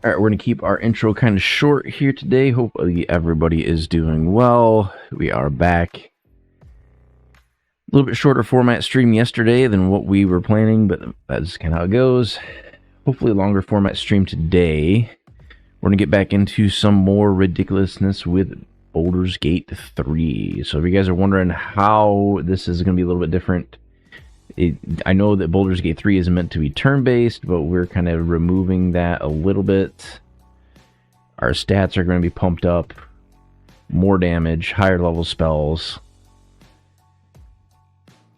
All right, we're going to keep our intro kind of short here today. Hopefully everybody is doing well. We are back. A little bit shorter format stream yesterday than what we were planning, but that's kind of how it goes. Hopefully a longer format stream today. We're going to get back into some more ridiculousness with Baldur's Gate 3. So if you guys are wondering how this is going to be a little bit different, I know that Baldur's Gate 3 is meant to be turn-based, but we're kind of removing that a little bit. Our stats are going to be pumped up, more damage, higher level spells,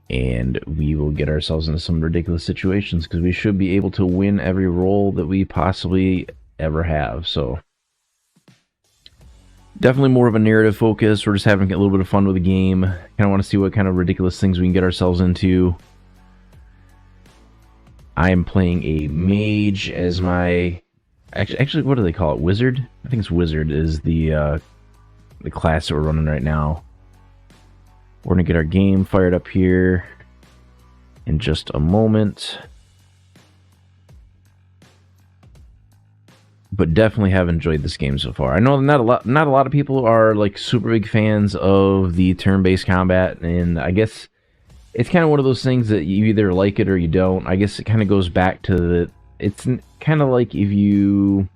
and we will get ourselves into some ridiculous situations because we should be able to win every roll that we possibly ever have. So definitely more of a narrative focus. We're just having a little bit of fun with the game. Kind of want to see what kind of ridiculous things we can get ourselves into. I am playing a mage as my... Actually, what do they call it? Wizard? I think it's Wizard is the class that we're running right now. We're going to get our game fired up here in just a moment. But definitely have enjoyed this game so far. I know not a lot of people are like super big fans of the turn-based combat, and I guess it's kind of one of those things that you either like it or you don't. I guess it kind of goes back to the... It's kind of like if you...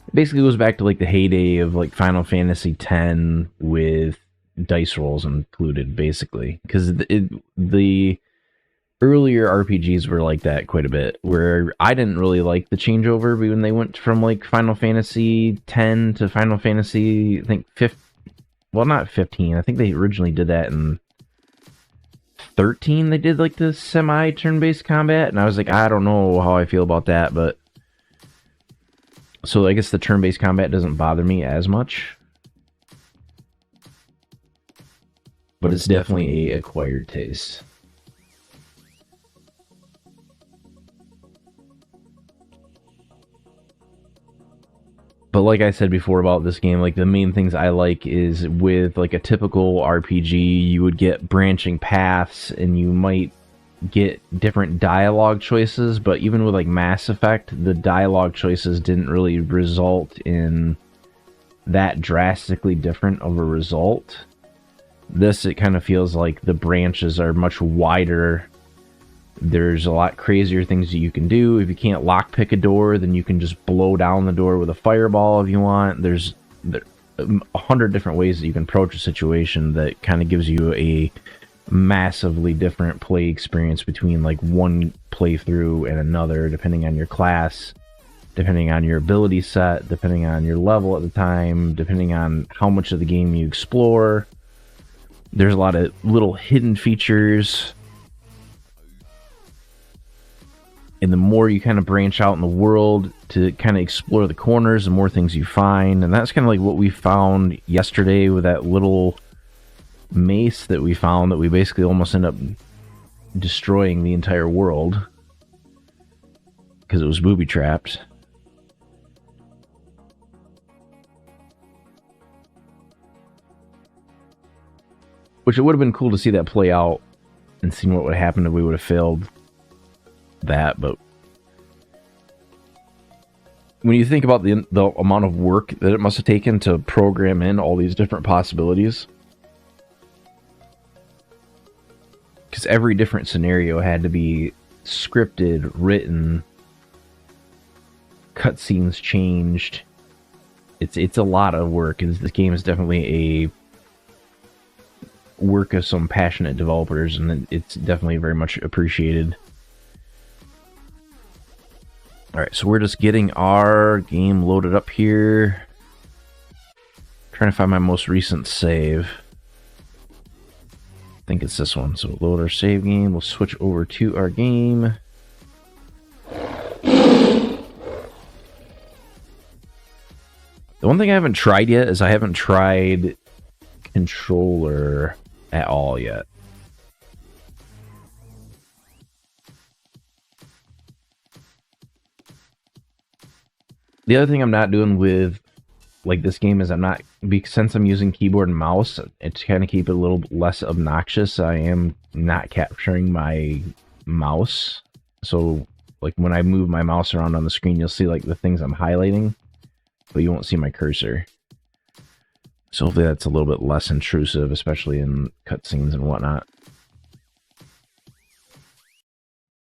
It basically goes back to like the heyday of like Final Fantasy X with dice rolls included, basically. Because the earlier RPGs were like that quite a bit, where I didn't really like the changeover when they went from like Final Fantasy X to Final Fantasy, I think, well, not 15. I think they originally did that in 13. They did like the semi-turn-based combat, and I was like, I don't know how I feel about that, but... So I guess the turn-based combat doesn't bother me as much. But it's definitely an acquired taste. But like I said before about this game, like the main things I like is with like a typical RPG, you would get branching paths and you might get different dialogue choices, but even with like Mass Effect, the dialogue choices didn't really result in that drastically different of a result. This, it kind of feels like the branches are much wider. There's a lot crazier things that you can do. If you can't lockpick a door, then you can just blow down the door with a fireball if you want. There's 100 different ways that you can approach a situation that kind of gives you a massively different play experience between like one playthrough and another, depending on your class, depending on your ability set, depending on your level at the time, depending on how much of the game you explore. There's a lot of little hidden features. And the more you kind of branch out in the world to kind of explore the corners, the more things you find. And that's kind of like what we found yesterday with that little mace that we found, that we basically almost end up destroying the entire world because it was booby-trapped. Which it would have been cool to see that play out and see what would have happened if we would have failed that. But when you think about the amount of work that it must have taken to program in all these different possibilities, because every different scenario had to be scripted, written, cutscenes changed. It's a lot of work. This game is definitely a work of some passionate developers, and it's definitely very much appreciated. Alright, so we're just getting our game loaded up here. Trying to find my most recent save. I think it's this one. So load our save game. We'll switch over to our game. The one thing I haven't tried yet is I haven't tried controller at all yet. The other thing I'm not doing with like this game is since I'm using keyboard and mouse, to kind of keep it a little less obnoxious, I am not capturing my mouse. So like when I move my mouse around on the screen, you'll see like the things I'm highlighting, but you won't see my cursor. So hopefully that's a little bit less intrusive, especially in cutscenes and whatnot.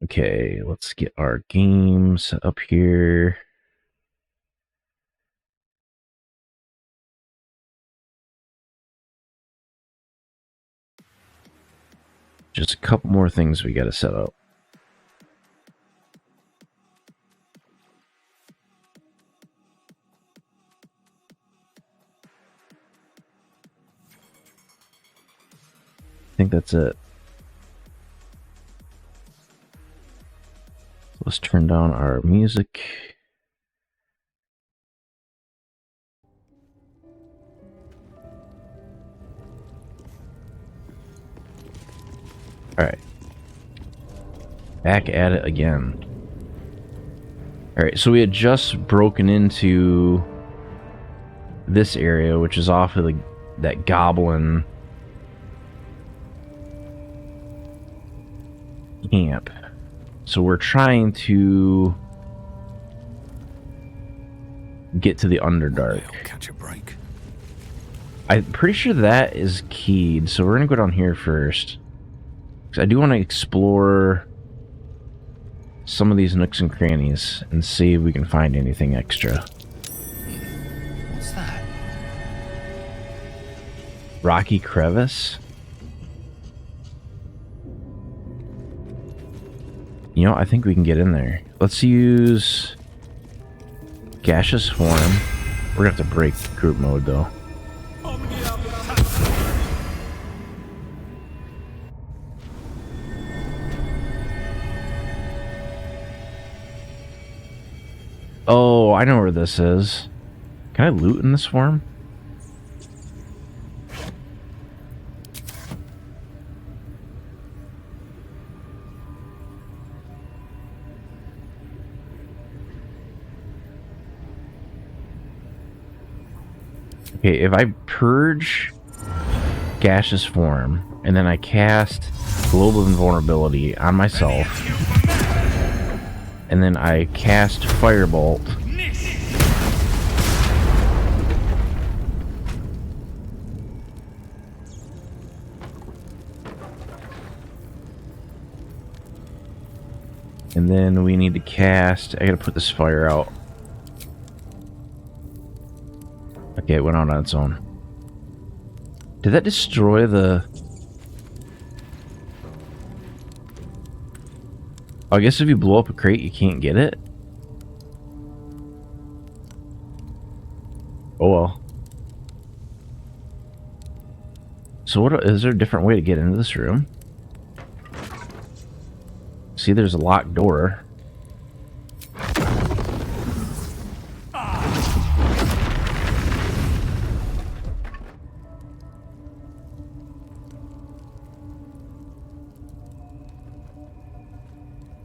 Okay, let's get our game set up here. Just a couple more things we got to set up. I think that's it. Let's turn down our music. Alright. Back at it again. Alright, so we had just broken into this area, which is off of that goblin camp. So we're trying to get to the Underdark. Catch a break. I'm pretty sure that is keyed, so we're gonna go down here first. Because I do want to explore some of these nooks and crannies and see if we can find anything extra. What's that? Rocky crevice? You know, I think we can get in there. Let's use gaseous form. We're gonna have to break group mode though. Oh, I know where this is. Can I loot in this form? Okay, if I purge gaseous form and then I cast global invulnerability on myself and then I cast firebolt, and then we need to cast, I gotta put this fire out. Okay, it went out on its own. Did that destroy the... I guess if you blow up a crate, you can't get it? Oh well. So what is there a different way to get into this room? See, there's a locked door.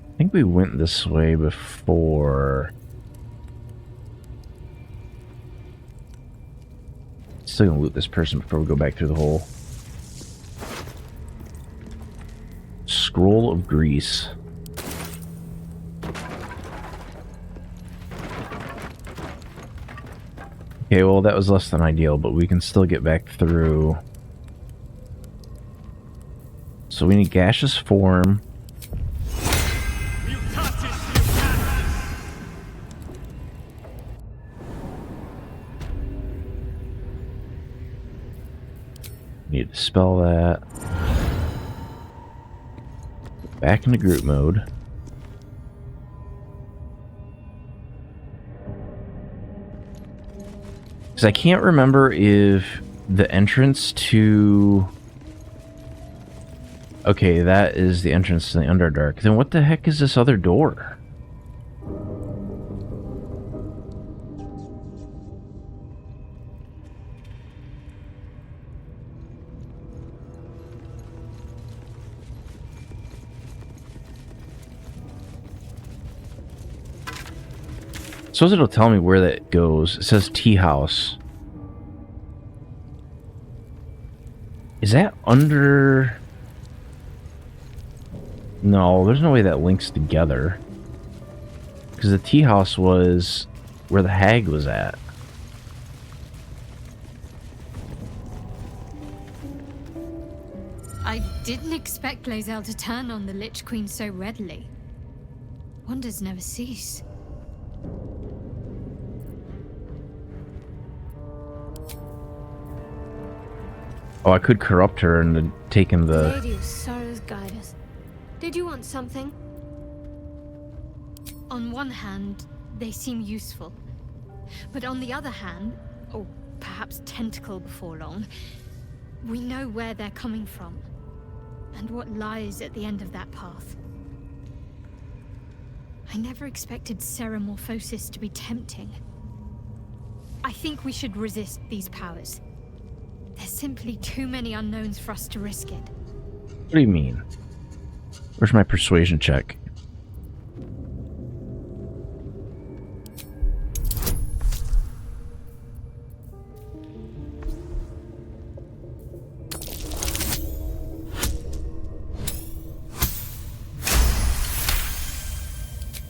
I think we went this way before. Still gonna loot this person before we go back through the hole. Scroll of Grease. Okay, well that was less than ideal, but we can still get back through. So we need gaseous form. Need to spell that. Back into group mode. Because I can't remember if the entrance to... Okay, that is the entrance to the Underdark. Then what the heck is this other door? Suppose it'll tell me where that goes. It says tea house. Is that under... No, there's no way that links together. because the tea house was where the hag was at. I didn't expect Lae'zel to turn on the Lich Queen so readily. Wonders never cease. Oh, I could corrupt her and take him the... Lady of Sorrows, guide us. Did you want something? On one hand, they seem useful. But on the other hand, or perhaps tentacle before long, we know where they're coming from. And what lies at the end of that path. I never expected Ceramorphosis to be tempting. I think we should resist these powers. There's simply too many unknowns for us to risk it. What do you mean? Where's my persuasion check?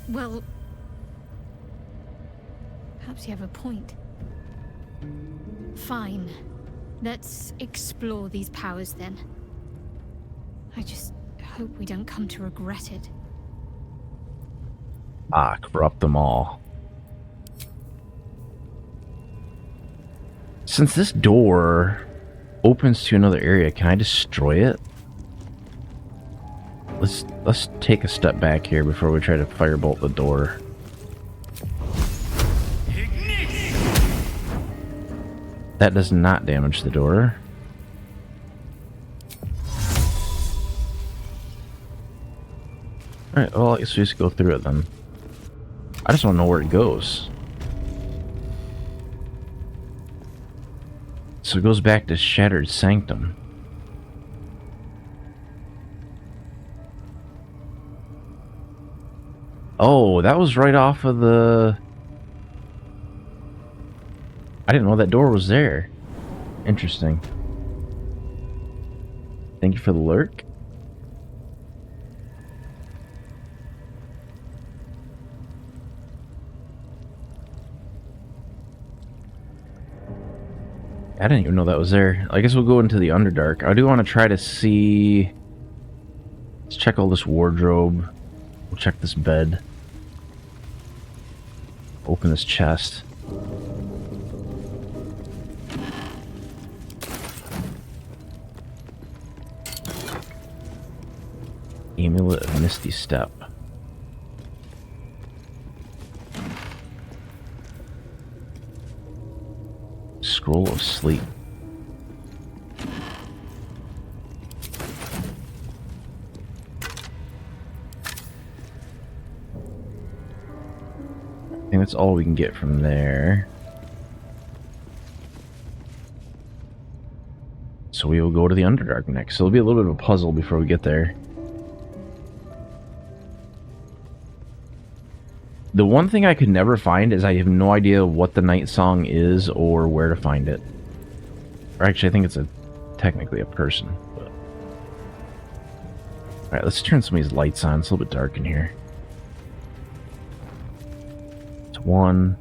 Well, perhaps you have a point. Fine. Let's explore these powers then. I just hope we don't come to regret it. Ah, corrupt them all. Since this door opens to another area, can I destroy it? Let's take a step back here before we try to firebolt the door. That does not damage the door. Alright, well, I guess we just go through it then. I just want to know where it goes. So it goes back to Shattered Sanctum. Oh, that was right off of the... I didn't know that door was there. Interesting. Thank you for the lurk. I didn't even know that was there. I guess we'll go into the Underdark. I do want to try to see... Let's check all this wardrobe. We'll check this bed. Open this chest. Amulet of Misty Step. Scroll of Sleep. I think that's all we can get from there. So we will go to the Underdark next. So it'll be a little bit of a puzzle before we get there. The one thing I could never find is I have no idea what the night song is or where to find it. Or actually, I think it's technically a person. But... Alright, let's turn some of these lights on. It's a little bit dark in here. It's one.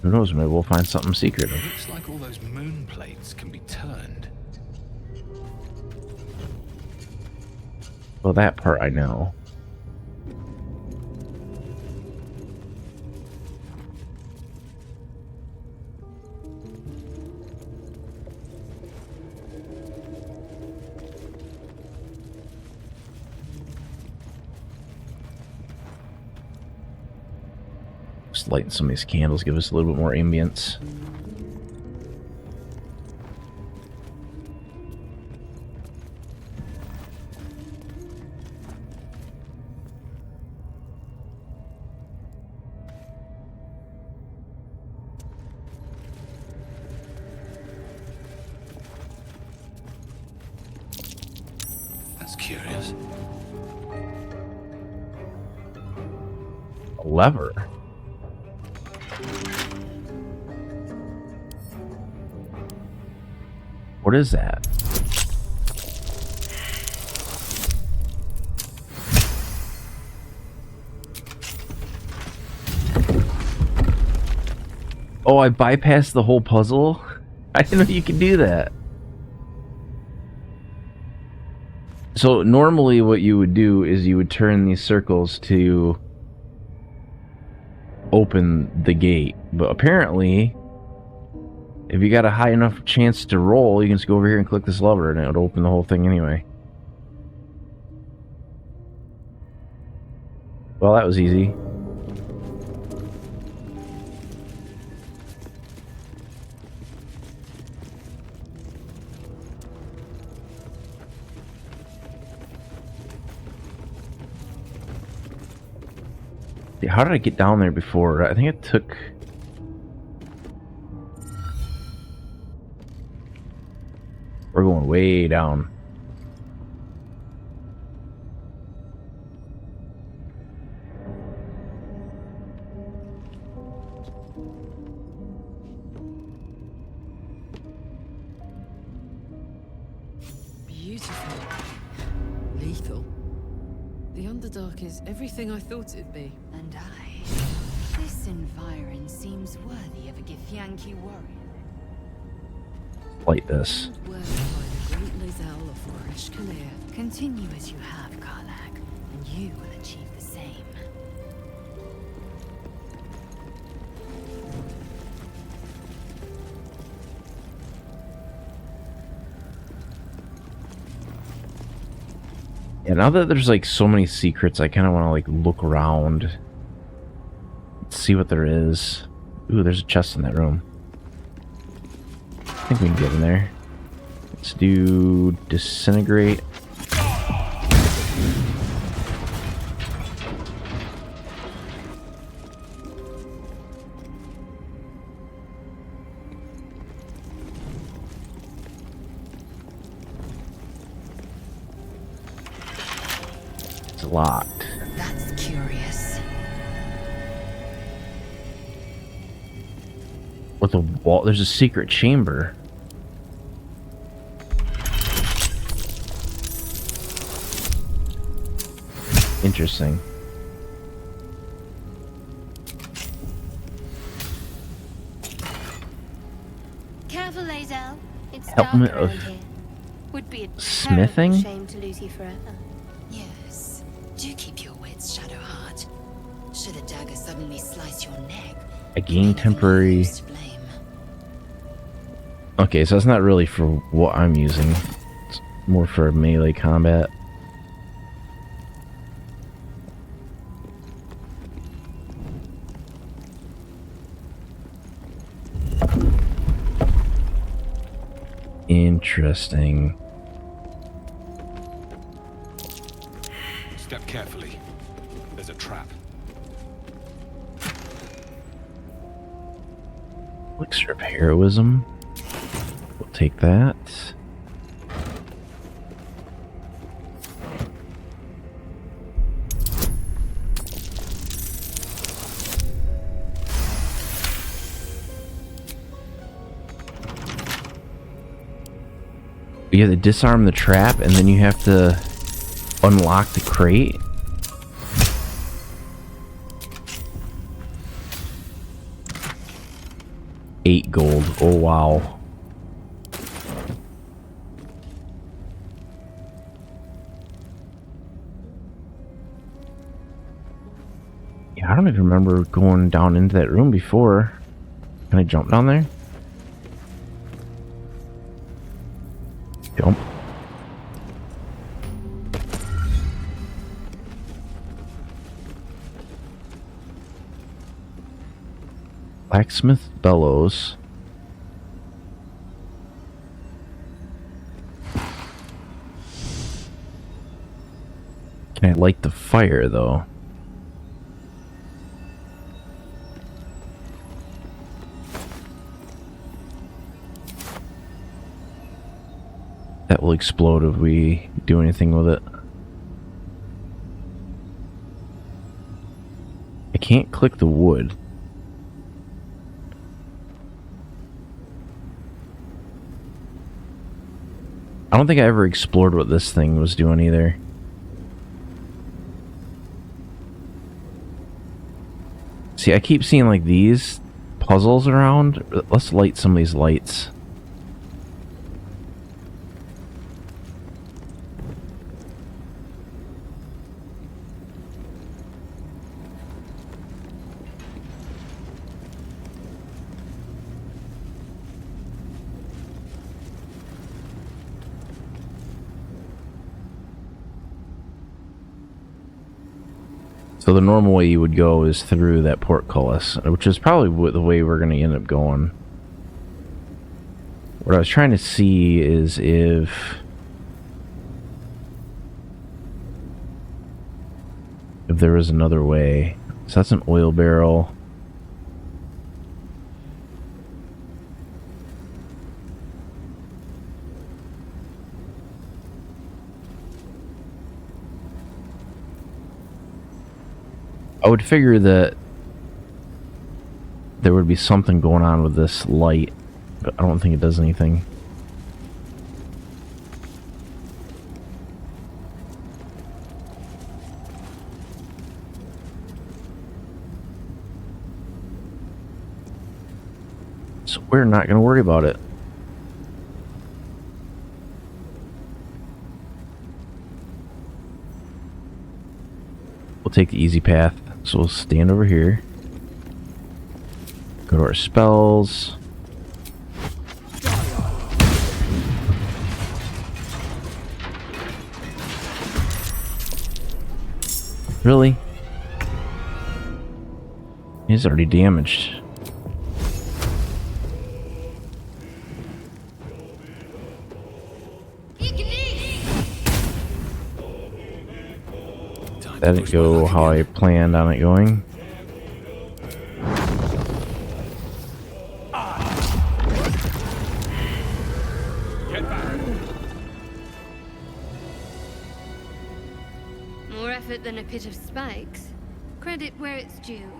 Who knows, maybe we'll find something secret. It looks like all those moon plates can be turned. Well, that part I know. Just lighting some of these candles, give us a little bit more ambience. That's curious. A lever. What is that? Oh, I bypassed the whole puzzle? I didn't know you could do that. So normally what you would do is you would turn these circles to open the gate. But apparently, if you got a high enough chance to roll, you can just go over here and click this lever and it would open the whole thing anyway. Well, that was easy. How did I get down there before? I think it took... We're going way down. Beautiful. Lethal. The Underdark is everything I thought it'd be. And this environ seems worthy of a Githyanki warrior. Like this. Word by the great Lizelle of Koresh Kalir. Continue as you have, Karlak, and you will achieve the same. Yeah, now that there's like so many secrets, I kind of want to like look around, see what there is. Ooh, there's a chest in that room. I think we can get in there. Let's do disintegrate. It's locked. That's curious. With a wall, there's a secret chamber. Interesting. Careful, Lae'zel. It's Helmet dark around of here. Would be a smithing? terrible shame to lose you forever. Yes. Do keep your wits, Shadowheart. Should a dagger suddenly slice your neck, I gain temporary... who's to blame? Okay, so it's not really for what I'm using. It's more for melee combat. Interesting. Step carefully. There's a trap. Elixir of heroism. We'll take that. You have to disarm the trap and then you have to unlock the crate. $8 gold. Oh wow. Yeah, I don't even remember going down into that room before. Can I jump down there? Jump. Blacksmith bellows. Can I light the fire though? That will explode if we do anything with it. I can't click the wood. I don't think I ever explored what this thing was doing either. See, I keep seeing like these puzzles around. Let's light some of these lights. So the normal way you would go is through that portcullis, which is probably the way we're going to end up going. What I was trying to see is if there was another way. So that's an oil barrel. I would figure that there would be something going on with this light, but I don't think it does anything. So we're not going to worry about it. We'll take the easy path. So we'll stand over here. Go to our spells. Really? He's already damaged. That didn't go how I planned on it going. More effort than a pit of spikes. Credit where it's due.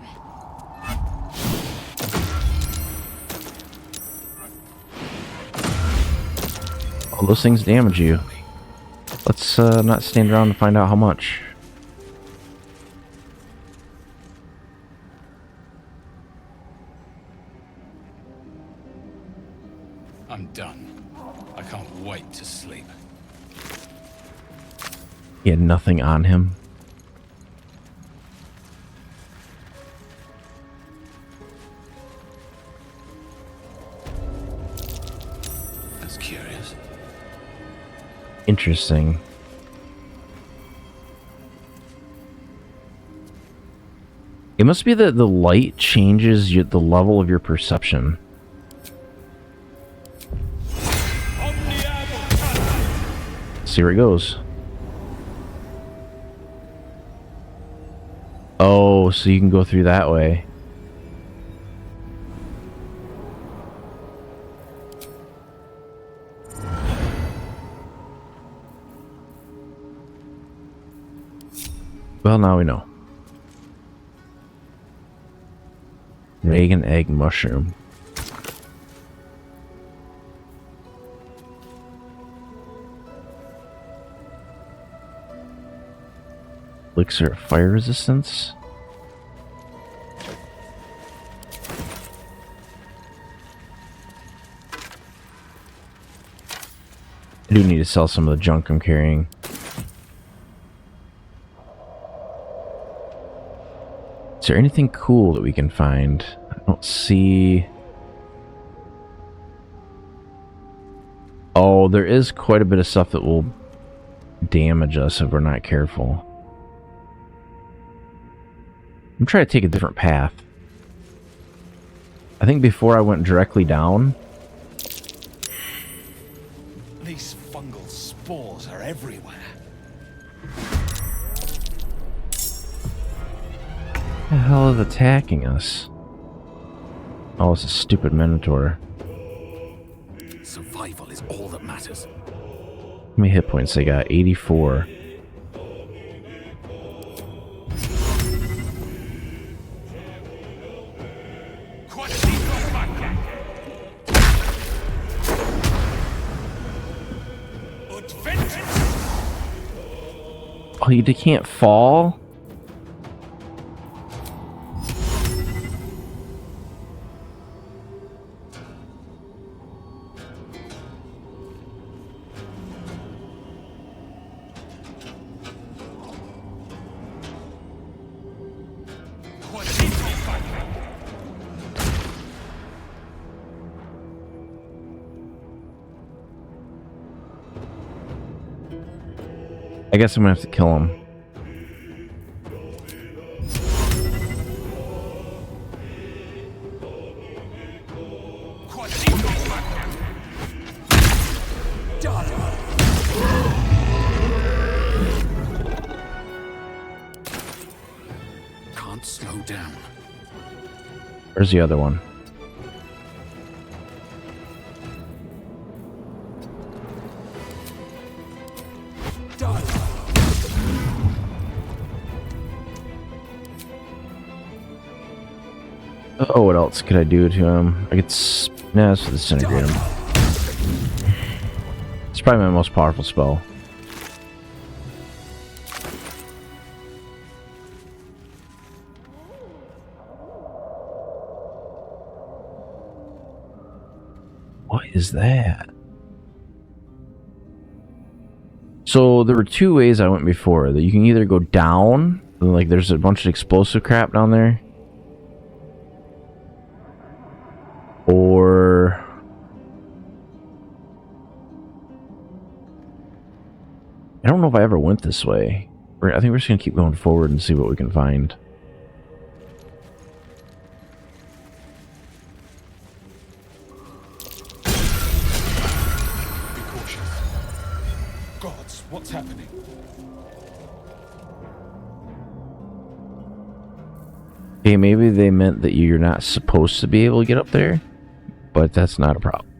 All those things damage you. Let's not stand around and find out how much. I'm done. I can't wait to sleep. He had nothing on him. That's curious. Interesting. It must be that the light changes the level of your perception. See where it goes. Oh, so you can go through that way. Well, now we know. Egg and egg mushroom. Elixir of fire resistance. I do need to sell some of the junk I'm carrying. Is there anything cool that we can find? I don't see... Oh, there is quite a bit of stuff that will damage us if we're not careful. I'm trying to take a different path. I think before I went directly down... These fungal spores are everywhere. What the hell is attacking us? Oh, it's a stupid minotaur. Survival is all that matters. How many hit points they got? 84. Oh, you can't fall? I guess I'm gonna have to kill him. Can't slow down. Where's the other one? Oh, what else could I do to him? I could nah, let's disintegrate him. It's probably my most powerful spell. What is that? So there were two ways I went before. That you can either go down, like there's a bunch of explosive crap down there, or I don't know if I ever went this way. I think we're just gonna keep going forward and see what we can find. Be cautious. Gods, what's happening? Okay, maybe they meant that you're not supposed to be able to get up there, but that's not a problem.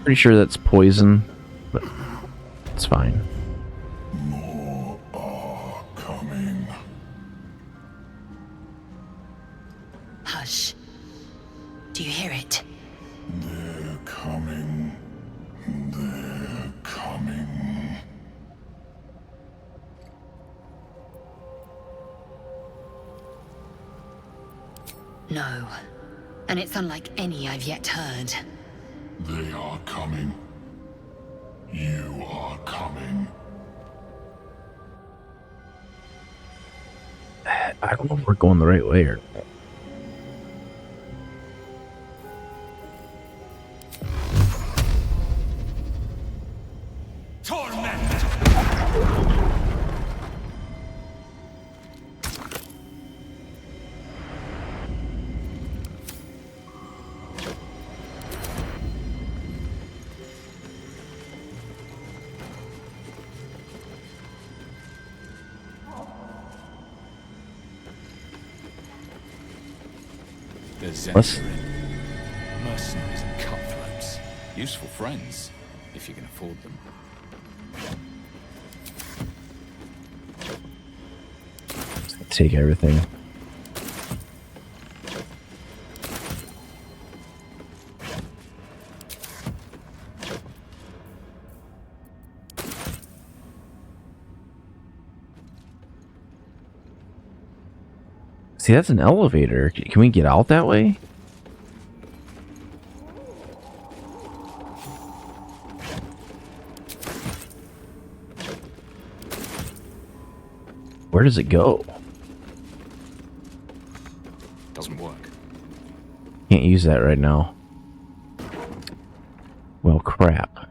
Pretty sure that's poison, but it's fine. More are coming. Hush. Do you hear it? They're coming. They're coming. No. And it's unlike any I've yet heard. They are coming. You are coming. I don't know if we're going the right way or not. There's What's- mercenaries and cutthroats. Useful friends, if you can afford them. Take everything. See, that's an elevator. Can we get out that way? Where does it go? Doesn't work. Can't use that right now. Well, crap.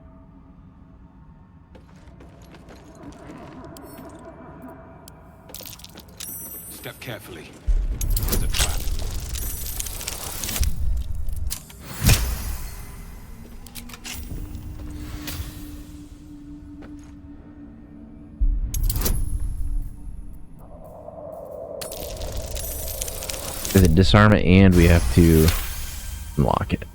Step carefully. There's a trap. We have to disarm it and we have to unlock it.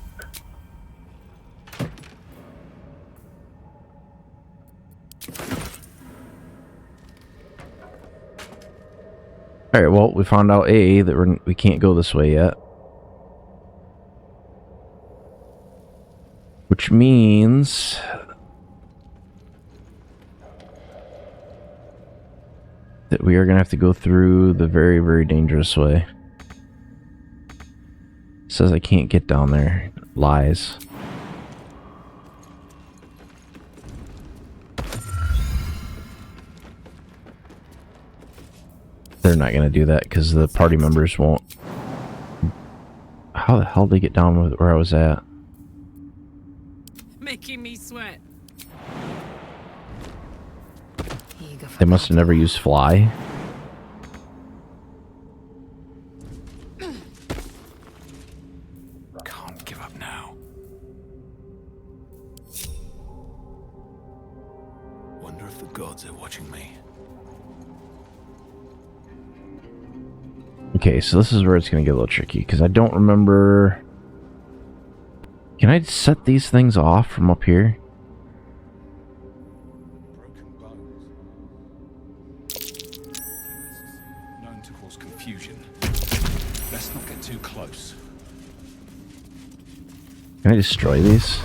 Alright, well, we found out A, that we can't go this way yet. Which means... that we are going to have to go through the very, very dangerous way. It says I can't get down there. Lies. They're not going to do that because the party members won't. How the hell did they get down with where I was at? Making me sweat. Here you go for They must have never used fly. Can't give up now. Wonder if the gods are watching me. Okay, so this is where it's going to get a little tricky because I don't remember. Can I set these things off from up here? Broken bones. Known to cause confusion. Let's not get too close. Can I destroy these?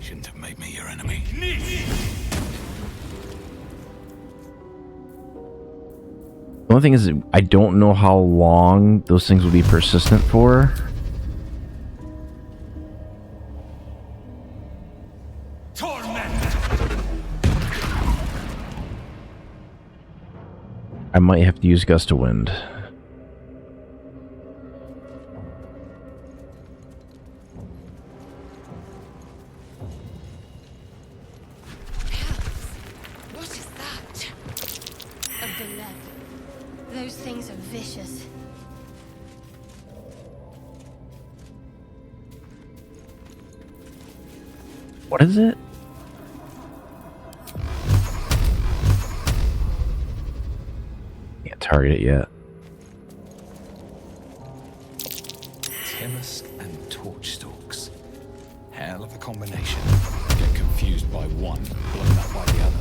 Shouldn't have made me your enemy. The only thing is, I don't know how long those things will be persistent for. I might have to use gust of wind. What is that? A bullet. Those things are vicious. What is it? Can't target it yet. Timus and torch stalks. Hell of a combination. Get confused by one, blown up by the other.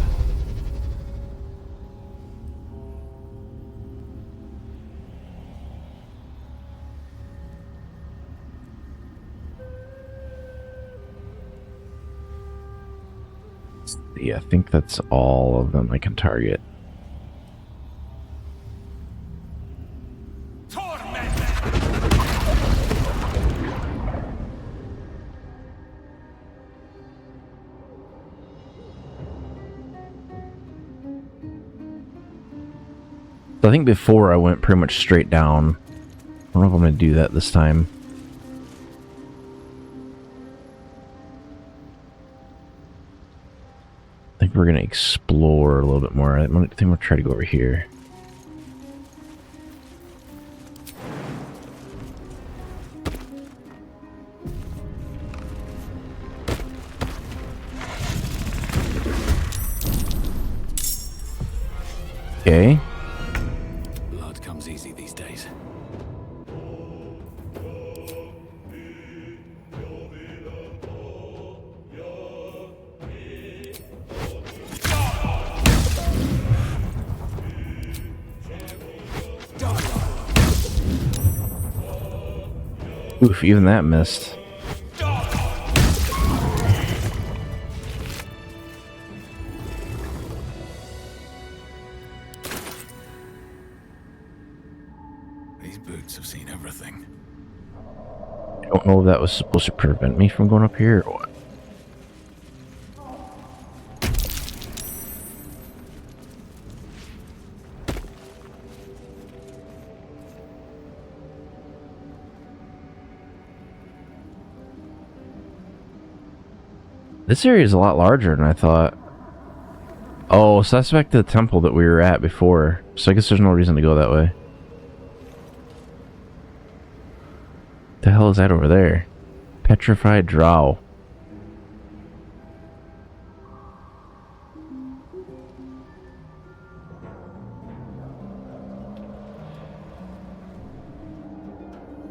Yeah, I think that's all of them I can target. So I think before I went pretty much straight down. I don't know if I'm going to do that this time. I think we're going to explore a little bit more. I think we'll try to go over here. Okay. Blood comes easy these days. Oof, even that missed. These boots have seen everything. I don't know if that was supposed to prevent me from going up here or what. This area is a lot larger than I thought. Oh, so that's back to the temple that we were at before. So I guess there's no reason to go that way. The hell is that over there? Petrified Drow.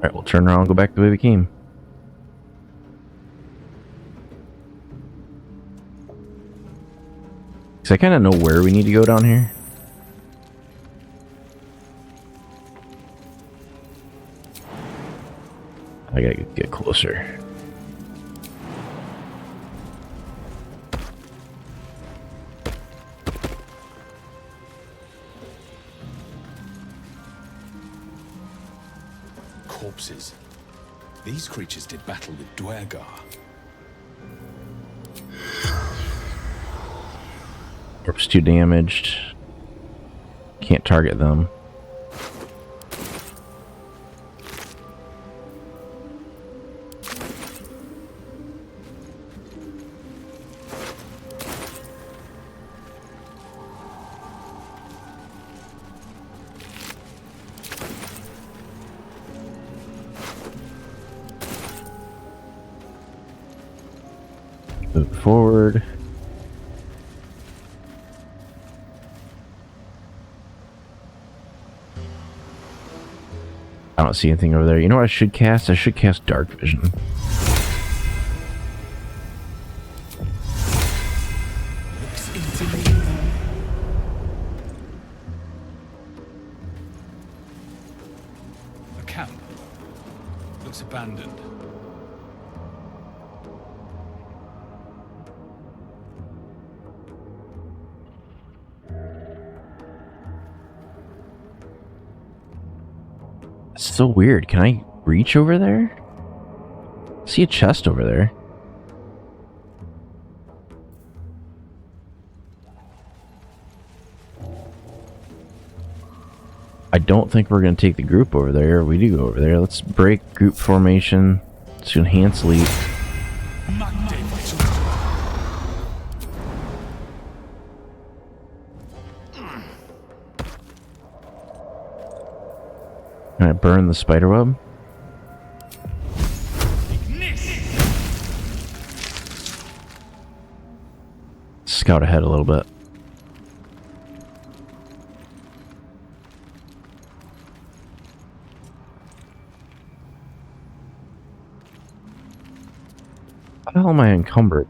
Alright, we'll turn around and go back the way we came. Because I kind of know where we need to go down here. I gotta get closer. Corpses. These creatures did battle with Dwergar. Corpse too damaged. Can't target them. Move forward. I don't see anything over there. You know what I should cast? I should cast Dark Vision. Looks into me. A camp. Looks abandoned. It's so weird. Can I reach over there? See a chest over there. I don't think we're going to take the group over there. We do go over there. Let's break group formation to enhance leap. Can I burn the spiderweb? Scout ahead a little bit. How the hell am I encumbered?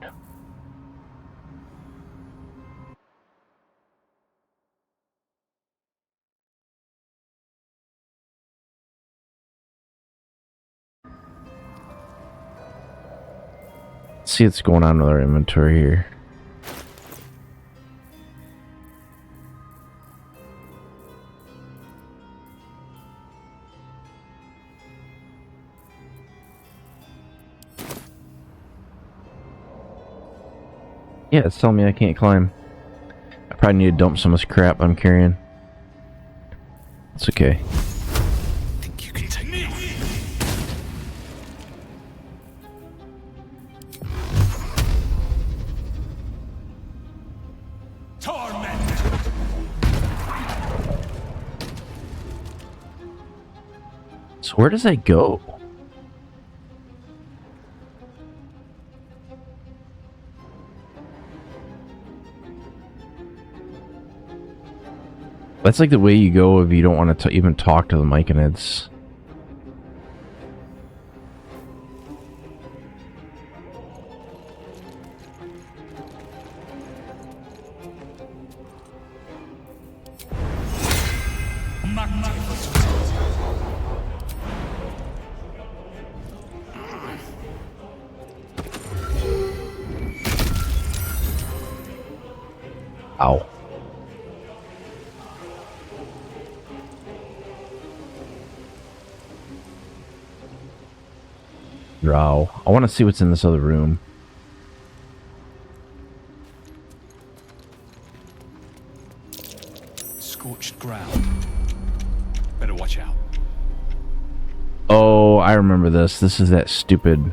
Let's see what's going on with our inventory here. Yeah, it's telling me I can't climb. I probably need to dump some of this crap I'm carrying. It's okay. Think you can take me? Torment! So where does that go? That's like the way you go if you don't want to even talk to the Myconids. Ow. Drow. I want to see what's in this other room. Scorched ground. Better watch out. Oh, I remember this. This is that stupid...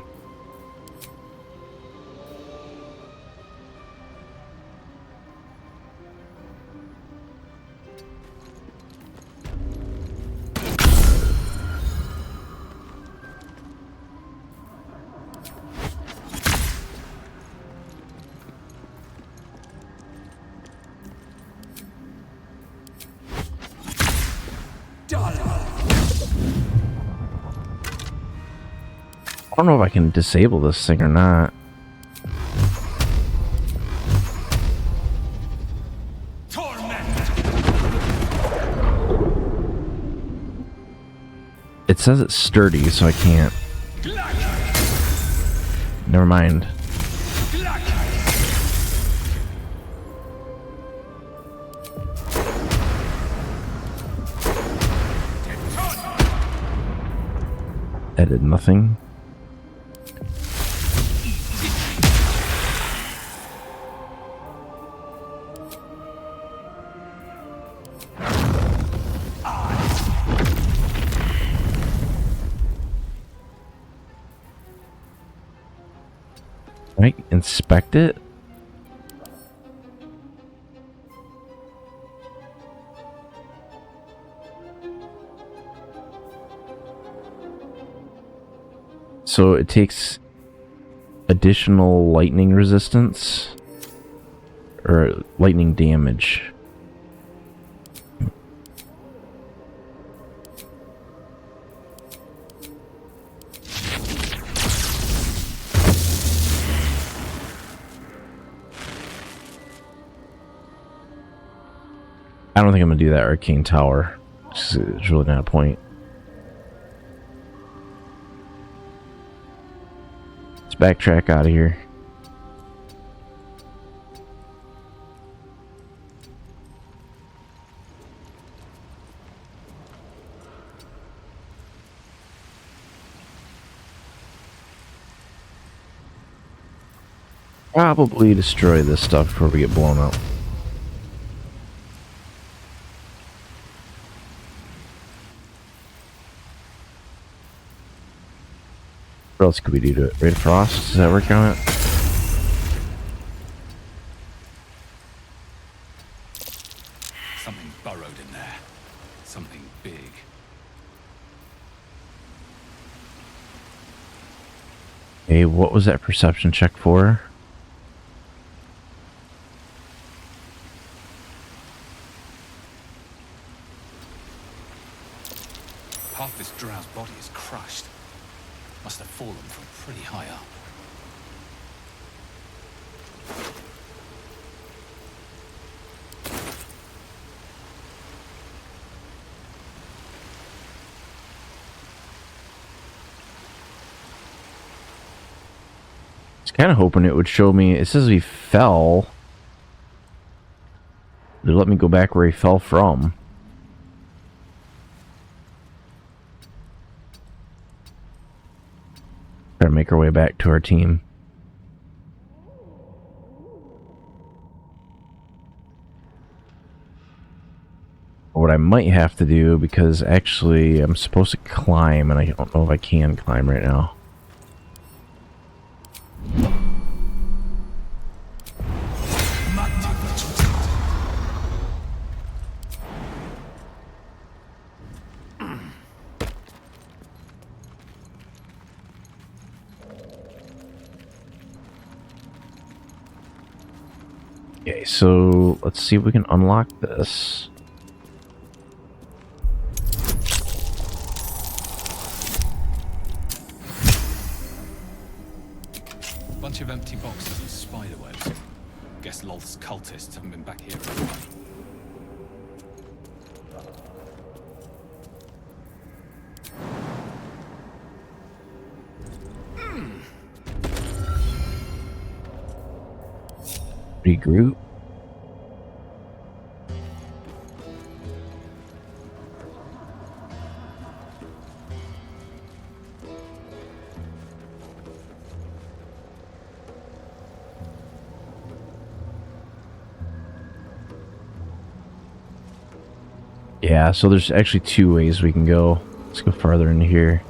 don't know if I can disable this thing or not. It says it's sturdy, so I can't. Never mind. That did nothing. Right, inspect it. So it takes additional lightning resistance or lightning damage. I don't think I'm gonna do that arcane tower. It's really not a point. Let's backtrack out of here. Probably destroy this stuff before we get blown up. What else could we do to it? Red Frost? Does that work on it? Something burrowed in there. Something big. Hey, what was that perception check for? Half this drow's body is crushed. Must have fallen from pretty high up. I was kind of hoping it would show me. It says he fell. Did it let me go back where he fell from? Try to make our way back to our team. What I might have to do, because actually I'm supposed to climb and I don't know if I can climb right now. Okay, so let's see if we can unlock this. Bunch of empty boxes and spiderwebs. Guess Lolth's cultists haven't been back here for a while. Regroup. Yeah, so there's actually two ways we can go. Let's go farther into here.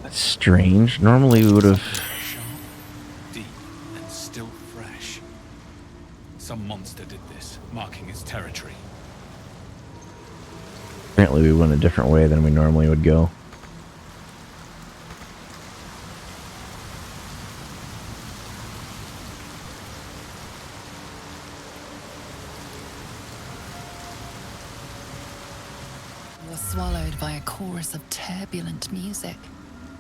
That's strange. Normally we would have... Sharp, deep, and still marking its territory. Apparently we went a different way than we normally would go. You're swallowed by a chorus of turbulent music.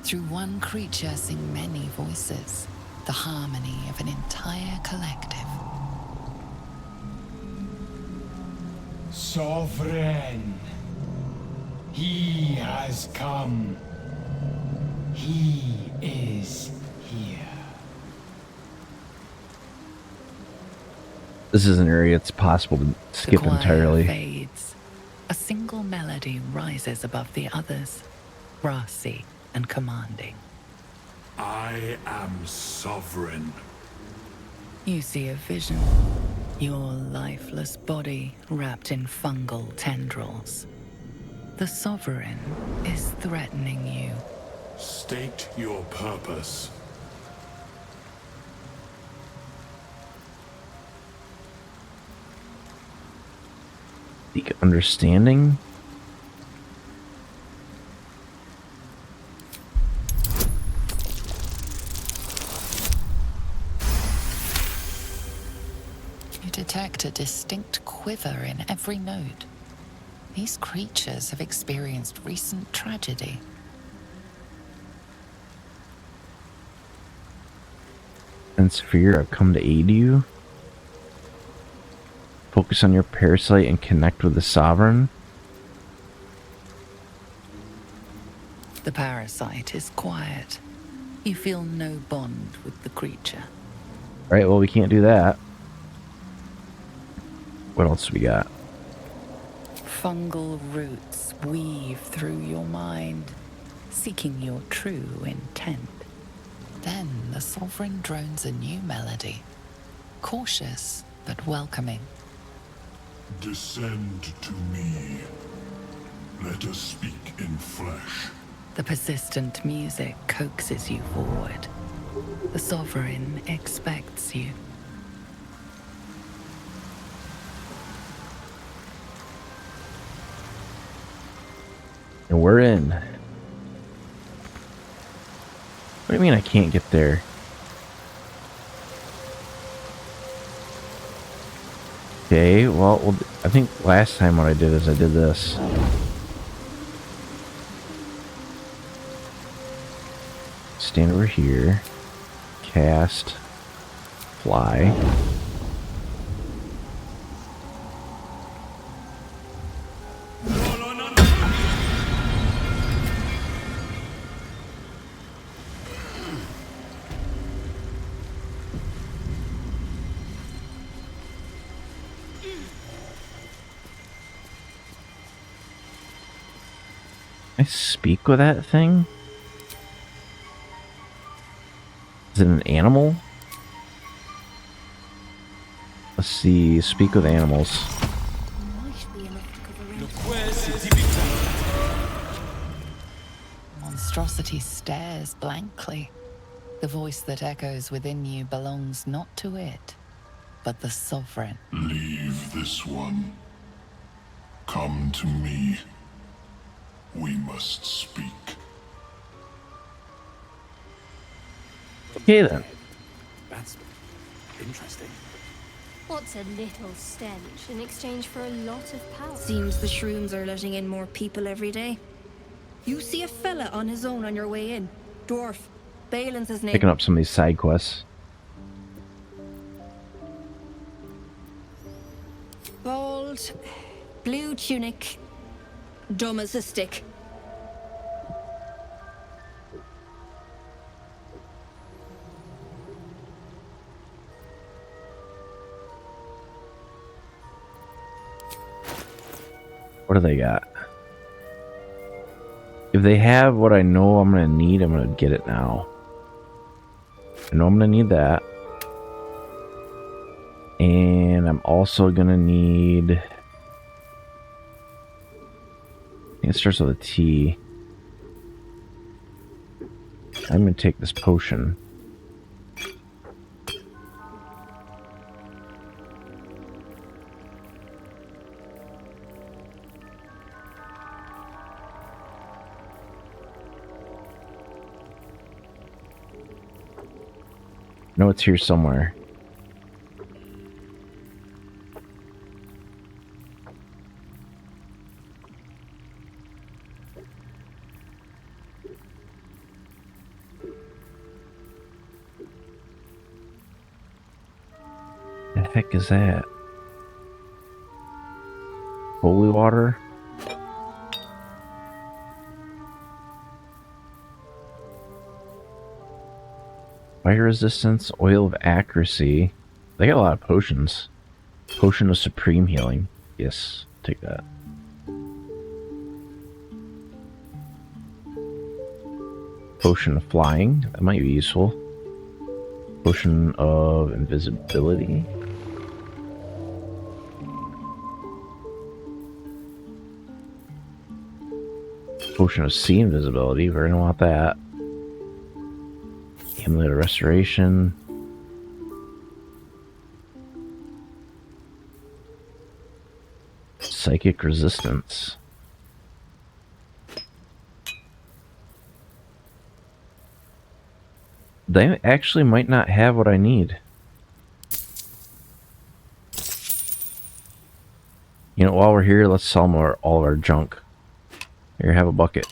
Through one creature sing many voices, the harmony of an entire collective. Sovereign. He has come. He is here. This is an area it's possible to skip The choir entirely. fades. A single melody rises above the others, brassy and commanding. I am sovereign. You see a vision. Your lifeless body wrapped in fungal tendrils. The Sovereign is threatening you. State your purpose. Seek understanding? You detect a distinct quiver in every note. These creatures have experienced recent tragedy. Sense fear, I've come to aid you. Focus on your parasite and connect with the Sovereign. The parasite is quiet. You feel no bond with the creature. Alright, well we can't do that. What else we got? Fungal roots weave through your mind, seeking your true intent. Then the Sovereign drones a new melody, cautious but welcoming. Descend to me. Let us speak in flesh. The persistent music coaxes you forward. The Sovereign expects you. And we're in. What do you mean I can't get there? Okay, well, I think last time what I did is I did this. Stand over here. Cast. Fly. I speak with that thing? Is it an animal? Let's see, speak with animals. Monstrosity stares blankly. The voice that echoes within you belongs not to it, but the Sovereign. Leave this one. Come to me. We must speak. Okay then. That's interesting. What's a little stench in exchange for a lot of power? Seems the shrooms are letting in more people every day. You see a fella on his own on your way in. Dwarf. Balin's his name. Picking up some of these side quests. Bald, blue tunic, dumb as a stick. What do they got? If they have what I know I'm gonna need, I'm gonna get it now. I know I'm gonna need that. And I'm also gonna need... I think it starts with a T. I'm gonna take this potion. know it's here somewhere. The heck is that? Holy water? Fire resistance, oil of accuracy. They got a lot of potions. Potion of supreme healing. Yes, take that. Potion of flying. That might be useful. Potion of invisibility. Potion of sea invisibility. We're gonna want that. Amulet of restoration. Psychic resistance. They actually might not have what I need. You know, while we're here, let's sell them all of our junk. Here, have a bucket.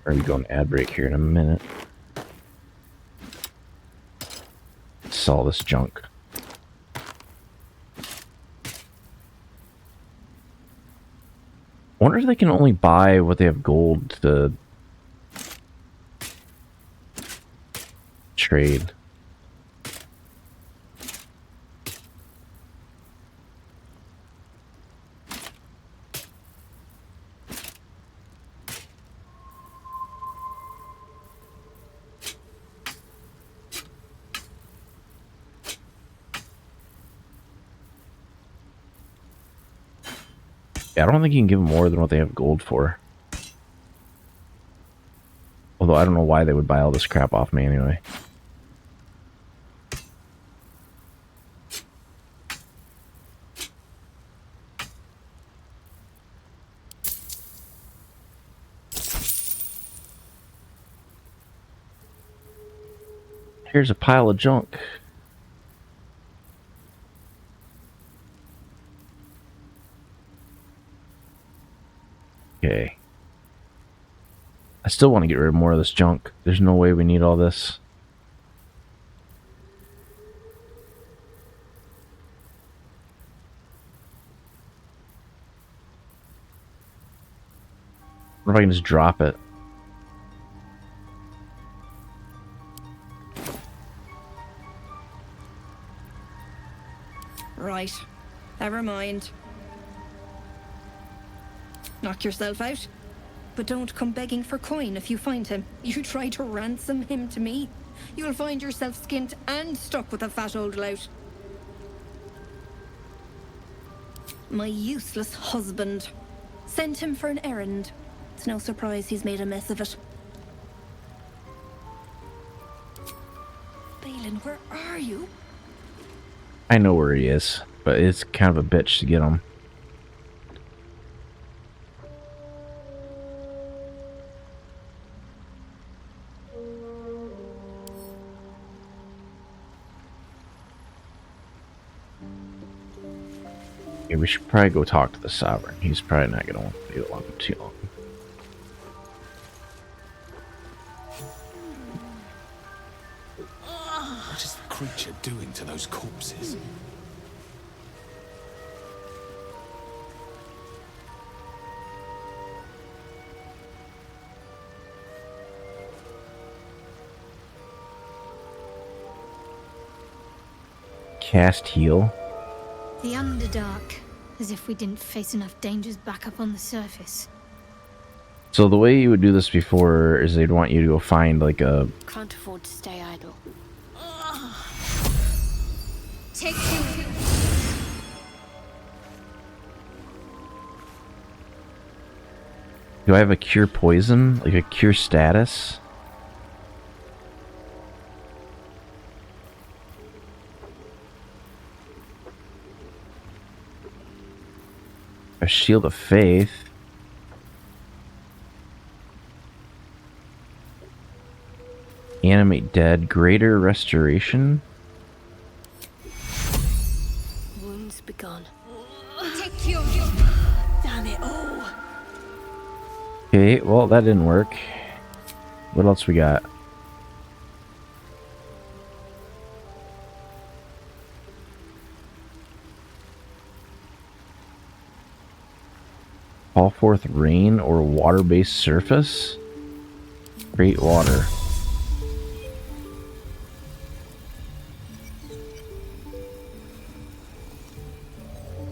We're going to go on ad break here in a minute. Sell this junk. I wonder if they can only buy what they have gold to trade. Yeah, I don't think you can give them more than what they have gold for. Although I don't know why they would buy all this crap off me anyway. Here's a pile of junk. Okay. I still want to get rid of more of this junk. There's no way we need all this. What if I can just drop it? Right. Never mind. Knock yourself out. But don't come begging for coin if you find him. You try to ransom him to me, you'll find yourself skint and stuck with a fat old lout. My useless husband. Sent him for an errand. It's no surprise he's made a mess of it. Balin, where are you? I know where he is, but it's kind of a bitch to get him. Yeah, we should probably go talk to the Sovereign. He's probably not going to want to be along for too long. What is the creature doing to those corpses? Cast heal. The Underdark, as if we didn't face enough dangers back up on the surface. So the way you would do this before is they'd want you to go find like a... Can't afford to stay idle. Take two. Do I have a cure poison? Like a cure status? A shield of faith. Animate dead. Greater restoration. Wounds begun. Take you. Damn it all. Okay, well that didn't work. What else we got? Call forth rain or water-based surface. Great water.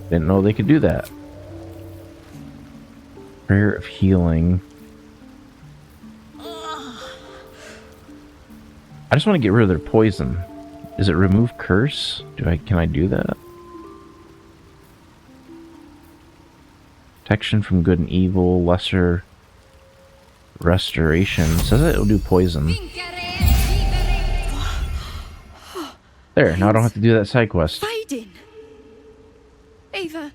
Didn't know they could do that. Prayer of healing. I just want to get rid of their poison. Is it remove curse? Can I do that? Protection from good and evil, lesser restoration. It says it'll do poison. There, now I don't have to do that side quest. Fading. Either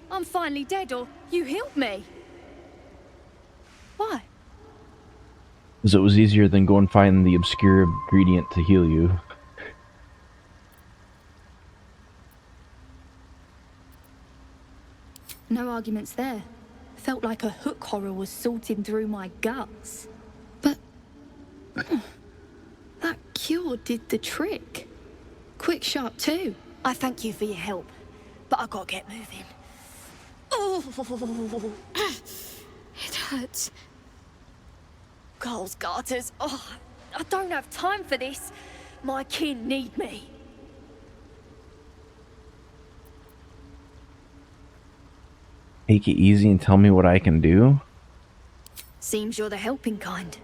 I'm finally dead or you healed me. Why? Because it was easier than go and find the obscure ingredient to heal you. No arguments there. Felt like a hook horror was sorting through my guts. But that cure did the trick. Quick, sharp too. I thank you for your help, but I gotta get moving. Oh, It hurts. Carl's garters. Oh, I don't have time for this. My kin need me. Take it easy and tell me what I can do. Seems you're the helping kind.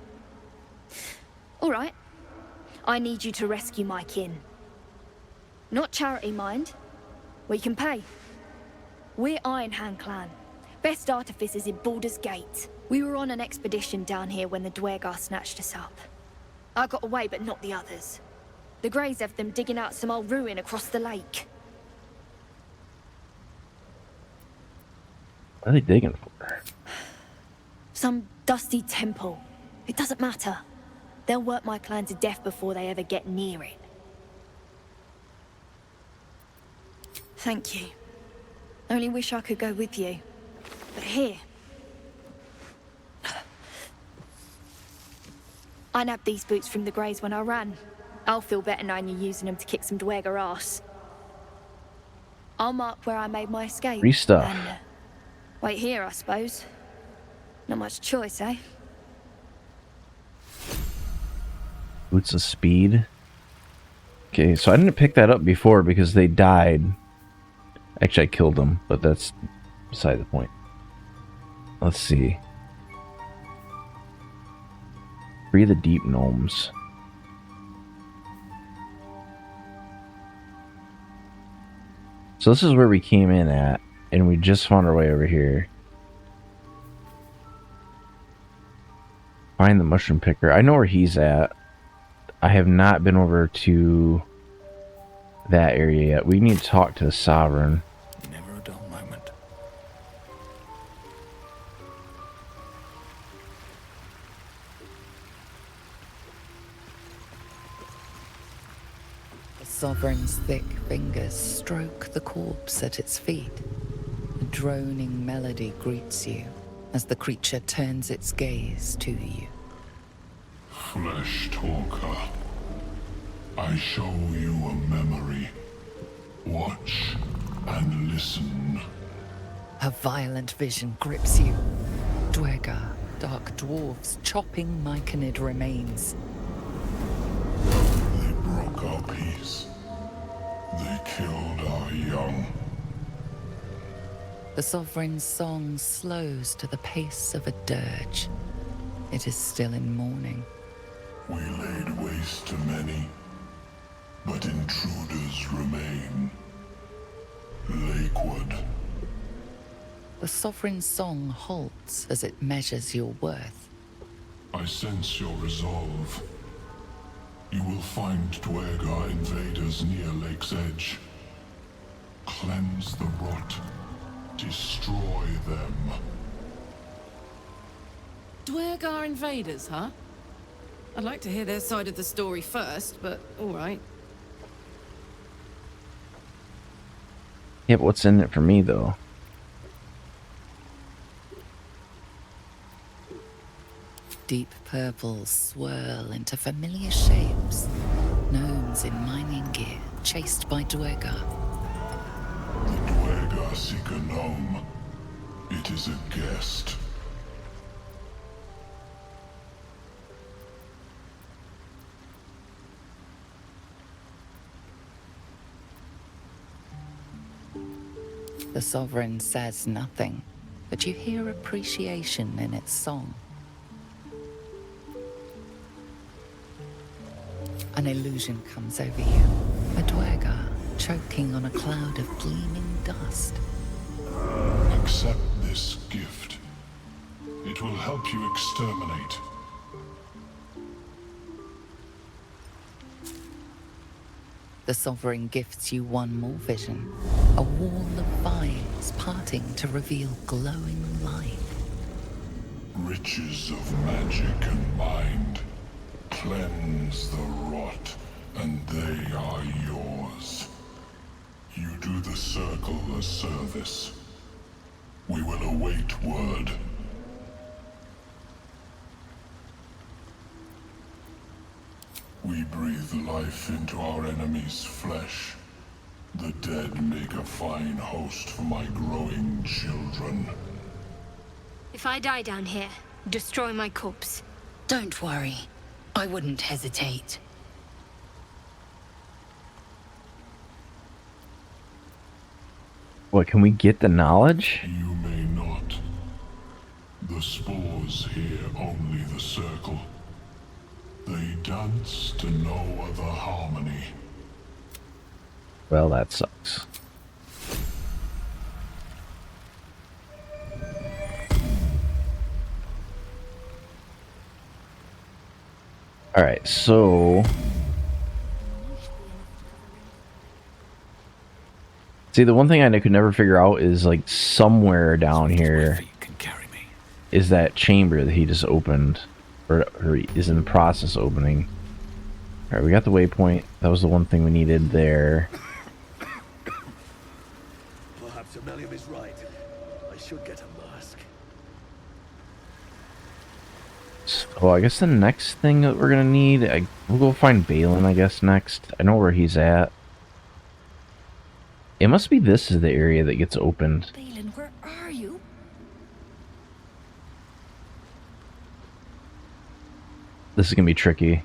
All right. I need you to rescue my kin. Not charity, mind. We can pay. We're Iron Hand Clan. Best artificers in Baldur's Gate. We were on an expedition down here when the Dwergar snatched us up. I got away, but not the others. The Greys have them digging out some old ruin across the lake. What are they digging for? Some dusty temple. It doesn't matter. They'll work my clan to death before they ever get near it. Thank you. Only wish I could go with you. But here... I nabbed these boots from the Greys when I ran. I'll feel better knowing you're using them to kick some Dwergar ass. I'll mark where I made my escape. Free stuff. And, wait here, I suppose. Not much choice, eh? Boots of speed. Okay, so I didn't pick that up before because they died. Actually, I killed them, but that's beside the point. Let's see. Free the deep gnomes. So this is where we came in at, and we just found our way over here. Find the mushroom picker. I know where he's at. I have not been over to that area yet. We need to talk to the Sovereign. Never a dull moment. The Sovereign's thick fingers stroke the corpse at its feet. A droning melody greets you as the creature turns its gaze to you. Flesh talker, I show you a memory. Watch and listen. A violent vision grips you. Dwergar, dark dwarves chopping myconid remains. They broke our peace. They killed our young. The Sovereign's song slows to the pace of a dirge. It is still in mourning. We laid waste to many, but intruders remain. Lakewood. The Sovereign song halts as it measures your worth. I sense your resolve. You will find Dwergar invaders near Lake's Edge. Cleanse the rot. Destroy them. Dwergar invaders, huh? I'd like to hear their side of the story first, but alright. Yeah, but what's in it for me, though? Deep purples swirl into familiar shapes. Gnomes in mining gear, chased by Dwergar. The Dwergar seek a gnome. It is a guest. The Sovereign says nothing, but you hear appreciation in its song. An illusion comes over you, a Dwergar choking on a cloud of gleaming dust. Accept this gift. It will help you exterminate. The Sovereign gifts you one more vision, a wall of vines parting to reveal glowing light. Riches of magic and mind. Cleanse the rot, and they are yours. You do the Circle a service. We will await word. We breathe life into our enemy's flesh. The dead make a fine host for my growing children. If I die down here, destroy my corpse. Don't worry. I wouldn't hesitate. What, can we get the knowledge? You may not. The spores hear only the Circle. They dance to no other harmony. Well, that sucks. Alright, so... See, the one thing I could never figure out is, like, somewhere down here is that chamber that he just opened. Or is in the process of opening. Alright, we got the waypoint. That was the one thing we needed there. Perhaps Amelia is right. I should get a mask. So I guess the next thing that we're gonna need, we'll go find Balin, I guess, next. I know where he's at. It must be this is the area that gets opened. Balin, where are you? This is gonna be tricky.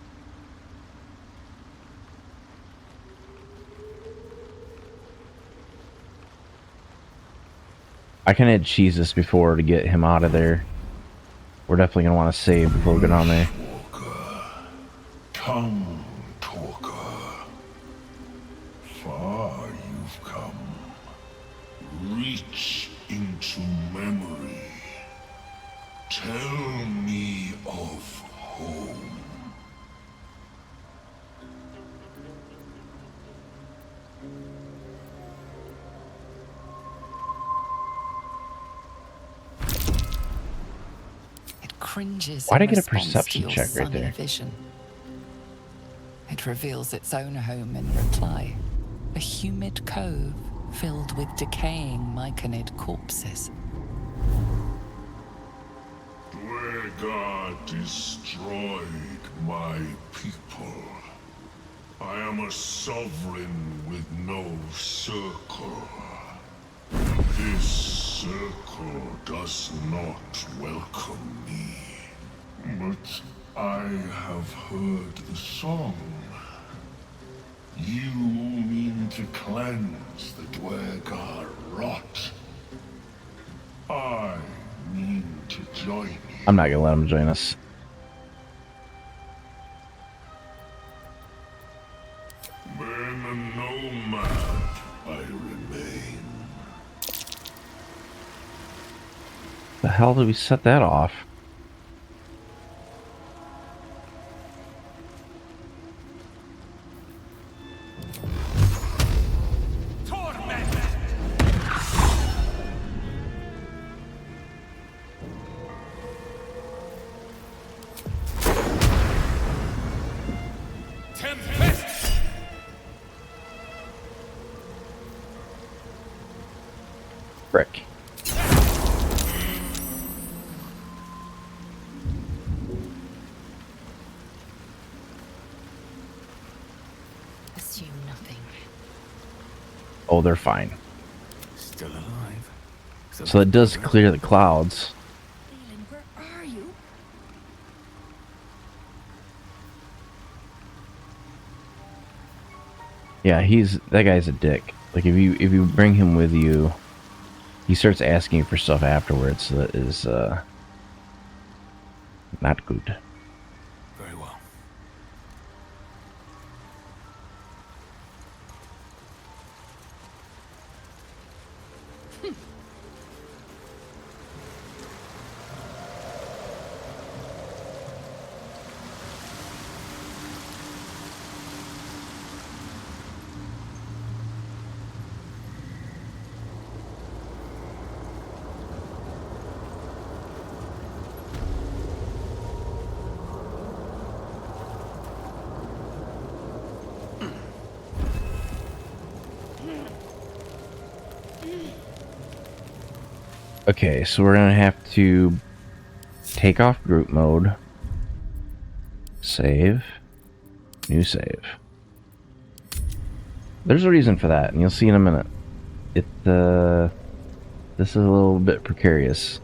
I kinda had cheesed this before to get him out of there. We're definitely gonna want to save before we go down there. Tongue talker. Far you've come. Reach into memory. Tell me of home. Cringes. Why'd I in get a response to perception your check right sunny there? Vision. It reveals its own home in reply. A humid cove filled with decaying myconid corpses. Dwergar destroyed my people. I am a sovereign with no circle. This circle does not welcome me. But I have heard the song. You mean to cleanse the Dwergar rot. I mean to join you. I'm not gonna let him join us. Man and nomad, I remain. The hell did we set that off? Frick. Assume nothing. Oh, they're fine. Still alive. So it does clear the clouds. Leland, where are you? Yeah, that guy's a dick. Like if you bring him with you, he starts asking you for stuff afterwards. So that is not good. Very well. Okay, so we're gonna have to take off group mode, save, new save. There's a reason for that, and you'll see in a minute. This is a little bit precarious.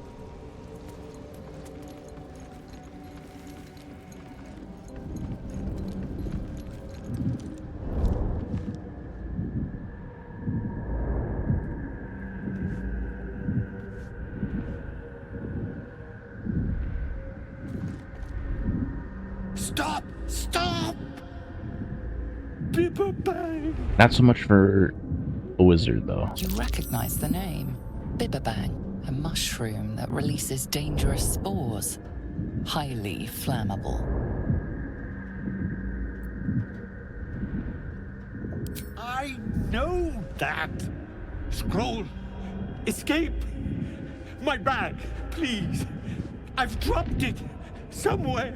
Stop! Stop! People bang! Not so much for a wizard, though. You recognize the name. Bibberbang, a mushroom that releases dangerous spores. Highly flammable. I know that! Scroll! Escape! My bag, please! I've dropped it somewhere!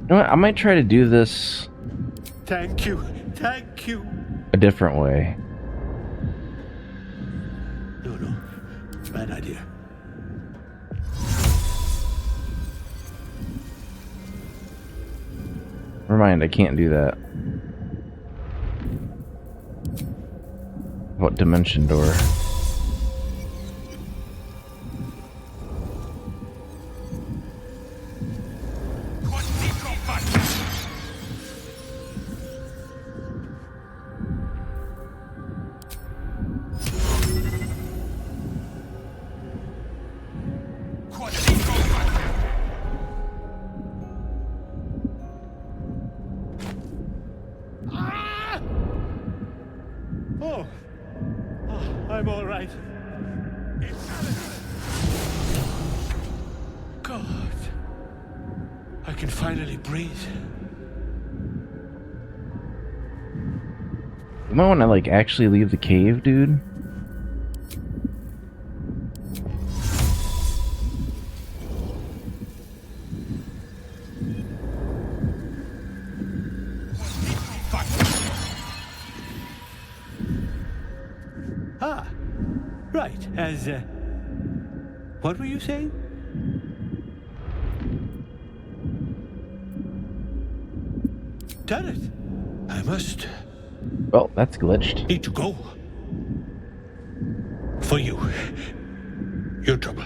You know what? I might try to do this Thank you, thank you! a different way. No, bad idea. Never mind, I can't do that. What dimension door? Oh, I'm all right. God, I can finally breathe. You might want to like actually leave the cave, dude. Ah, right. What were you saying? Done it. I must Well, that's glitched. need to go. For you. Your trouble.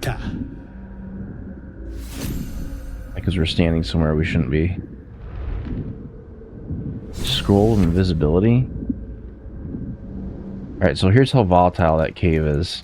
Ta. Because we're standing somewhere we shouldn't be. Scroll of invisibility. Alright, so here's how volatile that cave is.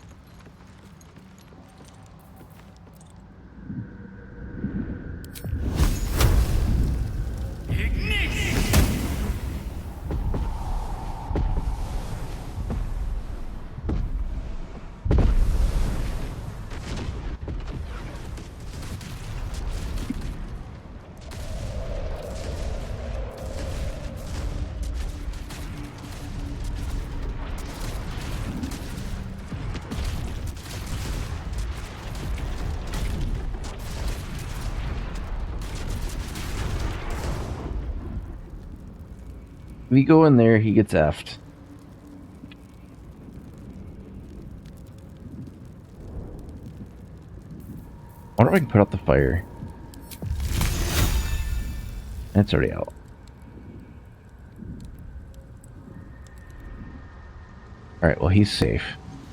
we go in there, he gets effed. I wonder if I can put out the fire. That's already out. Alright, well he's safe.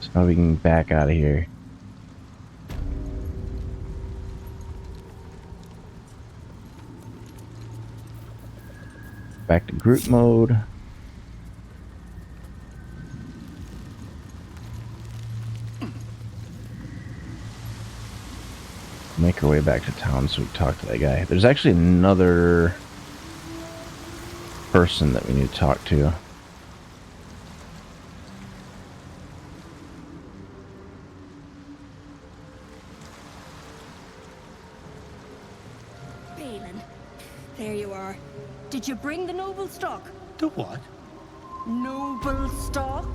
So now we can back out of here. Back to group mode. Make our way back to town so we can talk to that guy. There's actually another person that we need to talk to. Balin, there you are. Did you bring the noble stock? The what? Noble stock?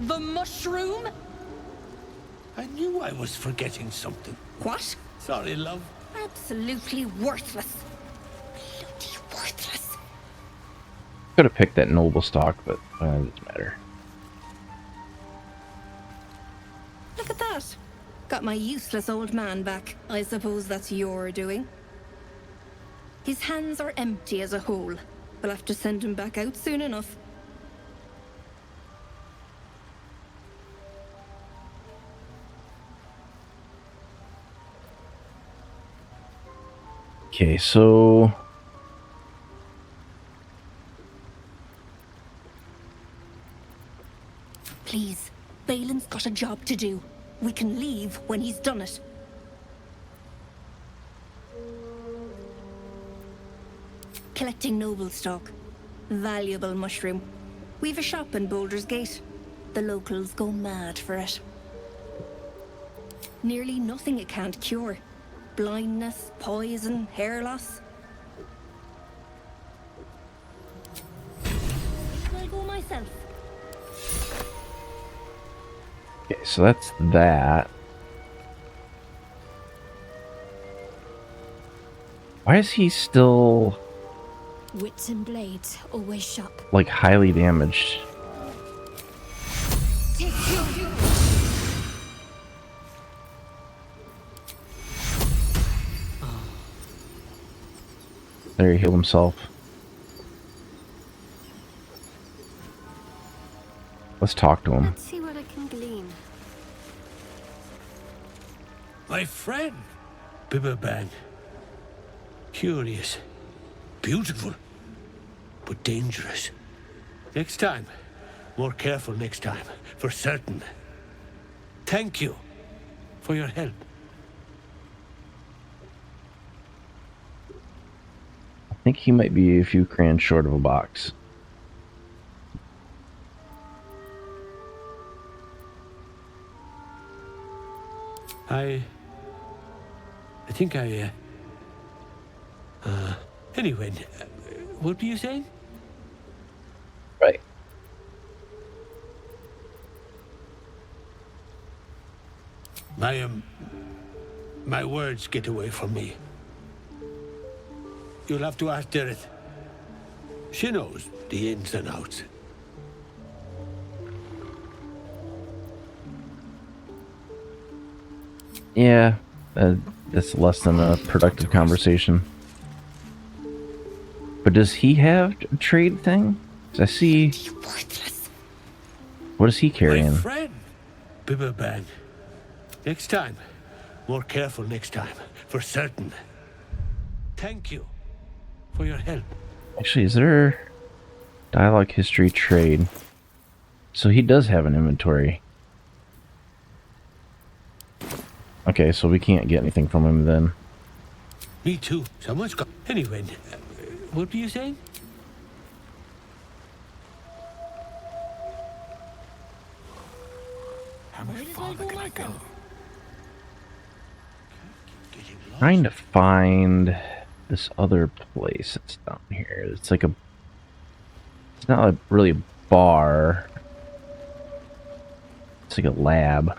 The mushroom? I knew I was forgetting something. What? Sorry, love. Absolutely worthless. Bloody worthless. Could have picked that noble stock, but it doesn't matter. Look at that. Got my useless old man back. I suppose that's your doing. His hands are empty as a whole. We'll have to send him back out soon enough. Okay, so Please, Balin's got a job to do. We can leave when he's done it. Collecting noble stock. Valuable mushroom. We've a shop in Boulder's Gate. The locals go mad for it. Nearly nothing it can't cure. Blindness, poison, hair loss. I'll go myself. okay, so that's that. Why is he still Wits and blades, always sharp. like highly damaged? There, he healed himself. Let's talk to him. Let's see what I can glean. My friend, Bibberbang. Curious, beautiful, but dangerous. Next time, more careful next time, for certain. Thank you for your help. I think he might be a few crayons short of a box. I think anyway, what were you saying? Right. My words get away from me. You'll have to ask Dereth. She knows the ins and outs. Yeah, that's less than a productive conversation. But does he have a trade thing? 'Cause I see. What is he carrying? My friend, Bibberbang. Next time, more careful next time, for certain. Thank you for your help. Actually, is there dialogue, history, trade? So he does have an inventory. Okay, so we can't get anything from him then. Me too. Someone's got. Anyway, what were you saying? How much farther can I go? Trying to find this other place that's down here. It's like a. It's not a really a bar. It's like a lab.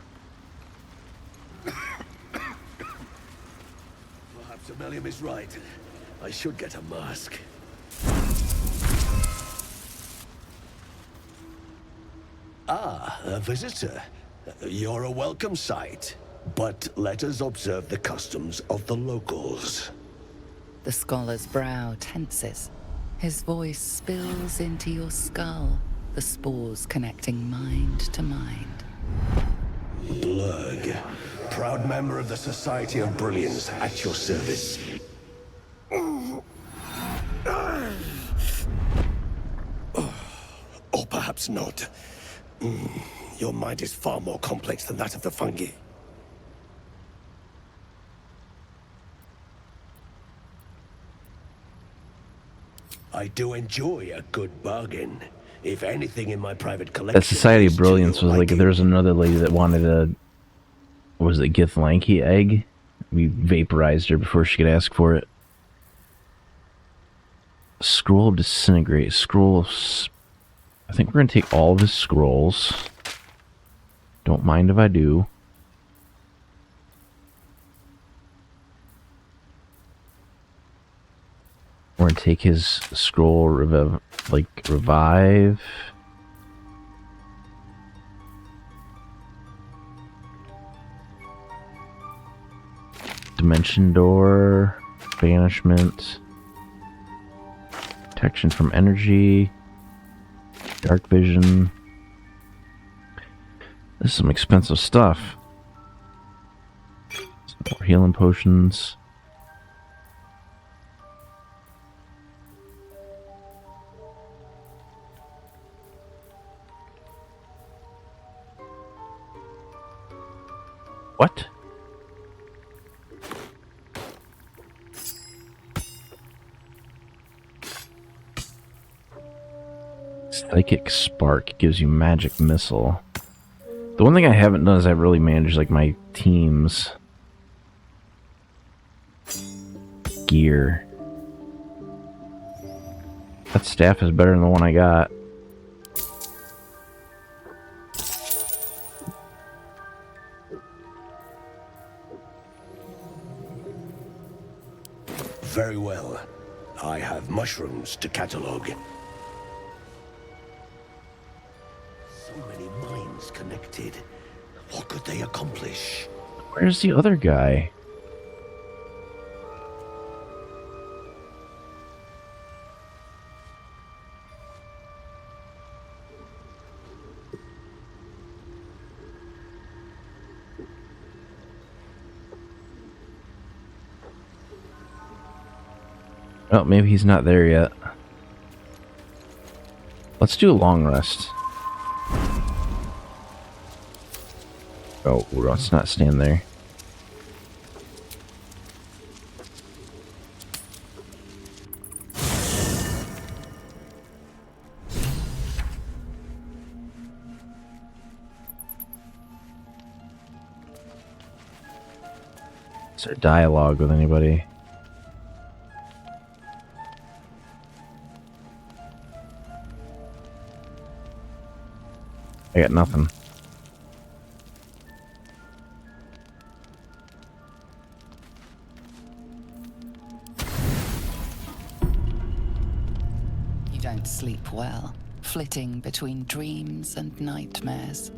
Perhaps Amelia is right. I should get a mask. Ah, a visitor. You're a welcome sight. But let us observe the customs of the locals. The scholar's brow tenses. His voice spills into your skull, the spores connecting mind to mind. Blurg, proud member of the Society of Brilliance, at your service. Or perhaps not. Your mind is far more complex than that of the fungi. I do enjoy a good bargain. If anything in my private collection... That Society of is to Brilliance your was like, liking. there's another lady that wanted a, what was it, Githlanki egg? We vaporized her before she could ask for it. Scroll of Disintegrate. Scroll of... I think we're going to take all of his scrolls. Don't mind if I do. We're going to take his scroll revive. Dimension Door. Banishment. Protection from energy. Dark Vision. This is some expensive stuff. Some more healing potions. What? Psychic Spark gives you Magic Missile. The one thing I haven't done is I've really managed like my team's gear. That staff is better than the one I got. Very well. I have mushrooms to catalog. So many minds connected. What could they accomplish? Where's the other guy? Oh, maybe he's not there yet. Let's do a long rest. Oh, let's not stand there. Is there dialogue with anybody? I got nothing. You don't sleep well, flitting between dreams and nightmares.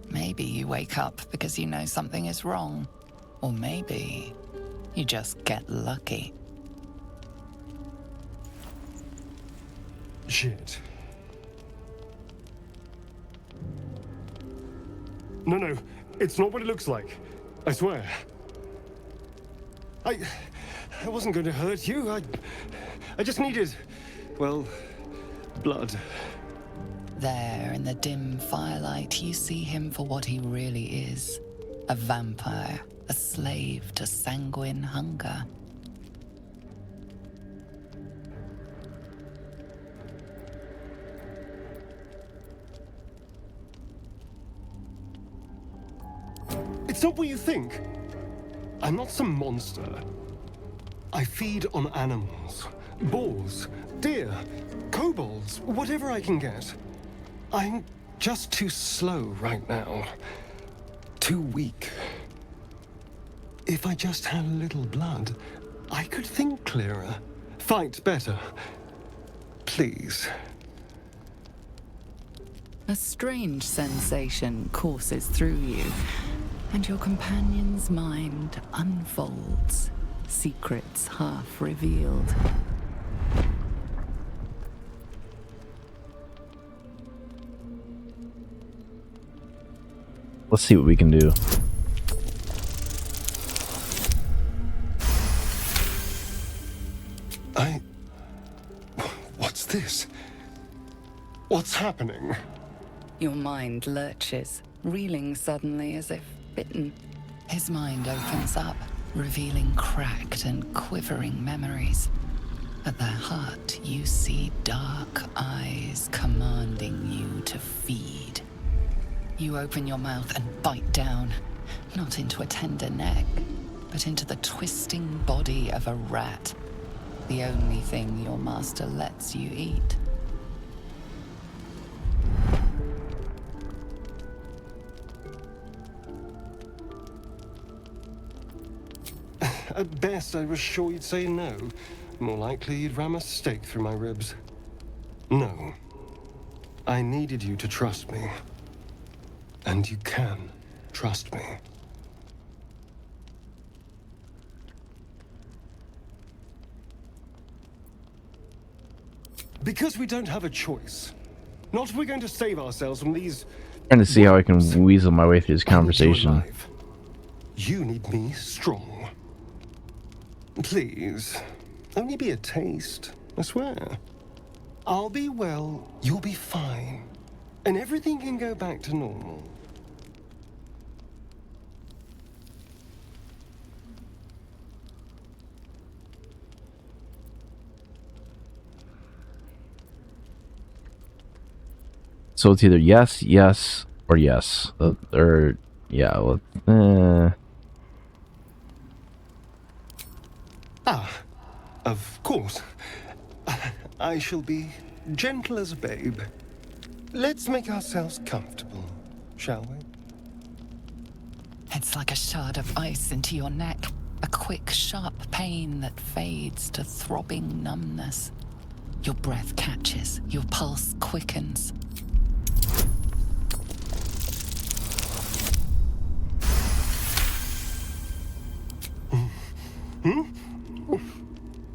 Maybe you wake up because you know something is wrong. Or maybe you just get lucky. Shit. No, it's not what it looks like. I swear. I wasn't going to hurt you. I just needed, well, blood. There, in the dim firelight, you see him for what he really is. A vampire, a slave to sanguine hunger. It's not what you think. I'm not some monster. I feed on animals. Boars, deer, kobolds, whatever I can get. I'm just too slow right now. Too weak. If I just had a little blood, I could think clearer, fight better. Please. A strange sensation courses through you, and your companion's mind unfolds, secrets half revealed. Let's see what we can do. What's this? What's happening? Your mind lurches, reeling suddenly as if bitten. His mind opens up, revealing cracked and quivering memories. At their heart, you see dark eyes commanding you to feed. You open your mouth and bite down, not into a tender neck, but into the twisting body of a rat, the only thing your master lets you eat. At best, I was sure you'd say no. More likely, you'd ram a stake through my ribs. No. I needed you to trust me. And you can trust me. Because we don't have a choice. Not if we're going to save ourselves from these... Trying to see how I can weasel my way through this conversation. You need me strong. Please, only be a taste, I swear. I'll be well, you'll be fine, and everything can go back to normal. So it's either yes, yes, or yes. Or, yeah, well, Of course. I shall be gentle as a babe. Let's make ourselves comfortable, shall we? It's like a shard of ice into your neck, a quick, sharp pain that fades to throbbing numbness. Your breath catches, your pulse quickens.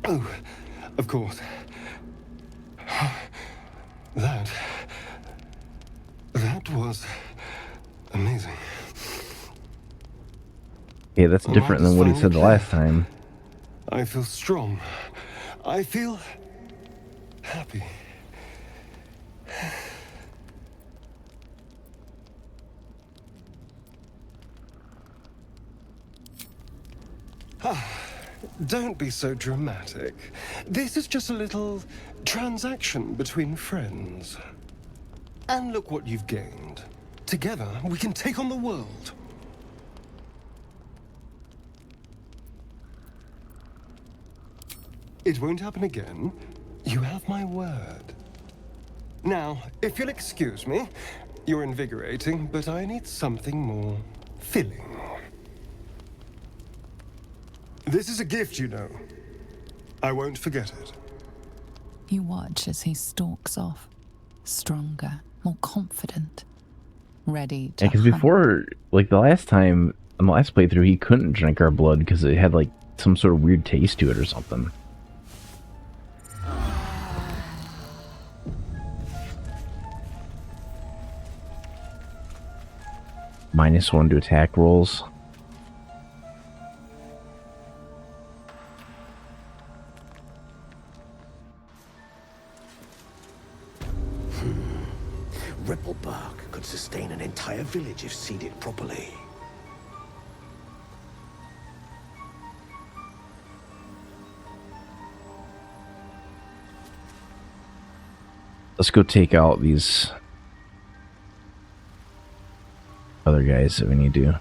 Oh, of course. That was amazing. yeah, that's different than what he said the last time. I feel strong. I feel happy. Don't be so dramatic. This is just a little transaction between friends. And look what you've gained. Together, we can take on the world. It won't happen again. You have my word. Now, if you'll excuse me, you're invigorating, but I need something more filling. This is a gift, you know. I won't forget it. You watch as he stalks off, stronger, more confident, ready to Yeah, because before, like the last time, on the last playthrough, he couldn't drink our blood because it had like some sort of weird taste to it or something. -1 to attack rolls. Ripple bark could sustain an entire village if seeded properly. Let's go take out these other guys that we need to.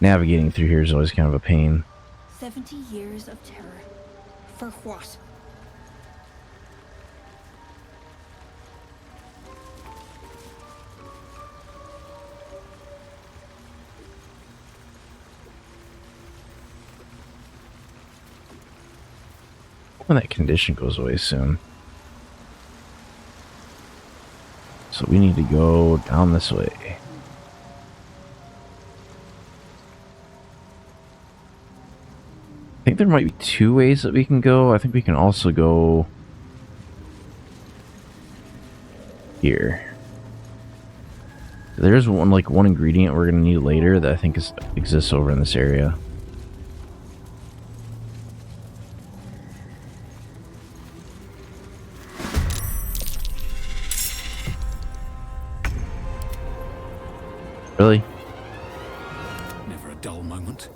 Navigating through here is always kind of a pain. 70 years of terror. For what? When that condition goes away soon. So we need to go down this way. I think there might be 2 ways that we can go. I think we can also go here. There's one ingredient we're gonna need later that I think exists over in this area. Really? Never a dull moment.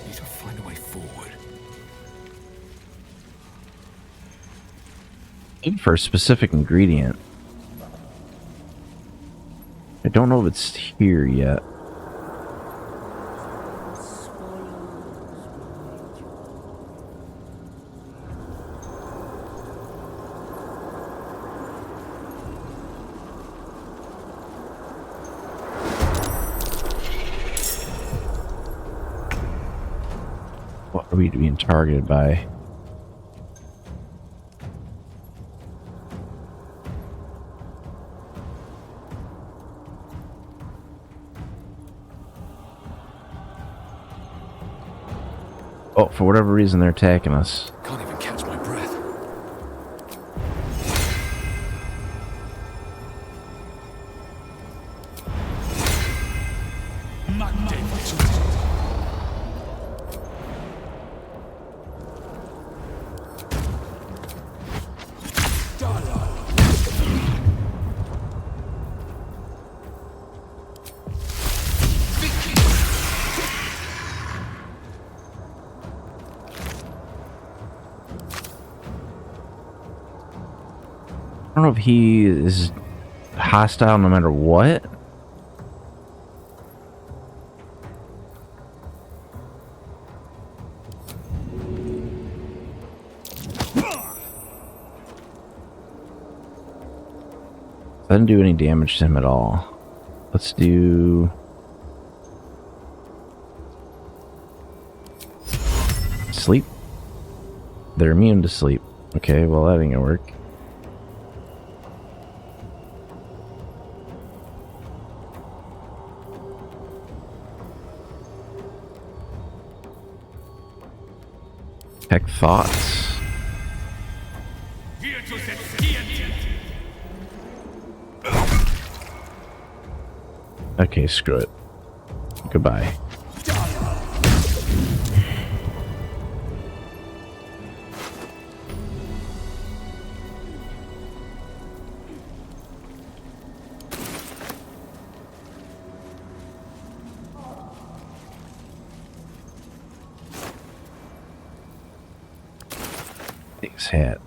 Need to find a way forward. Looking for a specific ingredient. I don't know if it's here yet. What are we being targeted by? Oh, for whatever reason they're attacking us. Can't even catch my breath. I don't know if he is hostile no matter what. I didn't do any damage to him at all. Let's do... sleep? They're immune to sleep. Okay, well that ain't gonna work. Heck, thoughts. Okay, screw it. Goodbye. Hat.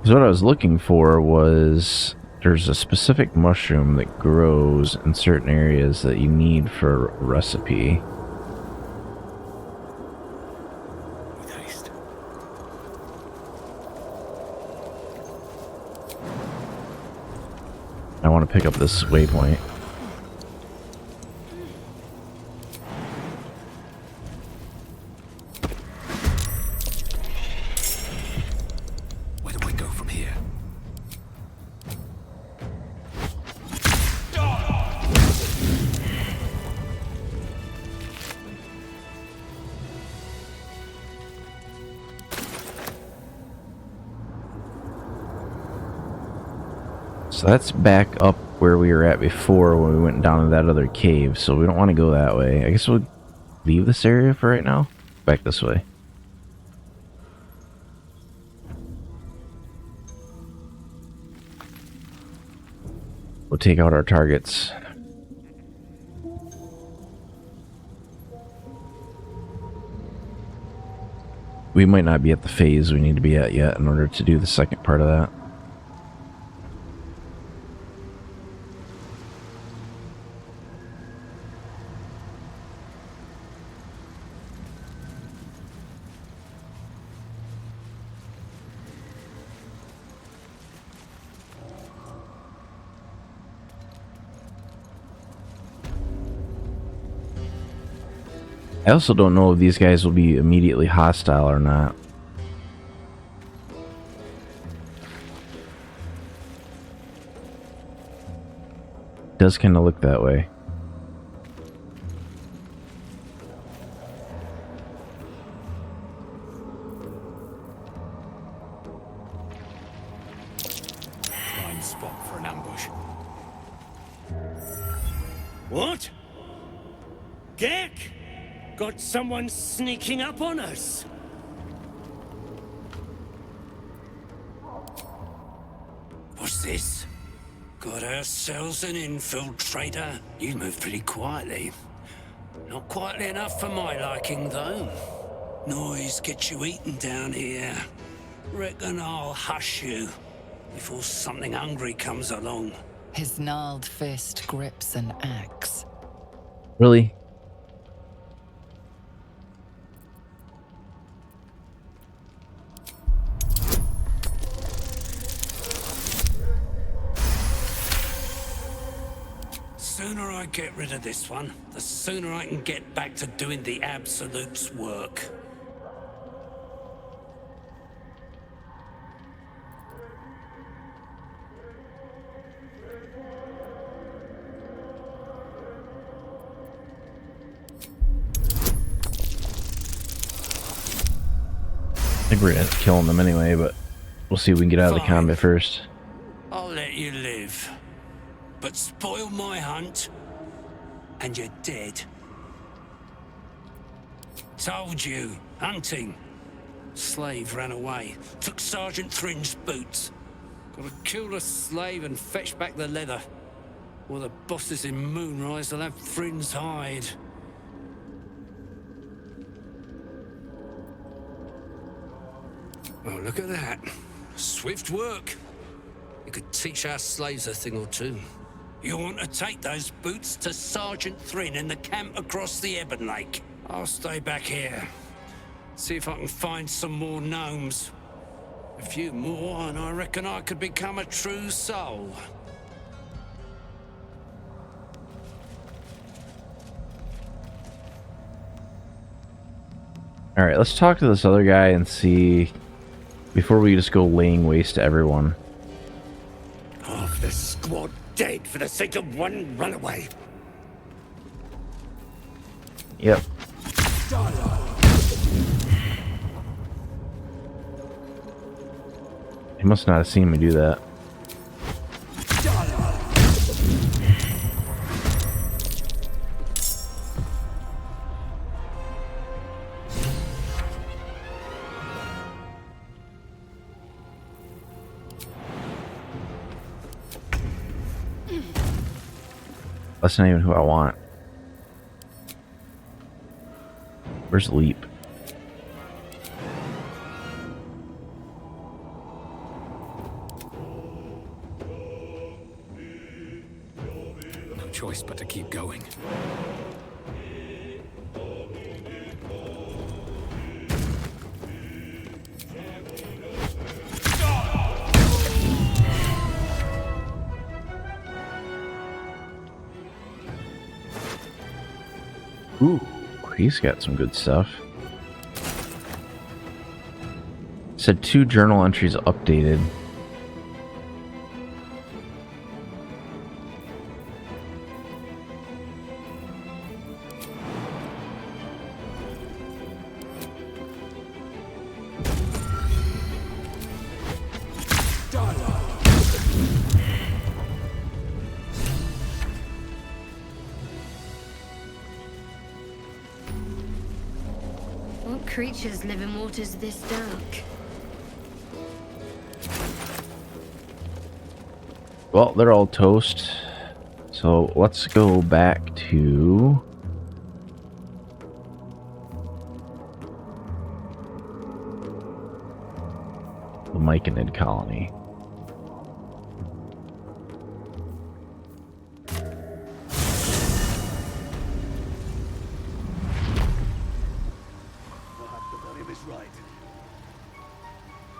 So what I was looking for was there's a specific mushroom that grows in certain areas that you need for a recipe. I want to pick up this waypoint. So that's back up where we were at before when we went down to that other cave, so we don't want to go that way. I guess we'll leave this area for right now. Back this way. We'll take out our targets. We might not be at the phase we need to be at yet in order to do the second part of that. I also don't know if these guys will be immediately hostile or not. Does kind of look that way. Prime spot for an ambush. What? Gek? Got someone sneaking up on us? What's this? Got ourselves an infiltrator. You move pretty quietly. Not quietly enough for my liking, though. Noise gets you eaten down here. Reckon I'll hush you before something hungry comes along. His gnarled fist grips an axe. Really? Sooner I get rid of this one, the sooner I can get back to doing the Absolute's work. I think we're gonna end up killing them anyway, but we'll see if we can get out of the combat first. I'll let you live. But spoil my hunt, and you're dead. Told you, hunting. Slave ran away, took Sergeant Thrin's boots. Gotta kill the slave and fetch back the leather. Or the bosses in Moonrise will have Thrin's hide. Oh, look at that. Swift work. You could teach our slaves a thing or two. You want to take those boots to Sergeant Thrin in the camp across the Ebon Lake. I'll stay back here. See if I can find some more gnomes. A few more, and I reckon I could become a true soul. Alright, let's talk to this other guy and see... before we just go laying waste to everyone. Half the squad dead for the sake of one runaway. Yep. He must not have seen me do that. That's not even who I want. Where's Leap? No choice but to keep going. Ooh, he's got some good stuff. Said 2 journal entries updated. What creatures live in waters this dark? Well, they're all toast. So let's go back to... the Myconid colony.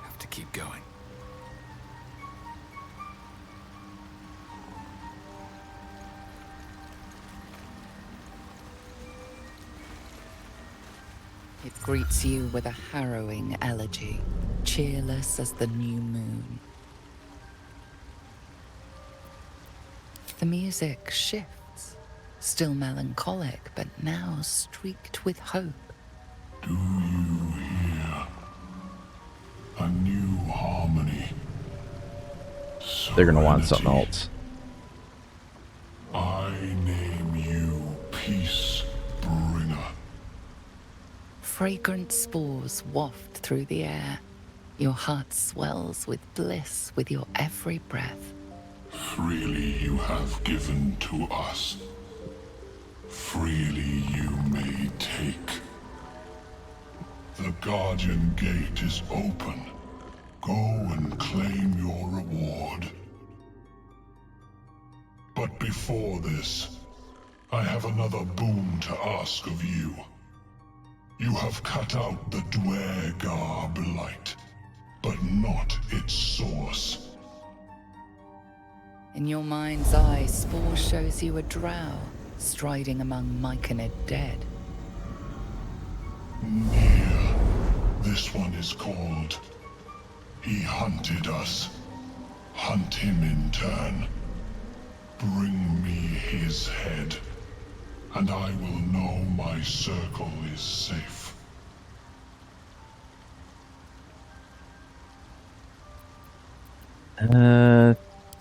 Have to keep going. greets you with a harrowing elegy, cheerless as the new moon. The music shifts, still melancholic, but now streaked with hope. Do you hear? A new harmony. They're gonna want something Serenity. else. I name you Peace Bringer. Fragrant spores waft through the air. Your heart swells with bliss with your every breath. Freely you have given to us. Freely you may take. The Guardian Gate is open. Go and claim your reward. But before this, I have another boon to ask of you. You have cut out the Dwergar blight, but not its source. In your mind's eye, Spore shows you a drow striding among Myconid dead. Near. This one is called. He hunted us. Hunt him in turn. Bring me his head, and I will know my circle is safe.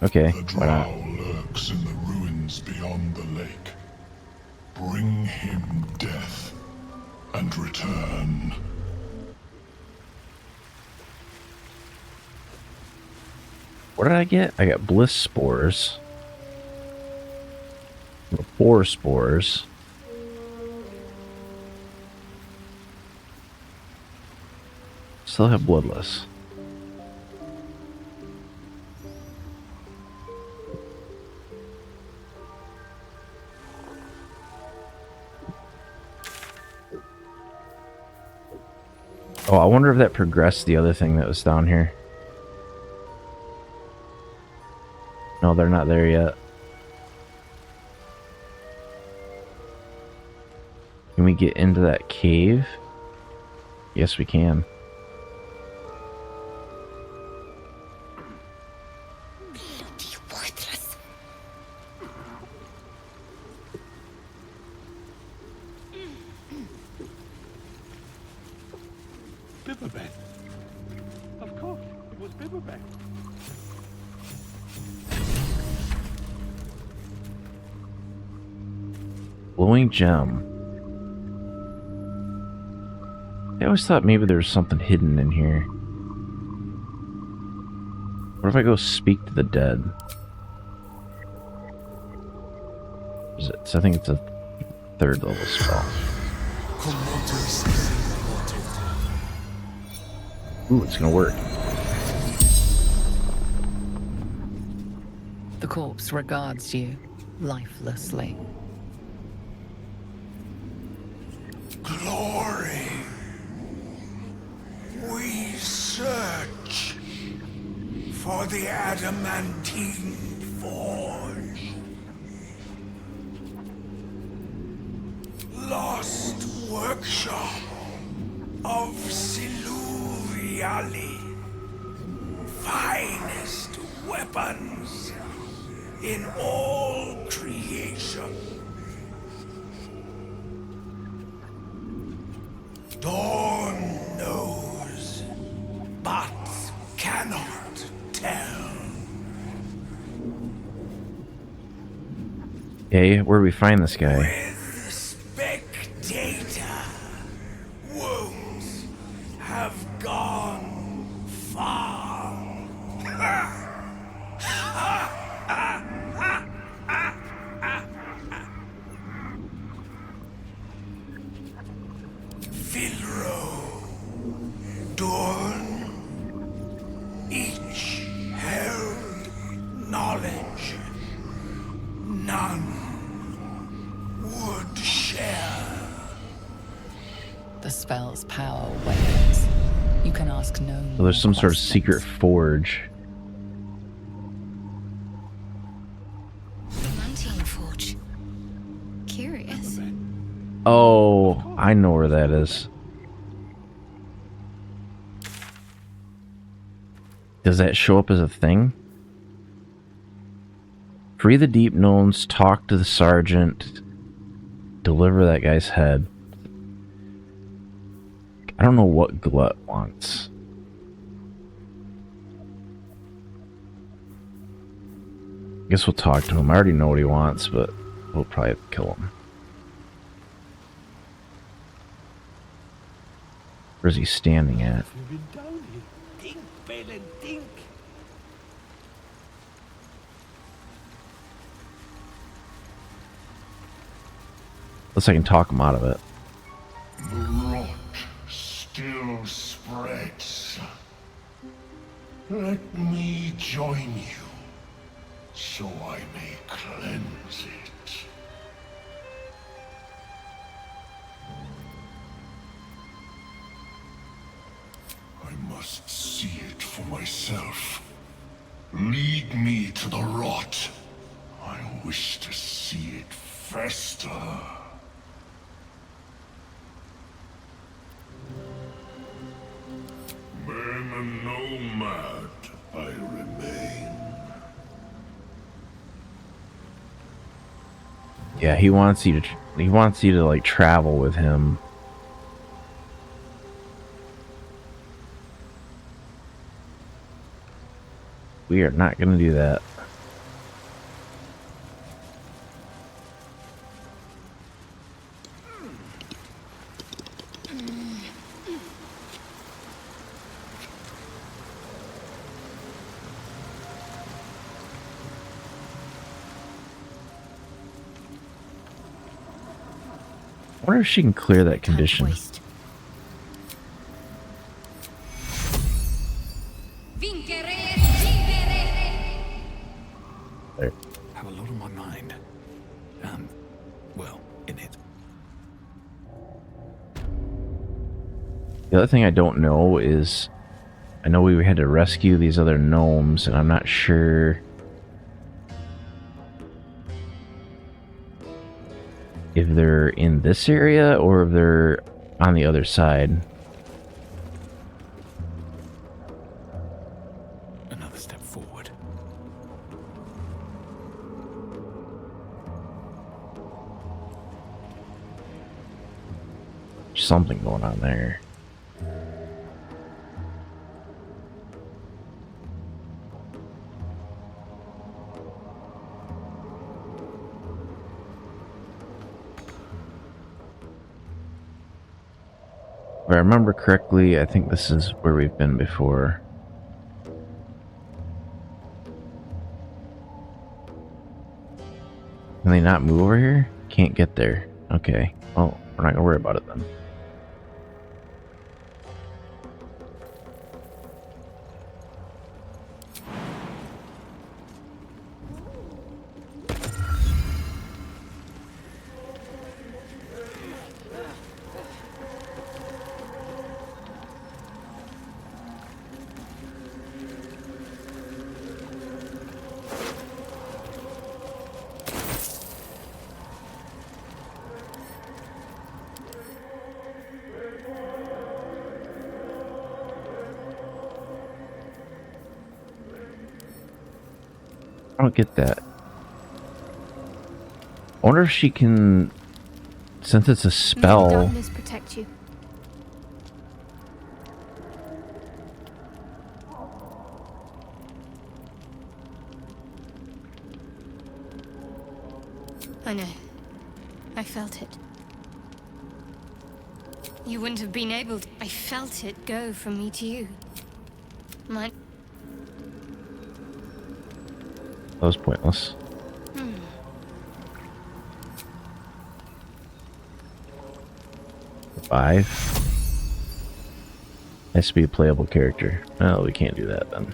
Okay, The why not? drow lurks in the ruins beyond the lake. Bring him death, and return. What did I get? I got bliss spores. 4 spores. Still have bloodless. Oh, I wonder if that progressed the other thing that was down here. No, they're not there yet. Can we get into that cave? Yes, we can. Bloody worthless. Biberbet. Of course, it was Biberbet. Glowing gem. I always thought maybe there was something hidden in here. What if I go speak to the dead? Is it? I think it's a 3rd level spell. Ooh, it's gonna work. The corpse regards you lifelessly. Glory. We search for the adamantine forge. Lost workshop of Siluriali. Finest weapons in all creation. Dawn knows, but cannot tell. Okay, where do we find this guy? With spectator, wounds have gone far. Filro, Dorn, each held knowledge. None would share. The spell's power wanes. You can ask no more. So there's some sort of questions. secret forge. Adamantine forge. Curious. Oh, I know where that is. Does that show up as a thing? Free the deep gnomes, talk to the sergeant, deliver that guy's head. I don't know what Glut wants. I guess we'll talk to him. I already know what he wants, but we'll probably have to kill him. Where's he standing at? Unless I can talk him out of it. The rot still spreads. Let me join you, so I may cleanse it. I must see it for myself. Lead me to the rot. I wish to see it fester. Man and nomad, I remain. Yeah, he wants you to like travel with him. We are not going to do that. I wonder if she can clear that condition. There. Have a lot on my mind. Well, in it. The other thing I don't know is, I know we had to rescue these other gnomes, and I'm not sure if they're in this area or if they're on the other side. Another step forward. Something going on there. If I remember correctly, I think this is where we've been before. Can they not move over here? Can't get there. Okay. Well, we're not gonna worry about it then. I don't get that. I wonder if she can, since it's a May the spell. darkness protect you. I know. I felt it. You wouldn't have been able to. I felt it go from me to you. My. That was pointless. 5. Has to be a playable character. No, we can't do that then.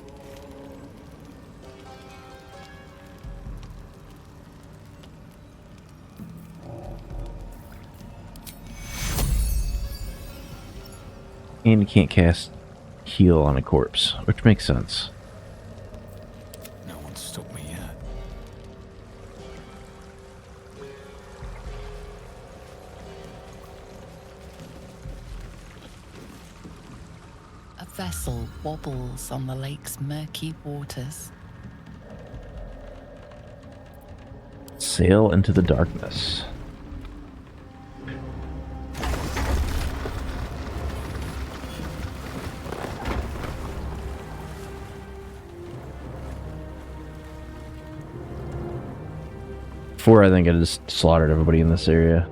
And you can't cast heal on a corpse, which makes sense. No one's stopped me yet. A vessel wobbles on the lake's murky waters. Sail into the darkness. Before, I think I just slaughtered everybody in this area.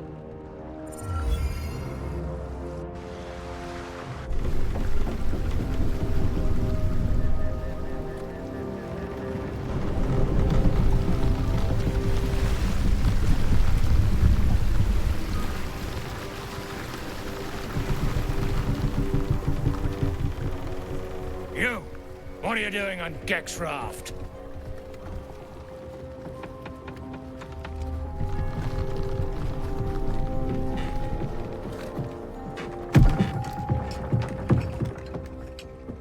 You! What are you doing on Gek's raft?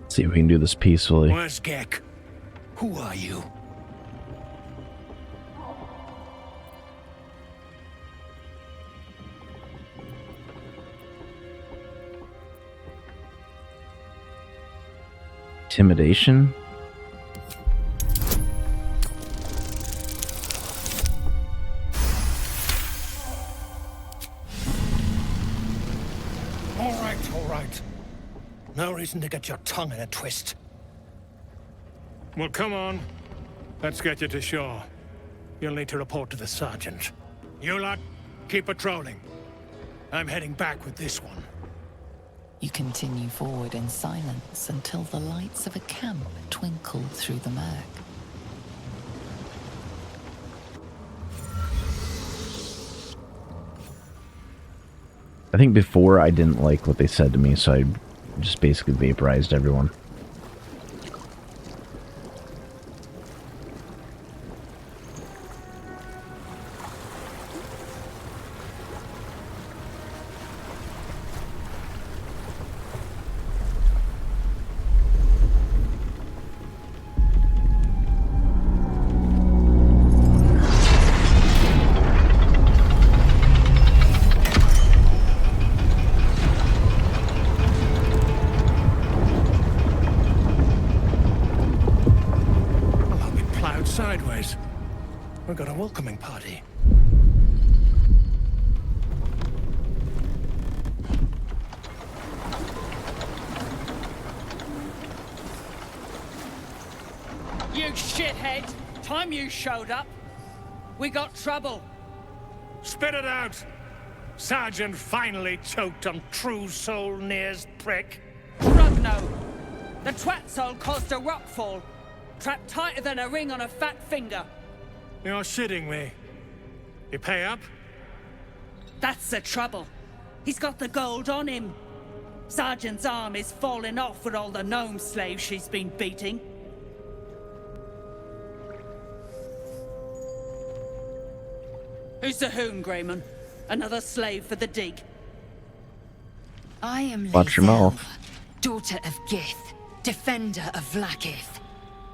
See if we can do this peacefully. Where's Gek? Who are you? Intimidation? All right. No reason to get your tongue in a twist. Well, come on. Let's get you to shore. You'll need to report to the sergeant. You lot, keep patrolling. I'm heading back with this one. You continue forward in silence until the lights of a camp twinkle through the murk. I think before I didn't like what they said to me, so I just basically vaporized everyone. Sideways. We've got a welcoming party. You shithead! Time you showed up, we got trouble. Spit it out! Sergeant finally choked on True Soul Near's prick. Rugno! The twat soul caused a rockfall. Trapped tighter than a ring on a fat finger. You're shitting me. You pay up? That's the trouble. He's got the gold on him. Sergeant's arm is falling off with all the gnome slaves she's been beating. Who's the hoon, Greyman? Another slave for the dig? I am Watch your mouth. daughter of Gith, defender of Vlaakith.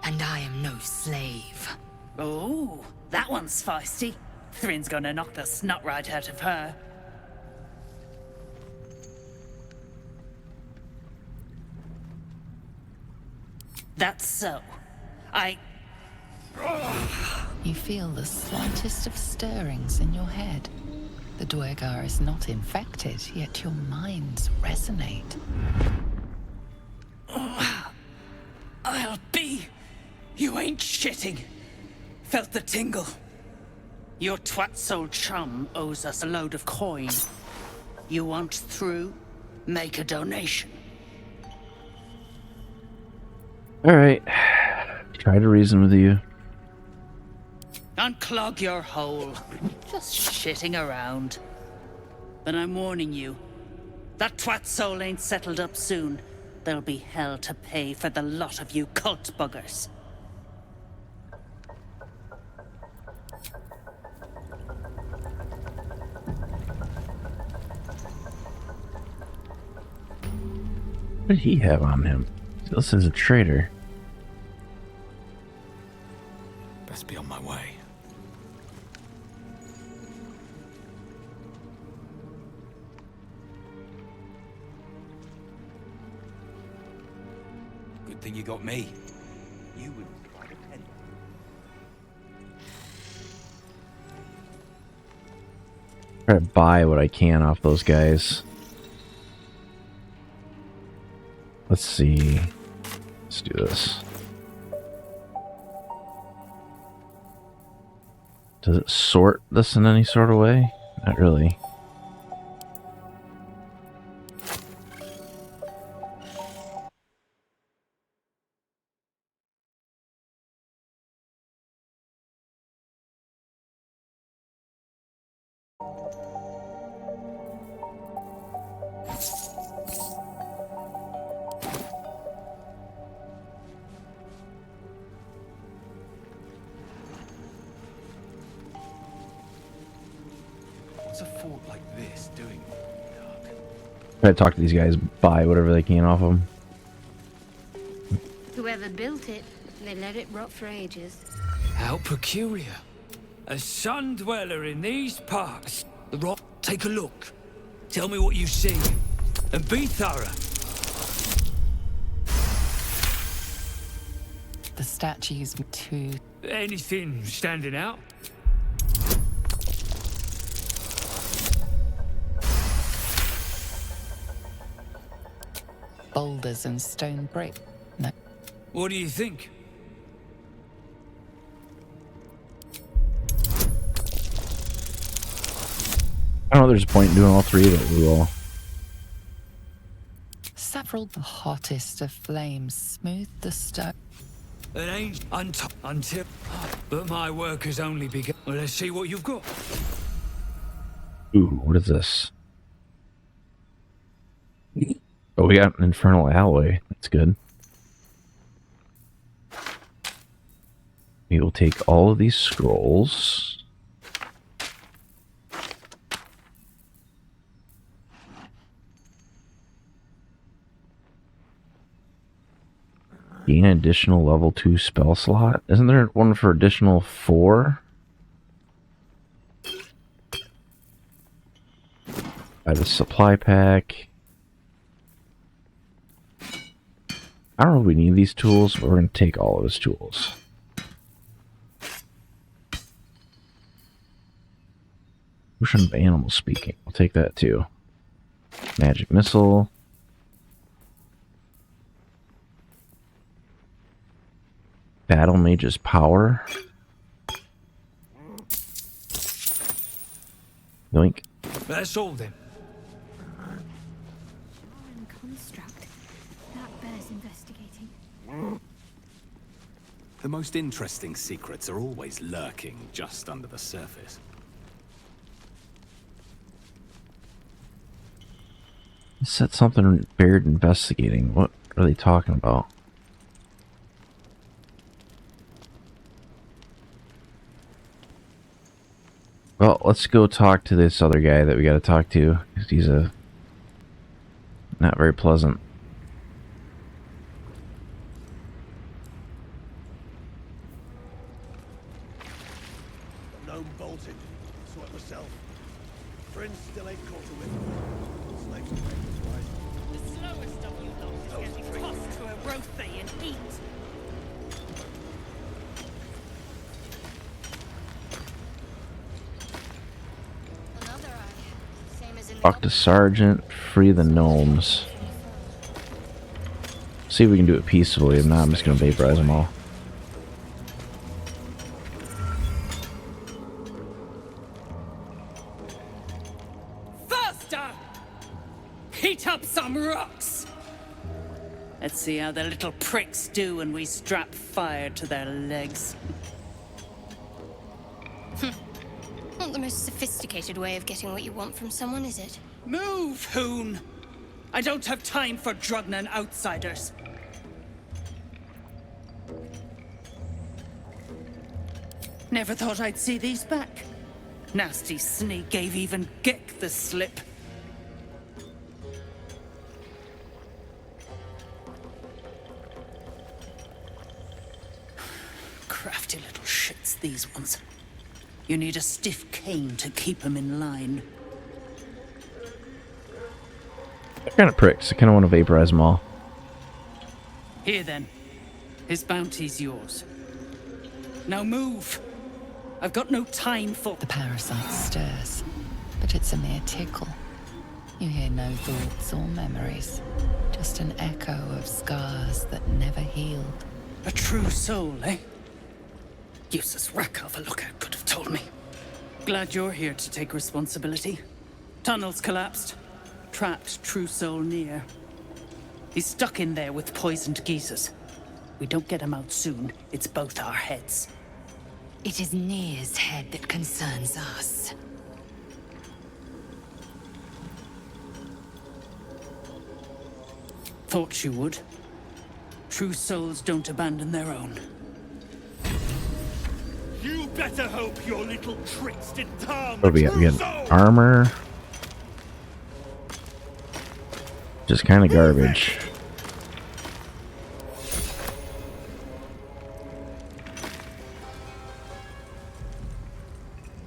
And I am no slave. Oh, that one's feisty. Thrin's gonna knock the snot right out of her. That's so. You feel the slightest of stirrings in your head. The Dwergar is not infected, yet your minds resonate. I'll be... You ain't shitting. Felt the tingle. Your twat-soul chum owes us a load of coin. You want through? Make a donation. Alright. Try to reason with you. Unclog your hole. Just shitting around. But I'm warning you. That twat-soul ain't settled up soon. There'll be hell to pay for the lot of you cult buggers. What did he have on him? This is a traitor. Best be on my way. think you got me. You wouldn't try to pen. Try to buy what I can off those guys. Let's see. Let's do this. Does it sort this in any sort of way? Not really. What's a fort like this doing? Try to talk to these guys, buy whatever they can off them. Whoever built it, they let it rot for ages. How peculiar. A sun dweller in these parts. The rock, take a look. Tell me what you see. And be thorough. The statues were too... Anything standing out? boulders and stone brick. No. What do you think? I don't know if there's a point in doing all three, but we will. Several the hottest of flames smooth the stone. It ain't until... But my work has only begun. Well, let's see what you've got. Ooh, what is this? Oh, we got an infernal alloy. That's good. We will take all of these scrolls. Gain an additional level 2 spell slot. Isn't there one for additional 4? Buy the supply pack. I don't know if we need these tools, but we're going to take all of his tools. Potion of animal speaking. I'll take that too. Magic missile. Battle mage's power. Yoink. That's all then. Construct. That bears investigating. The most interesting secrets are always lurking just under the surface. It said something buried investigating. What are they talking about? Well, let's go talk to this other guy that we gotta talk to, because he's not very pleasant. Gnome bolted. Saw it myself. Friends still ain't caught a whiff. Slaves are papers, right? The slowest of you lot is getting tossed to a rothay and eat. Talk to Sergeant, free the gnomes. See if we can do it peacefully. If not, I'm just gonna vaporize them all. Faster! Heat up some rocks! Let's see how the little pricks do when we strap fire to their legs. Not the most sophisticated way of getting what you want from someone, is it? Move, Hoon! I don't have time for Drugnan outsiders. Never thought I'd see these back. Nasty sneak gave even Gek the slip. Crafty little shits, these ones. You need a stiff cane to keep them in line. They're kind of pricks. I kind of want to vaporize them all. Here then. His bounty's yours. Now move. I've got no time for... The parasite stirs, but it's a mere tickle. You hear no thoughts or memories, just an echo of scars that never healed. A true soul, eh? Useless wreck of a lookout could have told me. Glad you're here to take responsibility. Tunnels collapsed. Trapped true soul near. He's stuck in there with poisoned geezers. We don't get him out soon, it's both our heads. It is Nir's head that concerns us. Thought you would. True souls don't abandon their own. You better hope your little tricks didn't harm What do we the got? We true got soul. armor. Just kind of garbage.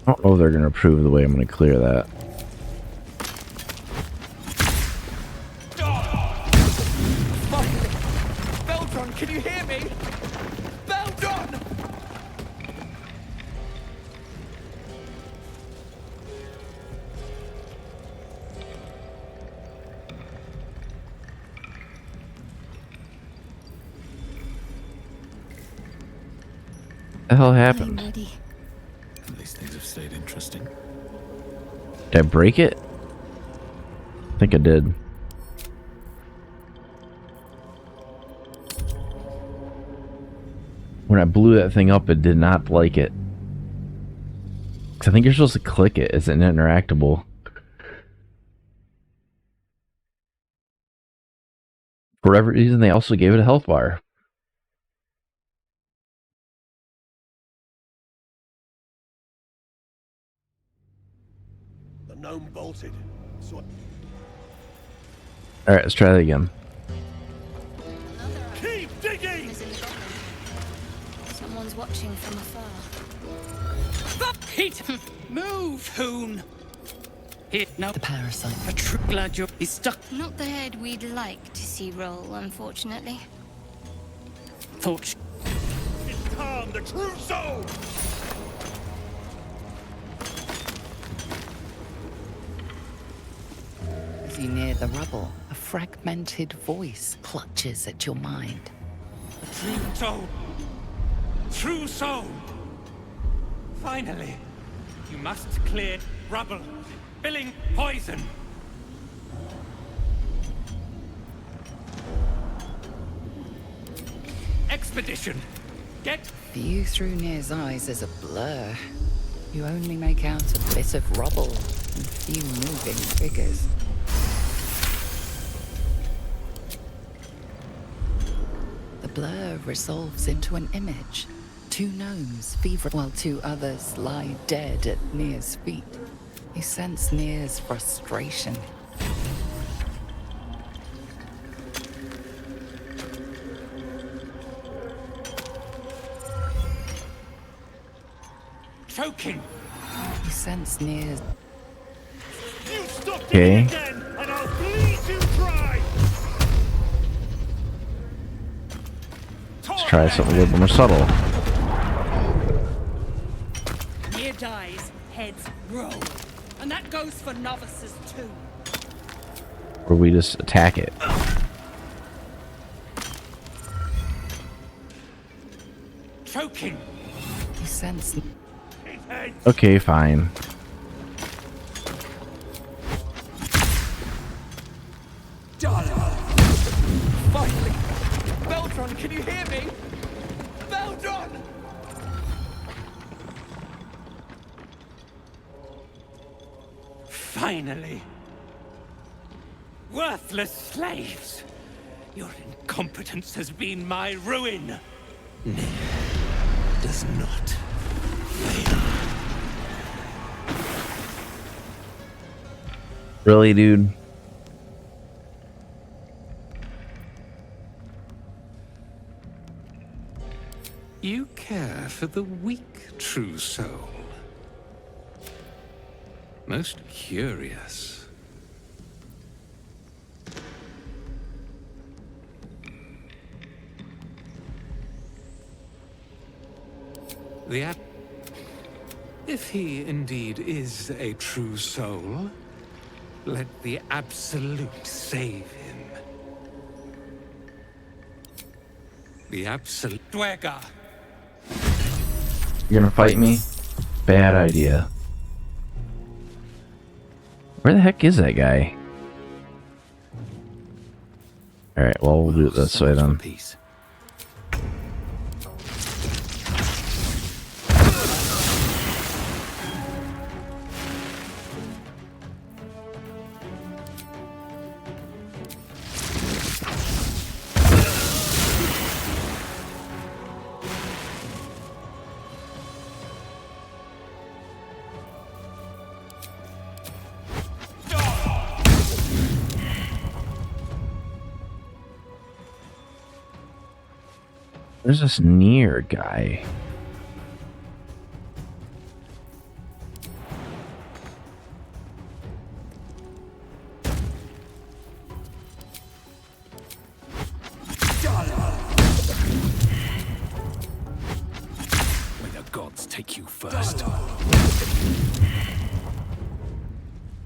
I don't know if they're going to approve the way I'm going to clear that. Beldron, can you hear me? Beldron! The hell happened? At least things have stayed interesting. Did I break it? I think I did. When I blew that thing up, it did not like it. 'Cause I think you're supposed to click it. It's an interactable. For whatever reason, they also gave it a health bar. The gnome bolted. So Alright, let's try that again. Keep digging! Someone's watching from afar. Heat! Move, Hoon! Here, now. The parasite. A true glad you're... He's stuck. Not the head we'd like to see roll, unfortunately. Thought... It's harm the true soul! As you near the rubble, a fragmented voice clutches at your mind. True soul! True soul! Finally! You must clear rubble, filling poison! Expedition! Get... View through Nir's eyes is a blur. You only make out a bit of rubble and a few moving figures. The blur resolves into an image. Two gnomes fever while two others lie dead at Nir's feet. You sense Nir's frustration. Choking! You sense Nir's... You stop Okay. digging again, and I'll bleed you dry! Let's try something a little more subtle. Near dies, heads roll. And that goes for novices too. Or we just attack it. Choking! You sense... Okay, fine. Finally! Beldron, can you hear me? Beldron! Finally! Worthless slaves! Your incompetence has been my ruin! does not. Really, dude? You care for the weak, true soul. Most curious. If he indeed is a true soul, let the Absolute save him. The Absolute... Dwega! You're gonna fight me? Bad idea. Where the heck is that guy? Alright, well, we'll do it this way then. There's this near guy. May the gods take you first.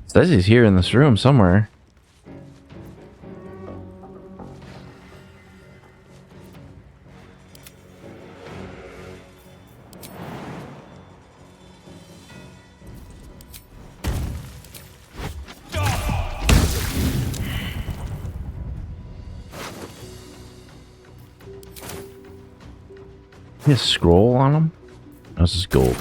Says he's here in this room somewhere. He has a scroll on him? Oh, this is gold.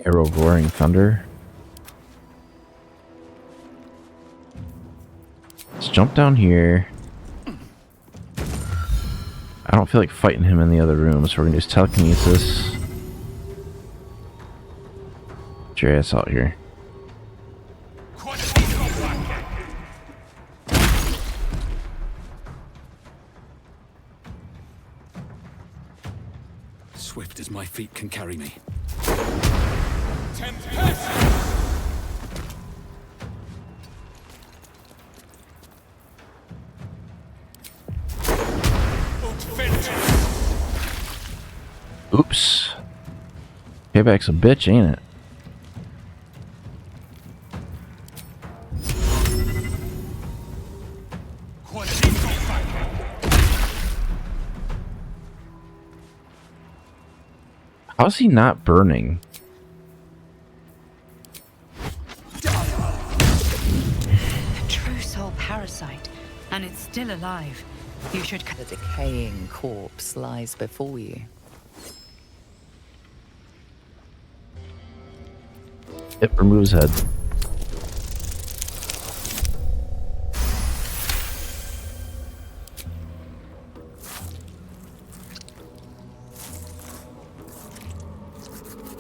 Arrow of Roaring Thunder. Let's jump down here. I don't feel like fighting him in the other room, so we're gonna use telekinesis. Get your ass out here. Swift as my feet can carry me. Oops. Payback's a bitch, ain't it? How's he not burning? A true soul parasite, and it's still alive. You should... The decaying corpse lies before you. It removes head.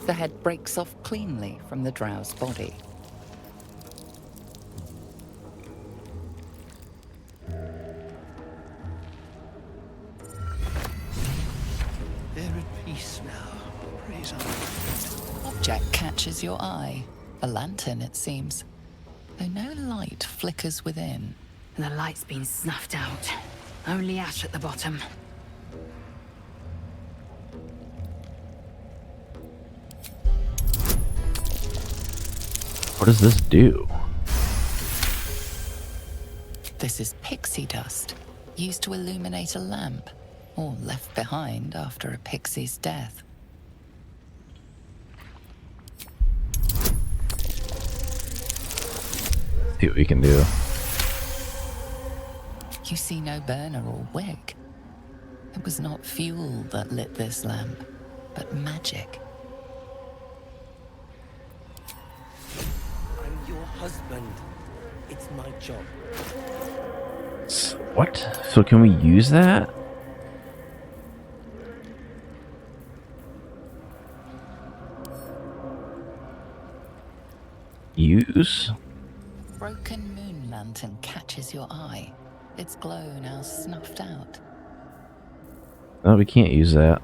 The head breaks off cleanly from the drow's body. They're at peace now. Praise our Object catches your eye. A lantern, it seems. Though no light flickers within. The light's been snuffed out. Only ash at the bottom. What does this do? This is pixie dust, used to illuminate a lamp, or left behind after a pixie's death. See what we can do. You see no burner or wick. It was not fuel that lit this lamp, but magic. I'm your husband. It's my job. What? So can we use that? use? Broken moon lantern catches your eye. Its glow now snuffed out. No, we can't use that.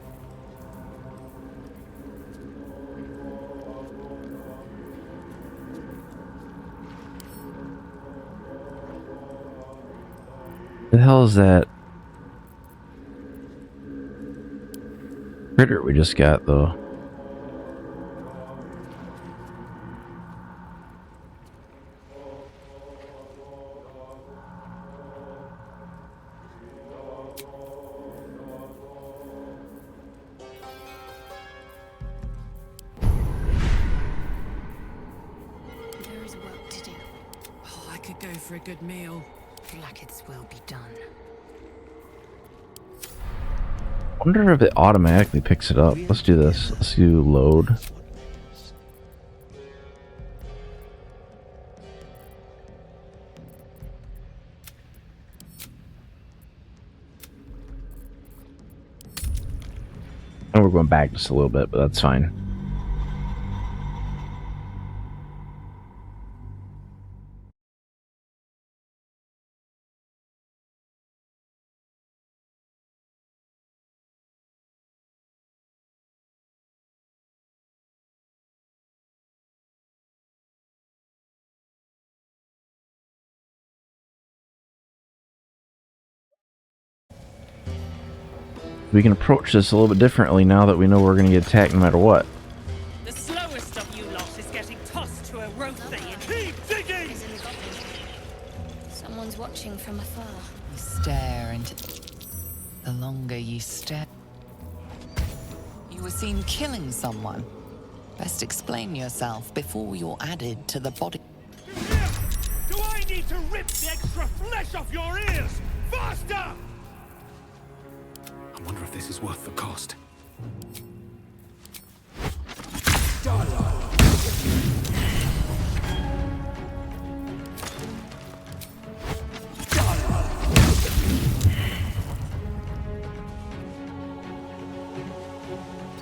The hell is that critter we just got, though? There is work to do. Oh, I could go for a good meal. Blackith's will be done. I wonder if it automatically picks it up. Let's do this. Let's do load. And we're going back just a little bit, but that's fine. We can approach this a little bit differently now that we know we're going to get attacked no matter what. The slowest of you lot is getting tossed to a Rothy and keep digging! Someone's watching from afar. You stare into... The longer you stare... You were seen killing someone. Best explain yourself before you're added to the body. Do I need to rip the extra flesh off your ears? Faster! I wonder if this is worth the cost.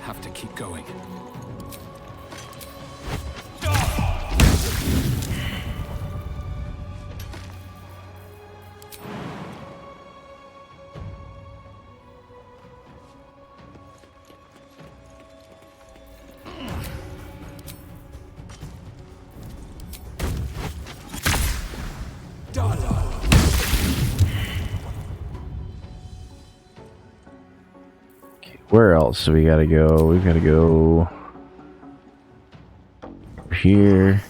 Have to keep going. Where else do we gotta go? We've gotta go here.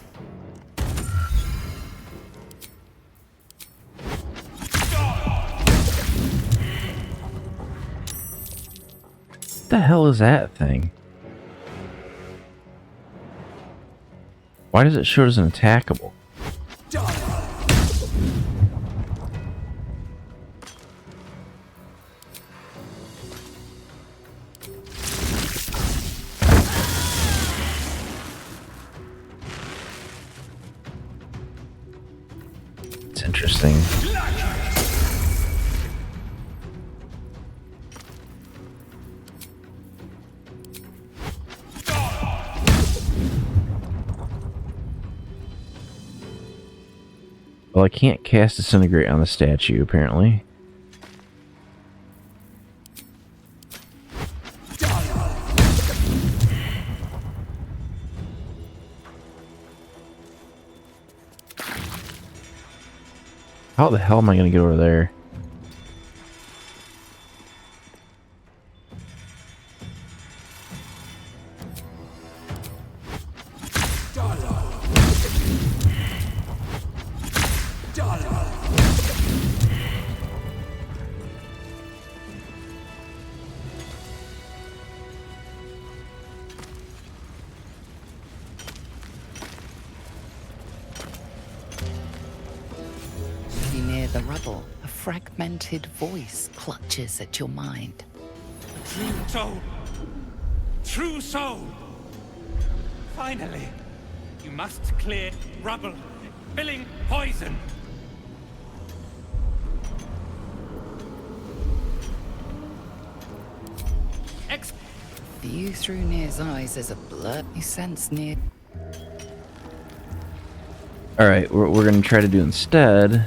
What the hell is that thing? Why does it show as an attackable? It's interesting. Well, I can't cast Disintegrate on the statue, apparently. How the hell am I going to get over there? Near the rubble, a fragmented voice clutches at your mind. True soul! True soul! Finally! You must clear rubble, filling poison! View through Nir's eyes is a blur. You sense Nir. Alright, what we're going to try to do instead...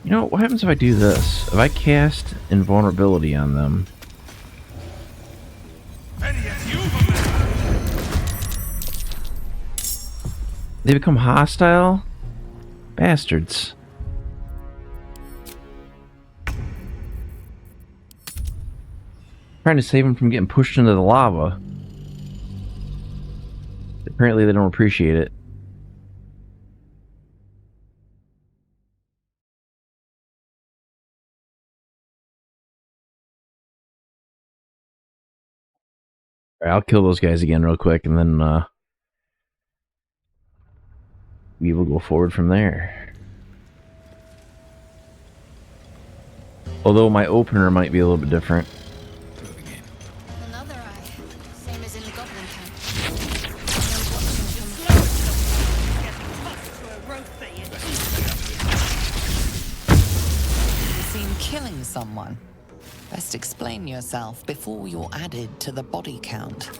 You know, what happens if I do this? If I cast invulnerability on them... They become hostile? Bastards. Trying to save them from getting pushed into the lava. Apparently they don't appreciate it. Alright, I'll kill those guys again real quick and then we will go forward from there. Although my opener might be a little bit different. Another eye, same as in the goblin camp. You seem killing someone. Best explain yourself before you're added to the body count.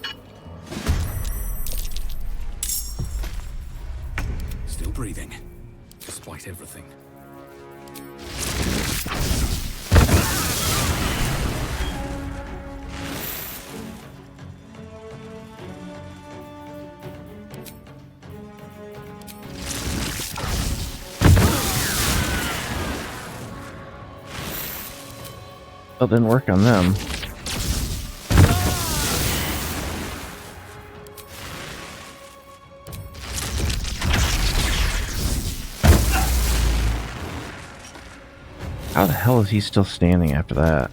Still breathing, despite everything. Well, it didn't work on them. How the hell is he still standing after that?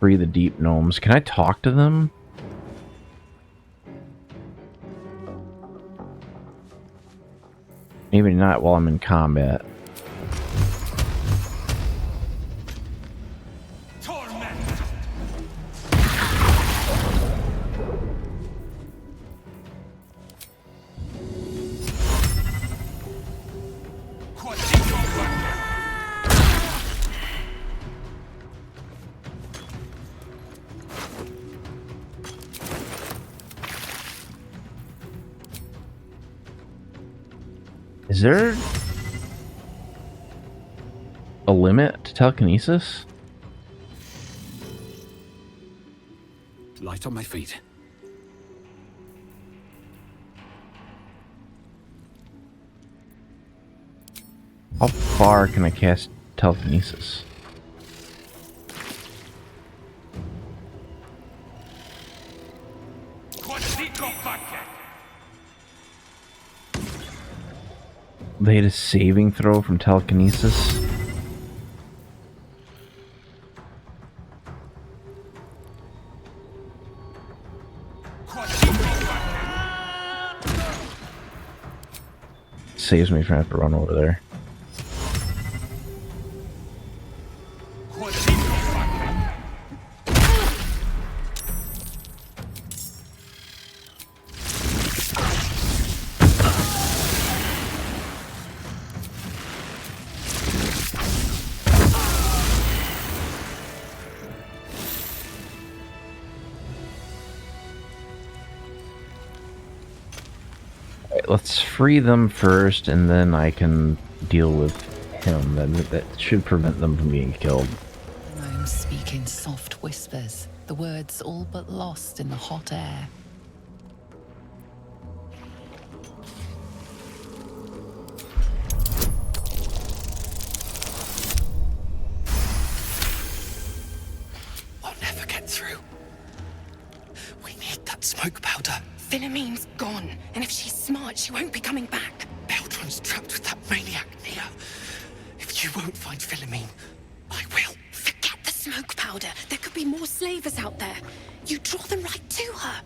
Free the deep gnomes. Can I talk to them? Maybe not while I'm in combat. Is there a limit to telekinesis? Light on my feet. How far can I cast telekinesis? They had a saving throw from telekinesis. Saves me from having to run over there. Let's free them first, and then I can deal with him. That should prevent them from being killed. I'm speaking soft whispers, the words all but lost in the hot air. I'll never get through. We need that smoke powder. Philomene's gone, and if she's smart, she won't be coming back. Beltran's trapped with that maniac, Nia. If you won't find Philomene, I will. Forget the smoke powder. There could be more slavers out there. You draw them right to her.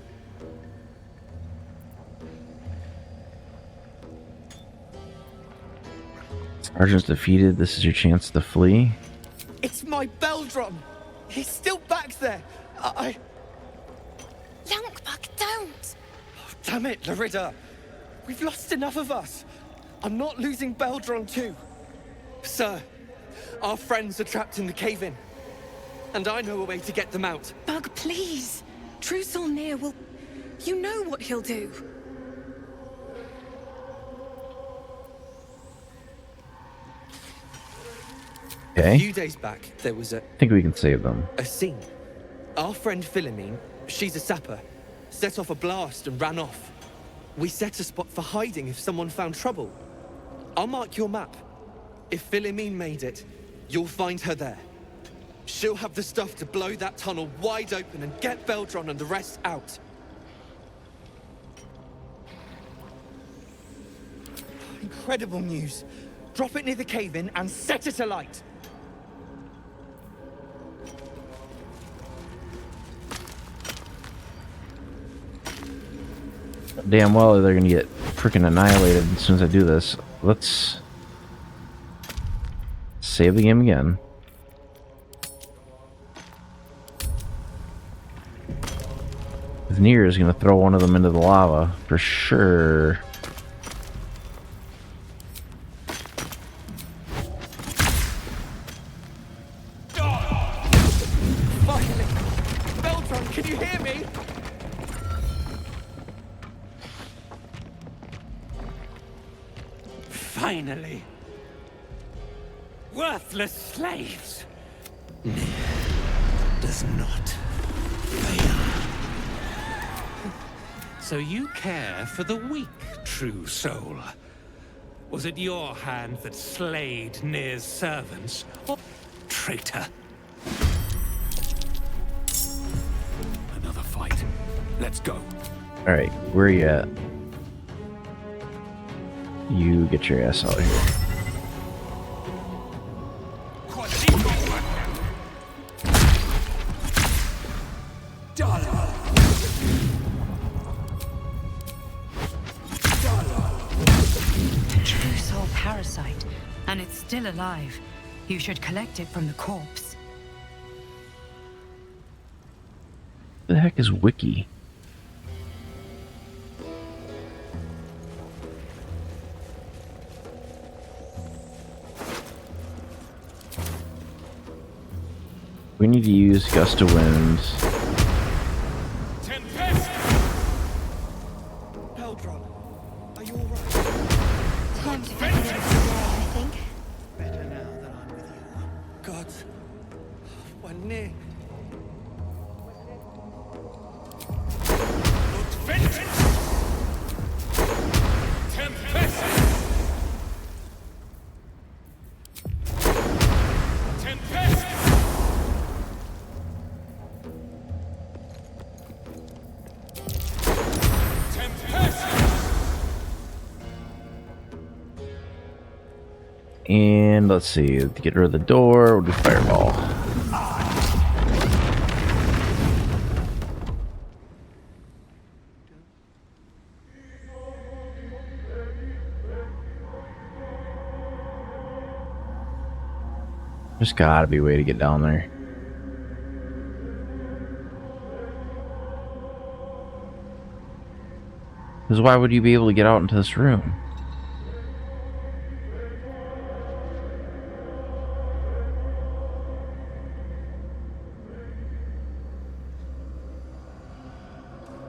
Sergeant's defeated. This is your chance to flee. It's my bell drum. He's still back there. Lankbuck, don't! Damn it, Larida! We've lost enough of us! I'm not losing Beldron too! Sir, our friends are trapped in the cave-in. And I know a way to get them out. Bug, please! True Solnir will... You know what he'll do. Okay. A few days back, there was I think we can save them. a scene. Our friend Philomene, she's a sapper, set off a blast and ran off. We set a spot for hiding if someone found trouble. I'll mark your map. If Philomene made it, you'll find her there. She'll have the stuff to blow that tunnel wide open and get Beldron and the rest out. Incredible news. Drop it near the cave-in and set it alight. Damn well they're gonna get freaking annihilated as soon as I do this. Let's save the game again. Nier is gonna throw one of them into the lava for sure. Finally! Beldron, can you hear me? Finally. Worthless slaves. Does not fail. So you care for the weak, true soul? Was it your hand that slayed Nir's servants? Or traitor? Another fight. Let's go. Alright, where are you at? You get your ass out of here. A true soul parasite, and it's still alive. You should collect it from the corpse. What the heck is Wiki? We need to use gust of wind. Beldron, are you alright? Time to end it, I think. Better now that I'm with you. God, we're near. And let's see, to get rid of the door, we'll do fireball. There's gotta be a way to get down there. Because why would you be able to get out into this room?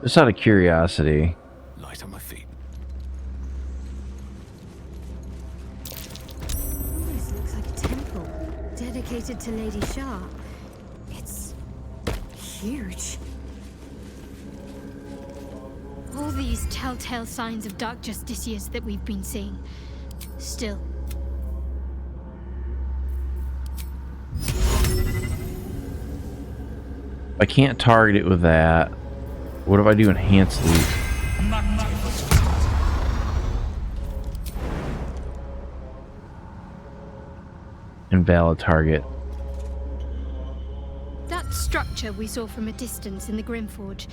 Just out of curiosity. Light on my feet. This looks like a temple dedicated to Lady Shah. It's huge. All these telltale signs of dark justiciars that we've been seeing. Still. I can't target it with that. What if I do enhanced loot? Invalid target. That structure we saw from a distance in the Grimforge.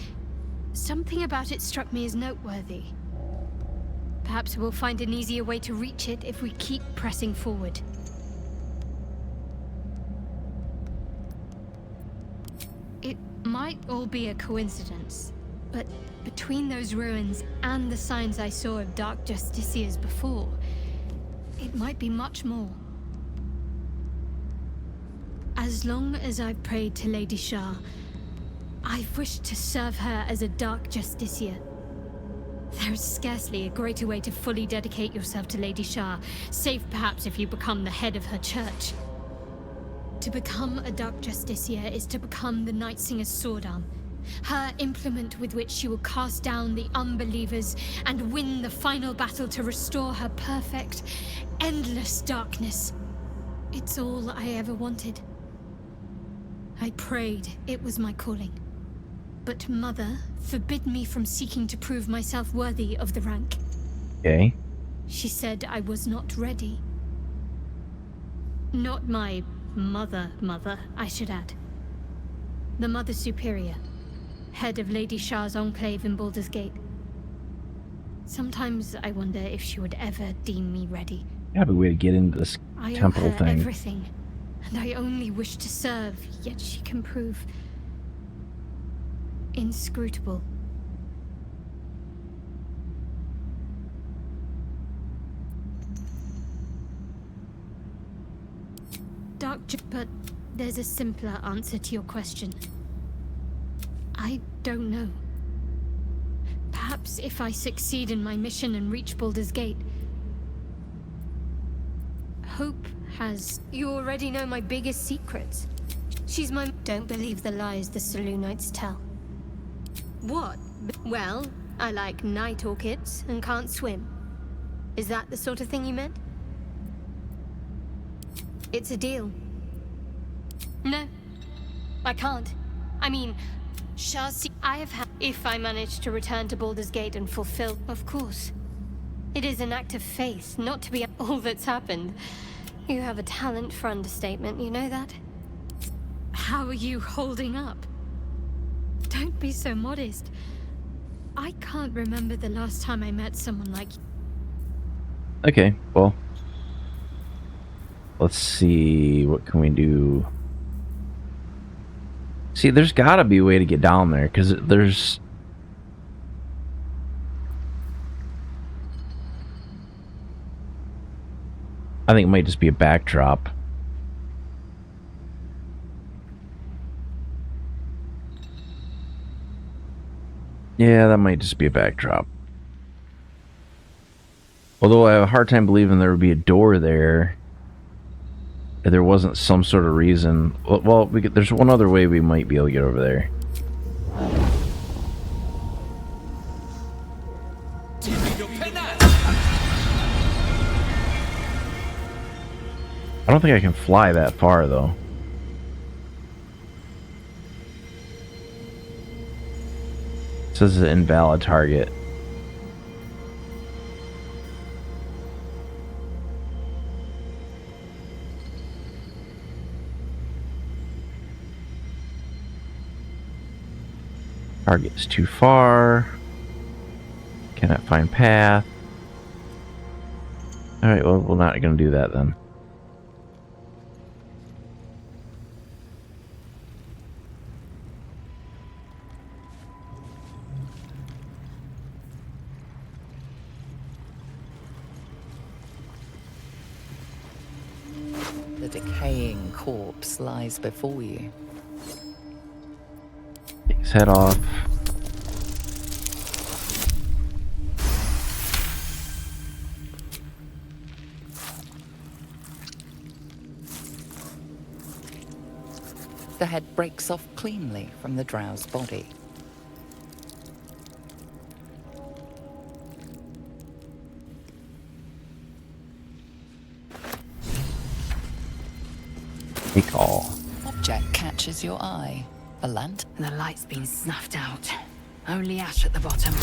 Something about it struck me as noteworthy. Perhaps we'll find an easier way to reach it if we keep pressing forward. It might all be a coincidence, But between those ruins and the signs I saw of Dark Justiciars before, it might be much more. As long as I've prayed to Lady Shah, I've wished to serve her as a Dark Justiciar. There is scarcely a greater way to fully dedicate yourself to Lady Shah, save perhaps if you become the head of her church. To become a Dark Justiciar is to become the Night Singer's sword arm, her implement with which she will cast down the unbelievers and win the final battle to restore her perfect, endless darkness. It's all I ever wanted. I prayed it was my calling. But Mother forbid me from seeking to prove myself worthy of the rank. Okay. She said I was not ready. Not my mother, I should add. The Mother Superior, head of Lady Shah's enclave in Baldur's Gate. Sometimes I wonder if she would ever deem me ready. You have a way to get into this temple I owe her thing. everything, and I only wish to serve, yet she can prove inscrutable. But there's a simpler answer to your question. I don't know. Perhaps if I succeed in my mission and reach Baldur's Gate. Hope has... You already know my biggest secrets. She's my... Don't believe the lies the Selûnites tell. What? Well, I like night orchids and can't swim. Is that the sort of thing you meant? It's a deal. No, I can't. I mean, I have had... If I manage to return to Baldur's Gate and fulfill... Of course. It is an act of faith, not to be all that's happened. You have a talent for understatement, you know that? How are you holding up? Don't be so modest. I can't remember the last time I met someone like you. Okay, well. Let's see, what can we do? See, there's gotta be a way to get down there, because there's... I think it might just be a backdrop. Yeah, that might just be a backdrop. Although I have a hard time believing there would be a door there if there wasn't some sort of reason. Well, there's one other way we might be able to get over there. I don't think I can fly that far, though. It says it's an invalid target. Target's too far. Cannot find path. Alright, well, we're not going to do that then. The decaying corpse lies before you. Take his head off. The head breaks off cleanly from the drow's body. Recall. Object catches your eye. A lantern. The light's been snuffed out. Only ash at the bottom.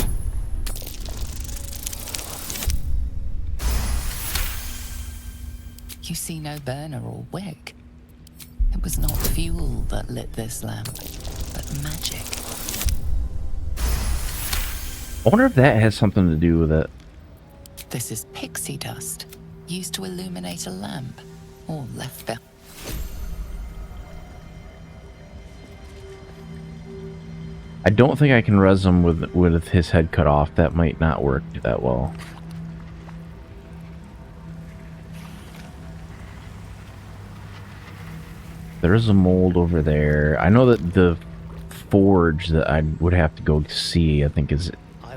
You see no burner or wick. It was not fuel that lit this lamp, but magic. I wonder if that has something to do with it. This is pixie dust, used to illuminate a lamp, or left behind. I don't think I can res him with his head cut off. That might not work that well. There's a mold over there. I know that the forge that I would have to go see, I think, is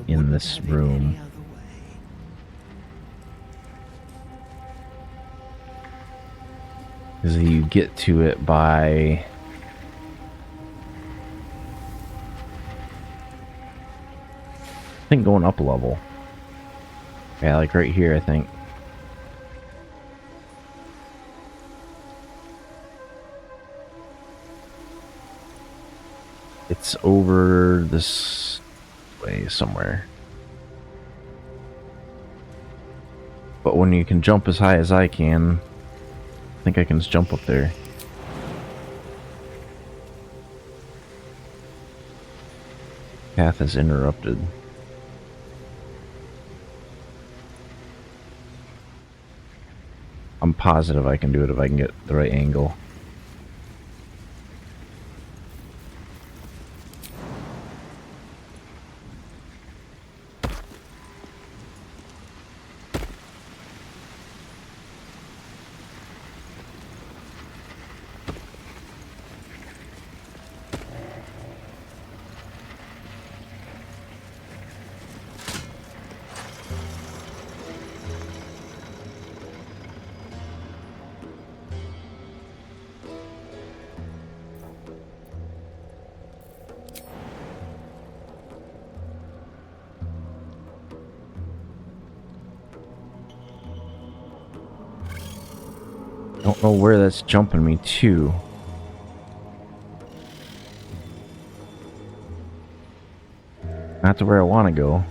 in this room. Because you get to it by... I think going up a level. Yeah, like right here, I think. It's over this way somewhere. But when you can jump as high as I can, I think I can just jump up there. Path is interrupted. I'm positive I can do it if I can get the right angle. Don't know where that's jumping me to. Not to where I want to go.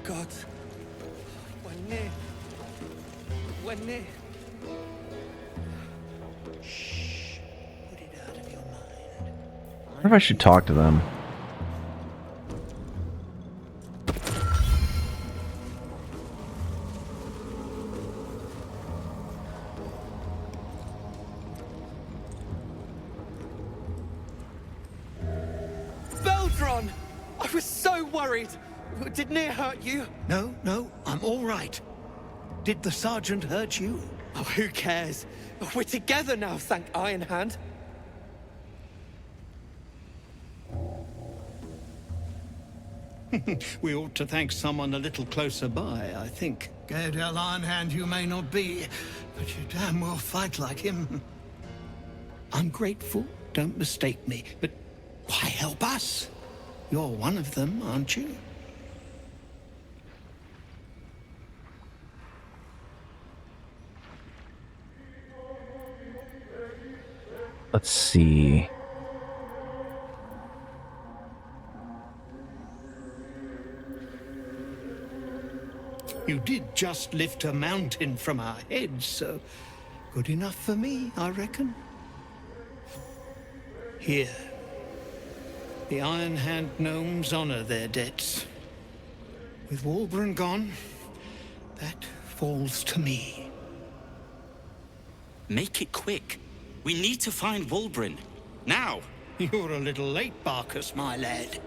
God. When near. Shh. Put it out of your mind. I wonder if I should talk to them. Beldron! I was so worried! Did Near hurt you? No, I'm all right. Did the sergeant hurt you? Oh, who cares? We're together now, thank Iron Hand. We ought to thank someone a little closer by, I think. Gaedel Ironhand you may not be, but you damn well fight like him. I'm grateful, don't mistake me, but why help us? You're one of them, aren't you? Let's see. You did just lift a mountain from our heads, so good enough for me, I reckon. Here. The Iron Hand gnomes honor their debts. With Walbran gone, that falls to me. Make it quick. We need to find Walbran. Now! You're a little late, Barkus, my lad.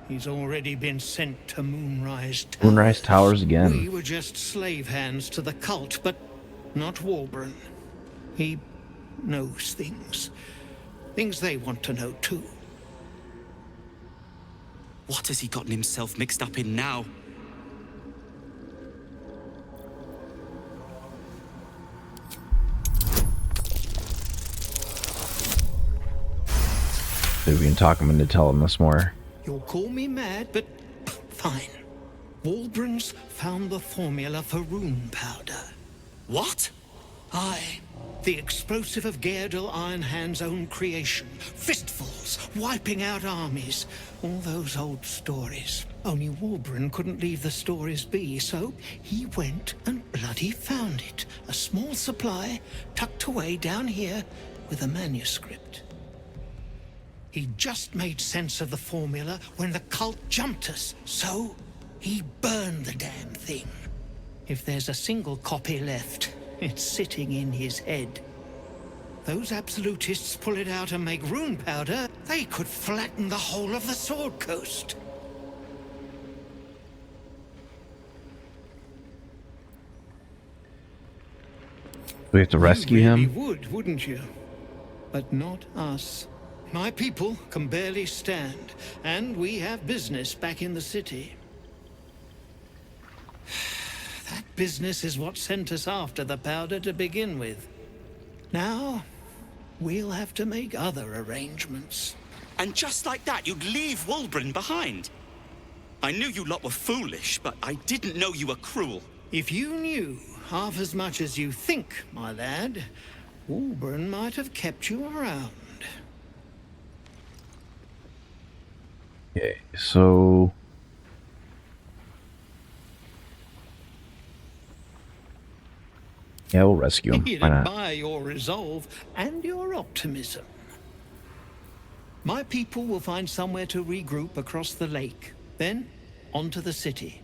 He's already been sent to Moonrise Towers. Moonrise Towers again. We were just slave hands to the cult, but not Walbran. He knows things. Things they want to know, too. What has he gotten himself mixed up in now? Maybe we can talk him into telling us more. You'll call me mad, but fine. Walbran's found the formula for rune powder. What? Aye. The explosive of Gaedel Ironhand's own creation. Fistfuls, wiping out armies. All those old stories. Only Walbrin couldn't leave the stories be, so he went and bloody found it. A small supply tucked away down here with a manuscript. He just made sense of the formula when the cult jumped us, so he burned the damn thing. If there's a single copy left, it's sitting in his head. Those absolutists pull it out and make rune powder, they could flatten the whole of the Sword Coast. We have to rescue You really him? would, wouldn't you? But not us. My people can barely stand, and we have business back in the city. That business is what sent us after the powder to begin with. Now, we'll have to make other arrangements. And just like that, you'd leave Walbrin behind. I knew you lot were foolish, but I didn't know you were cruel. If you knew half as much as you think, my lad, Walbrin might have kept you around. Okay, so... yeah, we'll rescue him. He'd Why not? admire your resolve and your optimism. My people will find somewhere to regroup across the lake. Then, on to the city.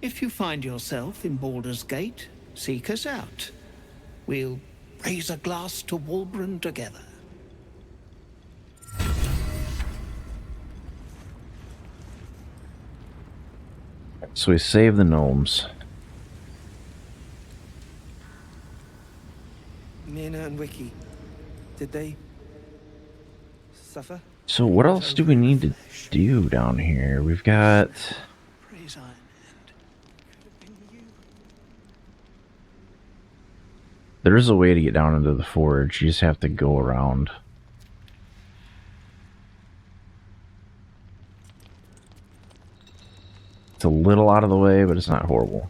If you find yourself in Baldur's Gate, seek us out. We'll raise a glass to Walbrin together. So we save the gnomes. Nina and Wiki, did they suffer? So what else do we need to do down here? We've got... there is a way to get down into the forge. You just have to go around. It's a little out of the way, but it's not horrible.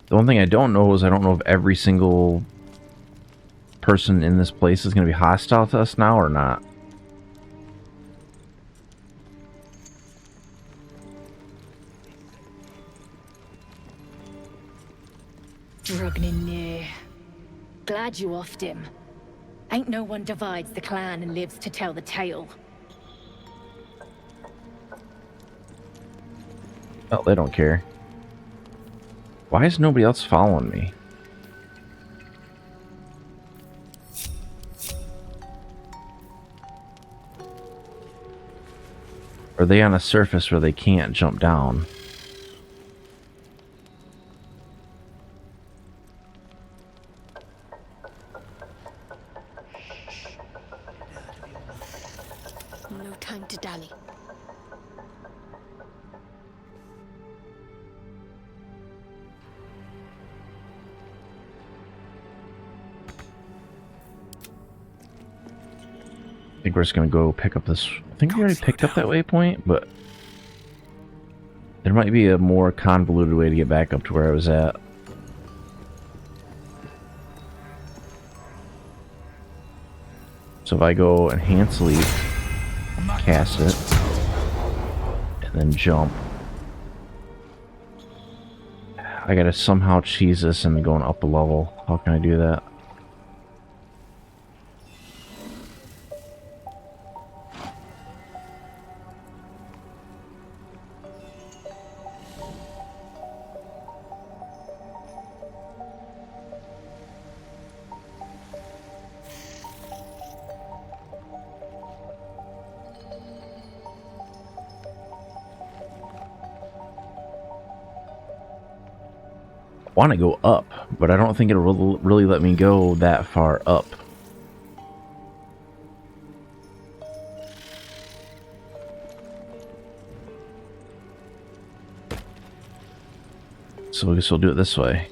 The one thing I don't know is I don't know if every single person in this place is going to be hostile to us now or not. Drugnir. Glad you offed him. Ain't no one divides the clan and lives to tell the tale. Oh, they don't care. Why is nobody else following me? Are they on a surface where they can't jump down? No time to dally. I think we're just gonna go pick up this. I think we already picked up that waypoint, but there might be a more convoluted way to get back up to where I was at. So if I go enhance leap, cast it, and then jump, I gotta somehow cheese this into going up a level. How can I do that? Want to go up, but I don't think it'll really let me go that far up. So I guess we'll do it this way.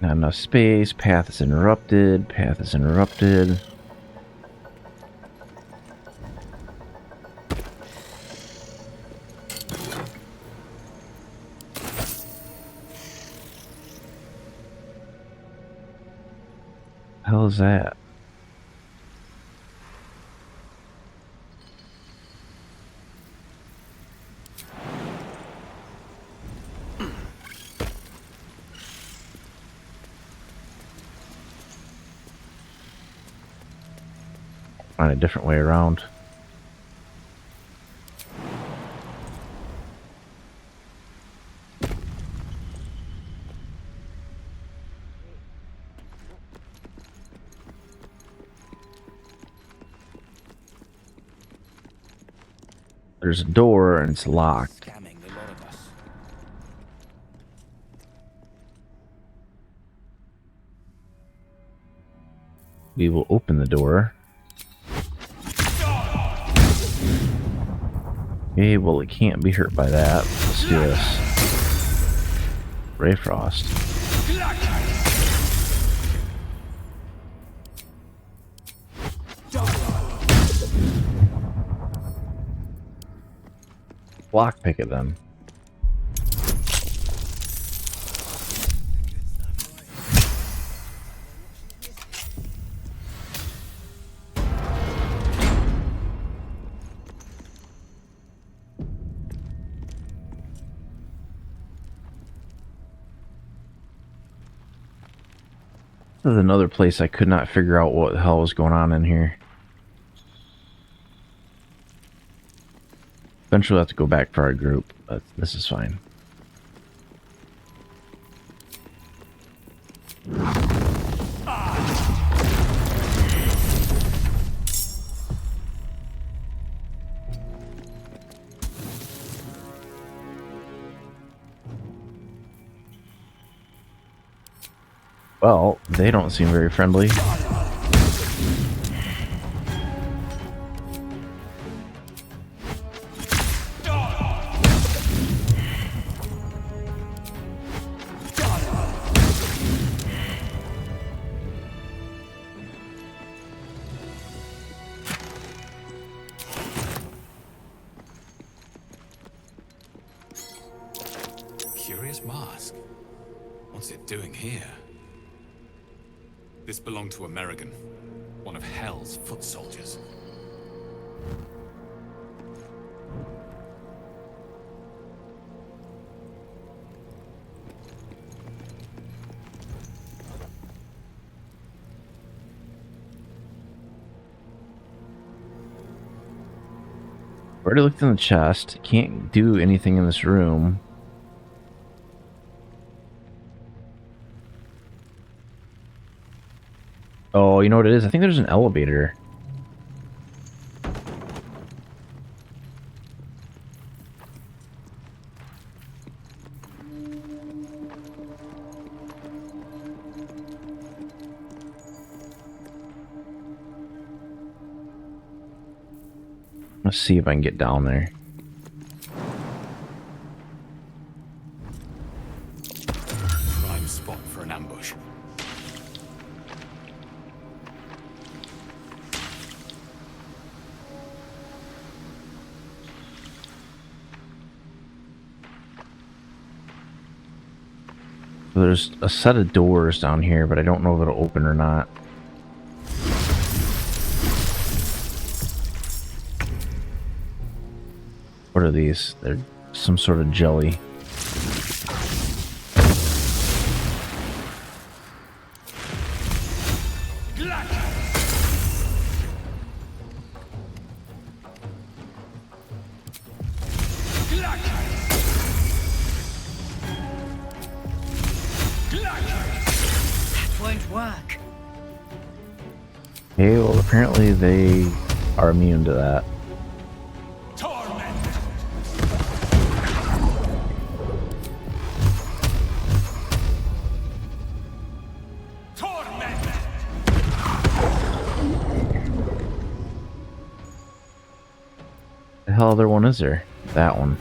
Not enough space. Path is interrupted. Path is interrupted. Hell is that? Find a different way around. There's a door and it's locked. We will open the door. Okay, well it can't be hurt by that. Let's do this. Ray Frost. Lockpick it then. This is another place I could not figure out what the hell was going on in here. Eventually I'll have to go back for our group, but this is fine. Well, they don't seem very friendly. Curious mask. What's it doing here? This belonged to American, one of Hell's foot soldiers. Already looked in the chest. Can't do anything in this room. Oh, you know what it is? I think there's an elevator. Let's see if I can get down there. Prime spot for an ambush. There's a set of doors down here, but I don't know if it'll open or not. What are these? They're some sort of jelly. Okay, well apparently they are immune to that. The hell other one is there? That one.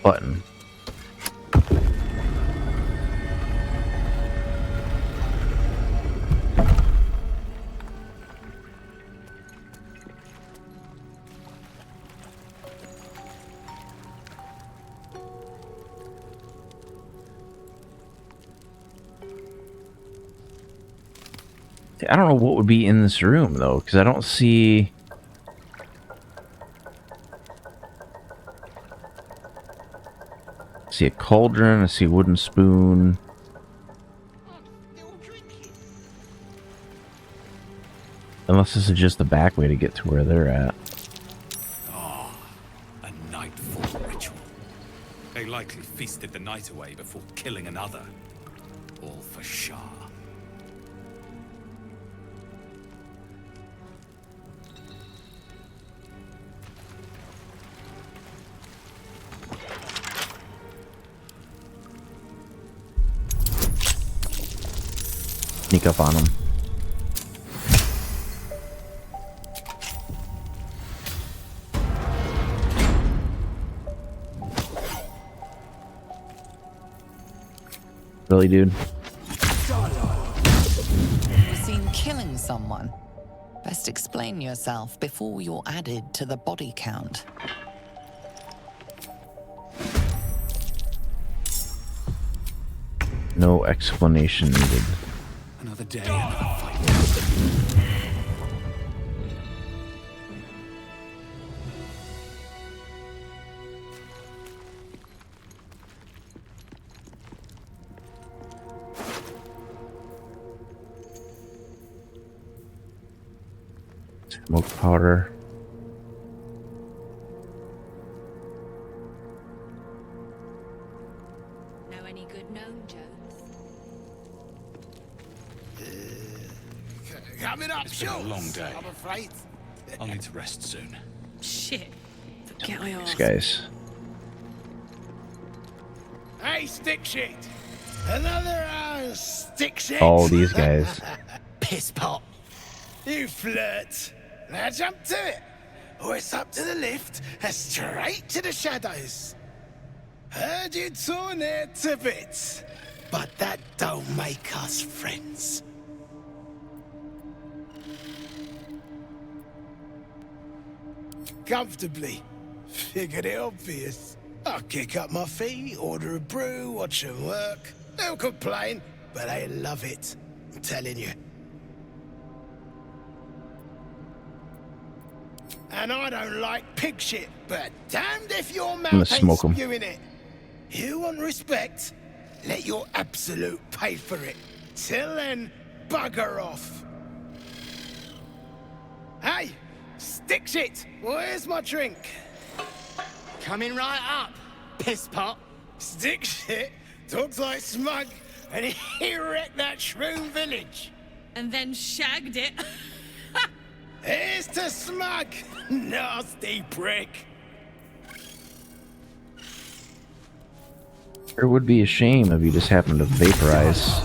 button. I don't know what would be in this room, though, because I don't see... I see a cauldron, I see a wooden spoon. Unless this is just the back way to get to where they're at. Ah, a nightfall ritual. They likely feasted the night away before killing another. All for Shah. Sneak up on them. Really, dude? You're seen killing someone. Best explain yourself before you're added to the body count. No explanation needed. Another day, another fight. Smoke powder. Know any good gnome jokes? Coming up, It's been a long day. I'm afraid. I'll need to rest soon. Shit. Forget I These asked. guys. Hey, stick shit! Another stick shit! All these guys. Piss pot! You flirt! Now jump to it! Or it's up to the lift and straight to the shadows! Heard you torn it to bits, but that don't make us friends. Comfortably. Figured it obvious. I'll kick up my feet, order a brew, watch them work. They'll complain, but they love it. I'm telling you. And I don't like pig shit, but damned if your gonna mouth ain't smoke 'em. spewing it. You want respect? Let your absolute pay for it. Till then, bugger off. Hey, stick shit, where's my drink? Coming right up, piss pot. Stick shit talks like smug, and he wrecked that shroom village. And then shagged it. Here's to smug, nasty prick. It would be a shame if you just happened to vaporize.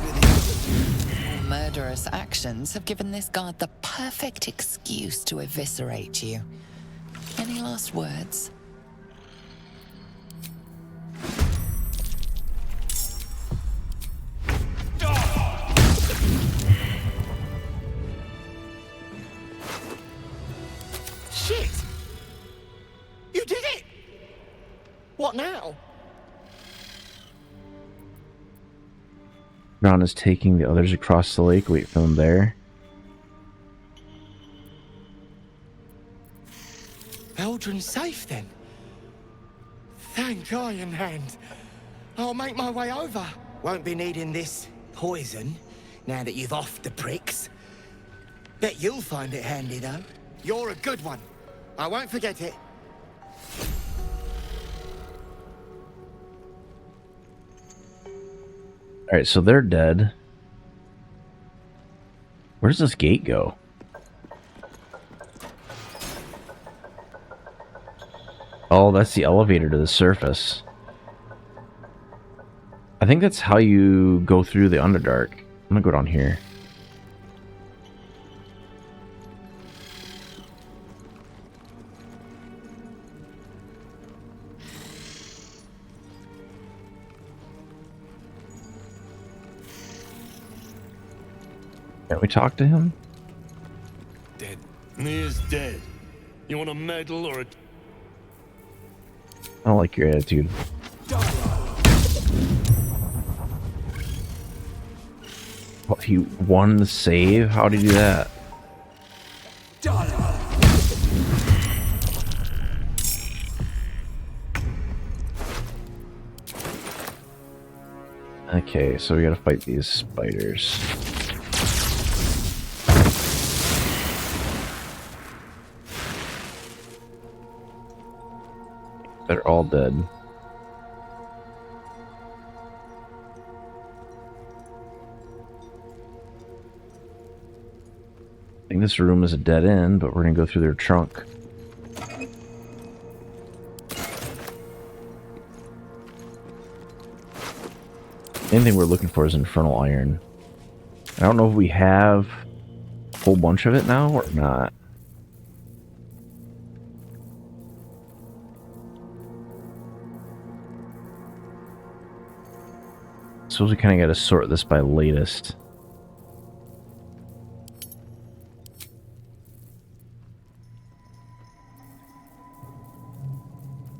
Your murderous actions have given this guard the perfect excuse to eviscerate you. Any last words? Shit! You did it! What now? Brown is taking the others across the lake. Wait for them there. Eldrin's safe then. Thank Iron Hand. I'll make my way over. Won't be needing this poison now that you've offed the pricks. Bet you'll find it handy though. You're a good one. I won't forget it. Alright, so they're dead. Where does this gate go? Oh, that's the elevator to the surface. I think that's how you go through the Underdark. I'm gonna go down here. Can't we talk to him? Dead. Near's dead. You want a medal or a... I don't like your attitude. What, he won the save? How did he do that? Okay, so we gotta fight these spiders. They're all dead. I think this room is a dead end, but we're gonna go through their trunk. Anything we're looking for is infernal iron. I don't know if we have a whole bunch of it now or not. So we kind of got to sort this by latest.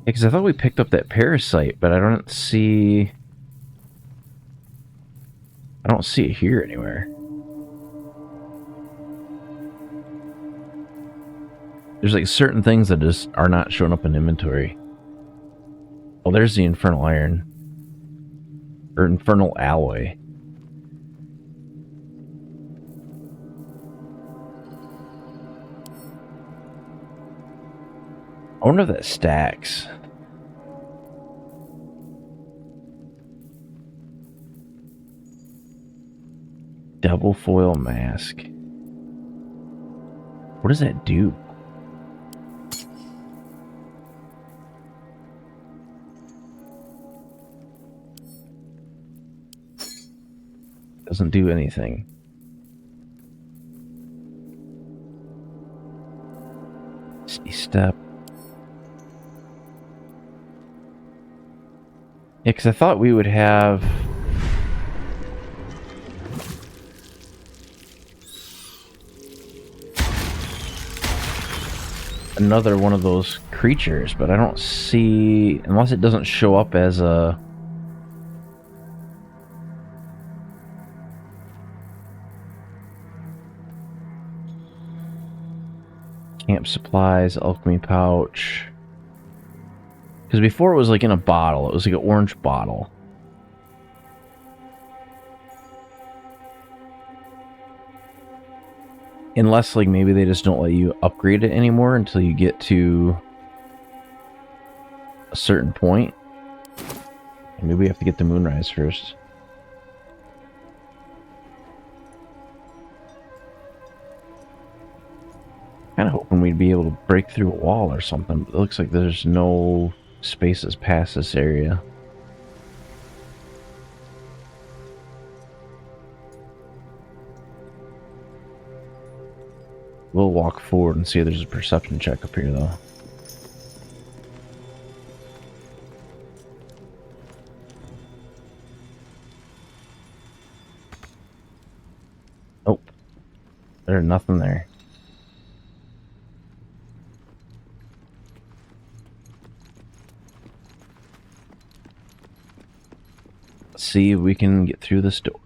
Because I thought we picked up that parasite, but I don't see it here anywhere. There's like certain things that just are not showing up in inventory. Oh, there's the infernal iron. Or infernal alloy. I wonder if that stacks. Double foil mask. What does that do? Doesn't do anything. C-step. Yeah, because I thought we would have... another one of those creatures, but I don't see... unless it doesn't show up as a... camp supplies, alchemy pouch. Because before it was like in a bottle. It was like an orange bottle. Unless like maybe they just don't let you upgrade it anymore until you get to a certain point. Maybe we have to get the moonrise first. Kind of hoping we'd be able to break through a wall or something, but it looks like there's no spaces past this area. We'll walk forward and see if there's a perception check up here, though. Nope. There's nothing there. Let's see if we can get through this door.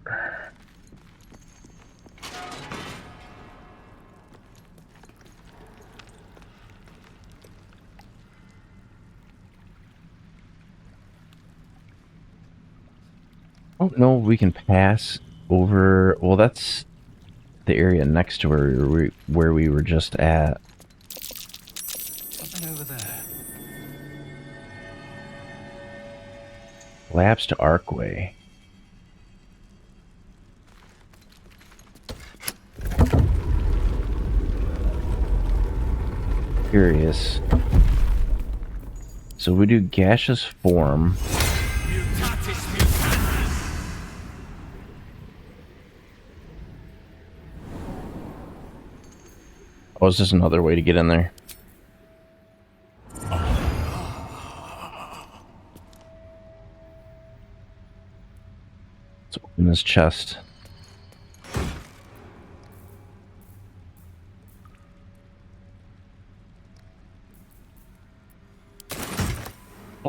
Oh no, we can pass over. Well, that's the area next to where we were just at. Something over there. Labs to Archway. Curious. So we do gaseous form. Oh, is this another way to get in there? Let's open this chest.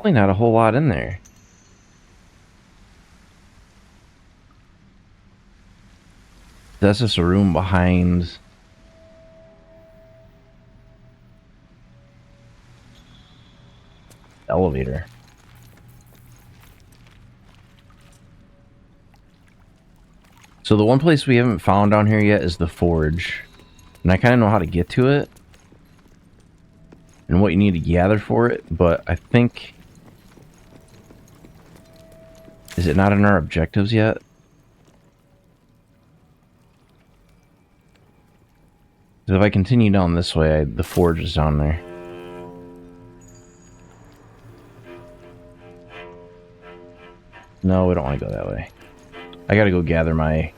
Probably not a whole lot in there. That's just a room behind. The elevator. So the one place we haven't found down here yet is the forge. And I kind of know how to get to it. And what you need to gather for it, but I think... Is it not in our objectives yet? Because if I continue down this way, the forge is down there. No, we don't want to go that way. I gotta go gather my...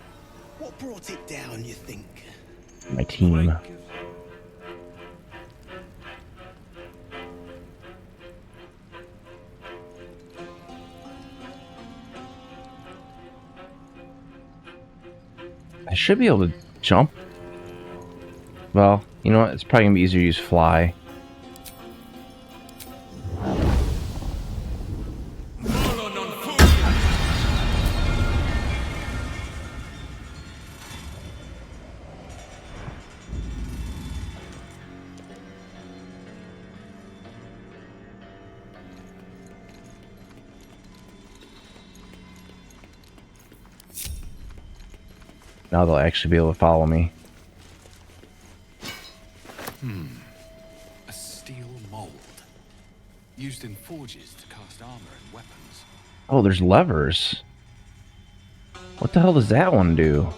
What brought it down, you think? My team. I should be able to jump. Well, you know what? It's probably gonna be easier to use fly. Now they'll actually be able to follow me. A steel mold. Used in forges to cast armor and weapons. Oh, there's levers. What the hell does that one do?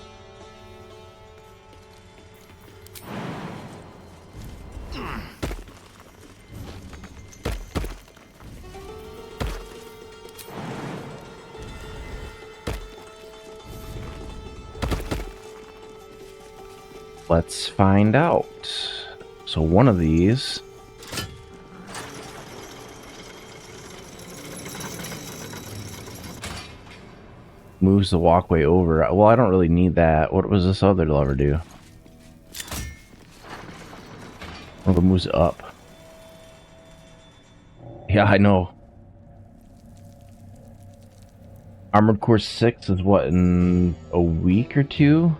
Let's find out. So one of these moves the walkway over. Well, I don't really need that. What was this other lever do? Oh, it moves up. Yeah, I know. Armored Core 6 is what, in a week or two?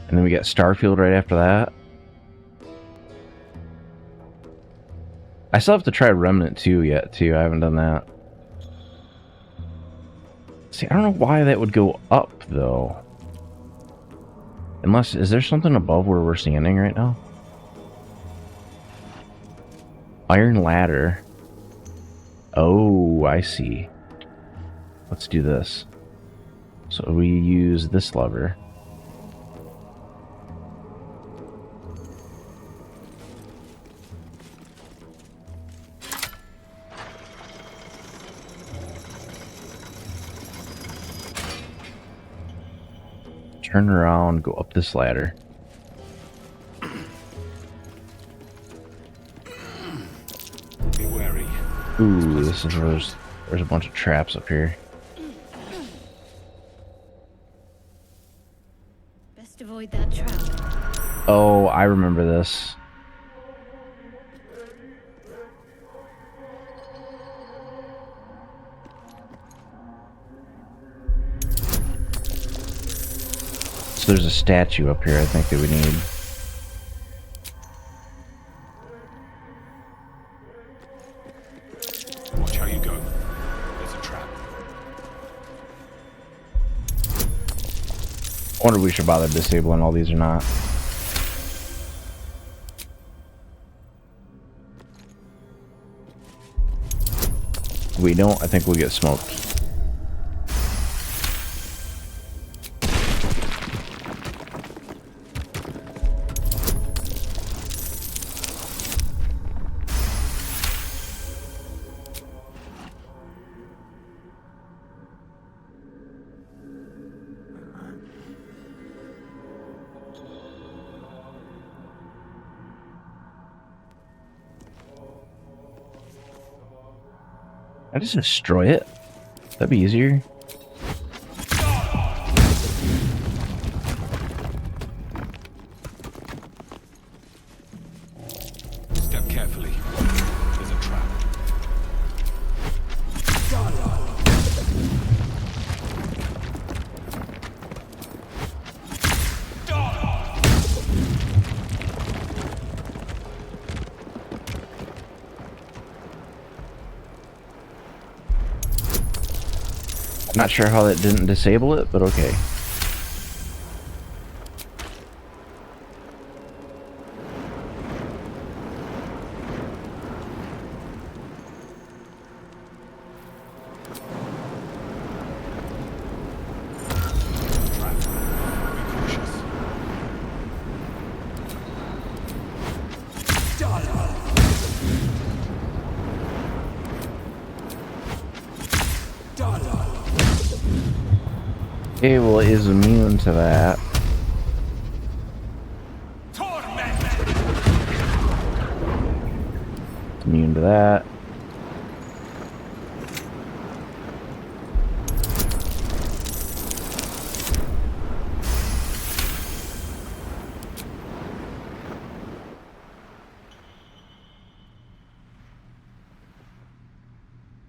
And then we got Starfield right after that. I still have to try Remnant 2 yet, too. I haven't done that. See, I don't know why that would go up, though. Unless, is there something above where we're standing right now? Iron ladder. Oh, I see. Let's do this. So we use this lever. Turn around, go up this ladder. Be wary. Ooh, this is where there's a bunch of traps up here. Best avoid that trap. Oh, I remember this. So there's a statue up here I think that we need. Watch how you go. There's a trap. I wonder if we should bother disabling all these or not. If we don't, I think we'll get smoked. I just destroy it. That'd be easier. Step carefully. There's a trap. Not sure how that didn't disable it, but okay. Okay, well, it is immune to that. It's immune to that.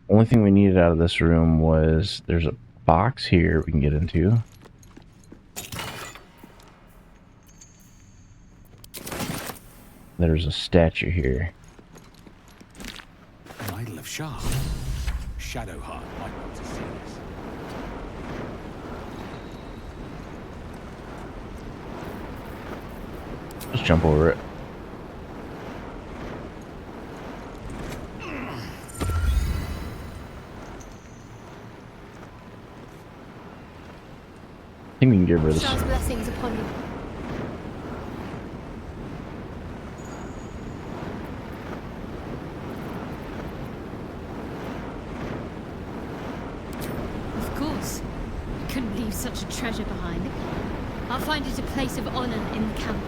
Only thing we needed out of this room was there's a box here we can get into. There's a statue here. An idol of Shah. Shadowheart might want to see this. Let's jump over it. I think we can get rid of Shah's this. blessings upon you. Of course. I couldn't leave such a treasure behind. I'll find it a place of honor in the camp.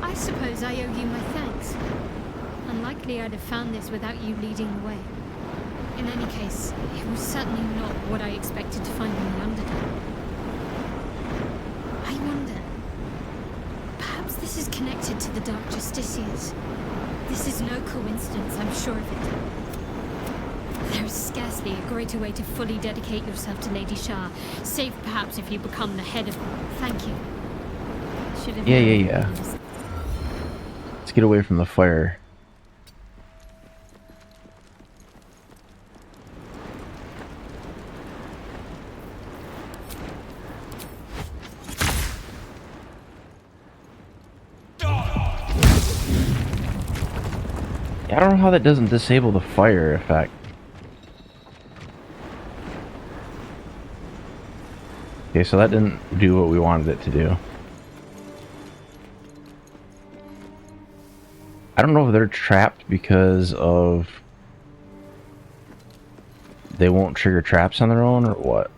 I suppose I owe you my thanks. Unlikely I'd have found this without you leading the way. In any case, it was certainly not what I expected to find in the Underdark. I wonder, perhaps this is connected to the Dark Justiciars. This is no coincidence, I'm sure of it. There is scarcely a greater way to fully dedicate yourself to Lady Shah, save perhaps if you become the head of her. Thank you. Should have Yeah. Let's get away from the fire. I don't know how that doesn't disable the fire effect. Okay, so that didn't do what we wanted it to do. I don't know if they're trapped because of they won't trigger traps on their own or what.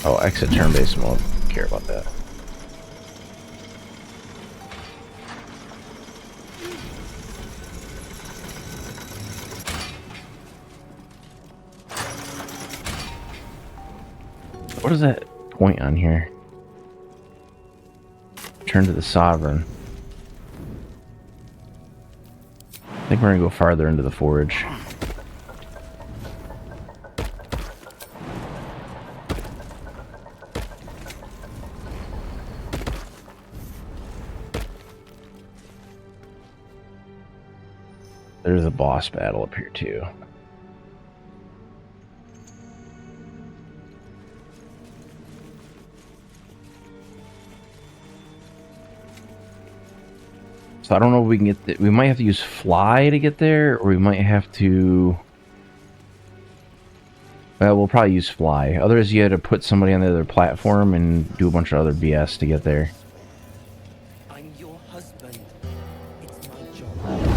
Oh, exit turn-based mode. Don't care about that. What is that point on here? Turn to the Sovereign. I think we're gonna go farther into the forge. There's a boss battle up here too. So I don't know if we can get we might have to use fly to get there, or we might have to... Well, we'll probably use fly. Otherwise you had to put somebody on the other platform and do a bunch of other BS to get there. I'm your husband. It's my job.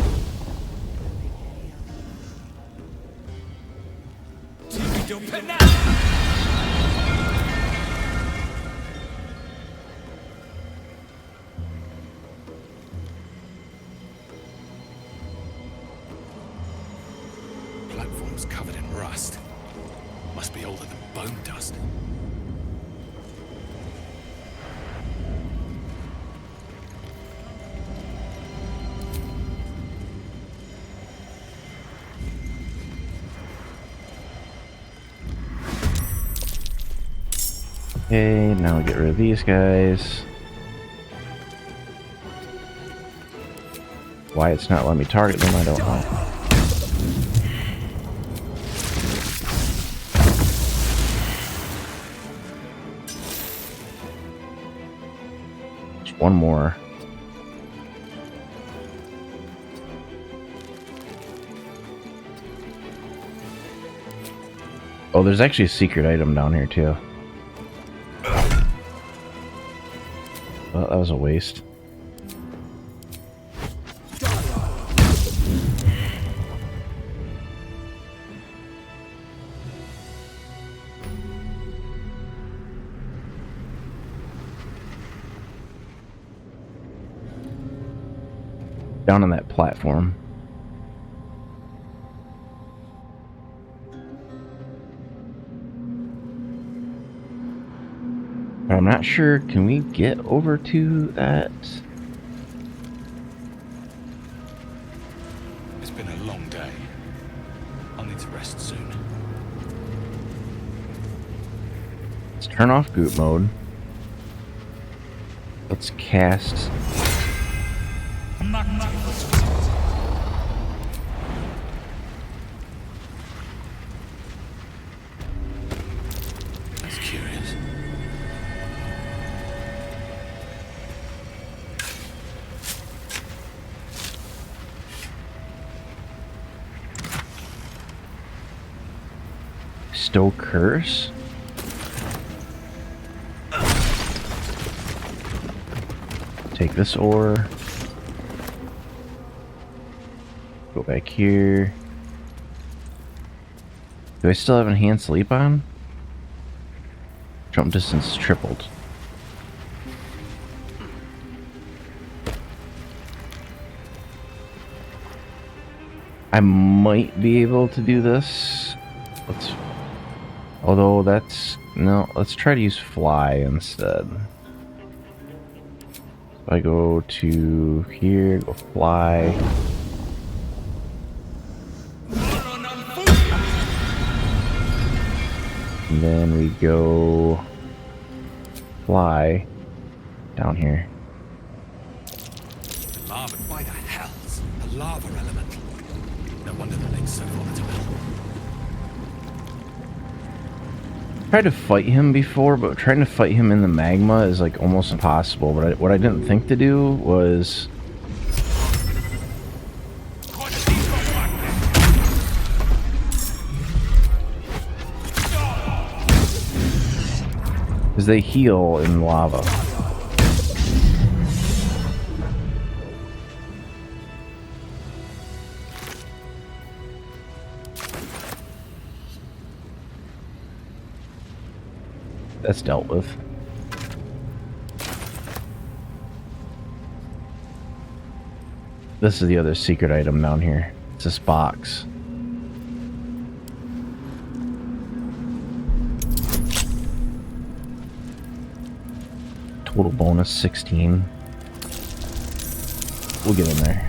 Platform's covered in rust. Must be older than bone dust. Okay, now we get rid of these guys. Why it's not letting me target them, I don't know. Just one more. Oh, there's actually a secret item down here too. Well, that was a waste. Down on that platform. But I'm not sure, can we get over to that? It's been a long day. I'll need to rest soon. Let's turn off goop mode. Let's cast. That's curious. Stow curse. Take this ore. Go back here. Do I still have enhanced sleep on? Jump distance tripled. I might be able to do this. Although that's... No, let's try to use fly instead. If I go to here, go fly. And then we go fly down here. Lava, why the hell's a lava elemental? No wonder the lake's so volatile. Tried to fight him before, but trying to fight him in the magma is like almost impossible. But what I didn't think to do was they heal in lava. That's dealt with. This is the other secret item down here. It's this box. Total bonus 16. We'll get in there.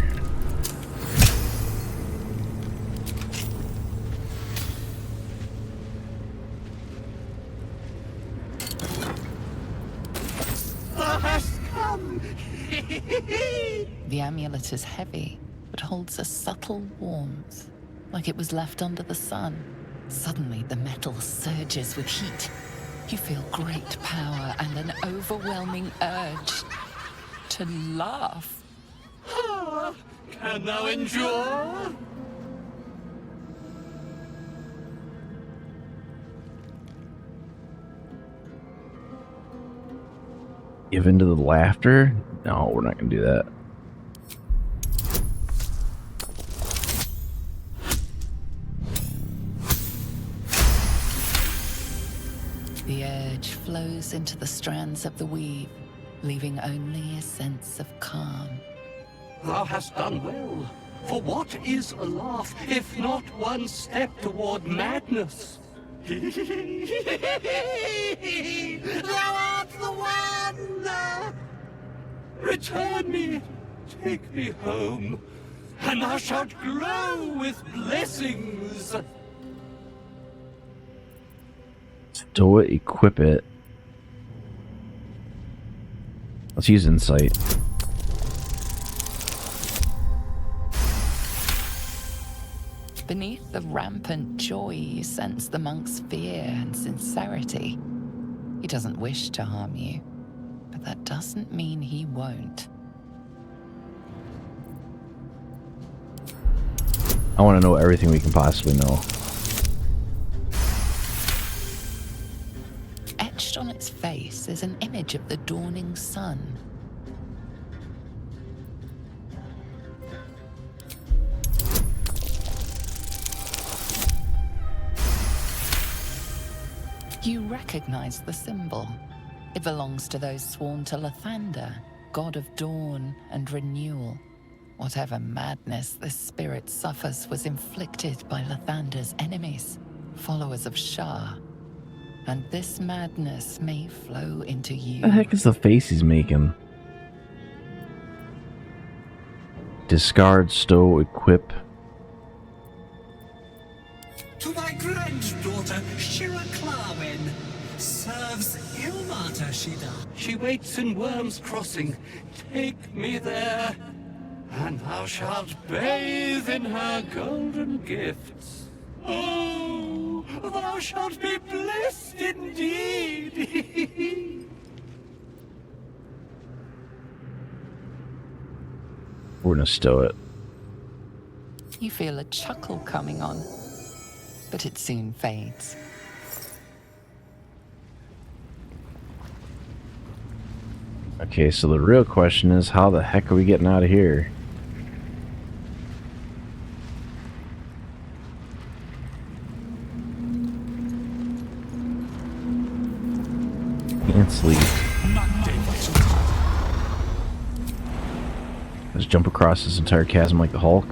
The amulet is heavy, but holds a subtle warmth, like it was left under the sun. Suddenly, the metal surges with heat. You feel great power and an overwhelming urge to laugh. Can thou endure? Give into the laughter? No, we're not gonna do that. The urge flows into the strands of the weave, leaving only a sense of calm. Thou hast done well. For what is a laugh if not one step toward madness? Thou art the one! Return me, take me home, and thou shalt glow with blessings. Stow it, equip it. Let's use insight. Beneath the rampant joy, you sense the monk's fear and sincerity. He doesn't wish to harm you, but that doesn't mean he won't. I want to know everything we can possibly know. Etched on its face is an image of the dawning sun. You recognize the symbol. It belongs to those sworn to Lathander, god of dawn and renewal. Whatever madness this spirit suffers was inflicted by Lathander's enemies, followers of Shah. And this madness may flow into you. What the heck is the face he's making? Discard, stow, equip. To thy granddaughter, Shira Clarwen, serves Ilmata Shida. She waits in Worm's Crossing. Take me there, and thou shalt bathe in her golden gifts. Oh, thou shalt be blessed indeed. We're gonna stow it. You feel a chuckle coming on, but it soon fades. Okay, so the real question is, how the heck are we getting out of here? Can't sleep. Let's jump across this entire chasm like the Hulk.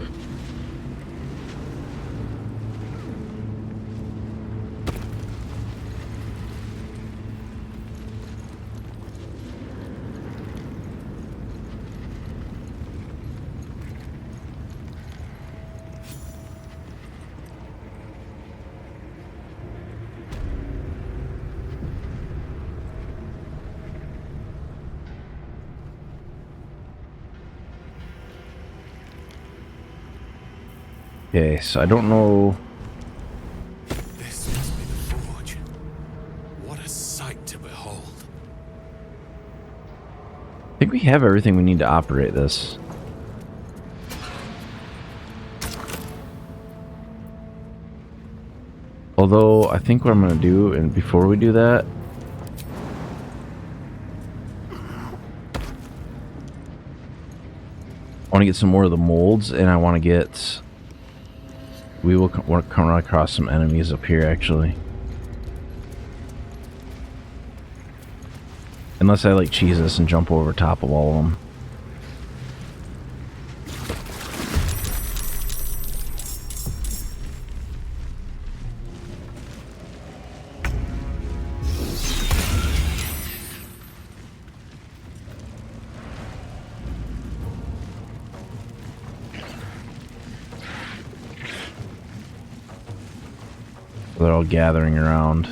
Okay, so I don't know. This must be the forge. What a sight to behold. I think we have everything we need to operate this. Although, I think what I'm going to do, and before we do that, I want to get some more of the molds, and I want to get... We will want to come across some enemies up here, actually. Unless I like cheese this and jump over top of all of them. They're all gathering around.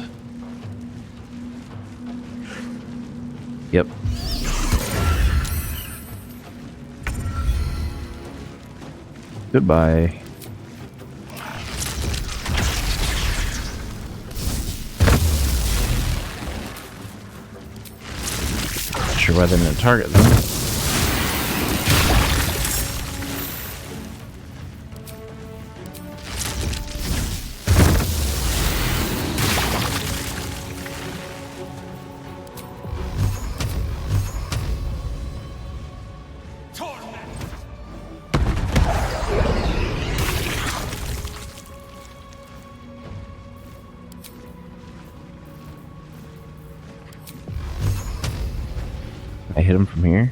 Yep. Goodbye. Not sure why they didn't target them. I hit him from here.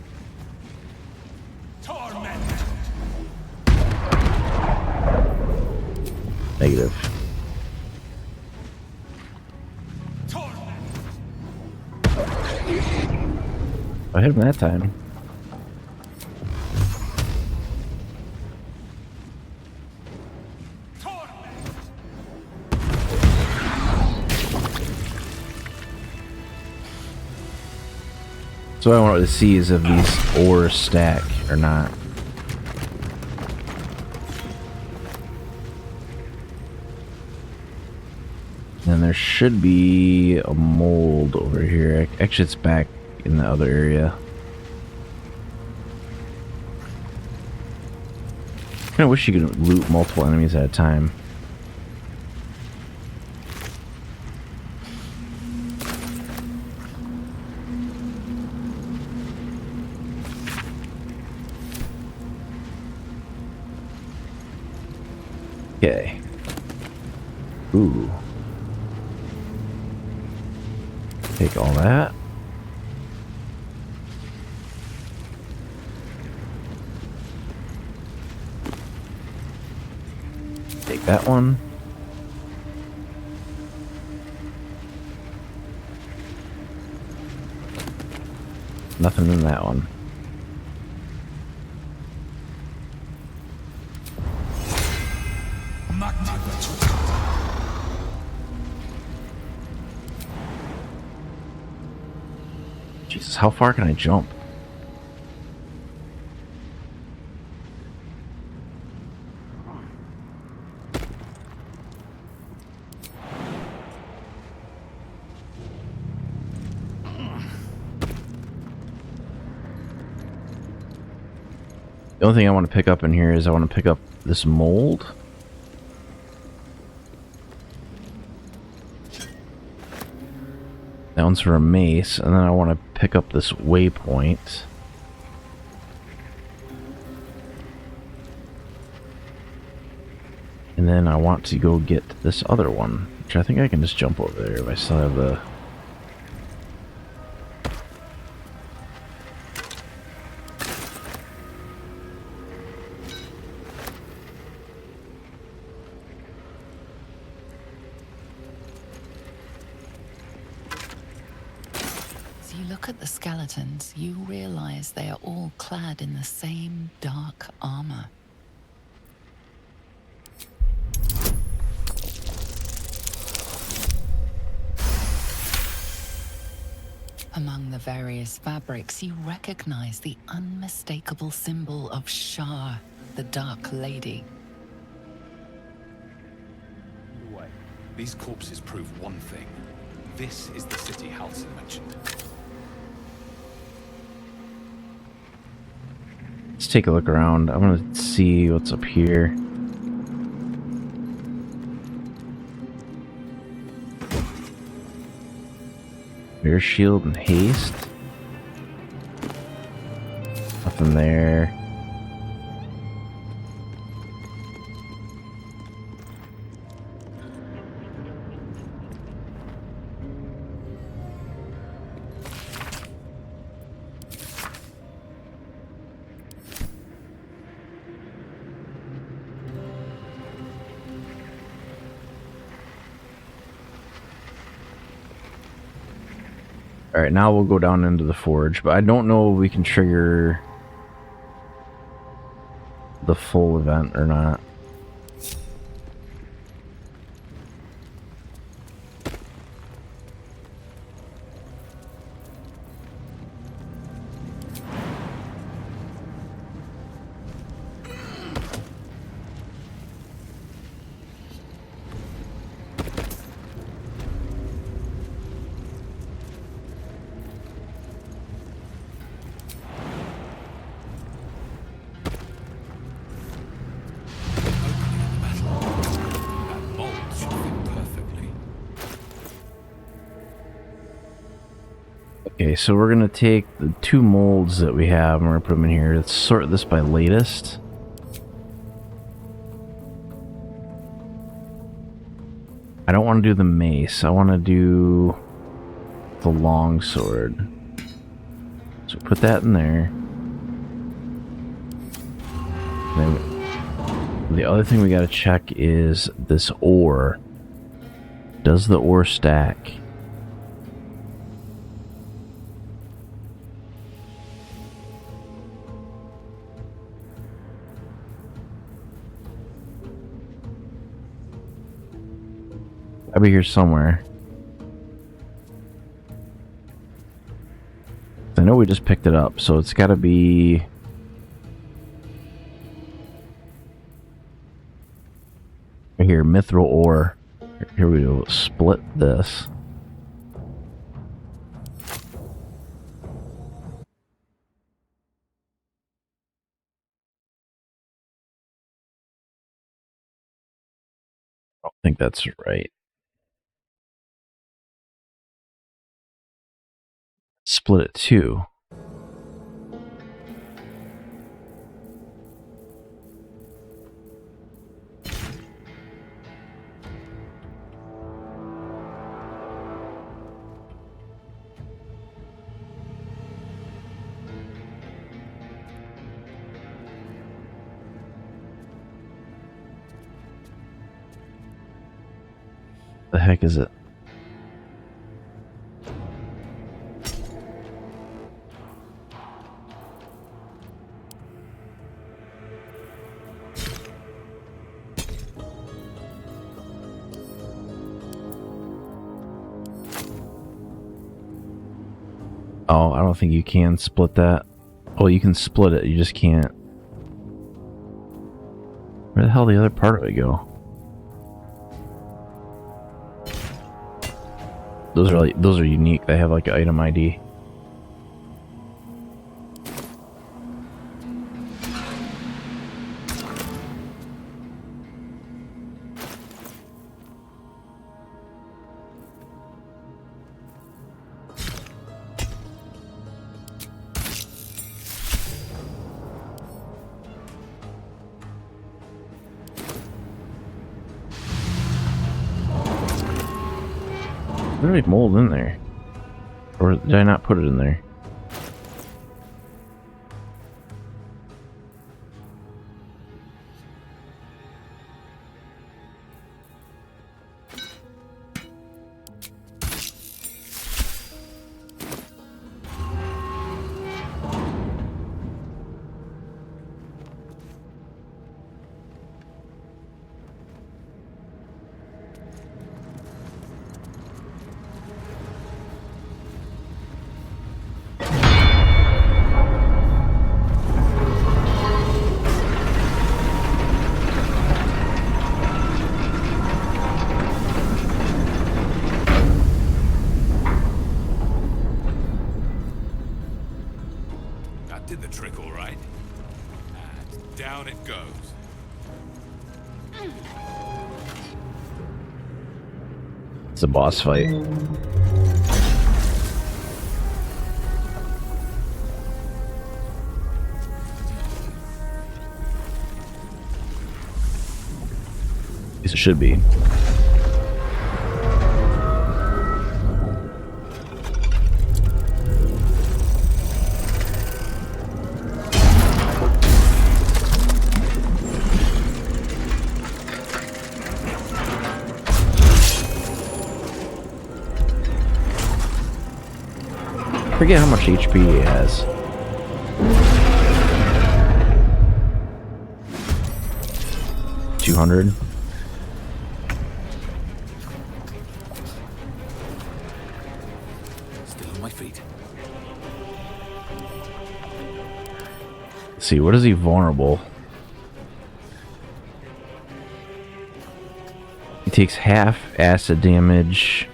Negative. I hit him that time. So what I wanted to see is if these ores stack or not. And there should be a mold over here. Actually, it's back in the other area. I kind of wish you could loot multiple enemies at a time. Okay. Ooh. Take all that. Take that one. Nothing in that one. Jesus, how far can I jump? The only thing I want to pick up in here is I want to pick up this mold. That one's for a mace, and then I want to pick up this waypoint. And then I want to go get this other one, which I think I can just jump over there if I still have the... As you look at the skeletons, you realize they are all clad in the same dark armor. Among the various fabrics, you recognize the unmistakable symbol of Shah, the Dark Lady. Either way, these corpses prove one thing. This is the city Halsin mentioned. Let's take a look around. I want to see what's up here. Bear shield and haste. Nothing there. Alright, now we'll go down into the forge, but I don't know if we can trigger the full event or not. Okay, so we're gonna take the two molds that we have and we're gonna put them in here. Let's sort this by latest. I don't want to do the mace. I want to do the long sword. So put that in there. Then the other thing we gotta check is this ore. Does the ore stack? I'll be here somewhere. I know we just picked it up, so it's gotta be... right here, mithril ore. Here we go. Split this. I don't think that's right. Split it too. The heck is it? Oh, I don't think you can split that. Oh, you can split it, you just can't. Where the hell did the other part of it go? Those are unique. They have like an item ID. There's really mold in there. Or did I not put it in there? Did the trick all right. And down it goes. It's a boss fight. At least it should be. I forget how much HP he has. $200. Still on my feet. Let's see, what is he vulnerable? He takes half acid damage.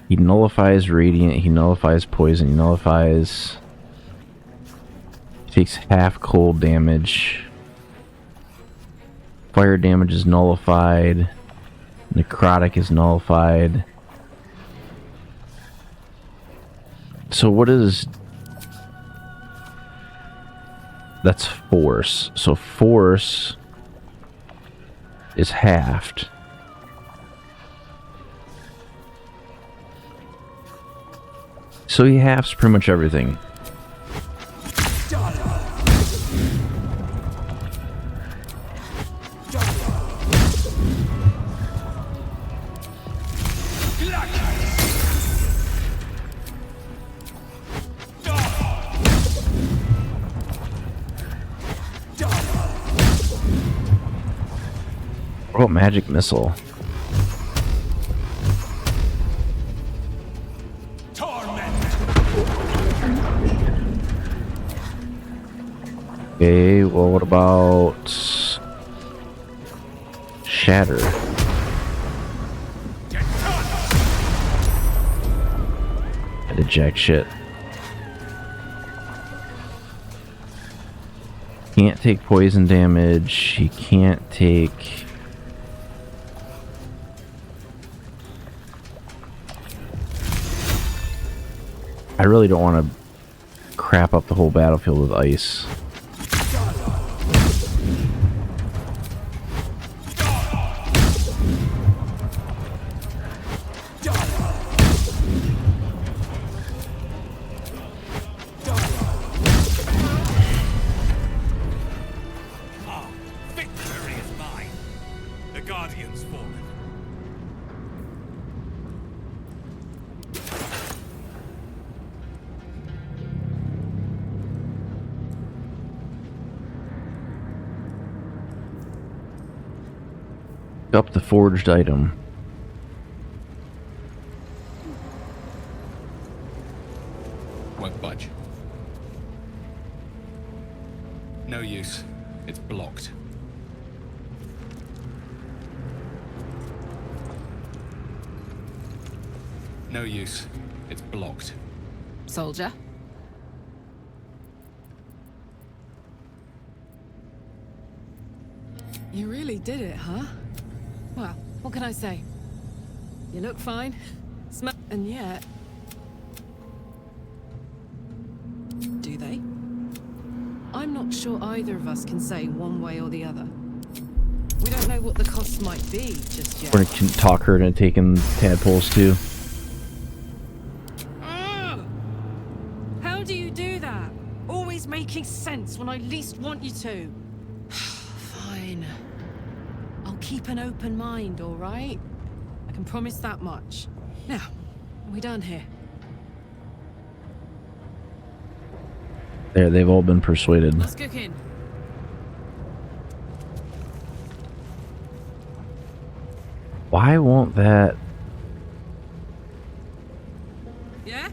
He nullifies radiant, he nullifies poison, he nullifies... He takes half cold damage. Fire damage is nullified. Necrotic is nullified. So what is... That's force. So force is halved. So he halves pretty much everything. What about magic missile? Okay, well, what about shatter. I did jack shit. Can't take poison damage. He can't take... I really don't want to crap up the whole battlefield with ice. Victory is mine. The Guardian's fallen. Up the forged item. Won't budge. No use. It's blocked. No use. It's blocked. Soldier? You really did it, huh? Well, what can I say? You look fine. Smell, and yet... Do they? I'm not sure either of us can say one way or the other. We don't know what the costs might be just yet. We're gonna talk her into taking tadpoles too. How do you do that? Always making sense when I least want you to. Fine. I'll keep an open mind, all right? I can promise that much. Now, are we done here? There, they've all been persuaded. Let's cook in. Why won't that... Yeah?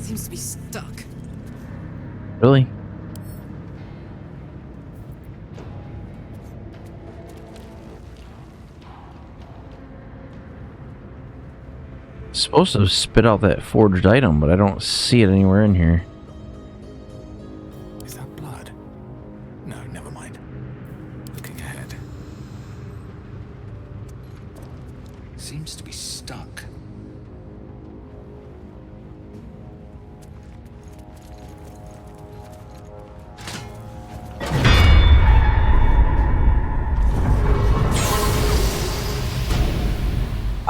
Seems to be stuck. Really? Supposed to spit out that forged item, but I don't see it anywhere in here. Is that blood? No, never mind. Looking ahead. Seems to be stuck.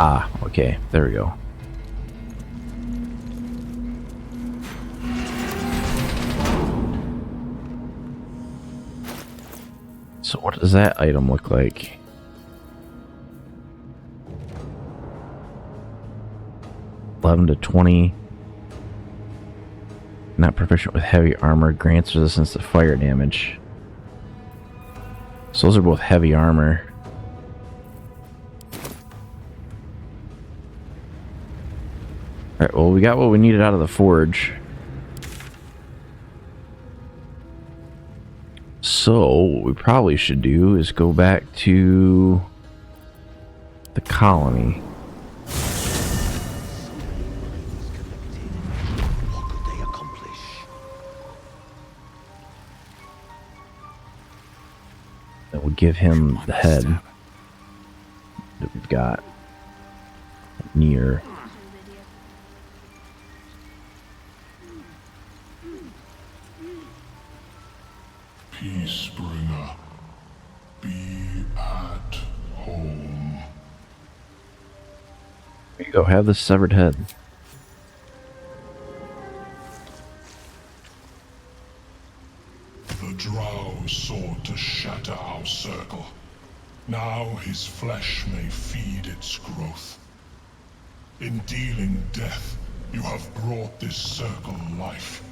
Ah, okay. There we go. So what does that item look like? (11 to 20). Not proficient with heavy armor. Grants resistance to fire damage. So those are both heavy armor. Alright, well, we got what we needed out of the forge. So, what we probably should do is go back to the colony. What could they accomplish? That would give him the head that we've got near. Peacebringer, be at home. There you go, have the severed head. The Drow sought to shatter our circle. Now his flesh may feed its growth. In dealing death, you have brought this circle life,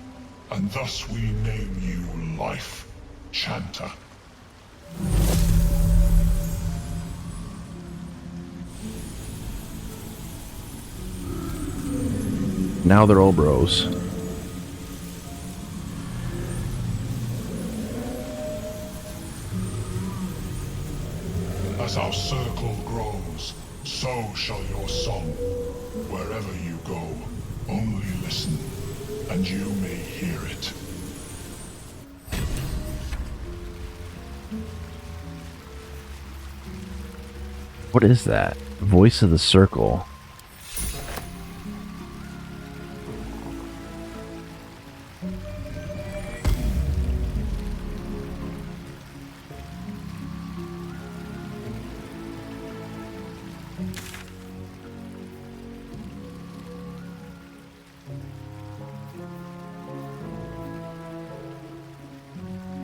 and thus we name you Life. chanter. Now they're all bros. As our circle grows, so shall your song. Wherever you go, only listen, and you may hear it. What is that? Voice of the Circle.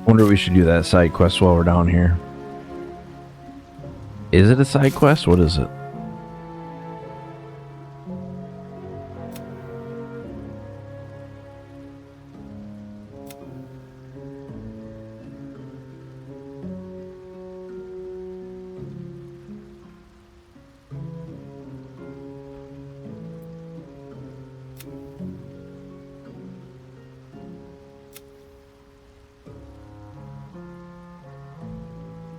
Wonder if we should do that side quest while we're down here. Is it a side quest? What is it?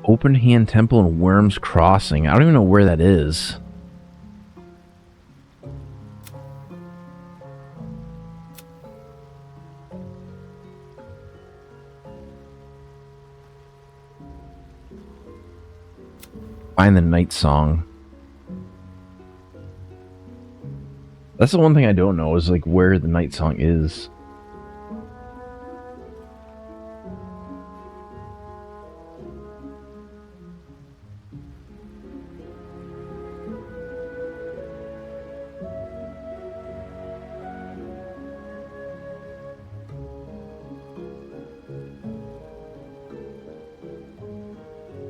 Open Hand Temple and Worms Crossing. I don't even know where that is. Find the Night Song. That's the one thing I don't know is like where the Night Song is.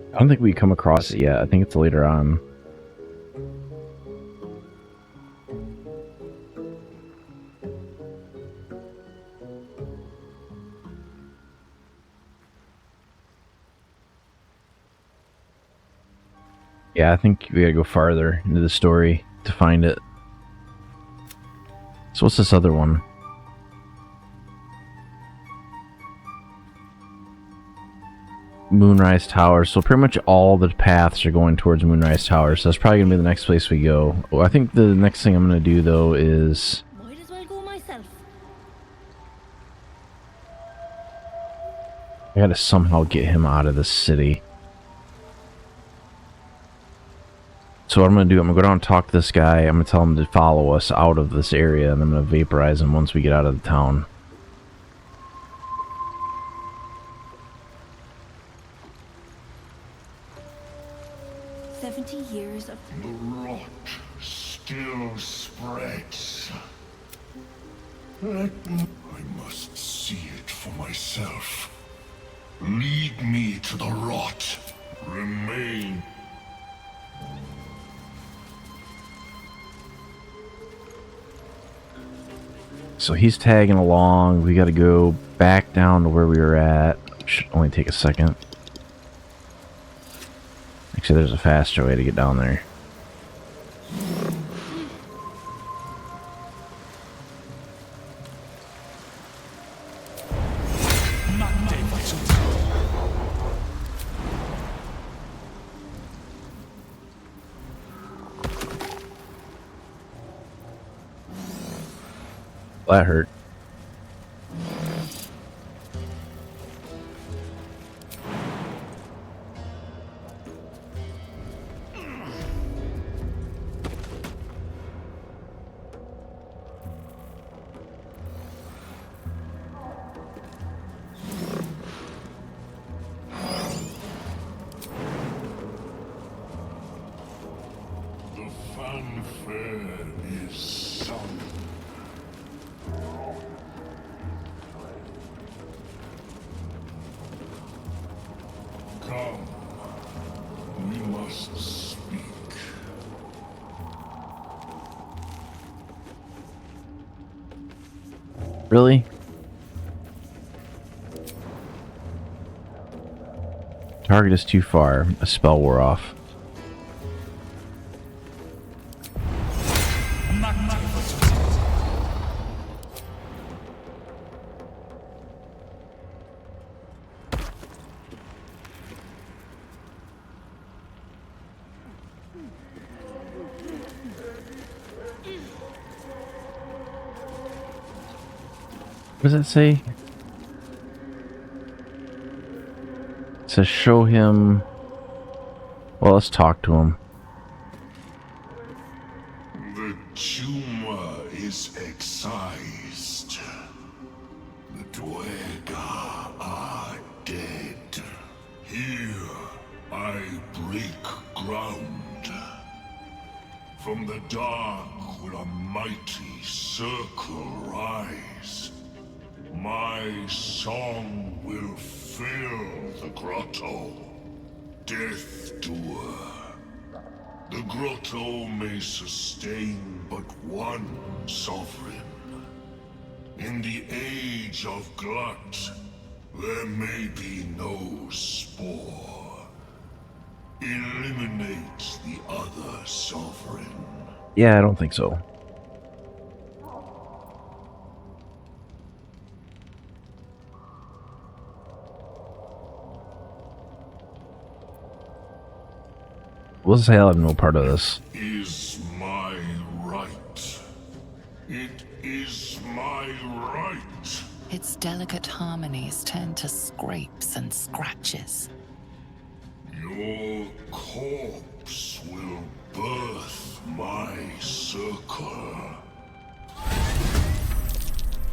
I don't think we come across it yet. I think it's later on. Yeah, I think we gotta go farther into the story to find it. So what's this other one? Moonrise Tower. So pretty much all the paths are going towards Moonrise Tower. So that's probably going to be the next place we go. Well, I think the next thing I'm going to do, though, is... Might as well go myself. I got to somehow get him out of the city. So what I'm going to do, I'm going to go down and talk to this guy. I'm going to tell him to follow us out of this area. And I'm going to vaporize him once we get out of the town. The rot still spreads. I must see it for myself. Lead me to the rot. Remain. So he's tagging along. We got to go back down to where we were at. Should only take a second. Actually, there's a faster way to get down there. That hurt. The fanfare is sung. Come, we must speak. Really? target is too far. A spell wore off. What does it say? It says show him. Well, let's talk to him. The tumor is excised. The Dwega are dead. Here I break ground. From the dark will a mighty circle rise. My song will fill the grotto. Death Doer. The grotto may sustain but one sovereign. In the age of Glut, there may be no spore. Eliminate the other sovereign. Yeah, I don't think so. We'll say I'll have no part of this. Is my right. It is my right. Its delicate harmonies turn to scrapes and scratches. Your corpse will birth my circle.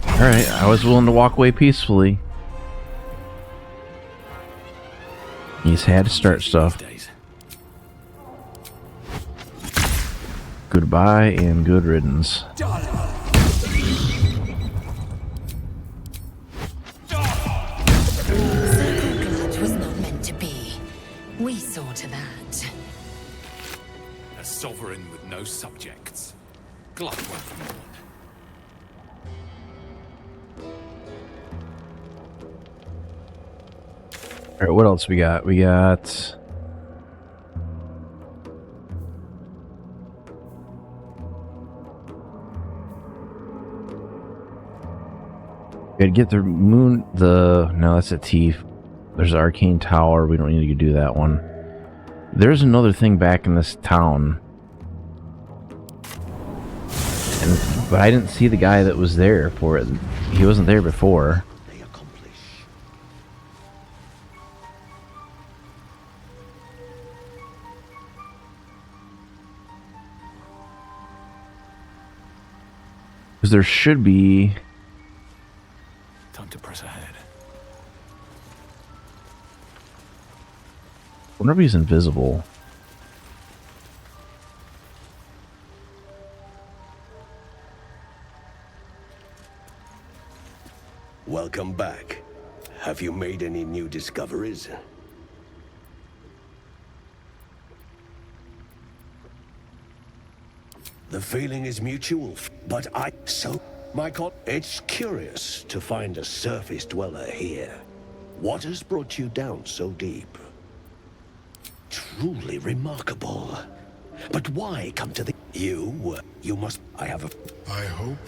Alright, I was willing to walk away peacefully. He's had to start stuff. Goodbye and good riddance. Circle was not meant to be. We saw to that. A sovereign with no subjects. Glut won't be one. Alright, what else we got? We got... Gotta get the moon, no, that's a Teeth. There's the arcane tower, we don't need to do that one. There's another thing back in this town. But I didn't see the guy that was there for it. He wasn't there before. Because there should be... Time to press ahead. I wonder if he's invisible. Welcome back. Have you made any new discoveries? The feeling is mutual, but it's curious to find a surface dweller here. What has brought you down so deep? Truly remarkable. But why come to the... You must... I hope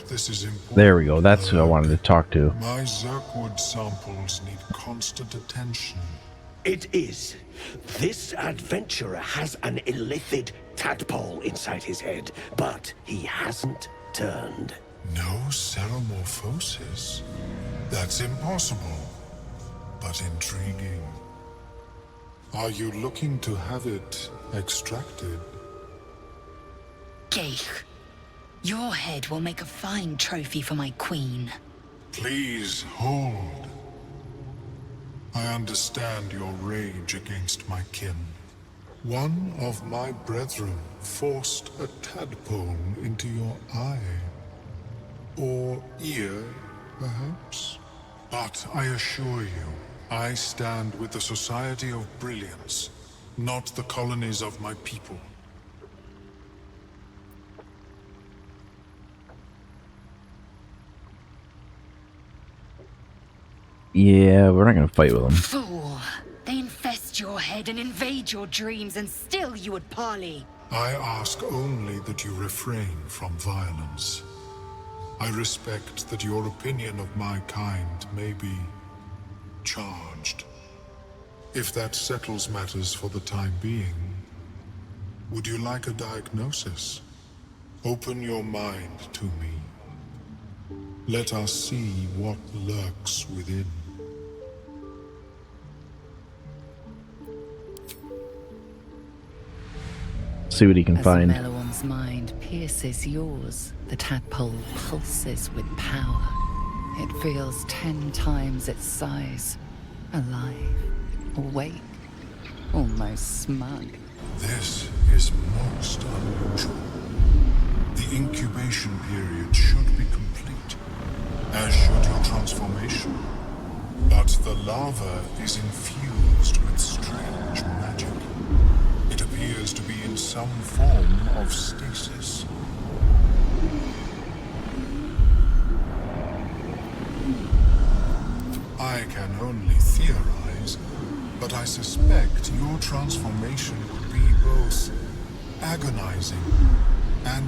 this is important. There we go, that's who I wanted to talk to. My Zerkwood samples need constant attention. It is. This adventurer has an illithid tadpole inside his head, but he hasn't turned. No ceremorphosis? That's impossible, but intriguing. Are you looking to have it extracted? Geich, your head will make a fine trophy for my queen. Please hold. I understand your rage against my kin. One of my brethren forced a tadpole into your eye. Or ear, perhaps? But I assure you, I stand with the Society of Brilliance, not the colonies of my people. Yeah, we're not gonna fight with him. Fool! They infest your head ahead and invade your dreams, and still you would parley. I ask only that you refrain from violence. I respect that your opinion of my kind may be charged. If that settles matters for the time being, would you like a diagnosis? Open your mind to me. Let us see what lurks within. See what he can find. As Meloon's mind pierces yours, the tadpole pulses with power. It feels 10 times its size. Alive, awake, almost smug. This is most unusual. The incubation period should be complete, as should your transformation. But the larva is infused with strange magic. It appears to be in some form of stasis. I can only theorize, but I suspect your transformation would be both agonizing and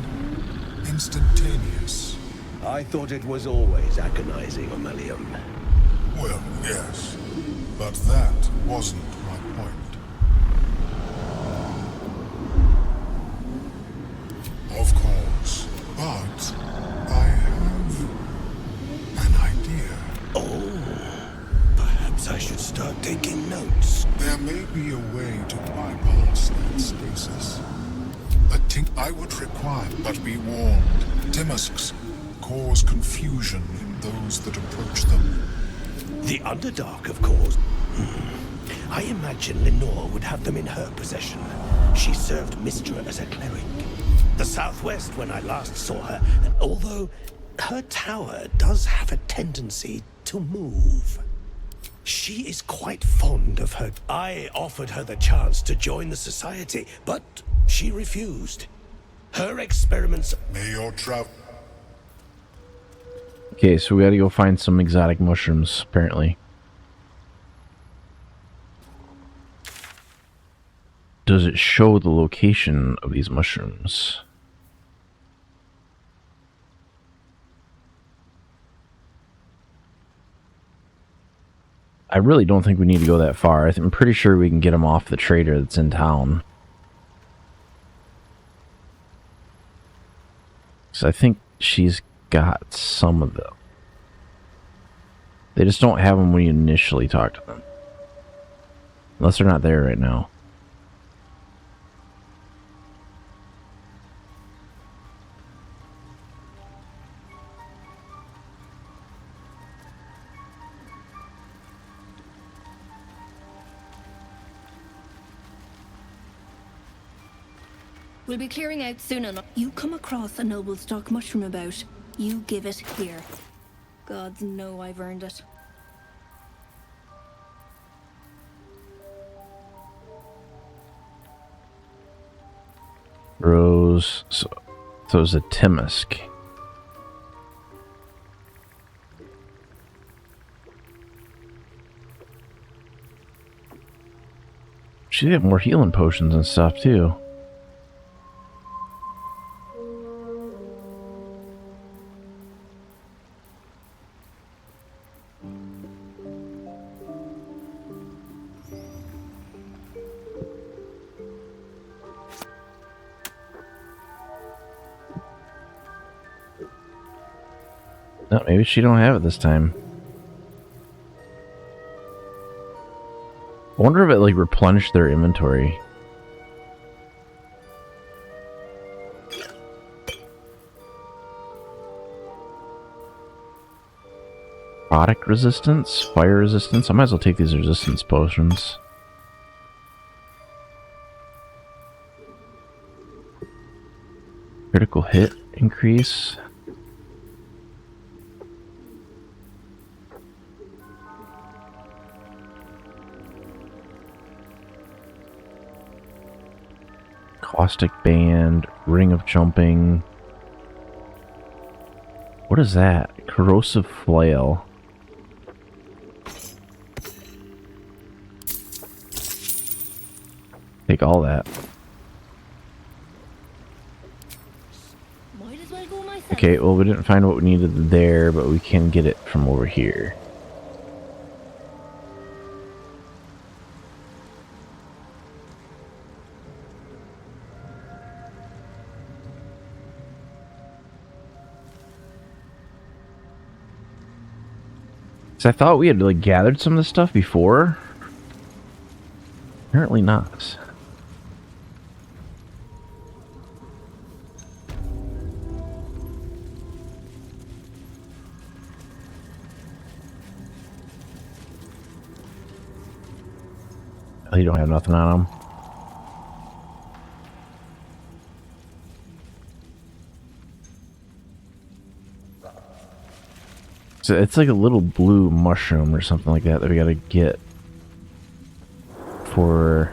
instantaneous. I thought it was always agonizing, Ammalium. Well, yes, but that wasn't my point. Of course, but I have an idea. Oh, perhaps I should start taking notes. There may be a way to bypass that stasis. I would require, but be warned, Timusks cause confusion in those that approach them. The Underdark, of course. I imagine Lenore would have them in her possession. She served Mystra as a cleric. The Southwest when I last saw her, although her tower does have a tendency to move. She is quite fond of her. I offered her the chance to join the Society, but she refused. Her experiments... May your travel... Okay, so we gotta go find some exotic mushrooms, apparently. Does it show the location of these mushrooms? I really don't think we need to go that far. I'm pretty sure we can get them off the trader that's in town. So I think she's got some of them. They just don't have them when you initially talk to them. Unless they're not there right now. We'll be clearing out soon enough. You come across a noble stock mushroom about, you give it here. Gods know I've earned it. Rose. So it's a Timusk. She have more healing potions and stuff too. No, maybe she don't have it this time. I wonder if it like replenished their inventory. Product resistance, fire resistance. I might as well take these resistance potions. Critical hit increase. Caustic Band, Ring of Jumping. What is that? Corrosive Flail. Take all that. Might as well go myself. Okay, well, we didn't find what we needed there, but we can get it from over here. So I thought we had like gathered some of this stuff before. Apparently not. Oh, you don't have nothing on them. So it's like a little blue mushroom or something like that that we gotta get for...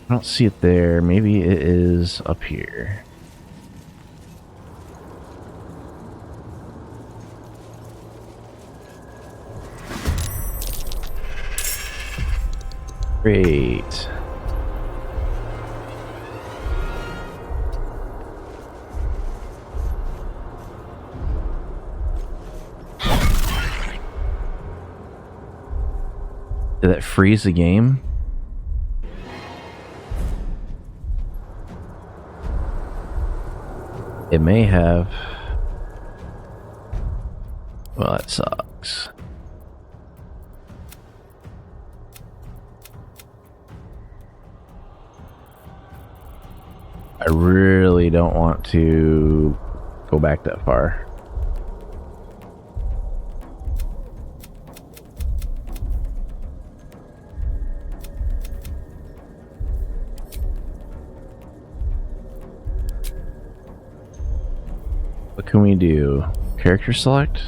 I don't see it there. Maybe it is up here. Great. Did that freeze the game? It may have. Well, that sucks. I really don't want to go back that far. What can we do? Character select?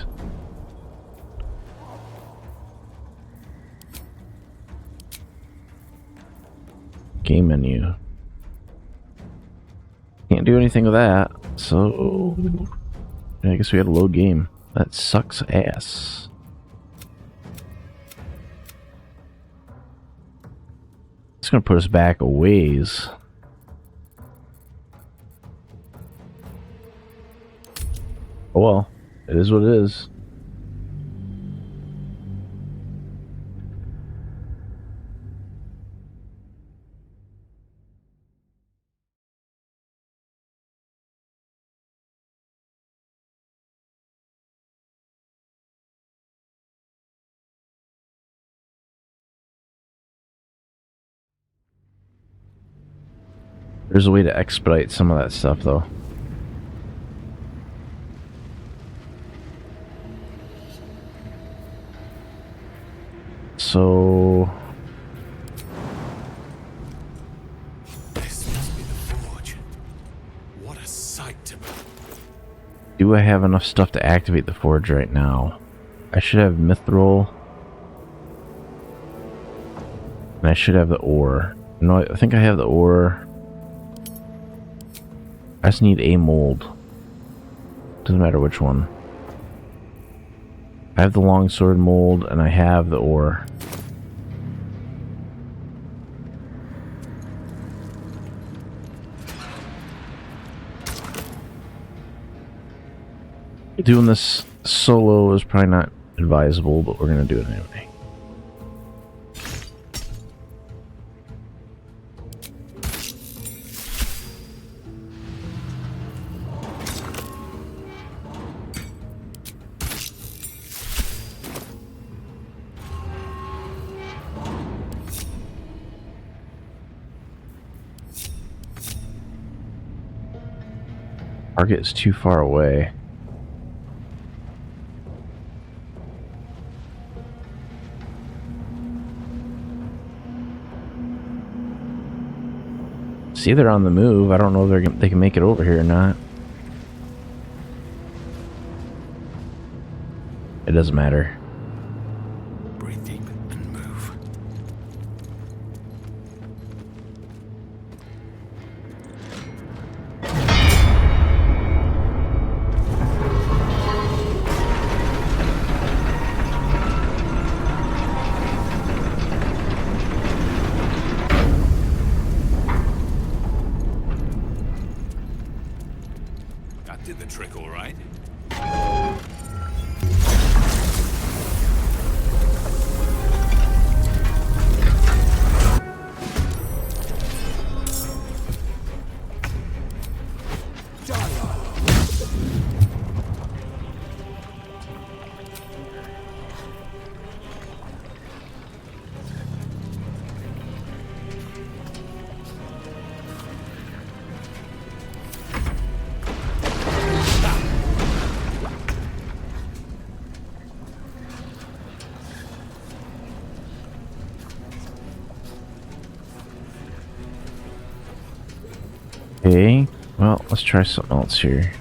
Game menu. Can't do anything with that, so I guess we had to load game. That sucks ass. It's gonna put us back a ways. Oh well, it is what it is. There's a way to expedite some of that stuff though. So This must be the forge. What a sight to behold. do I have enough stuff to activate the forge right now? I should have mithril. And I should have the ore. No, I think I have the ore. I just need a mold. Doesn't matter which one. I have the longsword mold and I have the ore. Doing this solo is probably not advisable, but we're gonna do it anyway. Target is too far away. See, they're on the move. I don't know if they can make it over here or not. It doesn't matter. Breathe deep and move. Did the trick all right? Okay, well, let's try something else here.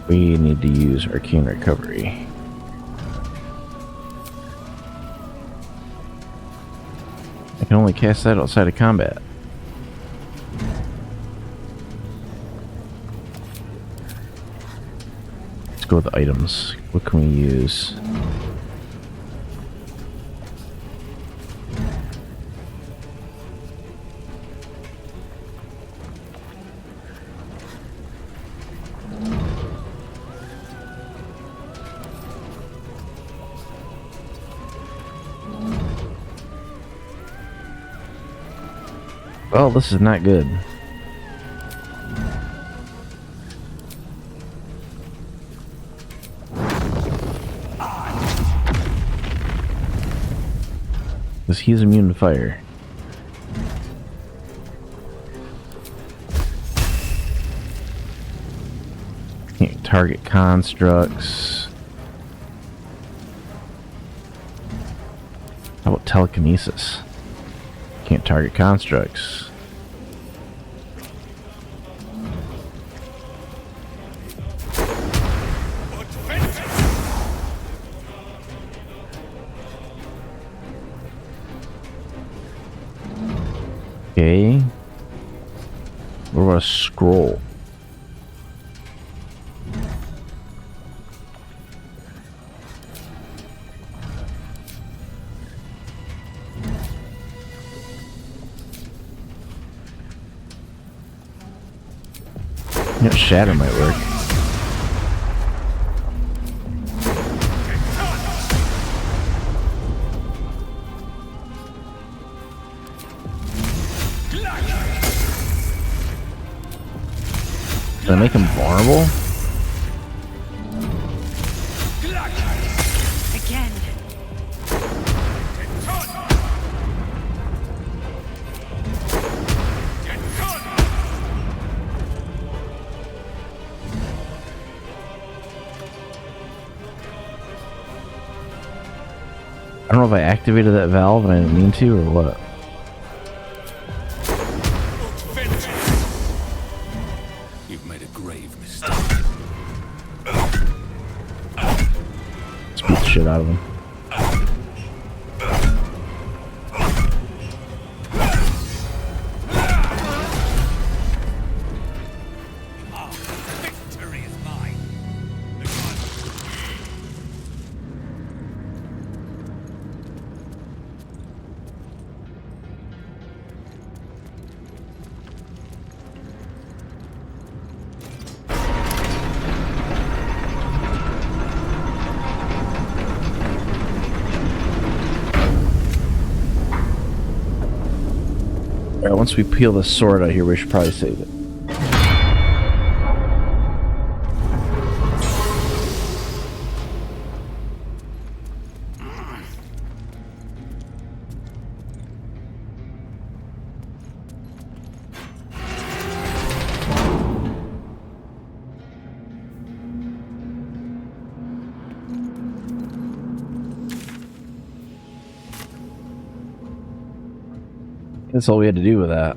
We need to use Arcane Recovery. I can only cast that outside of combat. Let's go with the items. What can we use? Well, this is not good. Because he's immune to fire. Can't target constructs. How about telekinesis? Can't target constructs. Okay. What about a scroll? Yeah, shatter might work. Did I make him vulnerable? Again. I don't know if I activated that valve and I didn't mean to or what. You've made a grave mistake. Let's beat the shit out of him. Victory is mine. Alright, once we peel the sword out here, we should probably save it. That's all we had to do with that.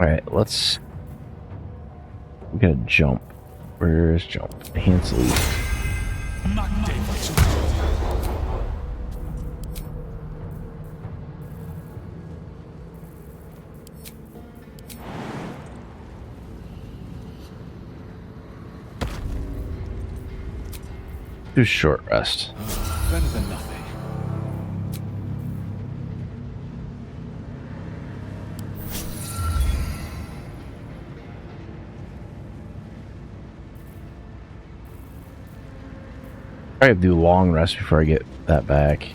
Alright, let's... We gotta jump. Where's jump? Hansel. Do short rest. Better than nothing. I have to do long rest before I get that back.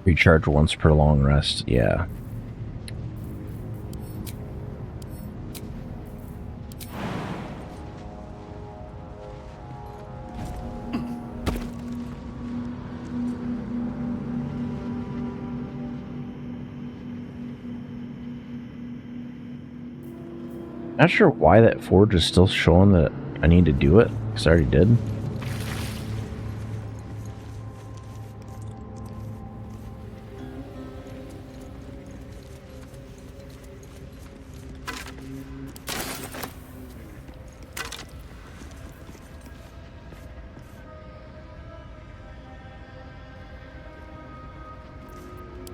Recharge once per long rest, yeah. Not sure why that forge is still showing that I need to do it, because I already did.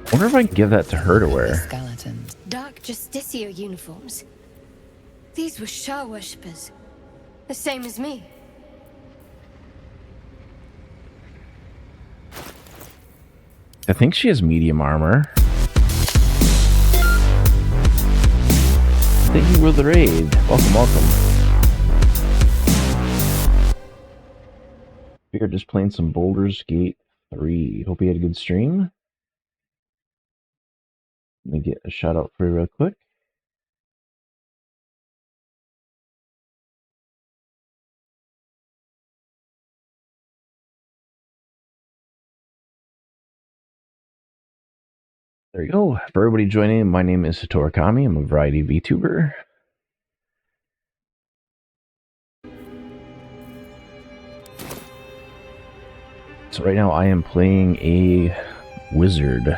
I wonder if I can give that to her to wear. Skeletons. Dark Justicia uniforms. These were Shah worshippers. The same as me. I think she has medium armor. Thank you for the raid. Welcome, welcome. We are just playing some Baldur's Gate 3. Hope you had a good stream. Let me get a shout out for you real quick. There you go. For everybody joining, my name is Satoru Kami. I'm a variety VTuber. So right now I am playing a wizard.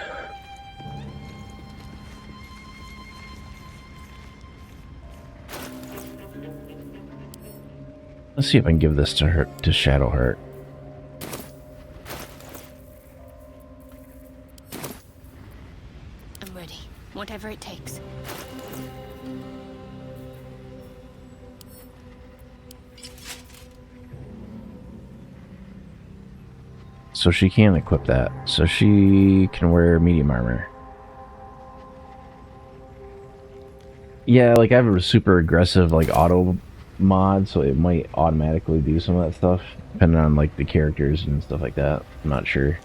Let's see if I can give this to her, to Shadowheart. I'm ready. Whatever it takes. So she can equip that. So she can wear medium armor. Yeah, like I have a super aggressive like auto mod, so it might automatically do some of that stuff, depending on like the characters and stuff like that. I'm not sure.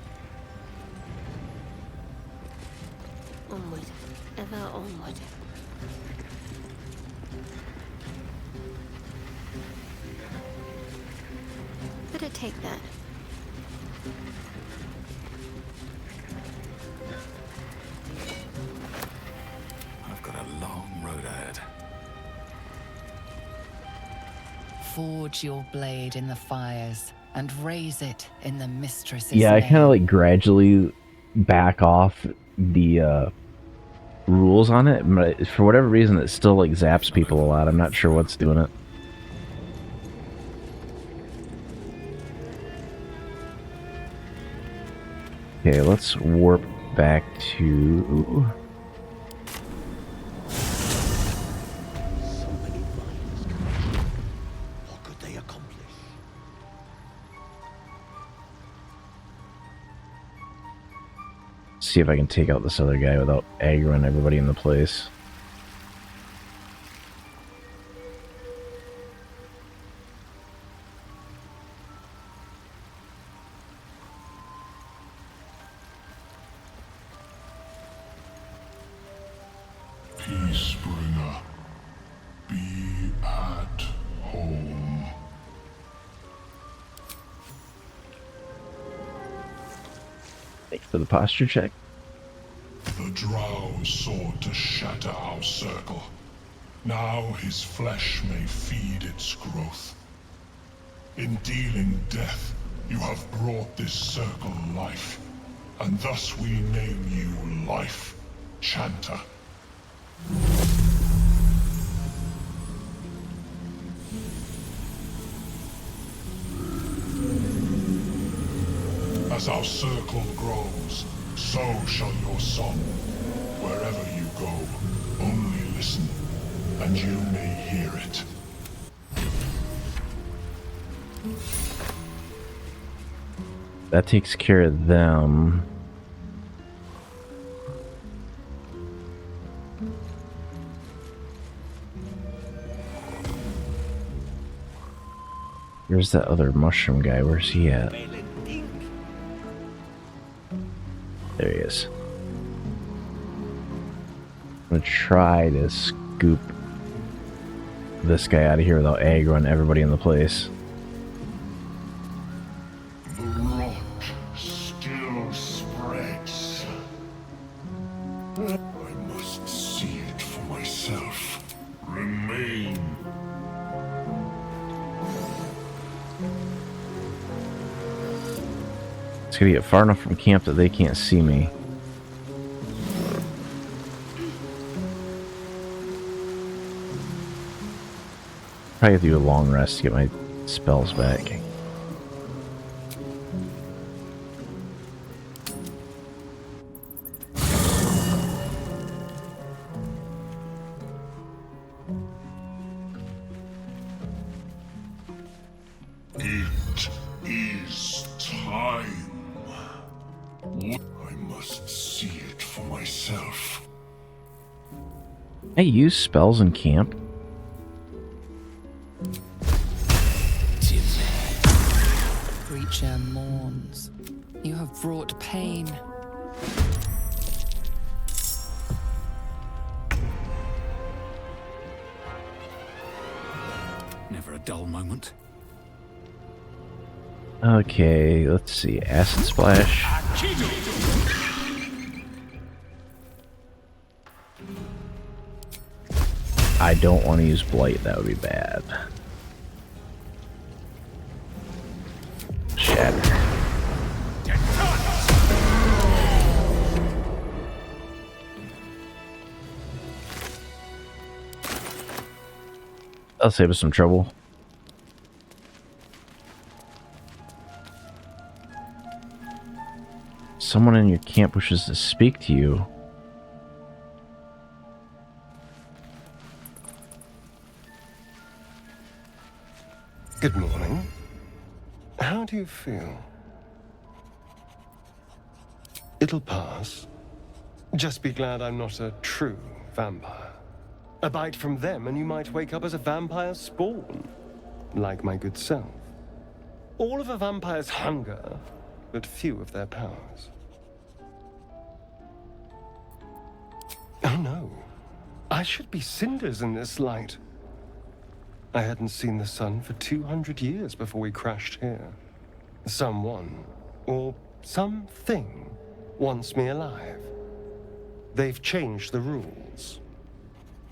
Onward. Ever onward. Better take that. I've got a long road ahead. Forge your blade in the fires and raise it in the mistress's Yeah, I name. kind of like gradually back off the rules on it, but for whatever reason it still like zaps people a lot. I'm not sure what's doing it. Okay, let's warp back to... What could they accomplish? See if I can take out this other guy without aggroing everybody in the place. Peacebringer, be at home. Thanks for the posture check. The Drow sought to shatter our circle. Now his flesh may feed its growth. In dealing death, you have brought this circle life, and thus we name you Life Chanter. As our circle grows, so shall your song. Wherever you go, only listen, and you may hear it. That takes care of them. Where's that other mushroom guy? Where's he at? There he is. I'm gonna try to scoop this guy out of here without aggroing everybody in the place. The rot still spreads. I must see it for myself. Remain. It's gonna get far enough from camp that they can't see me. Probably have to do a long rest to get my spells back. It is time. I must see it for myself. I use spells in camp. Creature mourns. You have brought pain. Never a dull moment. Okay, let's see. Acid splash. I don't want to use blight. That would be bad. Shatter. That'll save us some trouble. Someone in your camp wishes to speak to you. Good morning. How do you feel? It'll pass. Just be glad I'm not a true vampire. A bite from them and you might wake up as a vampire spawn, like my good self. All of a vampire's hunger, but few of their powers. Oh no, I should be cinders in this light. I hadn't seen the sun for 200 years before we crashed here. Someone, or something, wants me alive. They've changed the rules.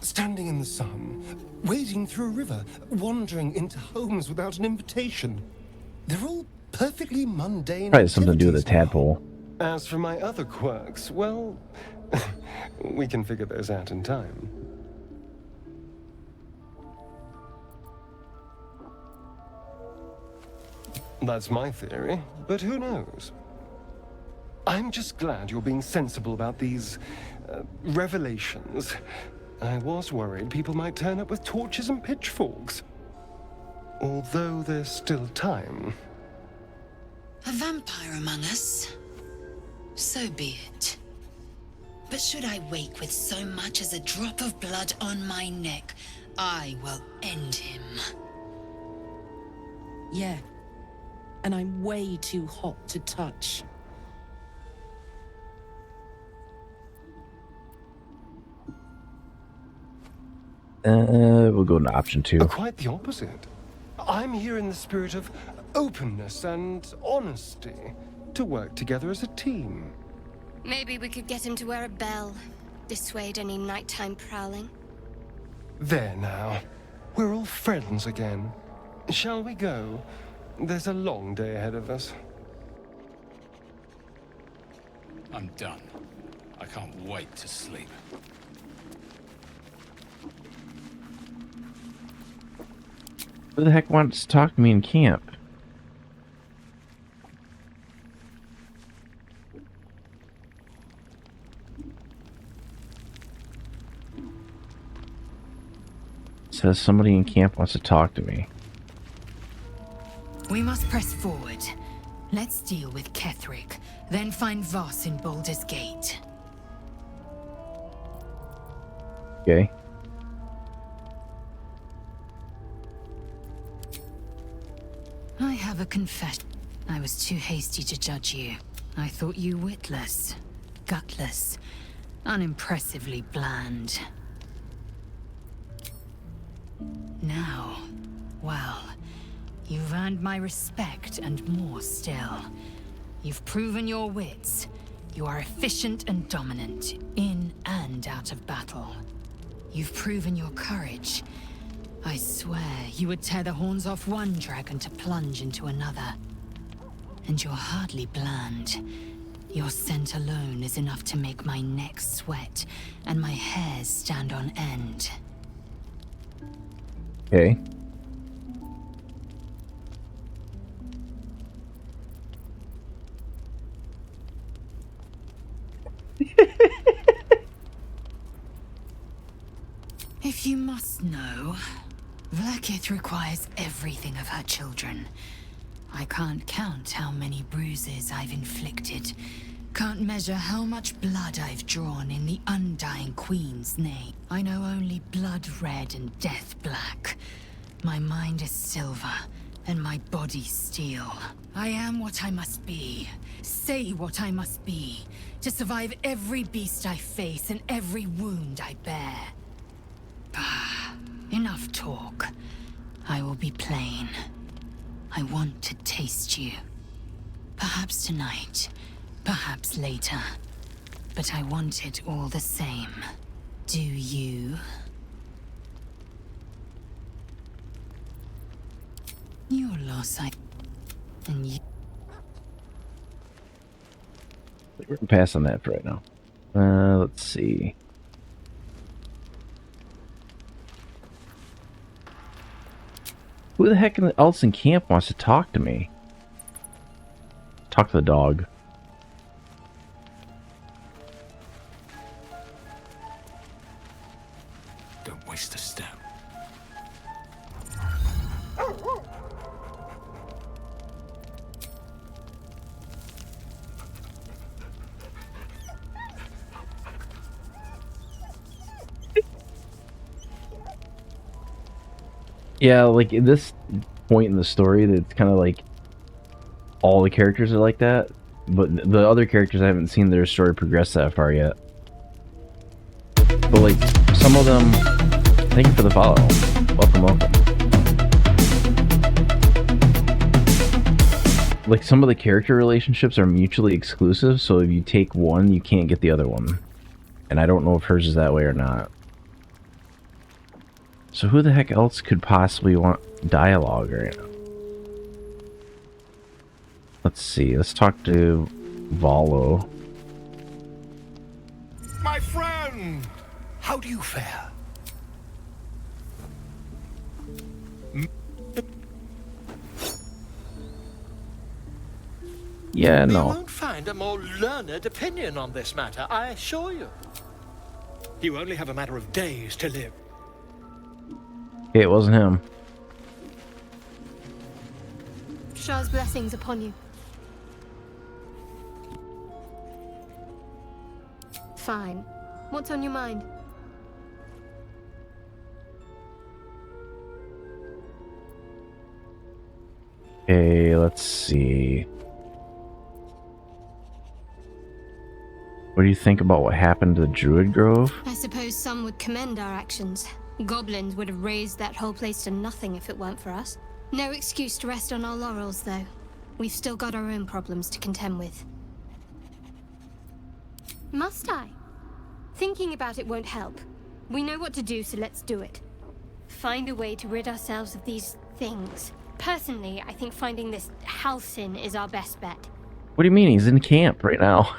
Standing in the sun, wading through a river, wandering into homes without an invitation. They're all perfectly mundane. Probably something to do with a tadpole. As for my other quirks, well, we can figure those out in time. That's my theory, but who knows? I'm just glad you're being sensible about these revelations. I was worried people might turn up with torches and pitchforks. Although there's still time. A vampire among us? So be it. But should I wake with so much as a drop of blood on my neck, I will end him. Yeah. And I'm way too hot to touch. We'll go to option 2. Quite the opposite. I'm here in the spirit of openness and honesty to work together as a team. Maybe we could get him to wear a bell. Dissuade any nighttime prowling. There now. We're all friends again. Shall we go? There's a long day ahead of us. I'm done. I can't wait to sleep. Who the heck wants to talk to me in camp? Says somebody in camp wants to talk to me. We must press forward. Let's deal with Ketherick, then find Voss in Baldur's Gate. Okay. I have a confession. I was too hasty to judge you. I thought you witless, gutless, unimpressively bland. Now, well, you've earned my respect and more still. You've proven your wits. You are efficient and dominant, in and out of battle. You've proven your courage. I swear you would tear the horns off one dragon to plunge into another. And you're hardly bland. Your scent alone is enough to make my neck sweat and my hairs stand on end. Okay. If you must know, Vlaakith requires everything of her children. I can't count how many bruises I've inflicted. Can't measure how much blood I've drawn in the undying Queen's name. I know only blood red and death black. My mind is silver, and my body steel. I am what I must be. Say what I must be. To survive every beast I face and every wound I bear. Enough talk. I will be plain. I want to taste you. Perhaps tonight, perhaps later. But I want it all the same. Do you? Your loss, and you... We're gonna pass on that for right now. Let's see. Who the heck else in camp wants to talk to me? Talk to the dog. Don't waste a step. Yeah, like at this point in the story, it's kind of like all the characters are like that, but the other characters I haven't seen their story progress that far yet. But like some of them, thank you for the follow. Welcome, welcome. Like some of the character relationships are mutually exclusive, so if you take one, you can't get the other one. And I don't know if hers is that way or not. So who the heck else could possibly want dialogue right now? Let's see, let's talk to Valo. My friend! How do you fare? Yeah, You no. won't find a more learned opinion on this matter, I assure you. You only have a matter of days to live. Okay, it wasn't him. Shah's blessings upon you. Fine. What's on your mind? Okay, let's see. What do you think about what happened to the Druid Grove? I suppose some would commend our actions. Goblins would have razed that whole place to nothing if it weren't for us. No excuse to rest on our laurels, though. We've still got our own problems to contend with. Must I? Thinking about it won't help. We know what to do, so let's do it. Find a way to rid ourselves of these things. Personally, I think finding this Halcyon is our best bet. What do you mean? He's in camp right now.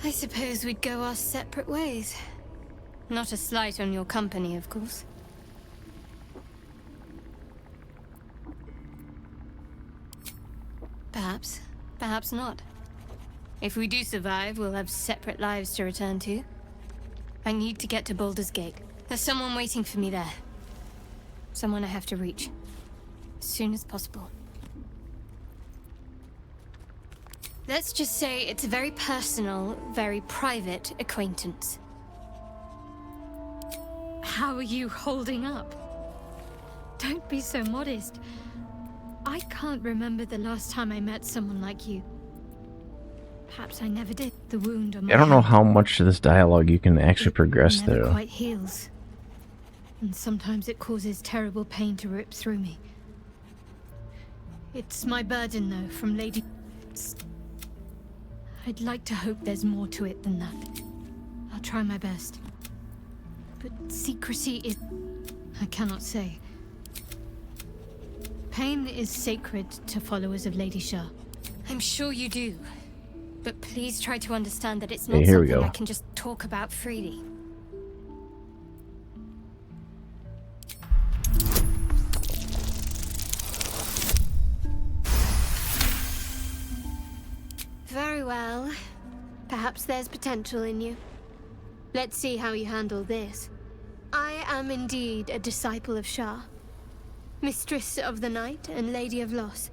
I suppose we'd go our separate ways. Not a slight on your company, of course. Perhaps. Perhaps not. If we do survive, we'll have separate lives to return to. I need to get to Baldur's Gate. There's someone waiting for me there. Someone I have to reach. As soon as possible. Let's just say it's a very personal, very private acquaintance. How are you holding up? Don't be so modest. I can't remember the last time I met someone like you. Perhaps I never did. The wound on my I don't know hand how much of this dialogue you can actually progress never through. quite heals. And sometimes it causes terrible pain to rip through me. It's my burden, though, from Lady... I'd like to hope there's more to it than that. I'll try my best. But secrecy is... I cannot say. Pain is sacred to followers of Lady Shah. I'm sure you do. But please try to understand that it's not Hey, here we something go. I can just talk about freely. Very well. Perhaps there's potential in you. Let's see how you handle this. I am indeed a disciple of Shah. Mistress of the Night and Lady of Loss.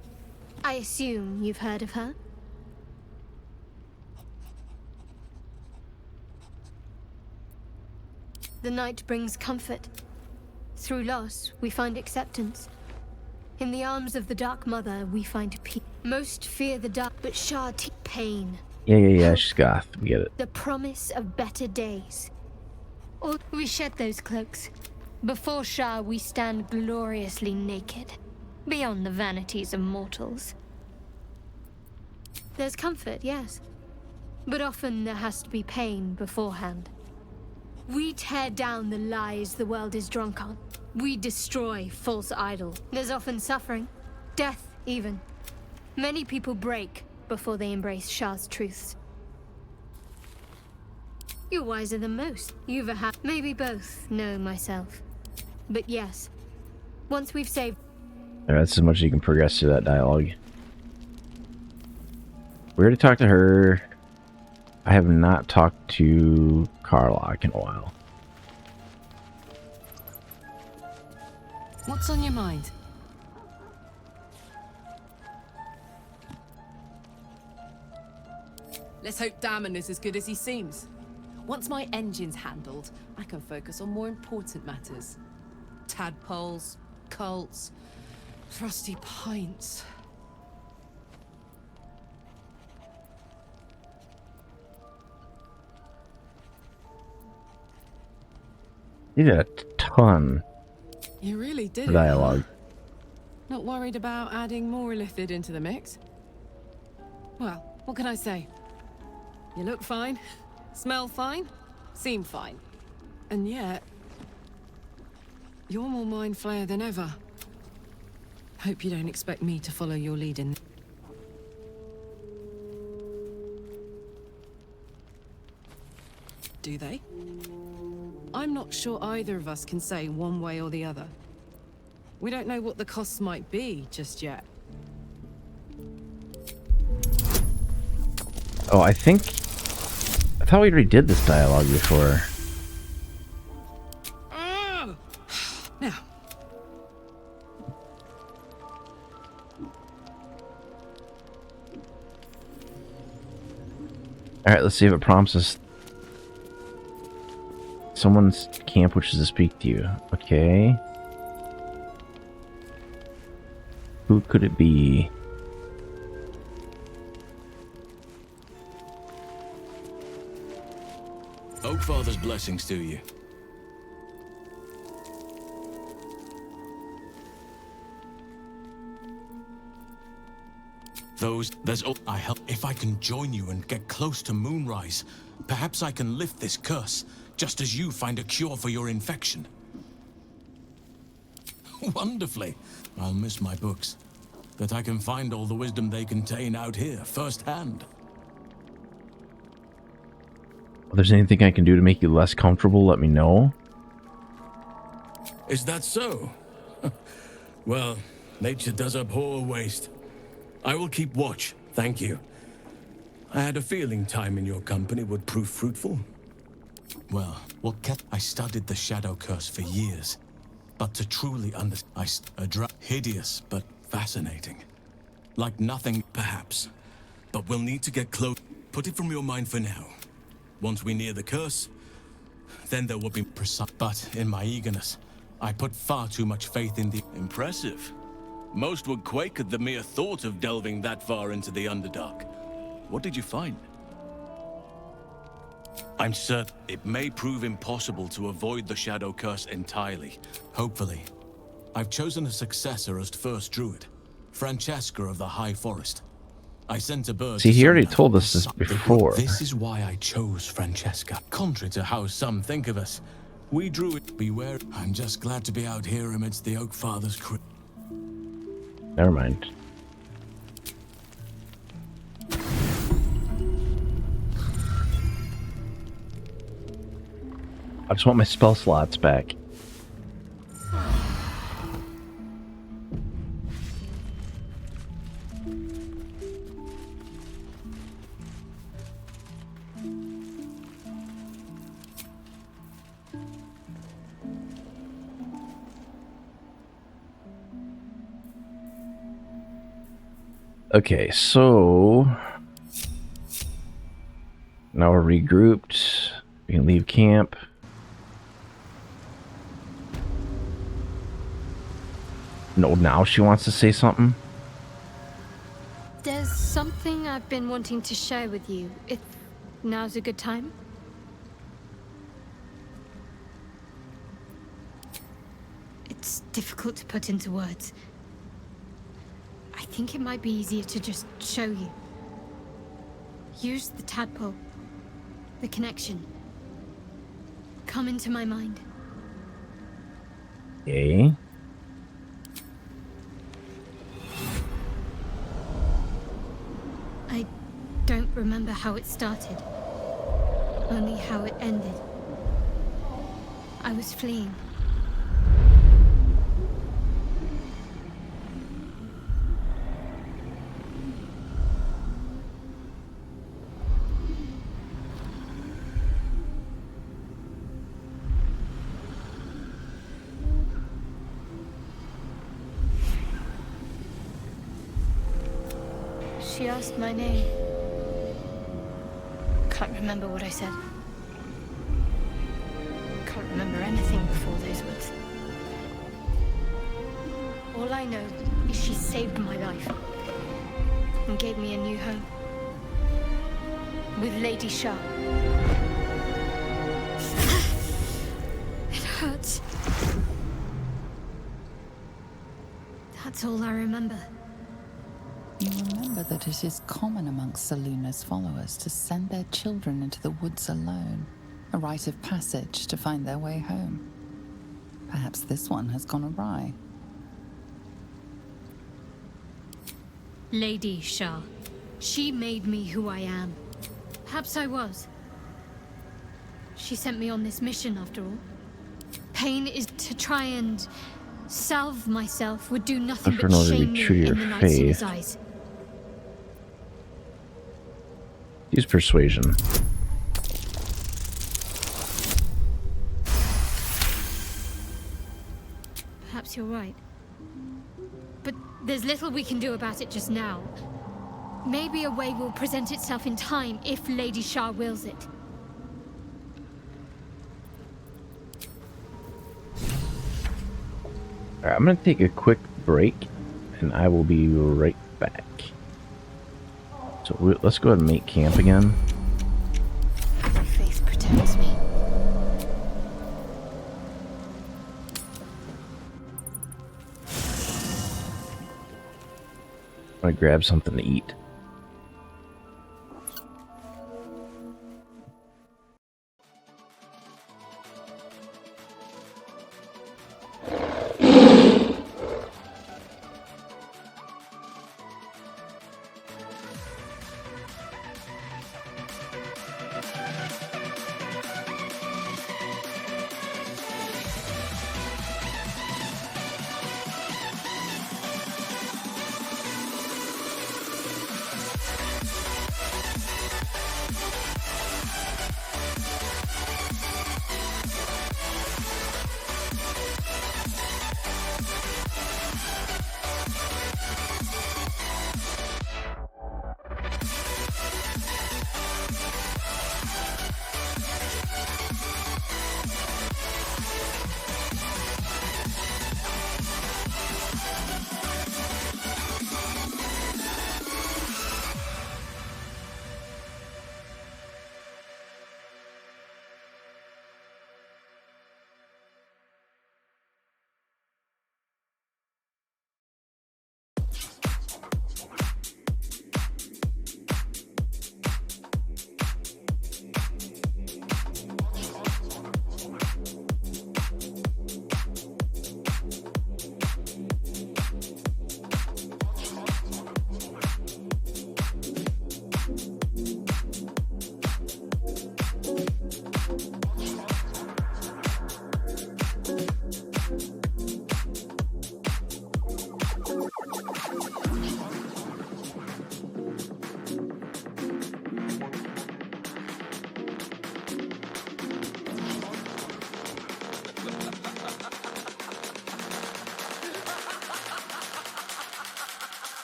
I assume you've heard of her? The night brings comfort. Through loss, we find acceptance. In the arms of the Dark Mother, we find peace. Most fear the dark, but Shah pain. Yeah, she's goth. We get it. The promise of better days. Or we shed those cloaks. Before Shah, we stand gloriously naked, beyond the vanities of mortals. There's comfort, yes. But often there has to be pain beforehand. We tear down the lies the world is drunk on. We destroy false idol. There's often suffering. Death, even. Many people break before they embrace Shah's truths. You're wiser than most. You've a maybe both know myself. But yes, once we've saved... Alright, that's as much as you can progress through that dialogue. We're here to talk to her. I have not talked to Karlach in a while. What's on your mind? Let's hope Damon is as good as he seems. Once my engine's handled, I can focus on more important matters. Tadpoles, cults, frosty pints. You did a ton You really did. of dialogue. Not worried about adding more Illithid into the mix? Well, what can I say? You look fine, smell fine, seem fine. And yet, you're more mind flayer than ever. Hope you don't expect me to follow your lead in... Do they? I'm not sure either of us can say one way or the other. We don't know what the costs might be just yet. Oh, I thought we already did this dialogue before. Now. Alright, let's see if it prompts us. Someone's camp wishes to speak to you. Okay. Who could it be? Oakfather's blessings to you. I help. If I can join you and get close to Moonrise, perhaps I can lift this curse, just as you find a cure for your infection. Wonderfully. I'll miss my books, but I can find all the wisdom they contain out here firsthand. If there's anything I can do to make you less comfortable, let me know. Is that so? Well, nature does abhor waste. I will keep watch, thank you. I had a feeling time in your company would prove fruitful. Well, I studied the Shadow Curse for years, but to truly understand, hideous but fascinating. Like nothing, perhaps, but we'll need to get close. Put it from your mind for now. Once we near the curse, then there will be precise. But in my eagerness, I put far too much faith in the... Impressive. Most would quake at the mere thought of delving that far into the Underdark. What did you find? I'm certain it may prove impossible to avoid the Shadow Curse entirely. Hopefully. I've chosen a successor as first druid, Francesca of the High Forest. I sent a bird. See, he already told us this before. This is why I chose Francesca. Contrary to how some think of us, we drew it. Beware. I'm just glad to be out here amidst the Oak Father's crew. Never mind. I just want my spell slots back. Okay, so now we're regrouped. We can leave camp. No, now she wants to say something. There's something I've been wanting to share with you, if now's a good time. It's difficult to put into words. I think it might be easier to just show you. Use the tadpole. The connection. Come into my mind. Okay. I don't remember how it started. Only how it ended. I was fleeing. She asked my name. Can't remember what I said. Can't remember anything before those words. All I know is she saved my life and gave me a new home with Lady Shah. It hurts. That's all I remember. You remember that it is common amongst Seluna's followers to send their children into the woods alone, a rite of passage to find their way home. Perhaps this one has gone awry. Lady Shah. She made me who I am. Perhaps I was. She sent me on this mission after all. Pain is to try and salve myself would do nothing but shame me in the Night Sinner's eyes. Use persuasion. Perhaps you're right. But there's little we can do about it just now. Maybe a way will present itself in time if Lady Shah wills it. Alright, I'm gonna take a quick break and I will be right back. So let's go ahead and make camp again. My faith protects me. I'm gonna grab something to eat.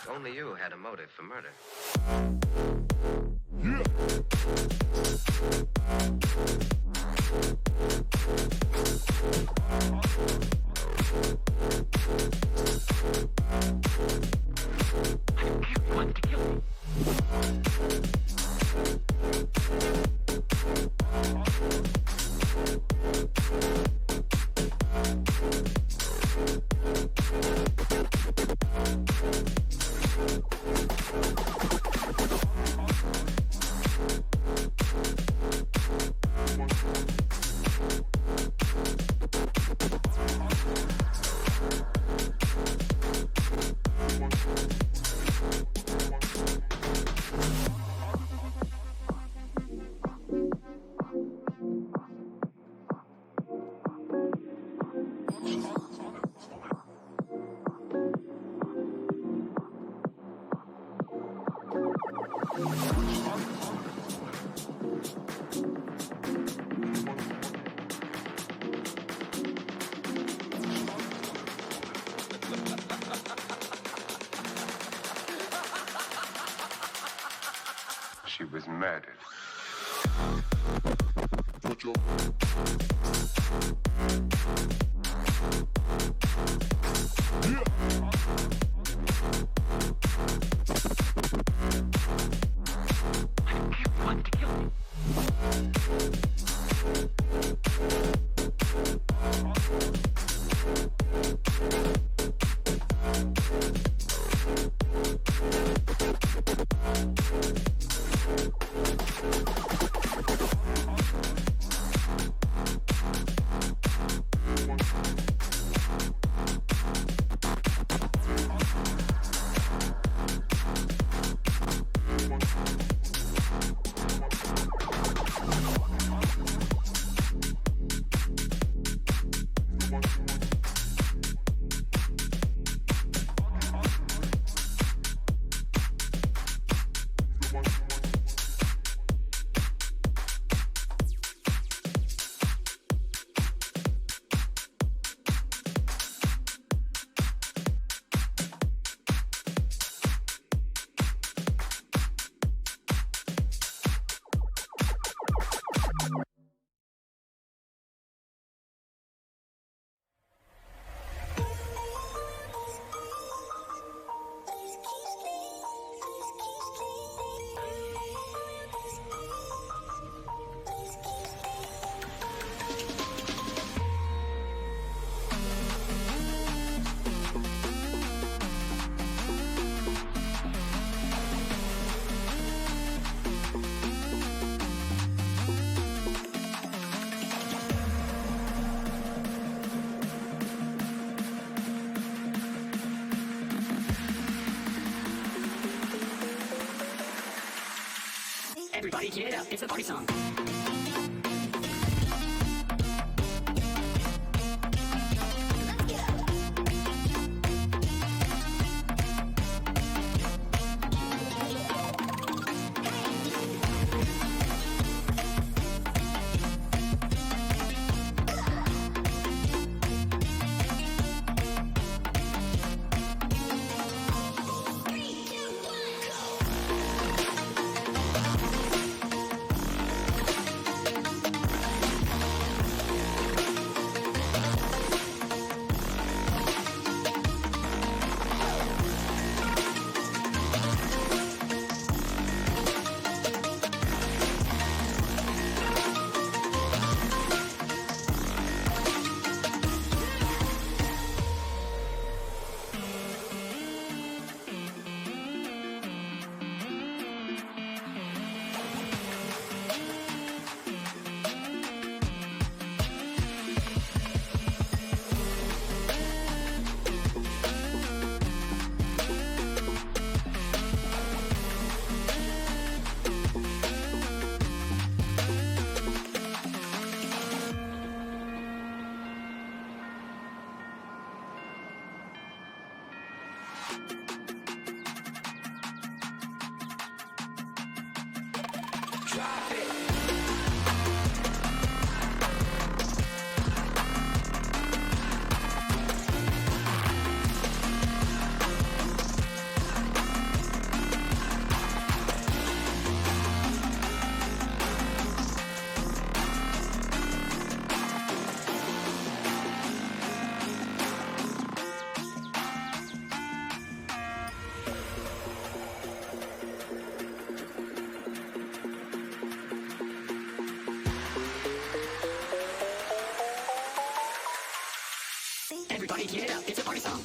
Only you had a motive for murder. She was murdered. Everybody get up, it's a party song. Everybody get up, it's a party song.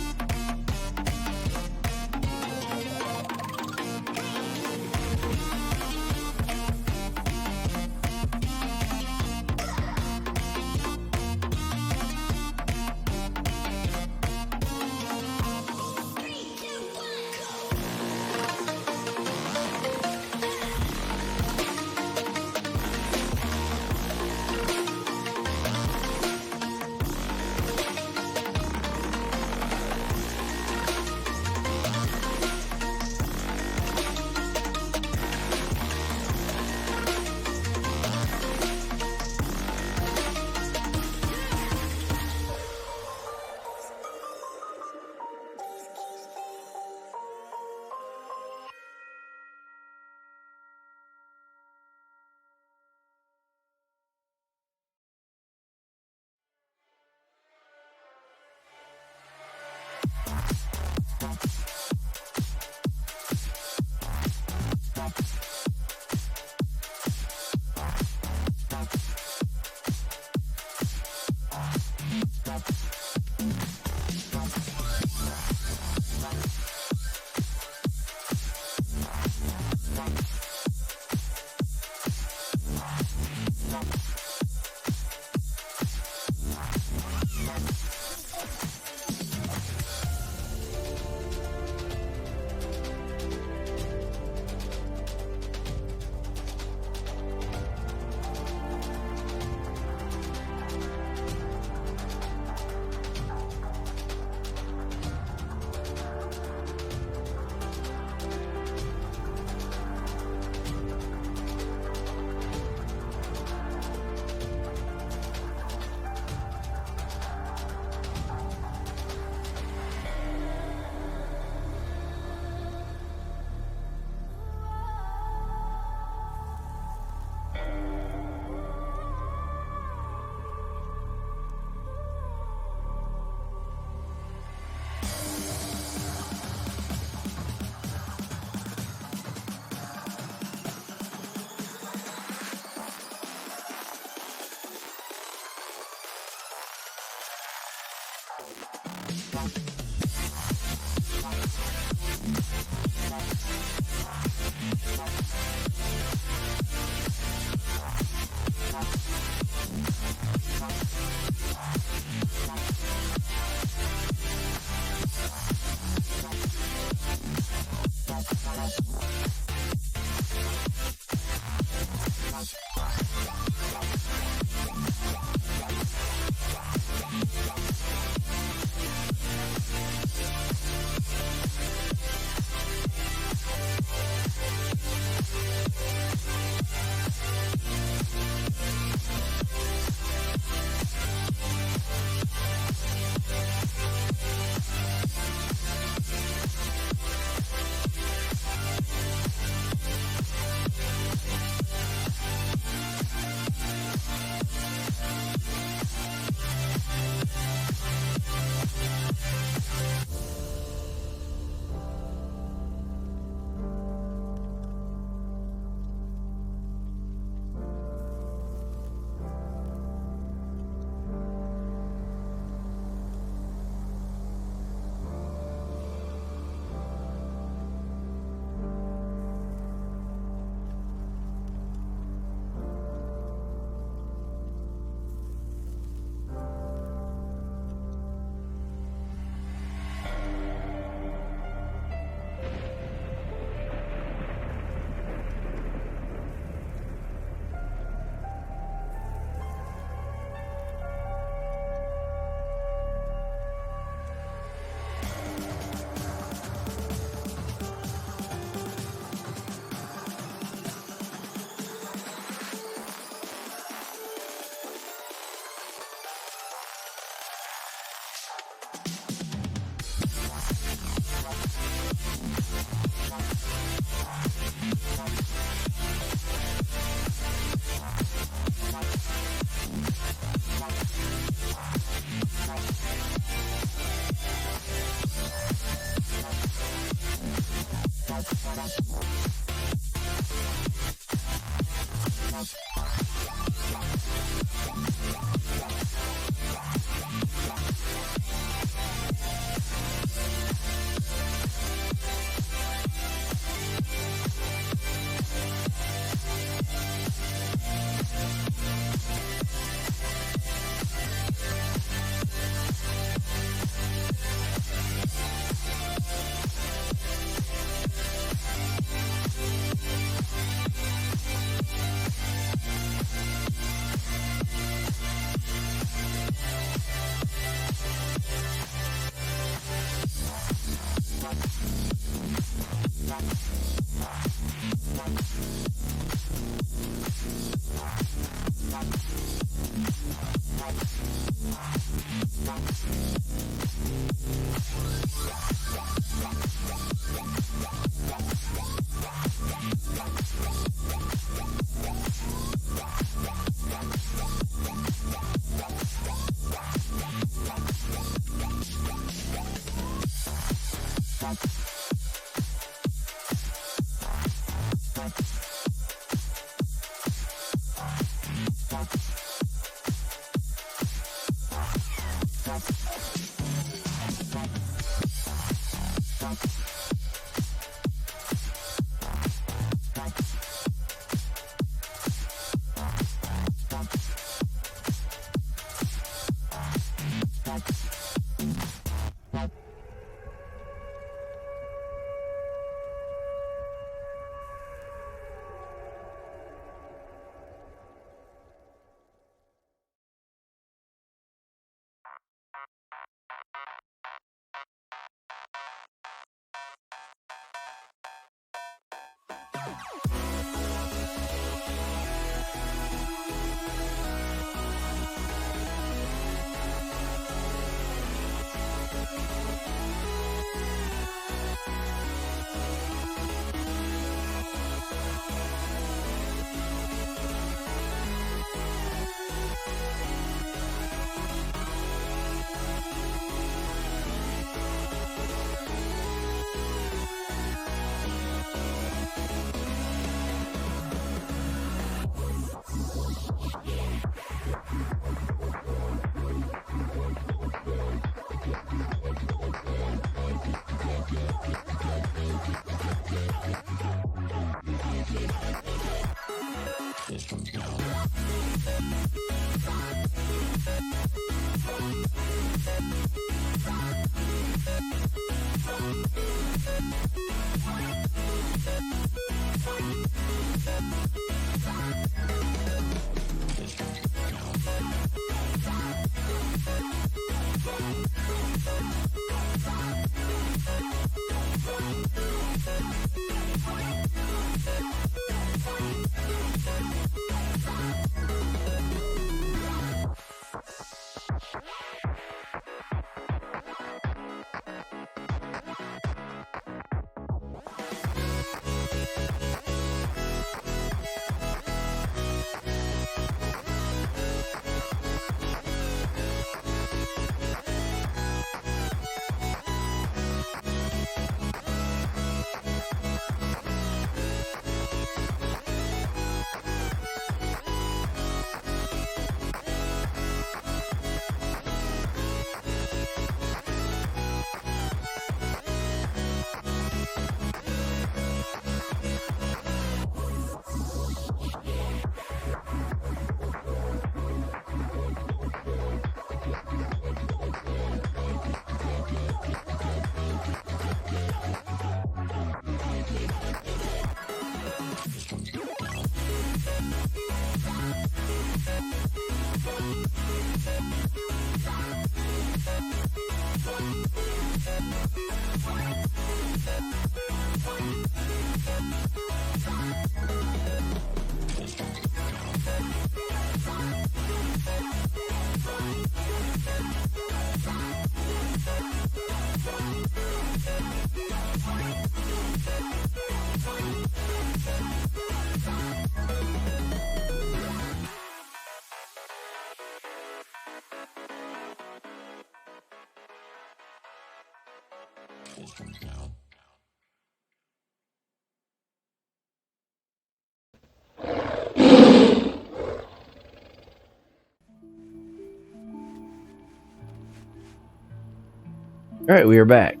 Alright, we are back.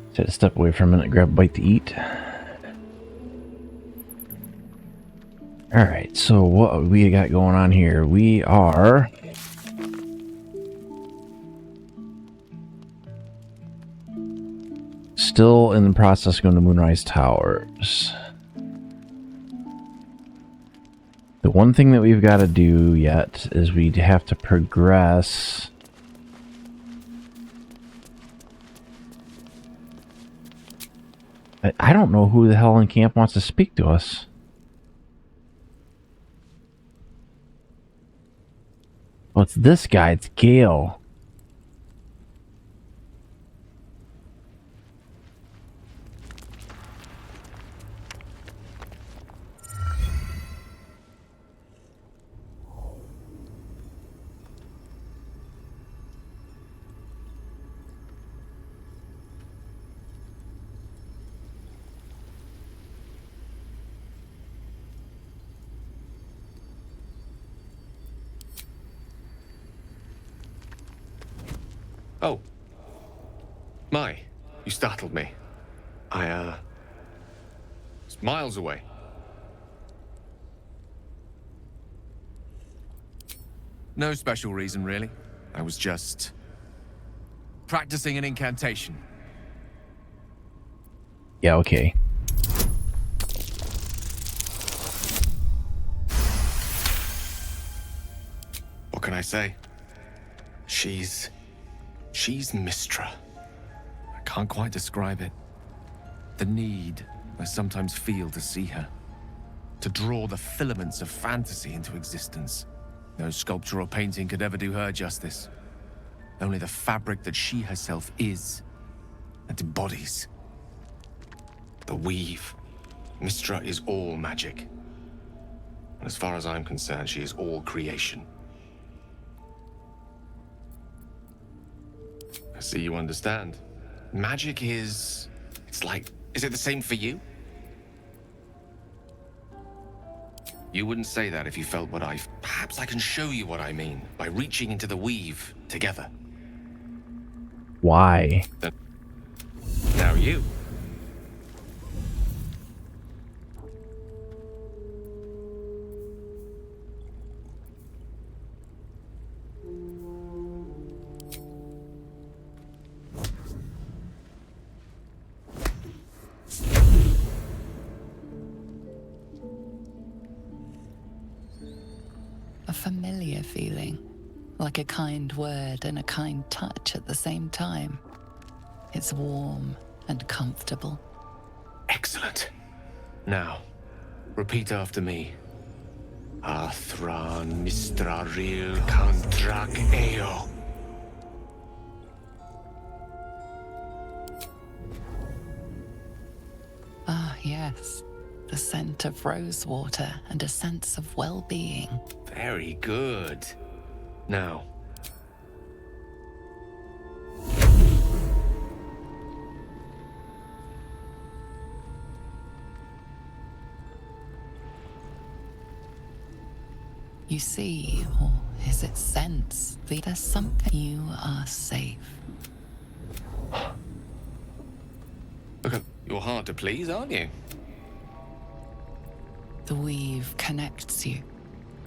Just had to step away for a minute, grab a bite to eat. Alright, so what we got going on here? We are... still in the process of going to Moonrise Towers. The one thing that we've got to do yet is we have to progress... I don't know who the hell in camp wants to speak to us. Oh, it's this guy. It's Gale. Oh. My, you startled me. It's miles away. No special reason, really. I was just practicing an incantation. Yeah, okay. What can I say? She's Mystra. I can't quite describe it. The need I sometimes feel to see her. To draw the filaments of fantasy into existence. No sculpture or painting could ever do her justice. Only the fabric that she herself is and embodies. The weave. Mystra is all magic. And as far as I'm concerned, she is all creation. I see you understand. Magic is... it's like... is it the same for you? You wouldn't say that if you felt what I... Perhaps I can show you what I mean by reaching into the weave together. Why? Now you. A familiar feeling, like a kind word and a kind touch at the same time. It's warm and comfortable. Excellent. Now, repeat after me. Athran Mistraril Kantrak Eo. Ah, yes. The scent of rosewater and a sense of well-being. Very good. Now. You see, or is it sense, that there's something you are safe. Look, you're hard to please, aren't you? The weave connects you.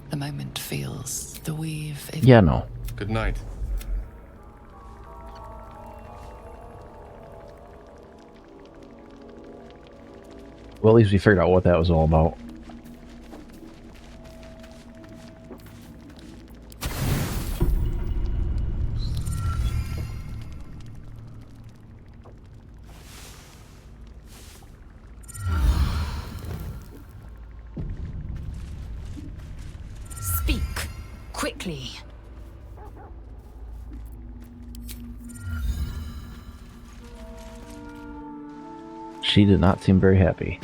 The moment feels the weave. Yeah, no. Good night. Well, at least we figured out what that was all about. Speak quickly. She did not seem very happy.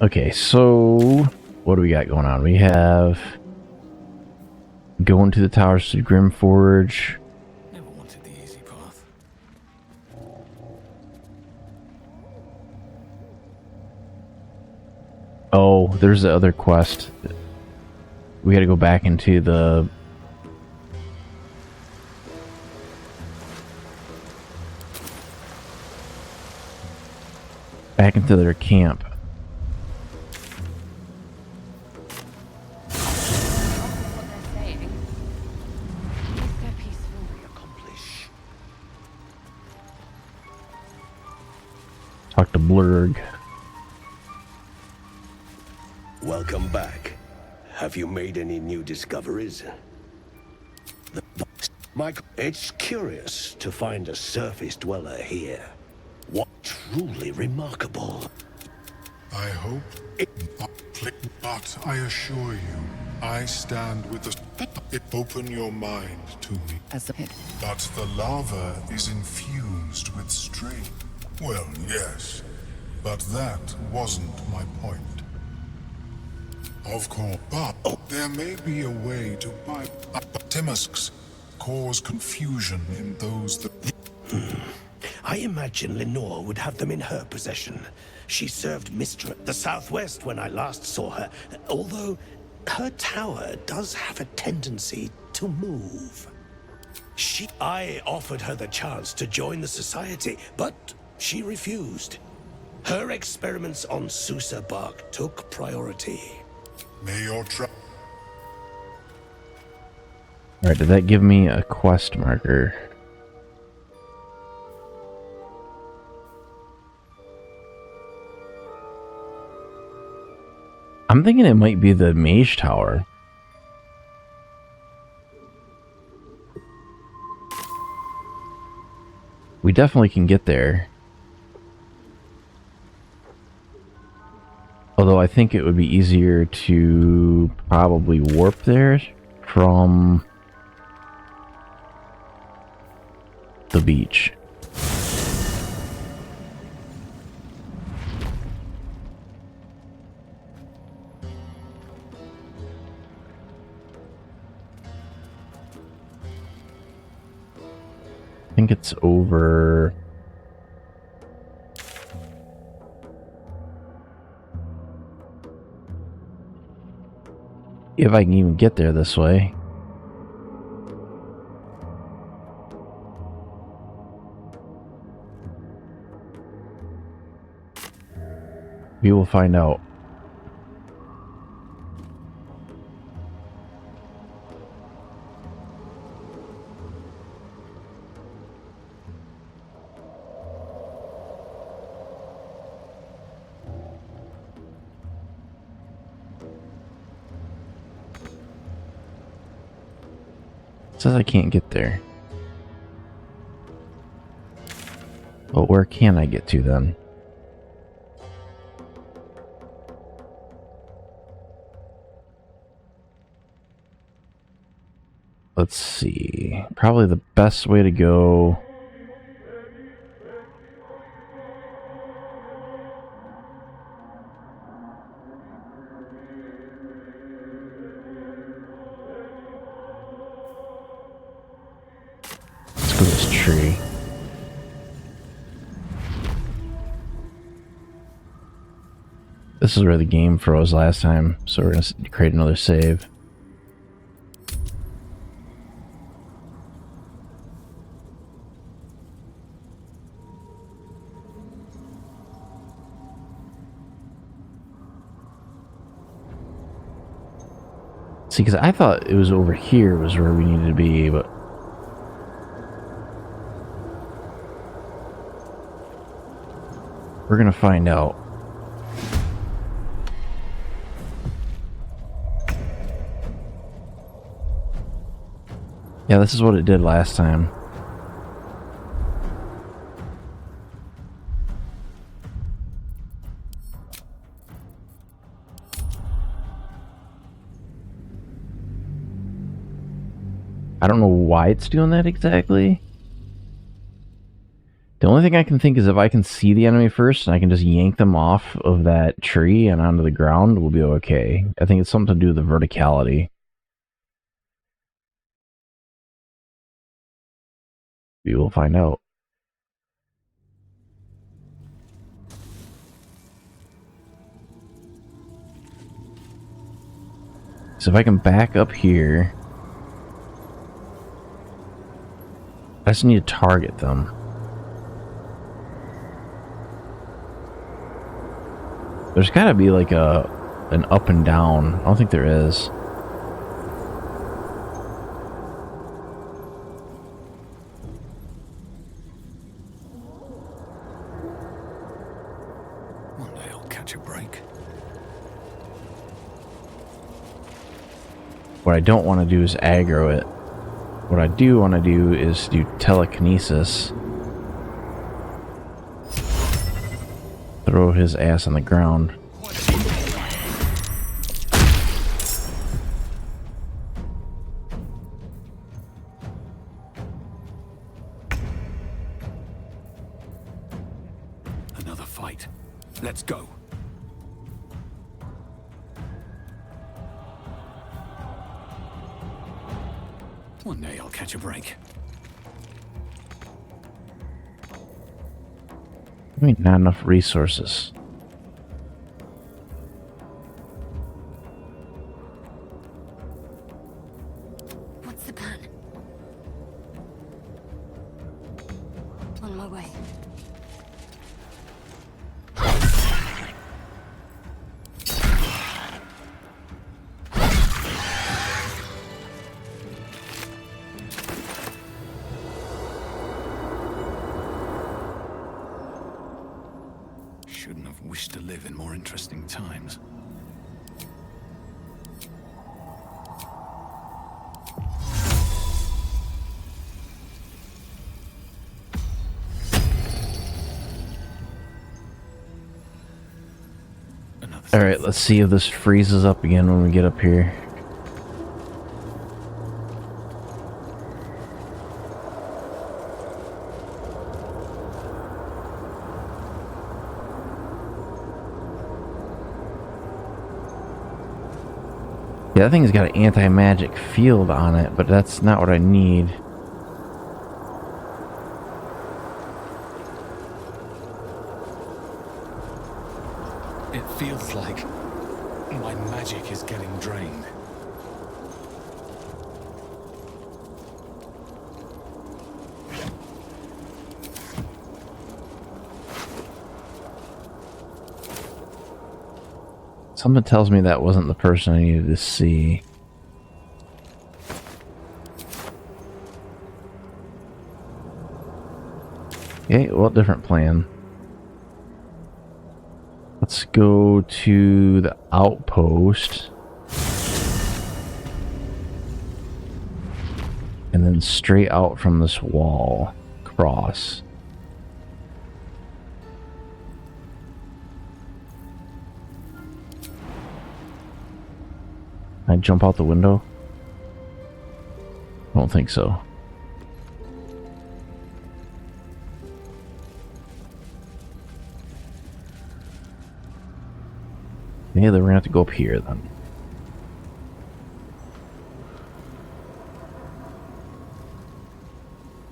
Okay, so what do we got going on? We have going to the towers to Grimforge. Never wanted the easy path. Oh, there's the other quest. We gotta go back into the... back into their camp. Talk to Blurg. Welcome back. Have you made any new discoveries? Mike, it's curious to find a surface dweller here. What truly remarkable. I hope but I assure you, I stand with the... Open your mind to me. But the lava is infused with strength. Well, yes, but that wasn't my point. Of course, but there may be a way to buy... Timusks cause confusion in those that... I imagine Lenore would have them in her possession. She served Mistra the Southwest when I last saw her, although her tower does have a tendency to move. I offered her the chance to join the Society, but she refused. Her experiments on Susa bark took priority. May your Alright, did that give me a quest marker? I'm thinking it might be the Mage Tower. We definitely can get there. Although I think it would be easier to probably warp there from the beach. I think it's over. If I can even get there this way. We will find out. It says I can't get there. But where can I get to then? Let's see. Probably the best way to go. Let's go to this tree. This is where the game froze last time, so we're going to create another save. See, because I thought it was over here was where we needed to be, but... we're going to find out. Yeah, this is what it did last time. I don't know why it's doing that exactly. The only thing I can think is if I can see the enemy first and I can just yank them off of that tree and onto the ground, we'll be okay. I think it's something to do with the verticality. We will find out. So if I can back up here, I just need to target them. There's gotta be like an up and down. I don't think there is. One day I'll catch a break. What I don't want to do is aggro it. What I do want to do is do telekinesis. Throw his ass on the ground. Let's go. One day I'll catch a break. I mean, not enough resources. What's the plan? On my way. Shouldn't have wished to live in more interesting times. Alright, let's see if this freezes up again when we get up here. Yeah, that thing's got an anti-magic field on it, but that's not what I need. It feels like my magic is getting drained. Something tells me that wasn't the person I needed to see. Okay, well, different plan. Let's go to the outpost. And then straight out from this wall. Cross. Can I jump out the window? I don't think so. Yeah, then we're gonna have to go up here then.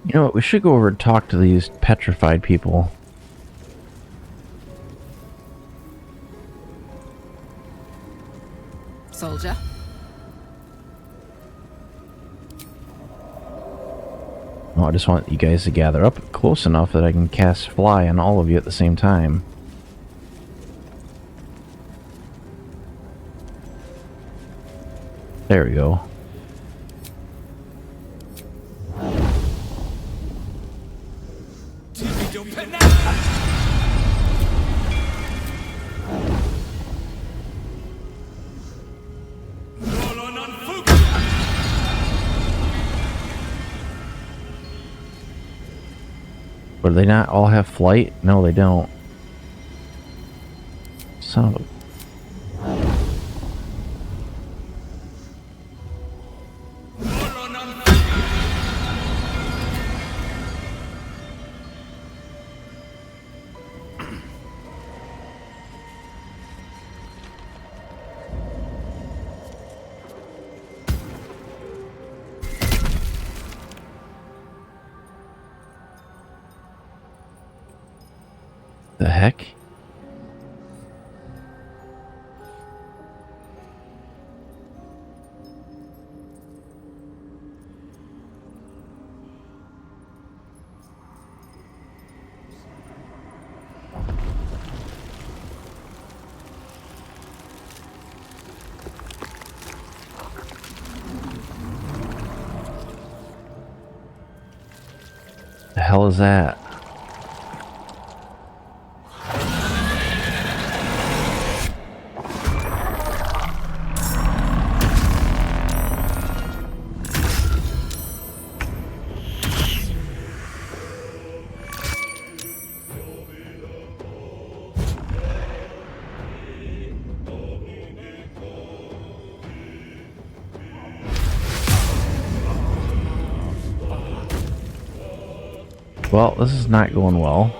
You know what, we should go over and talk to these petrified people. Soldier? Oh, I just want you guys to gather up close enough that I can cast Fly on all of you at the same time. There we go. But do they not all have flight? No, they don't. Son of a... The heck? The hell is that? Well, this is not going well.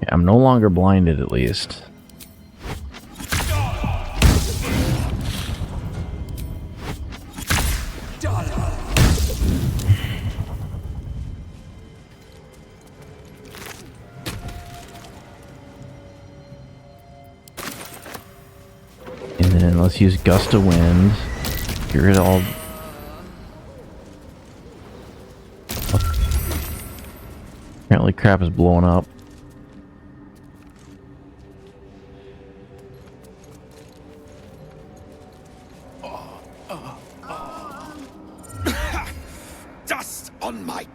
I'm no longer blinded, at least. And then let's use Gust of Wind. Get rid of all... Apparently crap is blowing up. Dust on my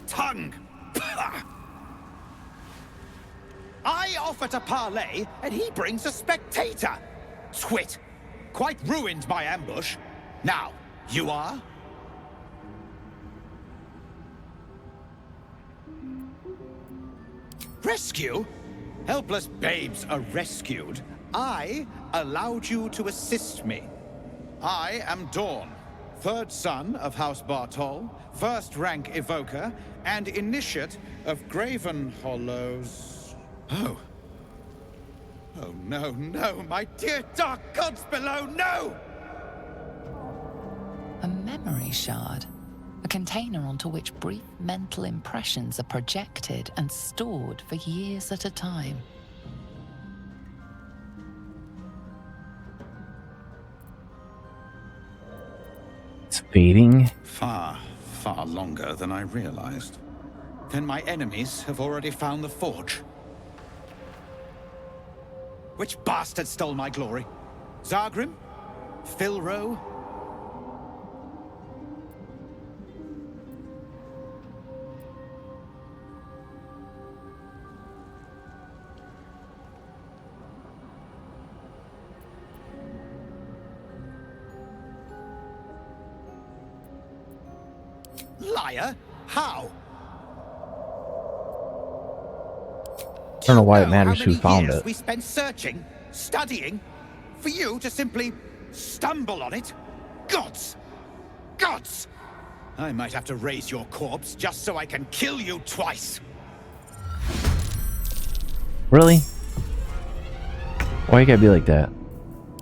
tongue. I offer to parley, and he brings a spectator. Twit. Quite ruined my ambush. Now, you are? Rescue? Helpless babes are rescued. I allowed you to assist me. I am Dawn, third son of House Bartol, first rank evoker, and initiate of Graven Hollows. Oh. Oh no, no, my dear dark gods below, no! A memory shard. A container onto which brief mental impressions are projected and stored for years at a time. It's fading. Far, far longer than I realized. Then my enemies have already found the forge. Which bastard stole my glory? Zargrim? Philro? Liar? How? I don't know why it matters who found it. We spent searching, studying, for you to simply stumble on it? Gods! Gods! I might have to raise your corpse just so I can kill you twice. Really? Why you gotta be like that?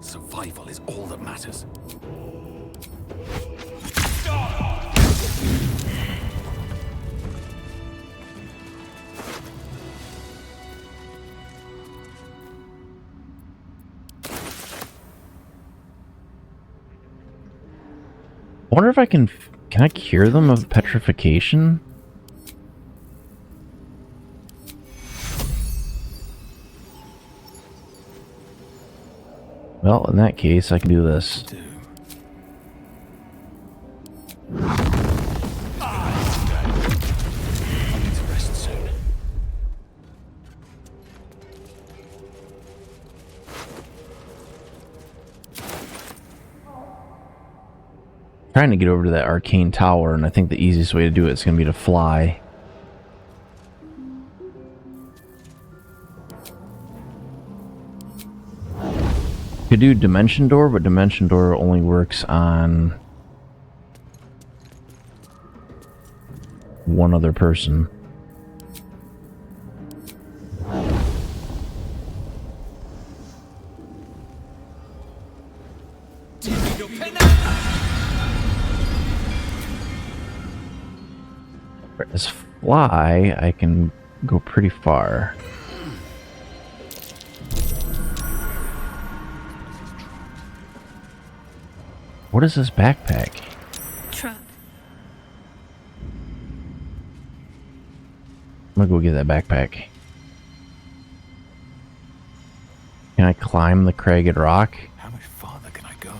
Survival is all that matters. I wonder if I can I cure them of petrification? Well, in that case, I can do this. Trying to get over to that arcane tower, and I think the easiest way to do it is going to be to fly. Could do Dimension Door, but Dimension Door only works on one other person. Whereas fly, I can go pretty far. What is this backpack? Trap. I'm gonna go get that backpack. Can I climb the cragged rock? How much farther can I go?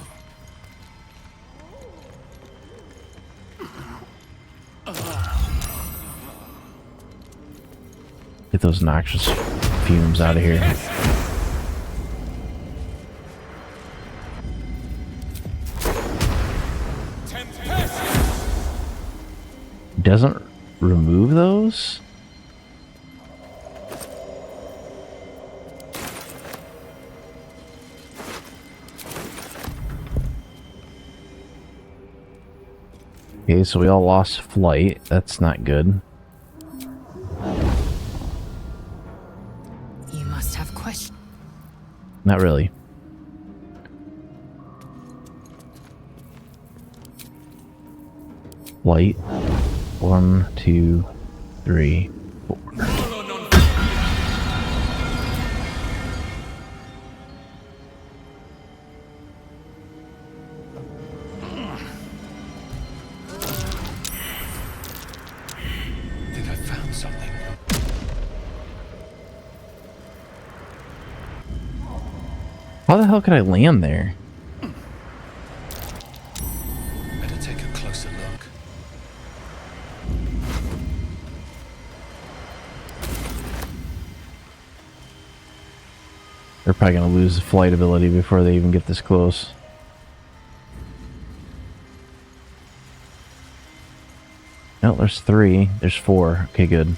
Get those noxious fumes out of here. Doesn't remove those? Okay, so we all lost flight. That's not good. You must have questions. Not really. Flight. 1, 2, 3, 4. Think I found something. How the hell could I land there? Better take a closer look. They're probably gonna lose the flight ability before they even get this close. No, there's 3. There's 4. Okay, good.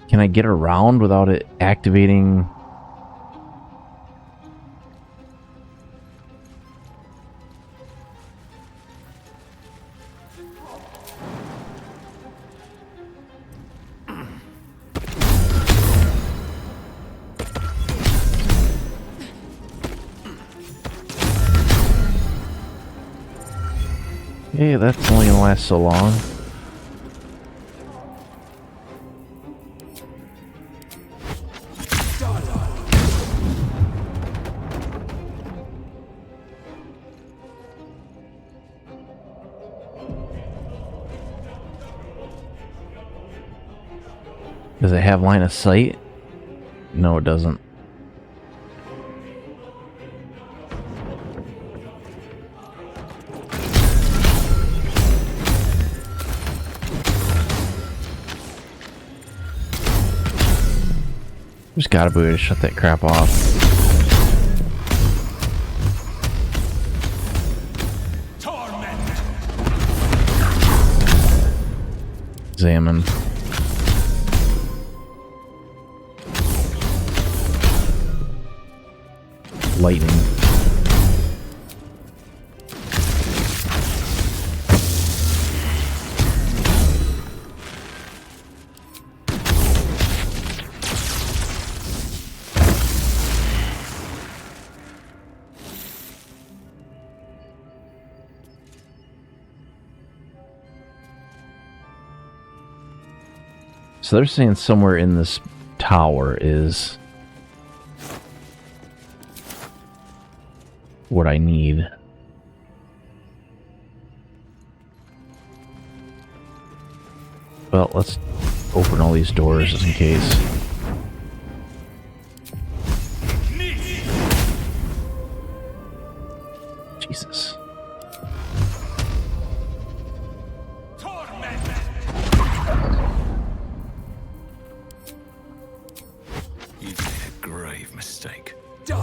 Can I get around without it activating? Hey, that's only gonna last so long. Does it have line of sight? No, it doesn't. There's gotta be a way to shut that crap off. Examine. Lightning. So they're saying somewhere in this tower is what I need. Well, let's open all these doors just in case. Jesus. You've made a grave mistake. Just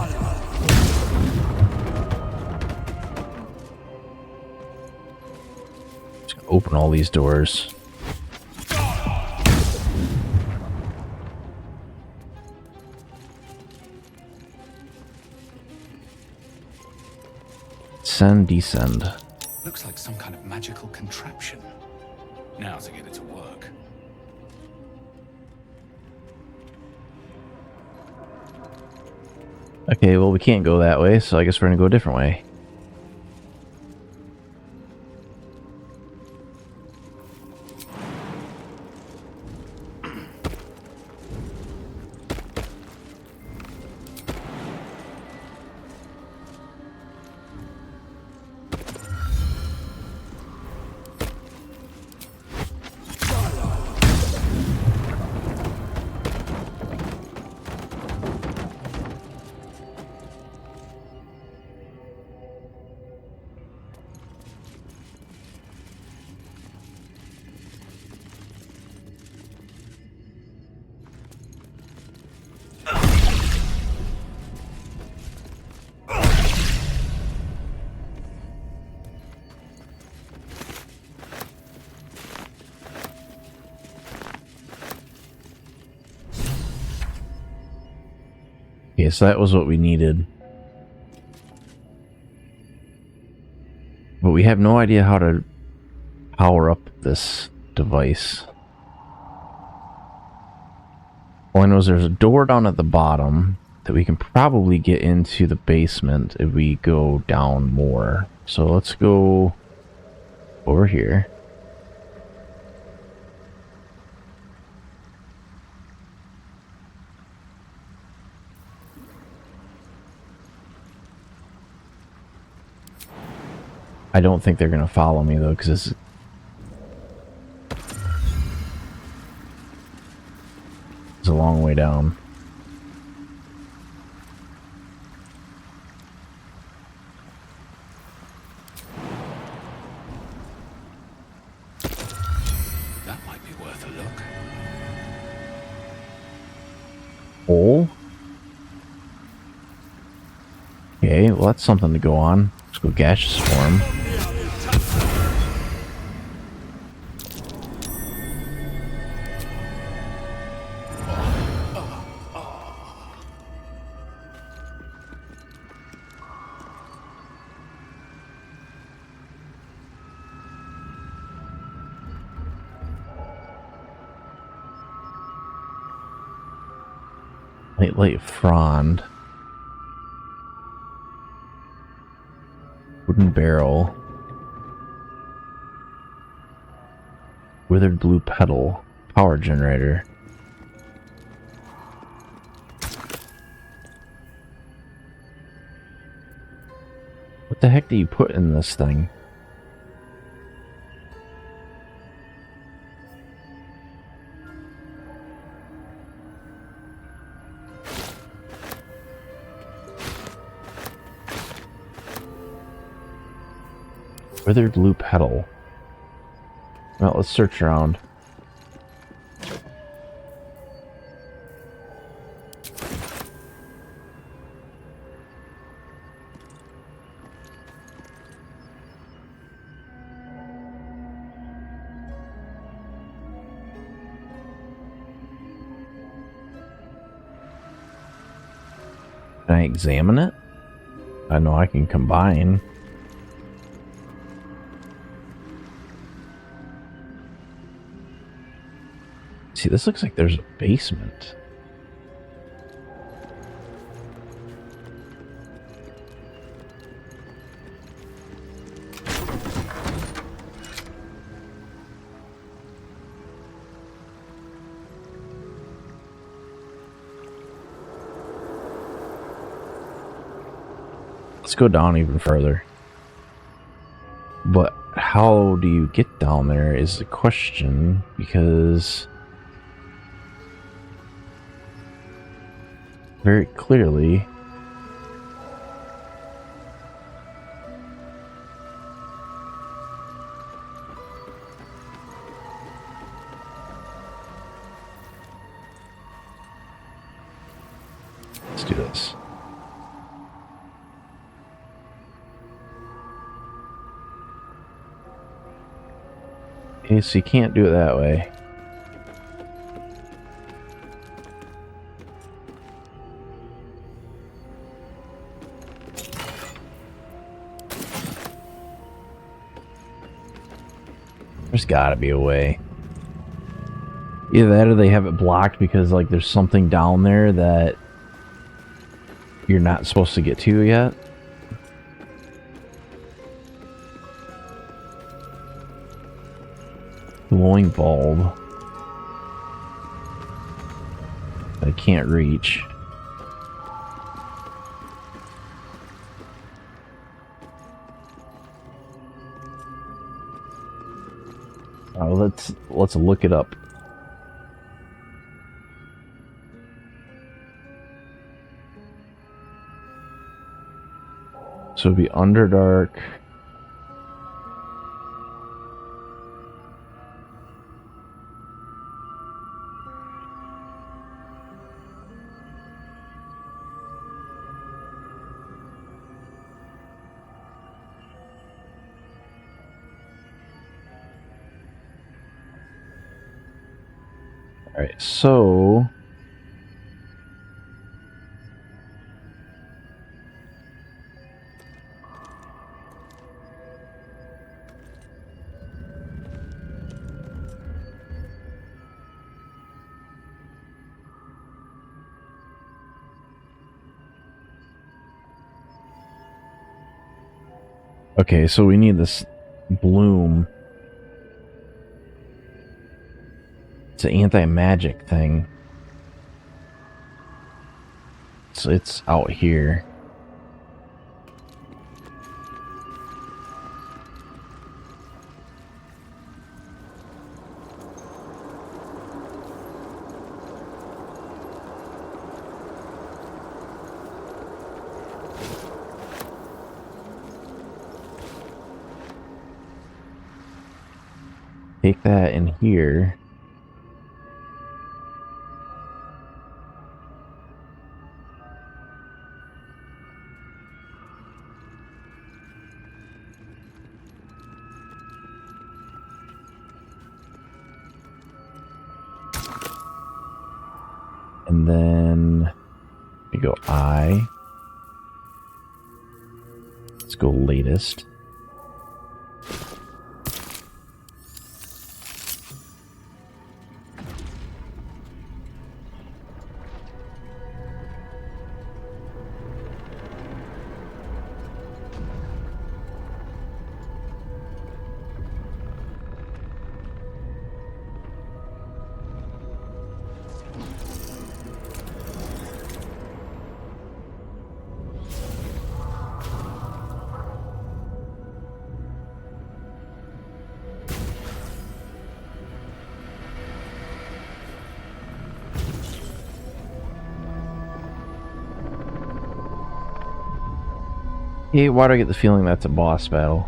gonna open all these doors. Ascend, descend. Looks like some kind of magical contraption. Now to get it to work. Okay, well we can't go that way, so I guess we're gonna go a different way. Okay, so that was what we needed. But we have no idea how to power up this device. All I know is there's a door down at the bottom that we can probably get into the basement if we go down more. So let's go over here. I don't think they're going to follow me though, because it's a long way down. That might be worth a look. Hole? Okay, well that's something to go on. Let's go gaseous form. Light frond. Wooden barrel. Withered blue petal. Power generator. What the heck do you put in this thing? Withered blue petal. Well, let's search around. Can I examine it? I know I can combine. See, this looks like there's a basement. Let's go down even further. But how do you get down there is the question, because very clearly let's do this. Okay, so you can't do it that way. There's gotta be a way. Either that or they have it blocked because like there's something down there that you're not supposed to get to yet. Glowing bulb. I can't reach. Let's look it up. So it'd be Underdark. Alright, so Okay, so we need this bloom. It's an anti-magic thing. So it's out here. Take that in here. And then we go I. Let's go latest. Hey, why do I get the feeling that's a boss battle?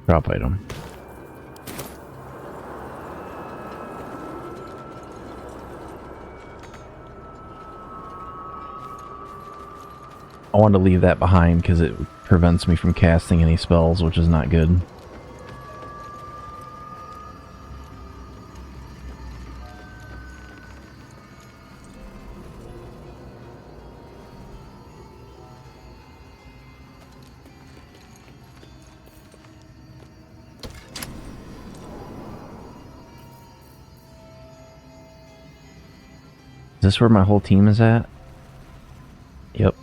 Drop item. I want to leave that behind because it prevents me from casting any spells, which is not good. Is this where my whole team is at? Yep.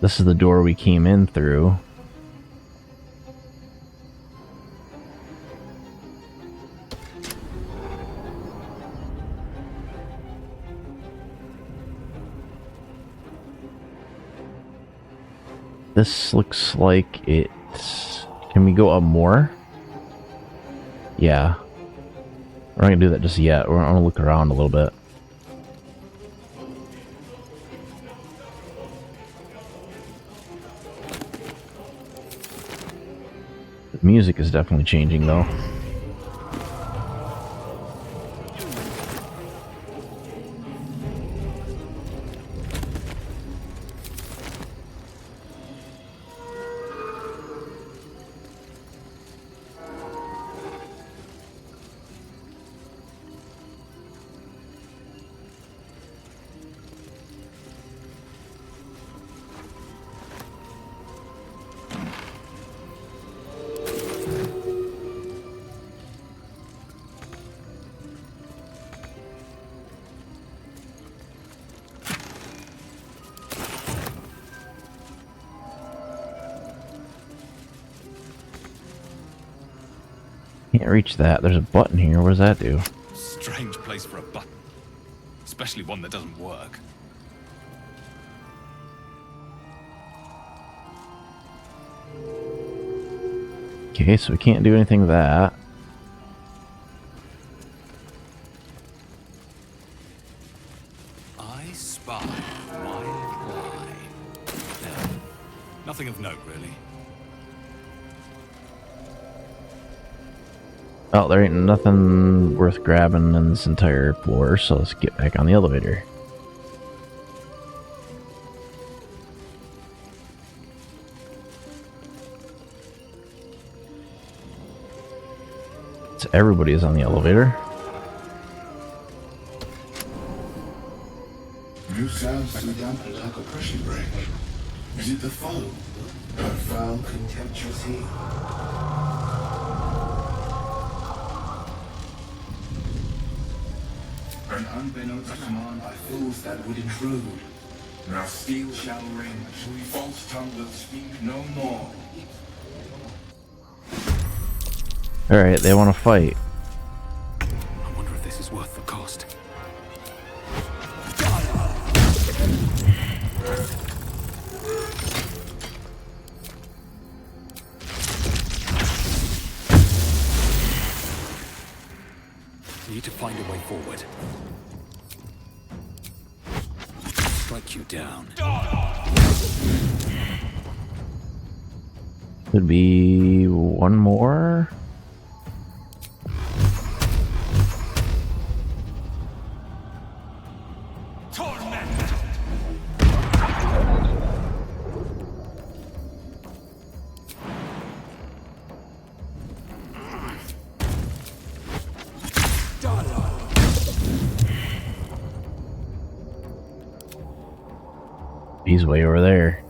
This is the door we came in through. This looks like it... Can we go up more? Yeah. We're not gonna do that just yet. We're gonna look around a little bit. The music is definitely changing though. Can't reach that. There's a button here. What does that do? Strange place for a button. Especially one that doesn't work. Okay, so we can't do anything with that. I spy wild line. No, nothing of note, really. Oh, there ain't nothing worth grabbing in this entire floor, so let's get back on the elevator. So everybody is on the elevator. You sound so damp like a pressure break. Is it the foe? Her foul, contemptuous heel? An unbeknownst command by fools that would intrude. Now steel shall ring, false tongue will speak no more. Alright, they want to fight. I wonder if this is worth the cost. Need to find a way forward. Strike you down. Could be one more. He's way over there.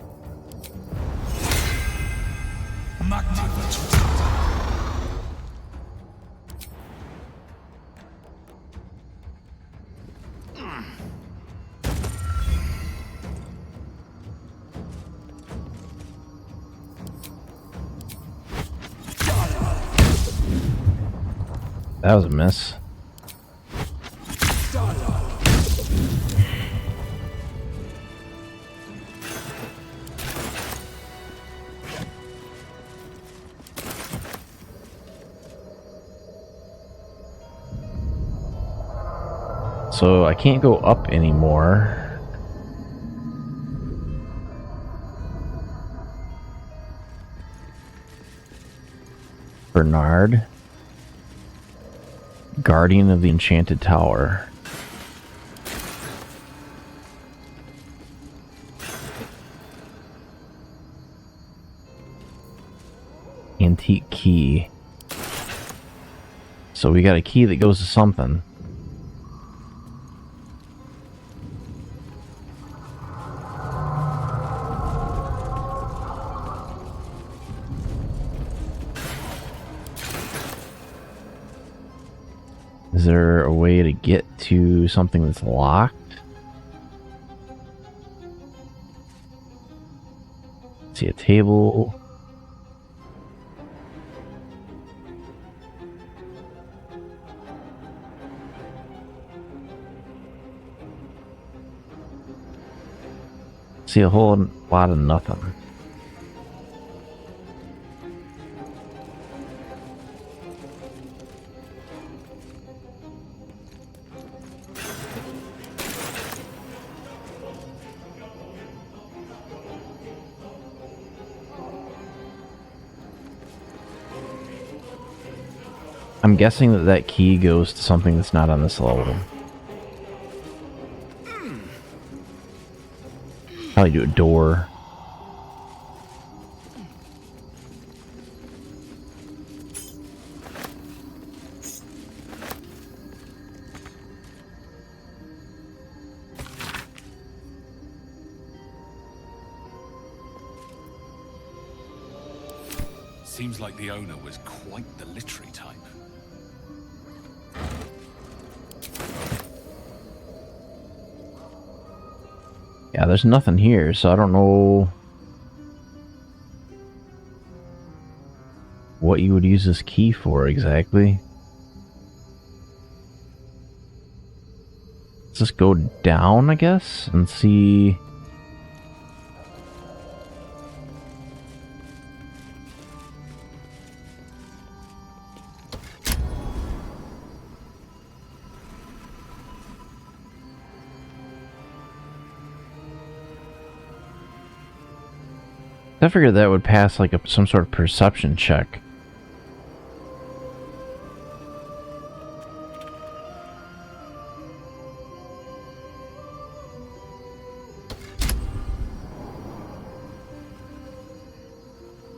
That was a miss. So I can't go up anymore. Bernard, Guardian of the Enchanted Tower. Antique key. So we got a key that goes to something. Is there a way to get to something that's locked? See a table. See a whole lot of nothing. I'm guessing that that key goes to something that's not on this level. Probably do a door. Seems like the owner was quite the literary type. Yeah, there's nothing here, so I don't know what you would use this key for exactly. Let's just go down, I guess, and see. I figured that would pass like some sort of perception check.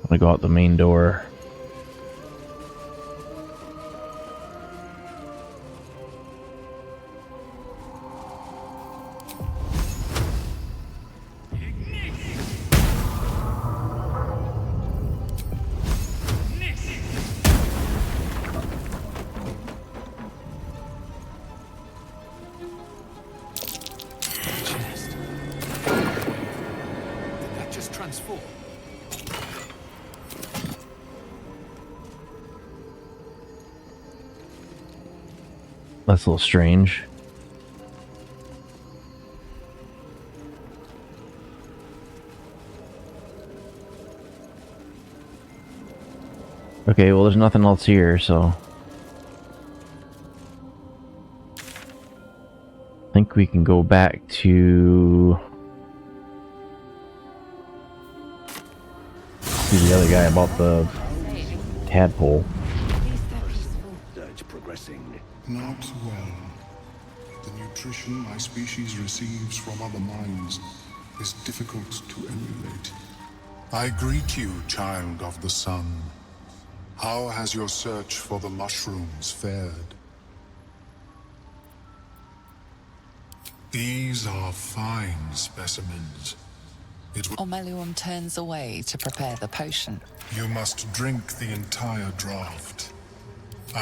I'm gonna go out the main door. just transform. That's a little strange. Okay, well there's nothing else here, so... I think we can go back to... see the other guy about the tadpole. Not well. The nutrition my species receives from other minds is difficult to emulate. I greet you, child of the sun. How has your search for the mushrooms fared? These are fine specimens. Omeluum turns away to prepare the potion. You must drink the entire draught.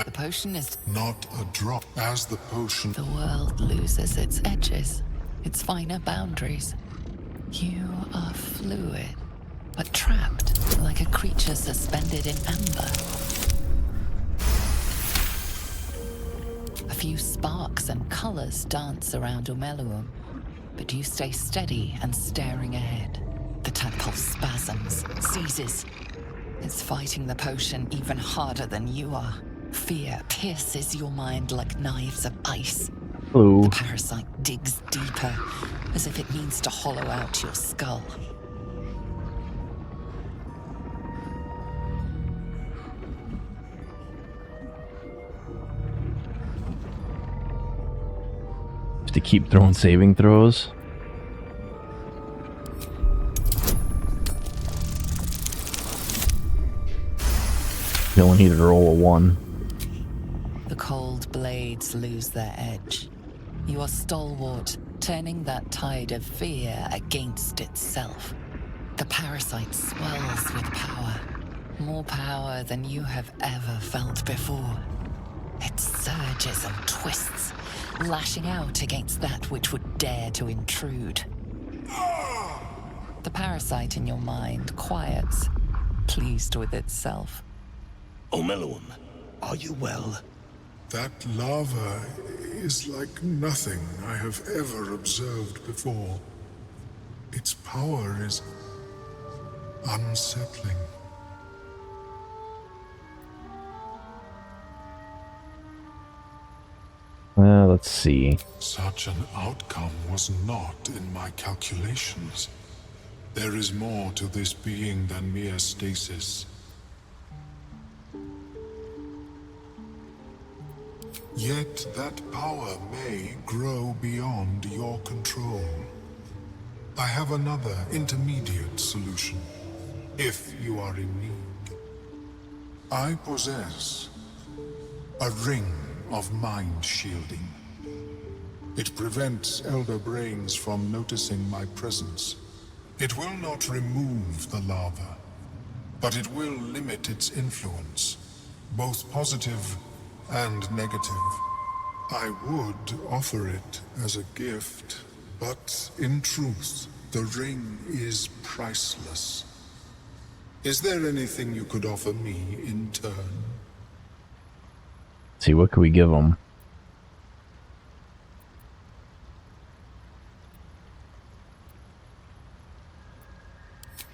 The potion is not a drop. As the potion... The world loses its edges, its finer boundaries. You are fluid, but trapped like a creature suspended in amber. A few sparks and colors dance around Omeluum, but you stay steady and staring ahead. The tadpole spasms, seizes. It's fighting the potion even harder than you are. Fear pierces your mind like knives of ice. Hello. The parasite digs deeper, as if it needs to hollow out your skull. To keep throwing saving throws. You only needed to roll a 1. The cold blades lose their edge. You are stalwart, turning that tide of fear against itself. The parasite swells with power. More power than you have ever felt before. It surges and twists, lashing out against that which would dare to intrude. The parasite in your mind quiets, pleased with itself. Omeluum, are you well? That lava is like nothing I have ever observed before. Its power is unsettling. Let's see. Such an outcome was not in my calculations. There is more to this being than mere stasis. Yet that power may grow beyond your control. I have another intermediate solution, if you are in need. I possess a ring of mind shielding. It prevents elder brains from noticing my presence. It will not remove the lava, but it will limit its influence, both positive and negative. I would offer it as a gift, but in truth, the ring is priceless. Is there anything you could offer me in turn? Let's see, what could we give them?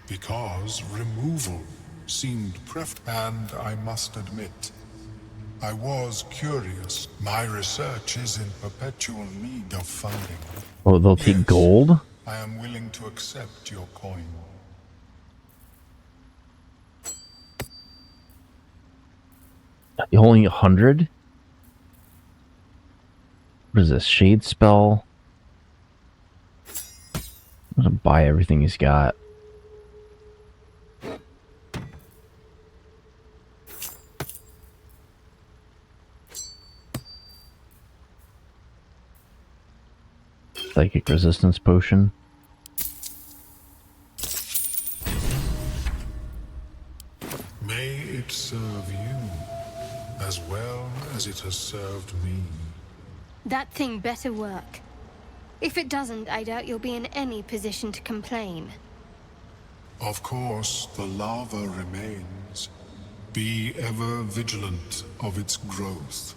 Because removal seemed preferable, and I must admit, I was curious. My research is in perpetual need of funding. Oh, they'll take gold? I am willing to accept your coin. Only 100? What is this? Shade spell? I'm gonna buy everything he's got. Psychic resistance potion. May it serve you as well as it has served me. That thing better work. If it doesn't, I doubt you'll be in any position to complain. Of course, the lava remains. Be ever vigilant of its growth.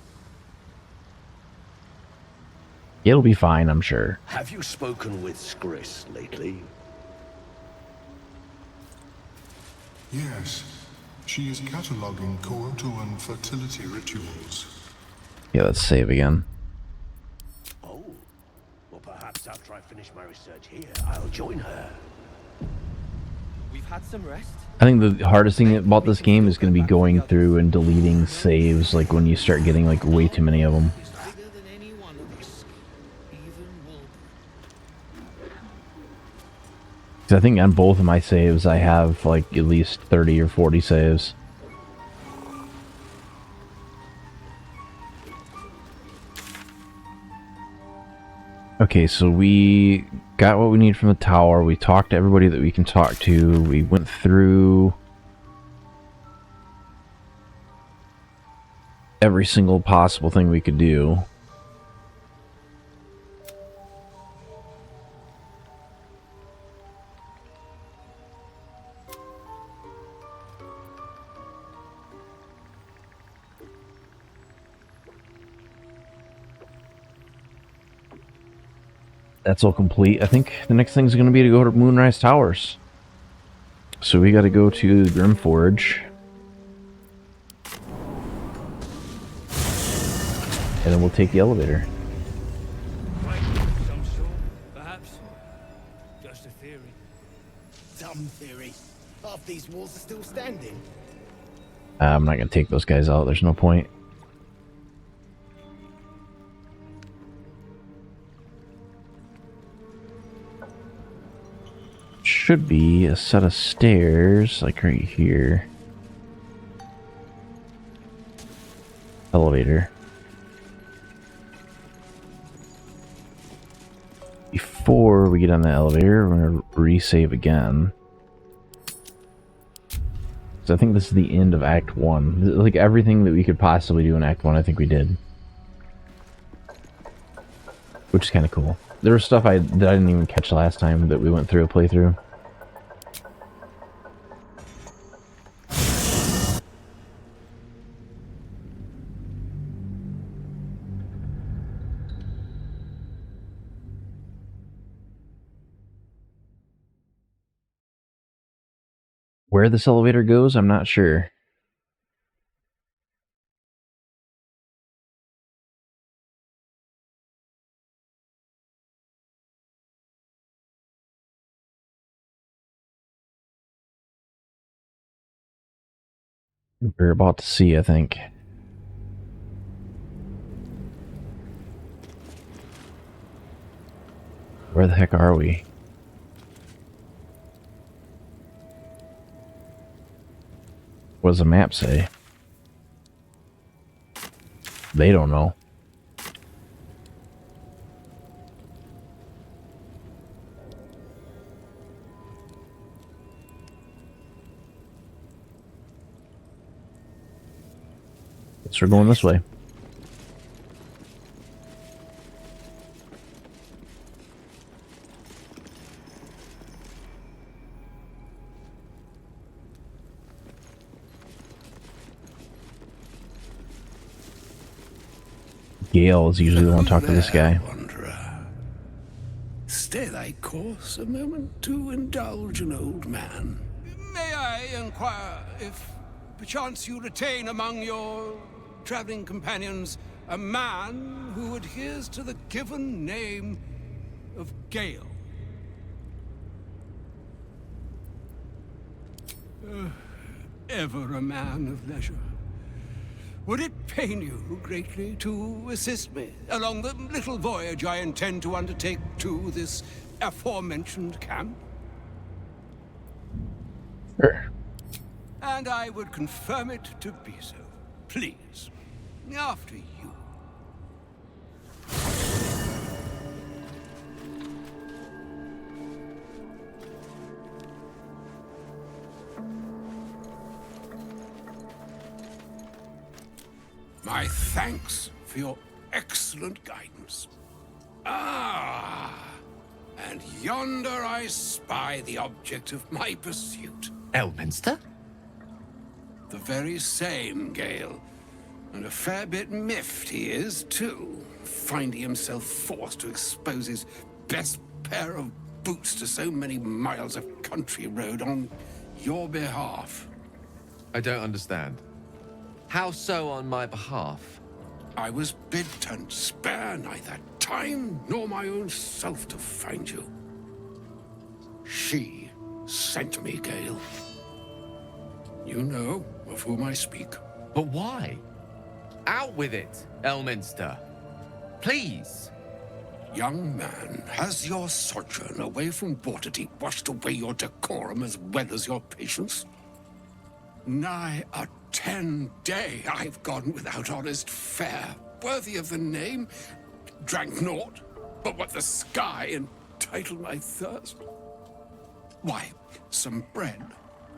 It'll be fine, I'm sure. Have you spoken with Skris lately? Yes, she is cataloging Kohotoan fertility rituals. Yeah, let's save again. Oh, well perhaps after I finish my research here, I'll join her. We've had some rest. I think the hardest thing about this game is going to be going through and deleting saves, like when you start getting like way too many of them. I think on both of my saves I have like at least 30 or 40 saves. Okay, so we got what we need from the tower. We talked to everybody that we can talk to. We went through every single possible thing we could do. That's all complete. I think the next thing is going to be to go to Moonrise Towers. So we got to go to the Grim Forge. And then we'll take the elevator. Some sort, perhaps. Just a theory. Dumb theory. Half these walls are still standing. I'm not going to take those guys out. There's no point. Should be a set of stairs, like right here. Elevator. Before we get on the elevator, we're going to resave again. So I think this is the end of Act 1. Like everything that we could possibly do in Act 1, I think we did. Which is kind of cool. There was stuff that I didn't even catch last time that we went through a playthrough. Where this elevator goes, I'm not sure. We're about to see, I think. Where the heck are we? What does the map say? They don't know. Guess we're going this way. Gale is usually the one to talk to this guy. Wanderer. Stay thy course a moment to indulge an old man. May I inquire if perchance you retain among your traveling companions a man who adheres to the given name of Gale? Ever a man of leisure. Would it pain you greatly to assist me along the little voyage I intend to undertake to this aforementioned camp? Sure. And I would confirm it to be so. Please. After you. My thanks for your excellent guidance. Ah, And yonder I spy the object of my pursuit. Elminster? The very same, Gale. And a fair bit miffed he is, too, finding himself forced to expose his best pair of boots to so many miles of country road on your behalf. I don't understand. How so on my behalf? I was bid to spare neither time nor my own self to find you. She sent me, Gale. You know of whom I speak. But why? Out with it, Elminster. Please. Young man, has your sojourn away from Waterdeep washed away your decorum as well as your patience? Nigh a 10-day I've gone without honest fare, worthy of the name. Drank naught but what the sky entitled my thirst. Why, some bread,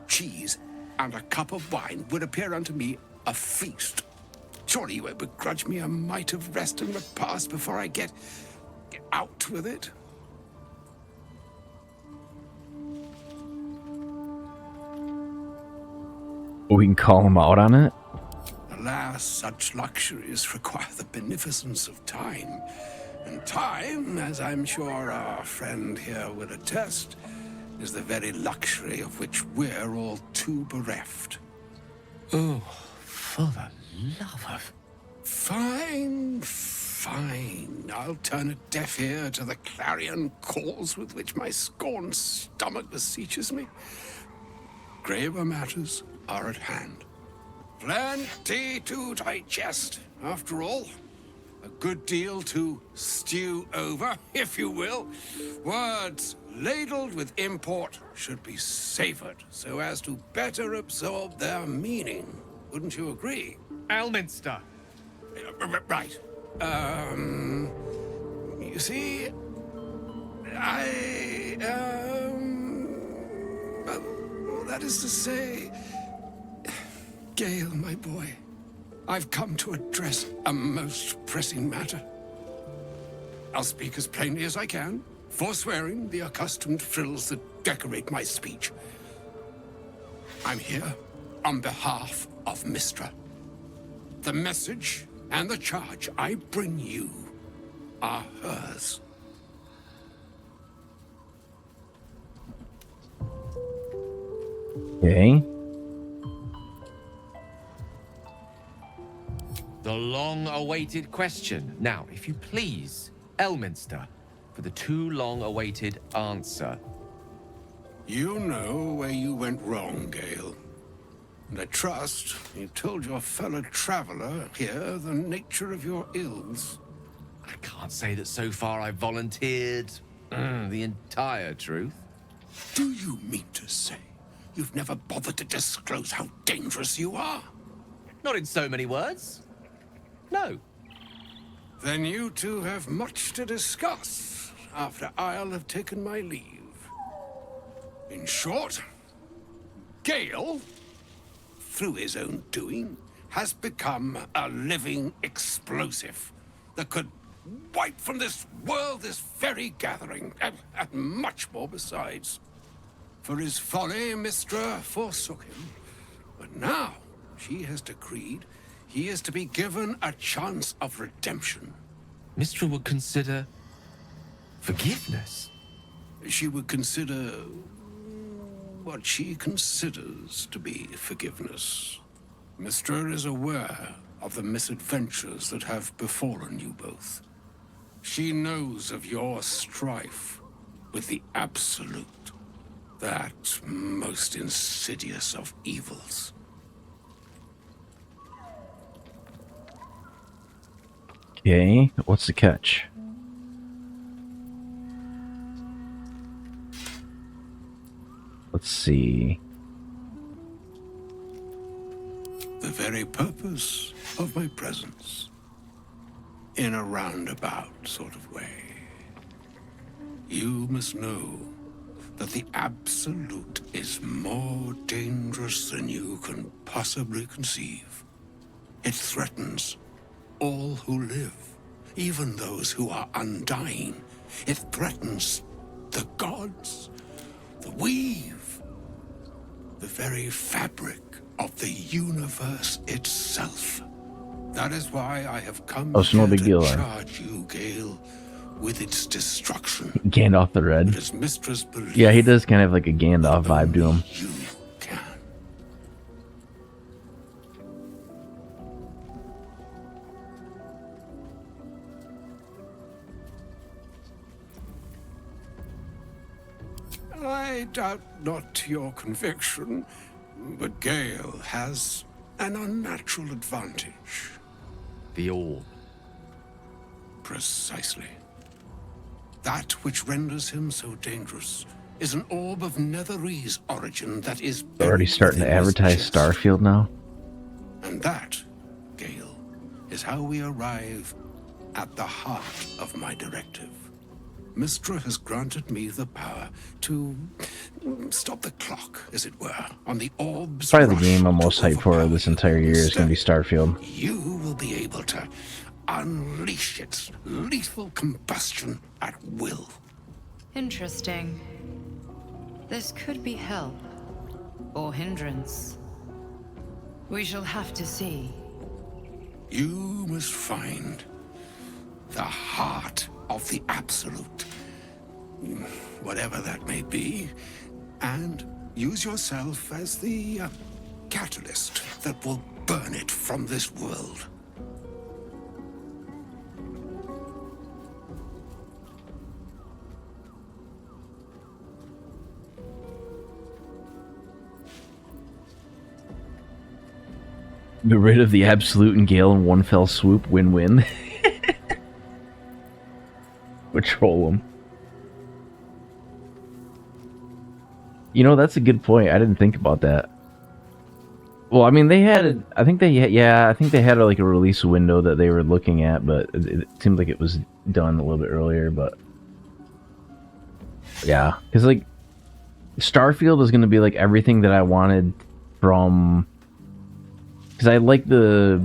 cheese, and a cup of wine would appear unto me a feast. Surely you would begrudge me a mite of rest and repast before I get out with it? We can call him out on it. Alas, such luxuries require the beneficence of time. And time, as I'm sure our friend here will attest, is the very luxury of which we're all too bereft. Oh, for the love of... Fine, fine. I'll turn a deaf ear to the clarion calls with which my scorned stomach beseeches me. Graver matters are at hand. Plenty to digest, after all. A good deal to stew over, if you will. Words ladled with import should be savored so as to better absorb their meaning. Wouldn't you agree? Elminster. Right. You see, well, that is to say, Gale, my boy, I've come to address a most pressing matter. I'll speak as plainly as I can, forswearing the accustomed frills that decorate my speech. I'm here on behalf of Mystra. The message and the charge I bring you are hers. Okay. The long-awaited question. Now, if you please, Elminster, for the too long-awaited answer. You know where you went wrong, Gale. And I trust you told your fellow traveler here the nature of your ills. I can't say that so far I've volunteered the entire truth. Do you mean to say you've never bothered to disclose how dangerous you are? Not in so many words. No. Then you two have much to discuss after I'll have taken my leave. In short, Gale, through his own doing, has become a living explosive that could wipe from this world this very gathering, and much more besides. For his folly, Mystra forsook him. But now she has decreed he is to be given a chance of redemption. Mystra would consider forgiveness. She would consider what she considers to be forgiveness. Mystra is aware of the misadventures that have befallen you both. She knows of your strife with the Absolute, that most insidious of evils. Okay, what's the catch? Let's see. The very purpose of my presence. In a roundabout sort of way. You must know that the Absolute is more dangerous than you can possibly conceive. It threatens all who live, even those who are undying. It threatens the gods, the weave, the very fabric of the universe itself. That is why I have come Oh, so no here big to deal then. charge you, Gale, with its destruction. Gandalf the Red. It is Mistra's belief. Yeah, he does kind of have like a Gandalf vibe to him. You can. I doubt not your conviction, but Gale has an unnatural advantage. The orb. Precisely. That which renders him so dangerous is an orb of Netherese origin that is They're already starting to advertise Starfield now. And that, Gale, is how we arrive at the heart of my directive. Mistra has granted me the power to stop the clock, as it were, on the orb's Probably the rush game I'm most to hyped for this entire year is going to be Starfield. You will be able to unleash its lethal combustion at will. Interesting. This could be help. Or hindrance. We shall have to see. You must find the heart of the Absolute, whatever that may be, and use yourself as the catalyst that will burn it from this world. Get rid of the Absolute and Gale in one fell swoop, win-win. Patrol them. You know, that's a good point. I didn't think about that. Well, I mean, they had, I think they had like a release window that they were looking at, but it seemed like it was done a little bit earlier, but yeah, because like Starfield is going to be like everything that I wanted from, because I like the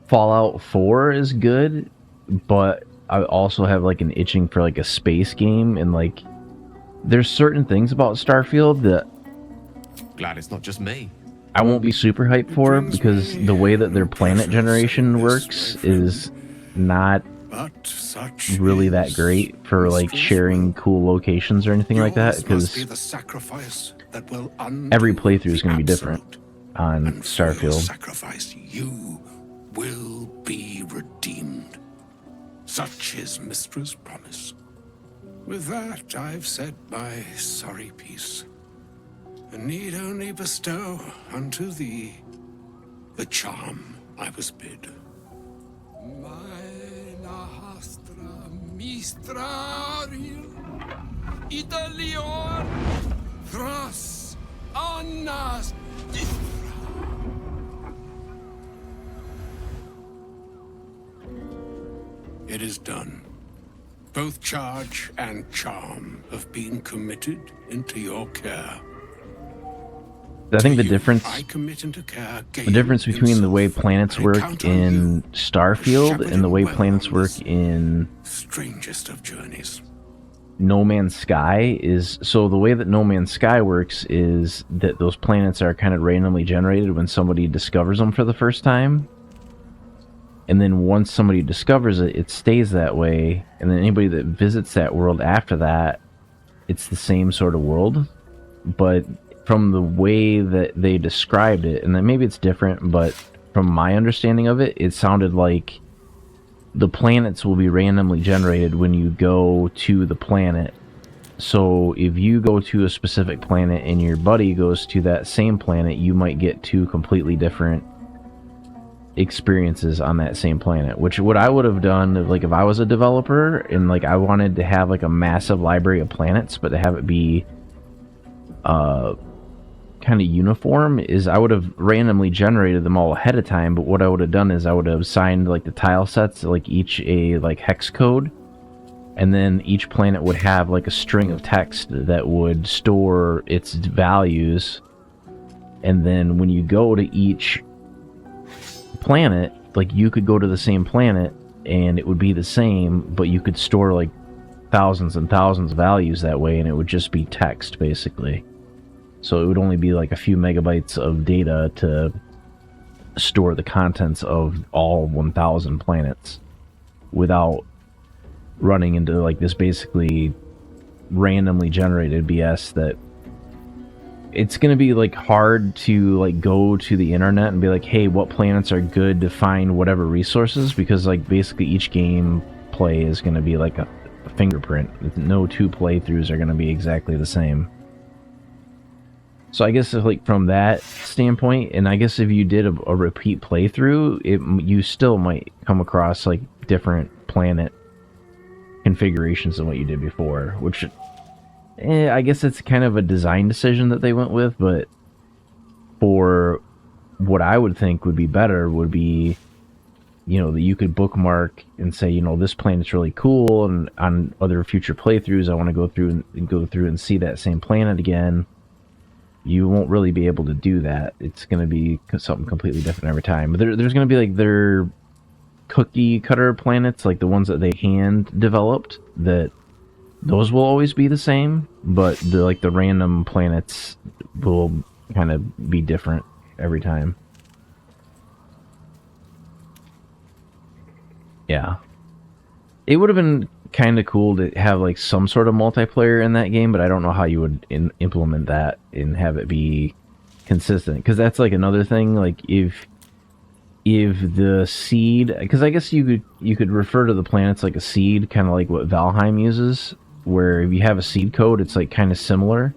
Fallout 4 is good, but I also have like an itching for like a space game, and like there's certain things about Starfield that Glad it's not just me. I won't be super hyped for, because the way that their planet generation works is not really that great for like sharing cool locations or anything like that, because every playthrough is going to be different on Starfield. Sacrifice, you will be redeemed. Such is Mistra's promise. With that, I've said my sorry piece, and need only bestow unto thee the charm I was bid. Mistraril Idalion Thras Annas It is done. Both charge and charm have been committed into your care. I think the difference between the way planets work in Starfield and the way planets work in strangest of journeys. No Man's Sky is, so the way that No Man's Sky works is that those planets are kind of randomly generated when somebody discovers them for the first time. And then once somebody discovers it, it stays that way. And then anybody that visits that world after that, it's the same sort of world. But from the way that they described it, and then maybe it's different, but from my understanding of it, it sounded like the planets will be randomly generated when you go to the planet. So if you go to a specific planet and your buddy goes to that same planet, you might get two completely different experiences on that same planet. Which what I would have done, like if I was a developer and like I wanted to have like a massive library of planets, but to have it be kind of uniform, is I would have randomly generated them all ahead of time. But what I would have done is I would have assigned like the tile sets, like each a like hex code, and then each planet would have like a string of text that would store its values. And then when you go to each planet, like you could go to the same planet and it would be the same, but you could store like thousands and thousands of values that way, and it would just be text, basically. So it would only be like a few megabytes of data to store the contents of all 1,000 planets without running into like this basically randomly generated BS that it's going to be like hard to like go to the internet and be like, hey, what planets are good to find whatever resources, because like basically each game play is going to be like a fingerprint. No two playthroughs are going to be exactly the same. So I guess like from that standpoint, and I guess if you did a repeat playthrough, you still might come across like different planet configurations than what you did before, which I guess it's kind of a design decision that they went with, but for what I would think would be better would be, you know, that you could bookmark and say, you know, this planet's really cool, and on other future playthroughs I want to go through and see that same planet again. You won't really be able to do that. It's going to be something completely different every time. But there's going to be like their cookie cutter planets, like the ones that they hand developed, that those will always be the same, but the random planets will kind of be different every time. Yeah. It would have been kind of cool to have like some sort of multiplayer in that game, but I don't know how you would implement that and have it be consistent, because that's like another thing. Like if the seed, because I guess you could refer to the planets like a seed, kind of like what Valheim uses, where if you have a seed code, it's like kind of similar.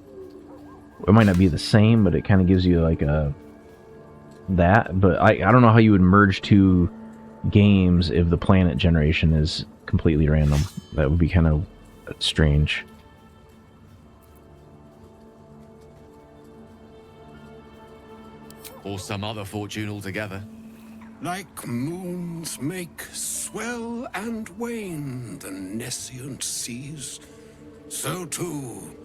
It might not be the same, but it kind of gives you like that. But I don't know how you would merge two games if the planet generation is completely random. That would be kind of strange. Or some other fortune altogether. Like moons make swell and wane the nescient seas, so too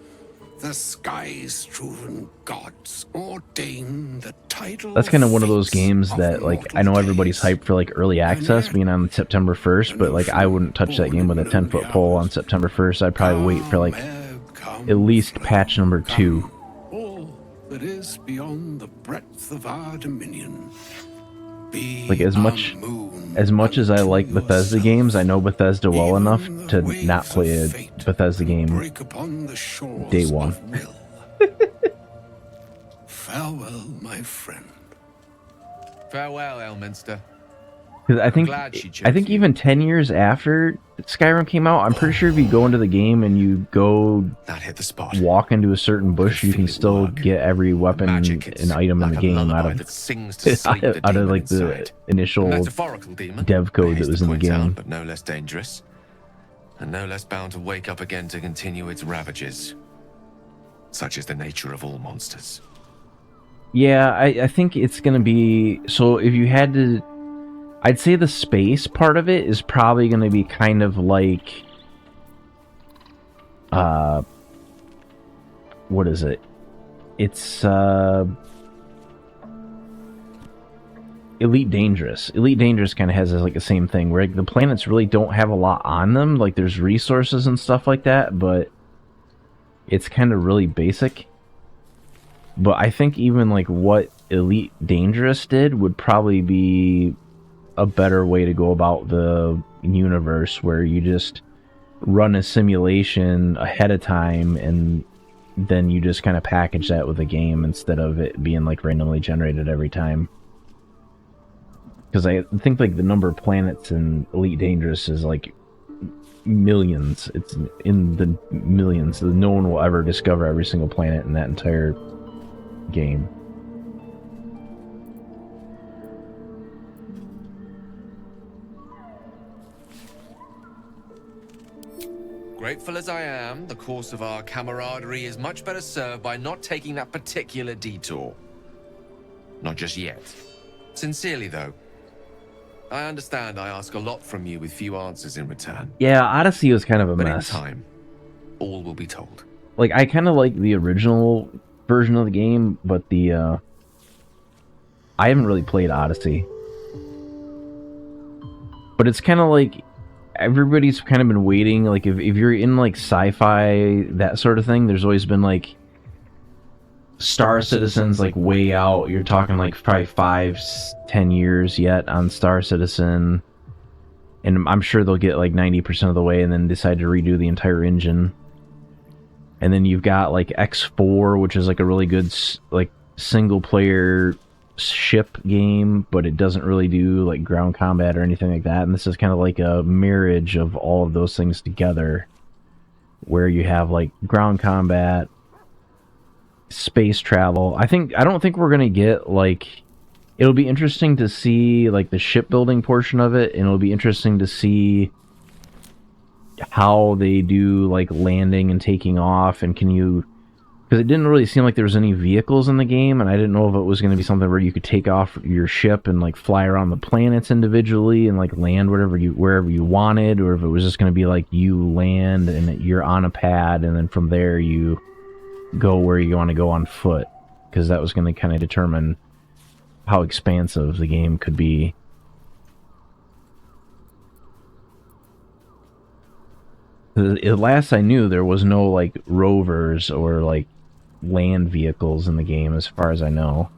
the skies-strewn gods ordain the tidal. That's kind of one of those games that, like, I know everybody's hyped for like early access being on September 1st, but like I wouldn't touch that game with a 10-foot pole on September 1st. I'd probably wait for like at least patch number 2. All that is beyond the breadth of our dominion. Like as much as I like Bethesda games, I know Bethesda well enough to not play a Bethesda game day one. Farewell, my friend. Farewell, Elminster. Because I think even 10 years after Skyrim came out, I'm pretty sure if you go into the game and you go walk into a certain bush, you can still get every weapon and item in the game out of like the initial dev code that was in the game. But no less dangerous, and no less bound to wake up again to continue its ravages. Such is the nature of all monsters. Yeah, I think it's gonna be, so if you had to, I'd say the space part of it is probably going to be kind of like, what is it? It's, Elite Dangerous. Elite Dangerous kind of has like the same thing, where like, the planets really don't have a lot on them. Like there's resources and stuff like that, but it's kind of really basic. But I think even like what Elite Dangerous did would probably be a better way to go about the universe, where you just run a simulation ahead of time and then you just kind of package that with a game instead of it being like randomly generated every time. Because I think like the number of planets in Elite Dangerous is like millions. It's in the millions. No one will ever discover every single planet in that entire game. Grateful as I am, the course of our camaraderie is much better served by not taking that particular detour. Not just yet. Sincerely, though. I understand I ask a lot from you with few answers in return. Yeah, Odyssey was kind of a mess. But in time, all will be told. Like, I kind of like the original version of the game, but I haven't really played Odyssey. But it's kind of like, everybody's kind of been waiting. Like if you're in like sci-fi, that sort of thing, there's always been like Star Citizen's like way out. You're talking like probably 5-10 years yet on Star Citizen. And I'm sure they'll get like 90% of the way and then decide to redo the entire engine. And then you've got like X4, which is like a really good like single player ship game, but it doesn't really do like ground combat or anything like that. And this is kind of like a marriage of all of those things together, where you have like ground combat, space travel. I don't think we're gonna get like, it'll be interesting to see like the shipbuilding portion of it, and it'll be interesting to see how they do like landing and taking off, and can you, because it didn't really seem like there was any vehicles in the game, and I didn't know if it was going to be something where you could take off your ship and like fly around the planets individually and like land wherever you wanted, or if it was just going to be like you land and you're on a pad and then from there you go where you want to go on foot, because that was going to kind of determine how expansive the game could be. Last I knew, there was no like rovers or like land vehicles in the game, as far as I know.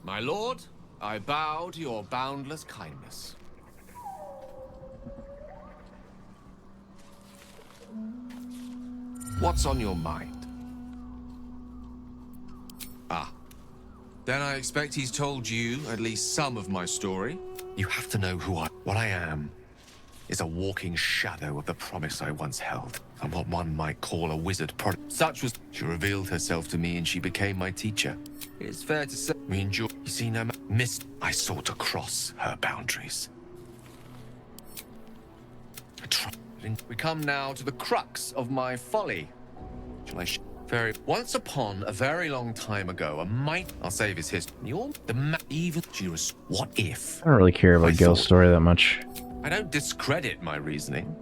My lord, I bow to your boundless kindness. What's on your mind? Ah. Then I expect he's told you at least some of my story. You have to know what I am is a walking shadow of the promise I once held, and what one might call a wizard product. Such was... She revealed herself to me and she became my teacher. It's fair to say... We enjoy... You see, no mist. I sought to cross her boundaries. We come now to the crux of my folly. Shall I Once upon a very long time ago, I'll save his history. What if... I don't really care about Gil's story that much. I don't discredit my reasoning.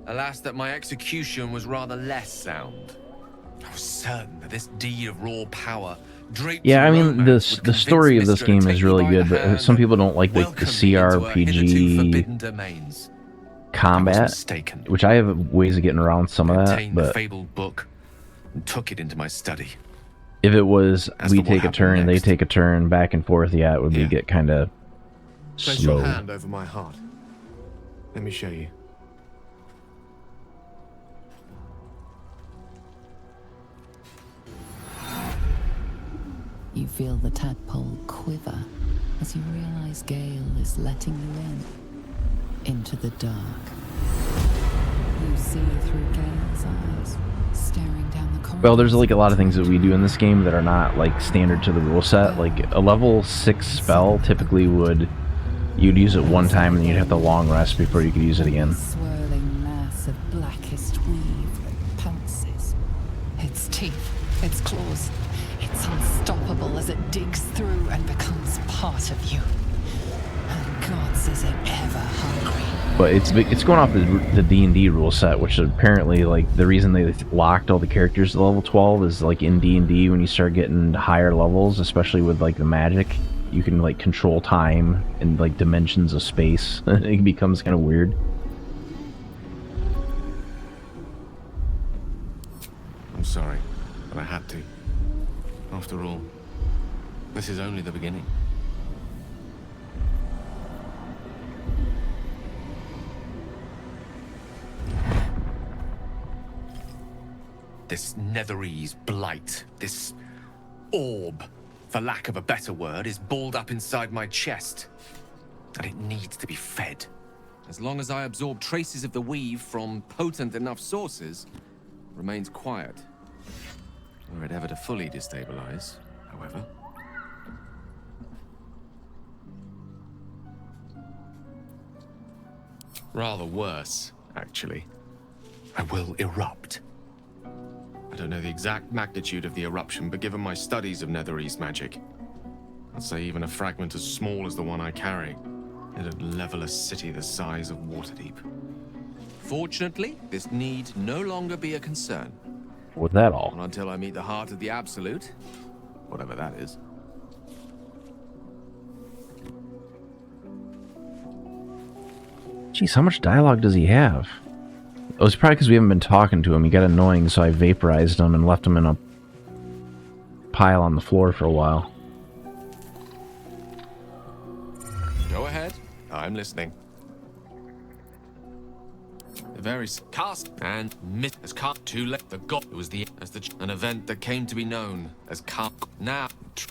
Alas, that my execution was rather less sound. I was certain that this deed of raw power draped... Yeah, I mean, the story of this game is really good, but some people don't like the CRPG combat, which I have ways of getting around some of that, but... the fabled book and took it into my study. If it was we take a turn and they take a turn back and forth, yeah, it would be get kind of Place slow. your hand over my heart. Let me show you. You feel the tadpole quiver as you realize Gale is letting you into the dark. You see through Gale's eyes, staring down the corridor. Well, there's like a lot of things that we do in this game that are not like standard to the rule set. Like a level 6 spell typically you'd use it one time and then you'd have to long rest before you could use it again. A swirling mass of blackest weave that pounces. Its teeth, its claws, it's unstoppable as it digs through and becomes part of you. And gods, is it ever hungry. But it's going off the D&D rule set, which apparently like the reason they locked all the characters to level 12 is like in D&D when you start getting higher levels, especially with like the magic, you can like control time and like dimensions of space. It becomes kind of weird. I'm sorry, but I had to. After all, this is only the beginning. This Netherese blight, this orb, for lack of a better word, is balled up inside my chest. And it needs to be fed. As long as I absorb traces of the weave from potent enough sources, it remains quiet. Were it ever to fully destabilize, however. Rather worse, actually. I will erupt. I don't know the exact magnitude of the eruption, but given my studies of Netherese magic, I'd say even a fragment as small as the one I carry, it'd level a city the size of Waterdeep. Fortunately, this need no longer be a concern. With that all. Not until I meet the heart of the Absolute, whatever that is. Jeez, how much dialogue does he have? Oh, it's probably because we haven't been talking to him. He got annoying, so I vaporized him and left him in a pile on the floor for a while. Go ahead. I'm listening. The very cast and myth as cast too late. The god was an event that came to be known as now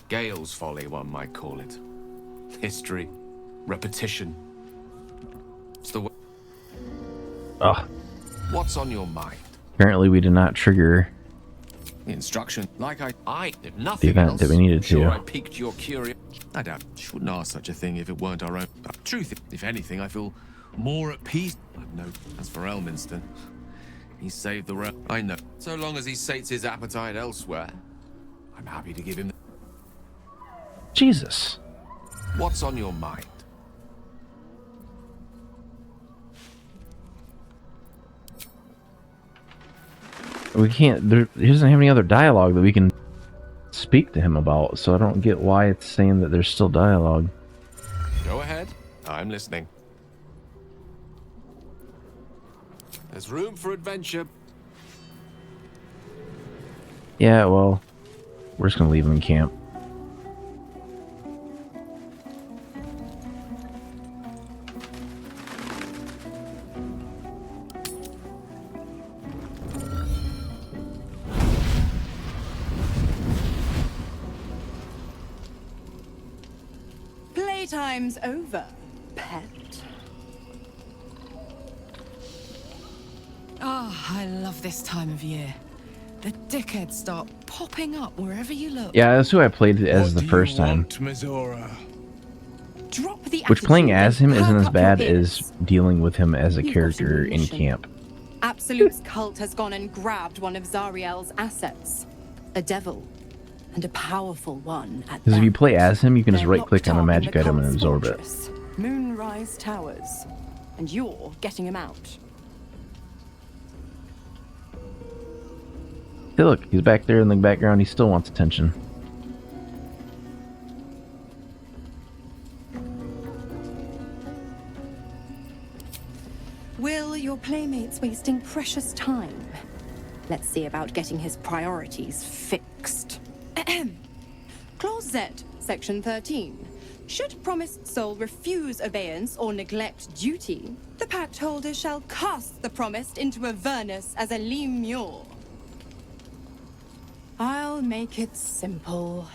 Gale's folly, one might call it. History, repetition. It's the way. Ugh. What's on your mind? Apparently, we did not trigger The instruction, like if nothing the event else, that we needed sure to. I piqued your curiosity. I doubt she wouldn't ask such a thing if it weren't our own. Truth, if anything, I feel more at peace. No, as for Elminster, he saved the realm. I know. So long as he sates his appetite elsewhere, I'm happy to give him. Jesus. What's on your mind? We can't. He doesn't have any other dialogue that we can speak to him about, so I don't get why it's saying that there's still dialogue. Go ahead. I'm listening. There's room for adventure. Yeah, well, we're just gonna leave him in camp. Playtime's over, pet. Oh, I love this time of year. The dickheads start popping up wherever you look. Yeah, that's who I played as the first time. Drop the Which playing attitude as and him isn't perk as up your bad ears. as dealing with him as a You've got a character in mission. camp. Absolute's cult has gone and grabbed one of Zariel's assets. A devil. And a powerful one at Because if that. you play as him, you can just They're right-click locked on a up in magic the item and cult's absorb it. fortress, Moonrise Towers. And you're getting him out. Hey, look, he's back there in the background. He still wants attention. Will, your playmate's wasting precious time. Let's see about getting his priorities fixed. Clause Z, Section 13. Should promised soul refuse obeyance or neglect duty, the pact holder shall cast the promised into Avernus as a lemure. I'll make it simple.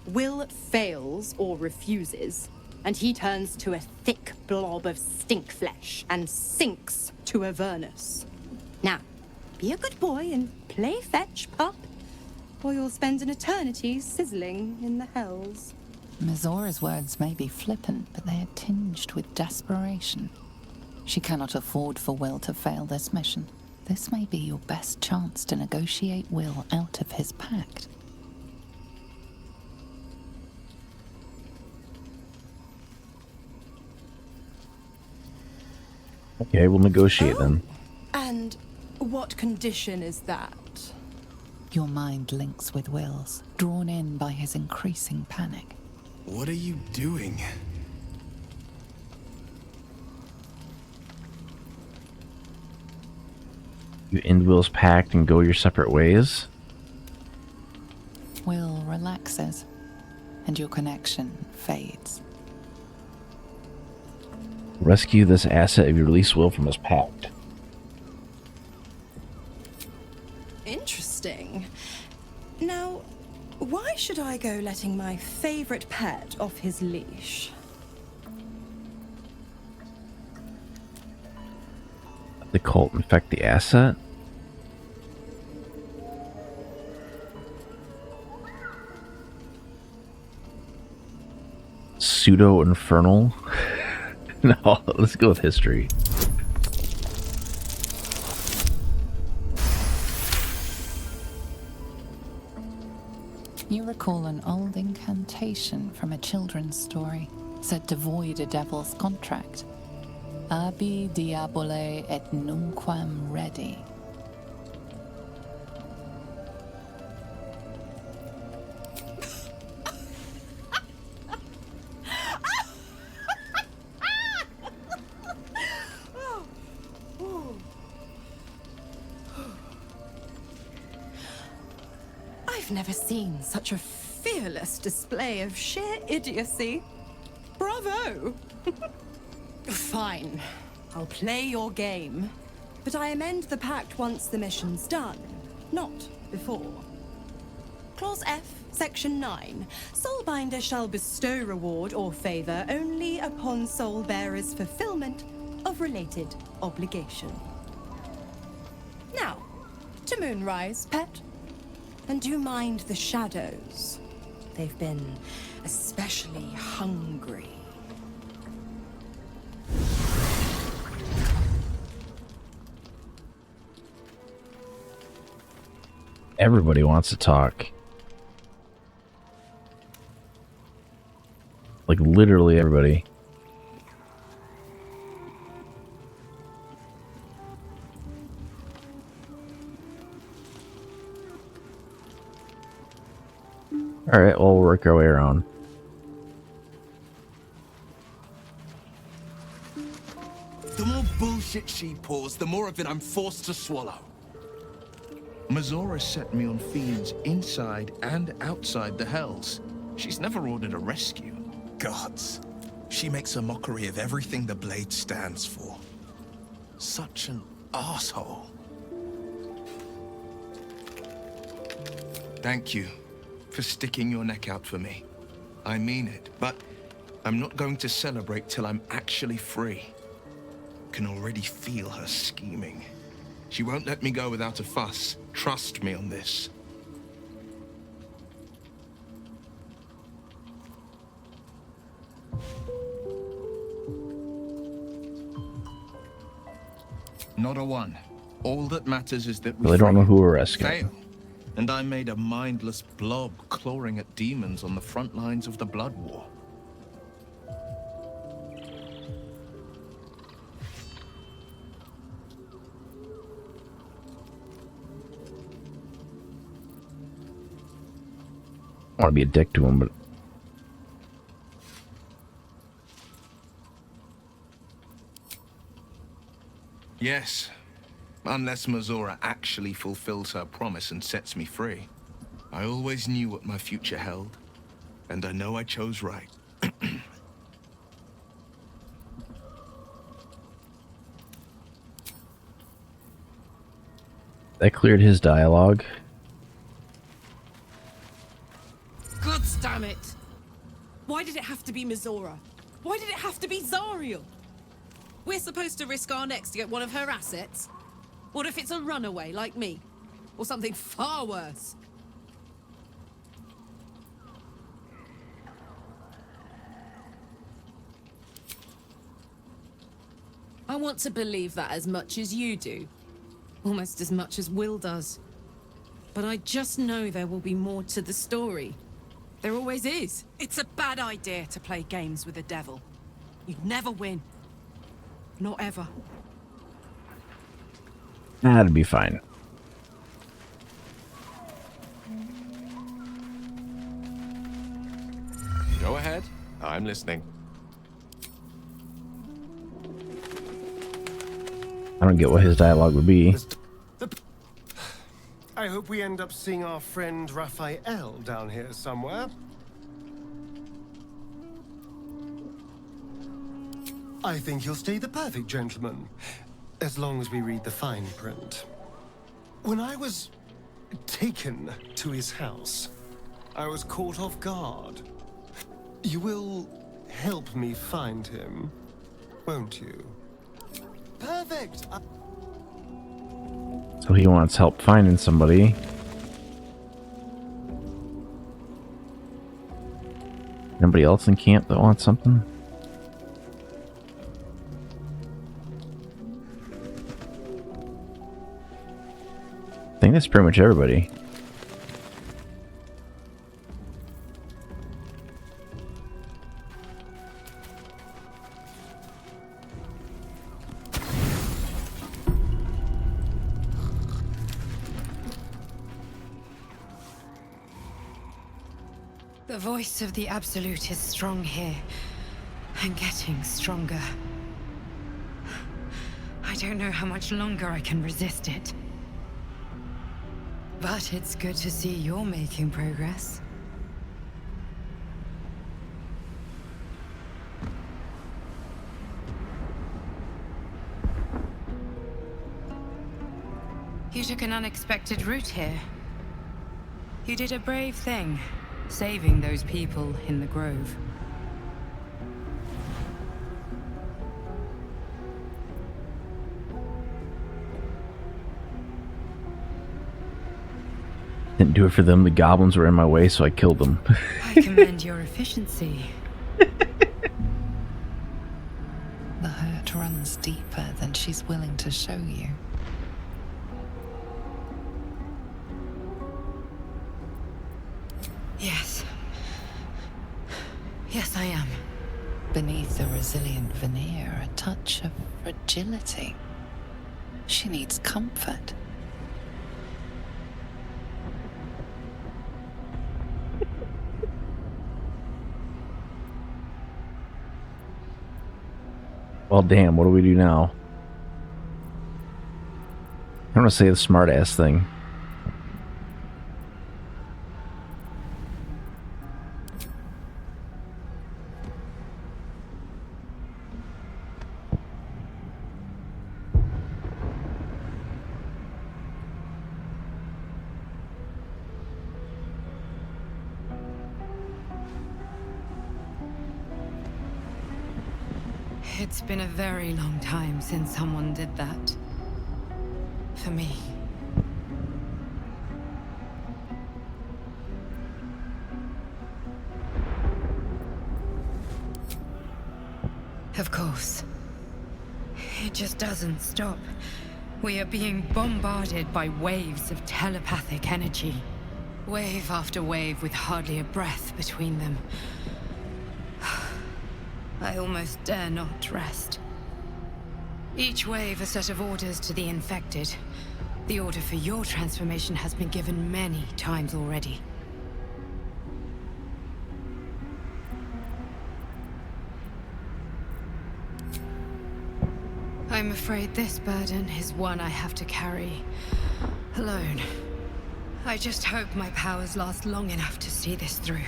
Will fails or refuses, and he turns to a thick blob of stink flesh and sinks to Avernus. Now, be a good boy and play fetch, pup, or you'll spend an eternity sizzling in the hells. Mizora's words may be flippant, but they are tinged with desperation. She cannot afford for Will to fail this mission. This may be your best chance to negotiate Will out of his pact. Okay, we'll negotiate then. And what condition is that? Your mind links with Will's, drawn in by his increasing panic. What are you doing? You end Will's pact and go your separate ways. Will relaxes, and your connection fades. Rescue this asset if you release Will from his pact. Interesting. Now, why should I go letting my favorite pet off his leash? The cult infect the asset? Pseudo-infernal? No, let's go with history. You recall an old incantation from a children's story, said to void a devil's contract. Abi diabole et nunquam redi. I've never seen such a fearless display of sheer idiocy. Bravo! Fine. I'll play your game. But I amend the pact once the mission's done, not before. Clause F, Section 9. Soulbinder shall bestow reward or favor only upon soul bearer's fulfillment of related obligation. Now, to Moonrise, pet. And do mind the shadows. They've been especially hungry. Everybody wants to talk. Like, literally everybody. Alright, well, we'll work our way around. The more bullshit she pours, the more of it I'm forced to swallow. Mazora set me on fiends inside and outside the Hells. She's never ordered a rescue. Gods. She makes a mockery of everything the Blade stands for. Such an asshole. Thank you for sticking your neck out for me. I mean it, but I'm not going to celebrate till I'm actually free. Can already feel her scheming. She won't let me go without a fuss. Trust me on this. Not a one. All that matters is that we Really don't know who we're rescuing. fail. And I made a mindless blob clawing at demons on the front lines of the Blood War. I want to be a dick to him, but Yes, unless Mazora actually fulfills her promise and sets me free. I always knew what my future held, and I know I chose right. that cleared his dialogue. God damn it! Why did it have to be Mazora? Why did it have to be Zariel? We're supposed to risk our necks to get one of her assets? What if it's a runaway like me? Or something far worse? I want to believe that as much as you do. Almost as much as Will does. But I just know there will be more to the story. There always is. It's a bad idea to play games with the devil. You'd never win. Not ever. That'd be fine. Go ahead. I'm listening. I don't get what his dialogue would be. I hope we end up seeing our friend Raphael down here somewhere. I think he'll stay the perfect gentleman, as long as we read the fine print. When I was taken to his house, I was caught off guard. You will help me find him, won't you? Perfect! So he wants help finding somebody. Anybody else in camp that wants something? I think that's pretty much everybody. The voice of the Absolute is strong here, and getting stronger. I don't know how much longer I can resist it. But it's good to see you're making progress. You took an unexpected route here. You did a brave thing, saving those people in the grove. Didn't do it for them. The goblins were in my way, so I killed them. I commend your efficiency. The hurt runs deeper than she's willing to show you. Yes. Yes, I am. Beneath the resilient veneer, a touch of fragility. She needs comfort. Well, damn, what do we do now? I want to say the smart-ass thing. It's been a very long time since someone did that. For me. Of course. It just doesn't stop. We are being bombarded by waves of telepathic energy. Wave after wave with hardly a breath between them. I almost dare not rest. Each wave a set of orders to the infected. The order for your transformation has been given many times already. I'm afraid this burden is one I have to carry alone. I just hope my powers last long enough to see this through.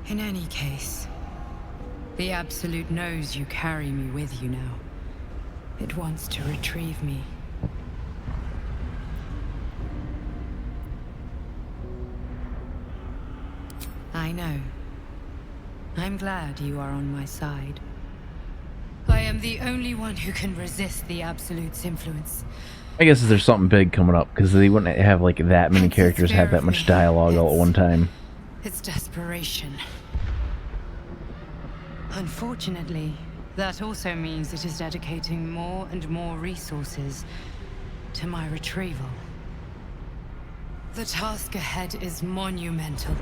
In any case, the Absolute knows you carry me with you now. It wants to retrieve me. I know. I'm glad you are on my side. I am the only one who can resist the Absolute's influence. I guess there's something big coming up, because they wouldn't have like that many characters have that much dialogue all at one time. It's desperation. Unfortunately, that also means it is dedicating more and more resources to my retrieval. The task ahead is monumental.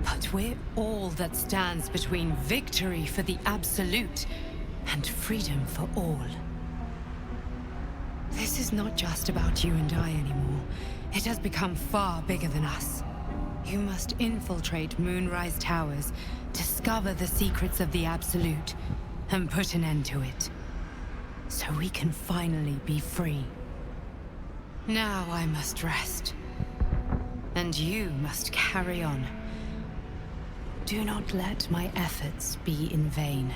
But we're all that stands between victory for the Absolute and freedom for all. This is not just about you and I anymore. It has become far bigger than us. You must infiltrate Moonrise Towers, discover the secrets of the Absolute, and put an end to it. So we can finally be free. Now I must rest. And you must carry on. Do not let my efforts be in vain.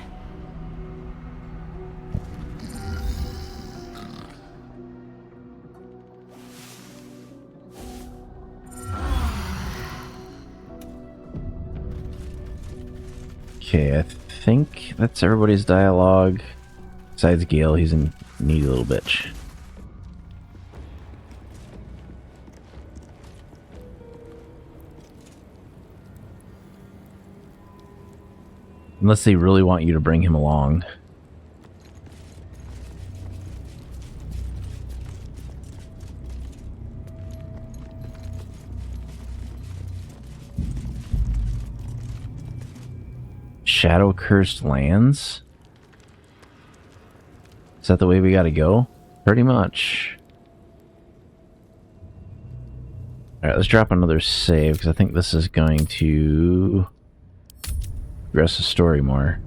Okay, I think that's everybody's dialogue. Besides Gale, he's a needy little bitch. Unless they really want you to bring him along. Shadow Cursed Lands? Is that the way we gotta go? Pretty much. Alright, let's drop another save, because I think this is going to progress the story more.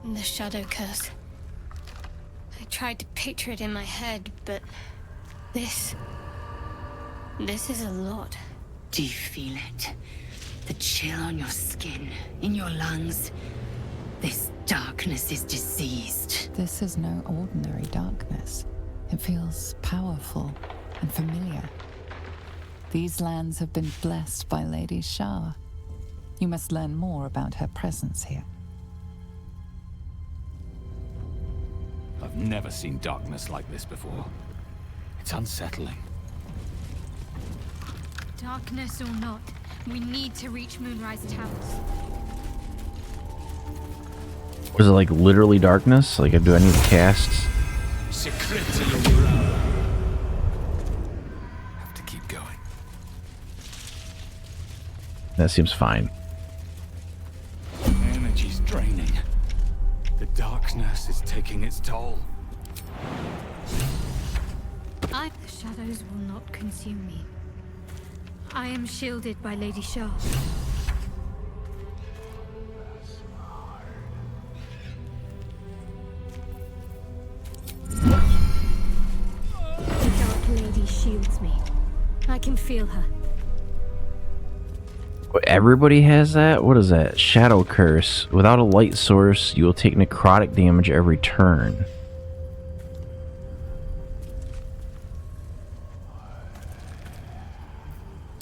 The shadow curse. I tried to picture it in my head, but this is a lot. Do you feel it? The chill on your skin, in your lungs. This darkness is diseased. This is no ordinary darkness. It feels powerful and familiar. These lands have been blessed by Lady Shah. You must learn more about her presence here. I've never seen darkness like this before. It's unsettling. Darkness or not, we need to reach Moonrise Towers. Was it like literally darkness? Like, do I need to cast? Have to keep going. That seems fine. Energy's draining. The darkness is taking its toll. The shadows will not consume me. I am shielded by Lady Shah. The Dark Lady shields me. I can feel her. Everybody has that? What is that? Shadow Curse. Without a light source, you will take necrotic damage every turn.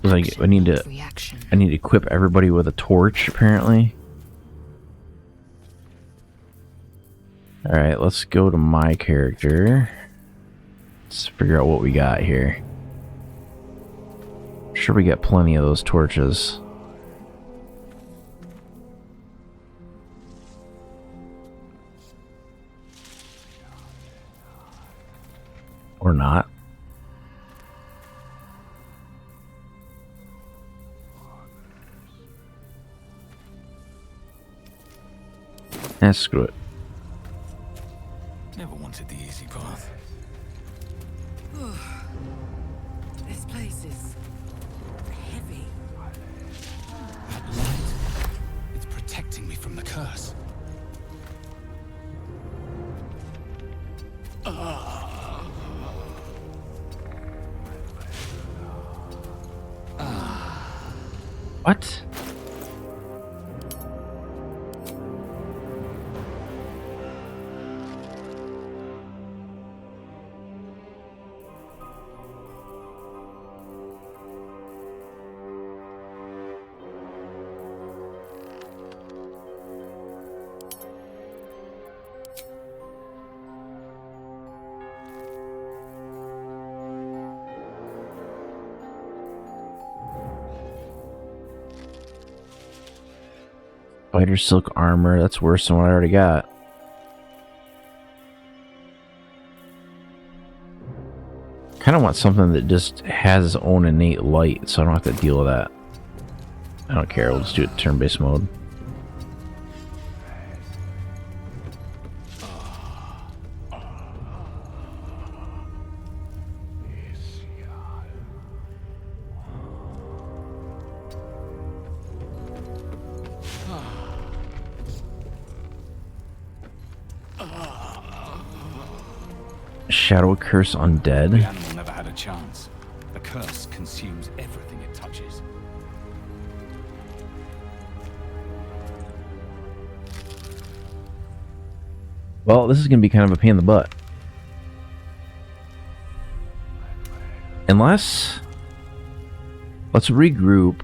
Like, I need to equip everybody with a torch, apparently. Alright, let's go to my character. Let's figure out what we got here. I'm sure we got plenty of those torches. Or not. Screw it. Never wanted the easy path. This place is heavy. That light, it's protecting me from the curse. What? Spider silk armor, that's worse than what I already got. Kind of want something that just has its own innate light, so I don't have to deal with that. I don't care, we'll just do it turn-based mode. Shadow Curse Undead. The animal never had a chance. The curse consumes everything it touches. Well, this is going to be kind of a pain in the butt. Unless... Let's regroup.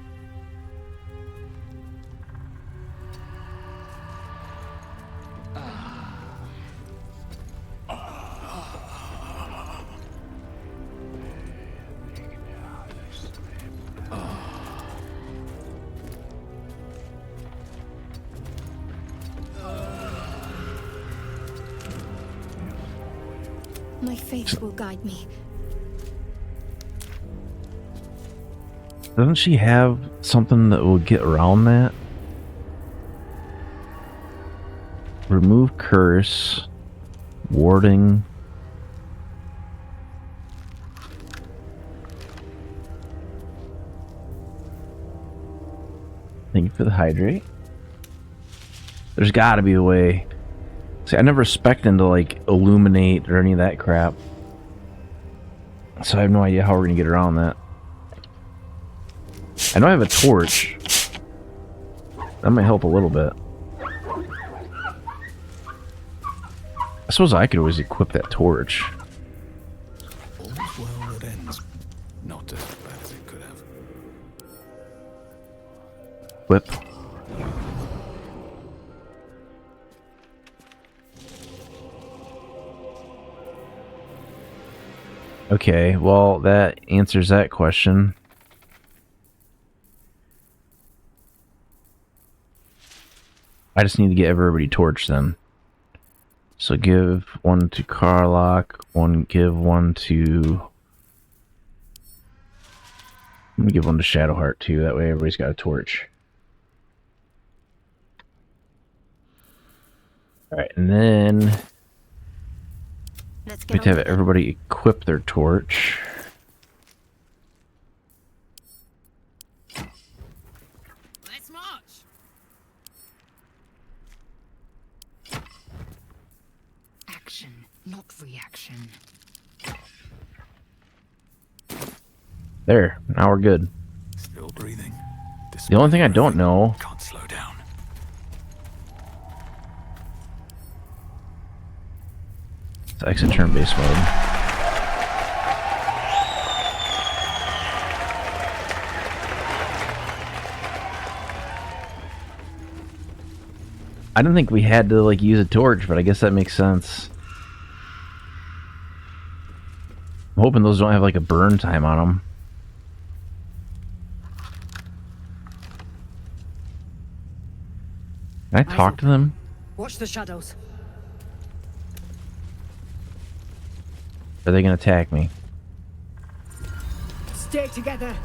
My faith will guide me. Doesn't she have something that will get around that? Remove curse. Warding. Thank you for the hydrate. There's gotta be a way. See, I never expect them to, like, illuminate or any of that crap. So I have no idea how we're gonna get around that. I know I have a torch. That might help a little bit. I suppose I could always equip that torch. All's well that ends. Not as bad as it could have. Whip. Okay, well, that answers that question. I just need to get everybody torched then. So give one to Carlock, give one to... Let me give one to Shadowheart too, that way everybody's got a torch. Alright, and then... we have to have everybody equip their torch. Let's march. Action, not reaction. There, now we're good. Still breathing. The only thing I don't know... Can't slow down. is exit turn-based mode. I didn't think we had to, like, use a torch, but I guess that makes sense. I'm hoping those don't have, like, a burn time on them. Can I talk to them? Watch the shadows. Are they gonna attack me? Stay together.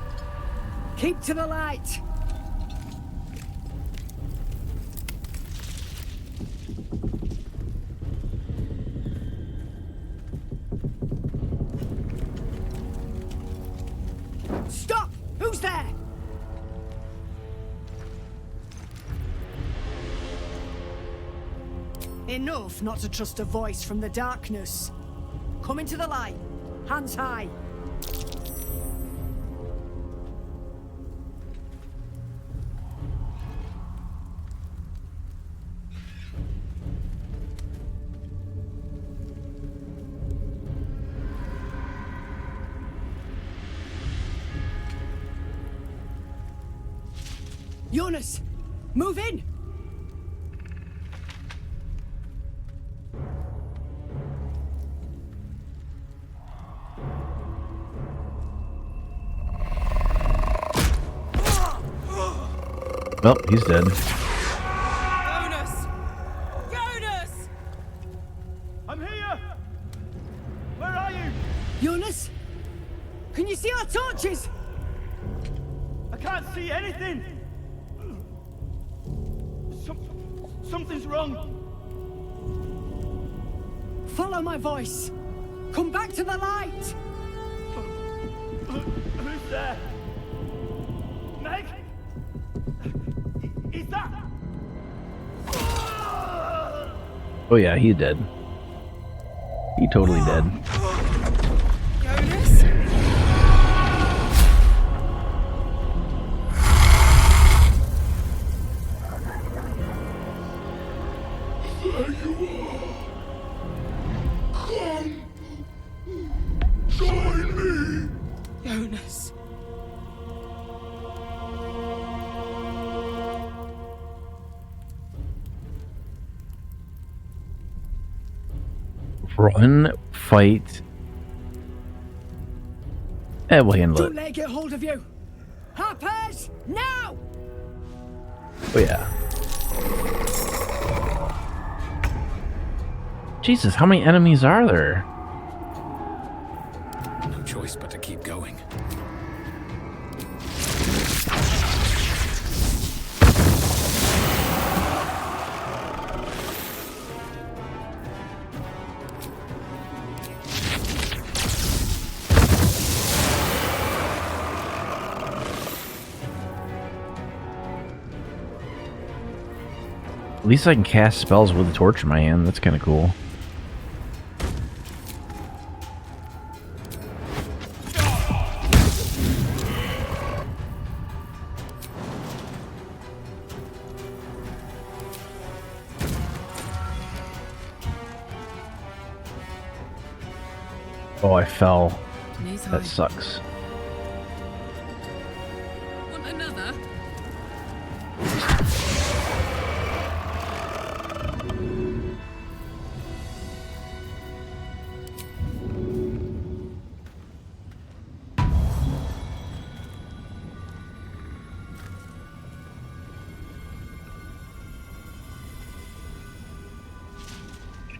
Keep to the light. Stop! Who's there? Enough not to trust a voice from the darkness. Come into the light. Hands high. Jonas, move in! Well, he's dead. Jonas! Jonas! I'm here! Where are you? Jonas? Can you see our torches? I can't see anything! Something's wrong. Follow my voice. Come back to the light. Who's there? Meg? Is that? Oh yeah, he's dead. He totally dead. Jonas? There you are. Come. Join me. Jonas. Run, fight. We'll handle Don't it. let it get hold of you. Harpers, now! Oh yeah. Jesus, how many enemies are there? No choice but to keep going. At least I can cast spells with a torch in my hand. That's kind of cool. Oh, I fell. That sucks. Want another?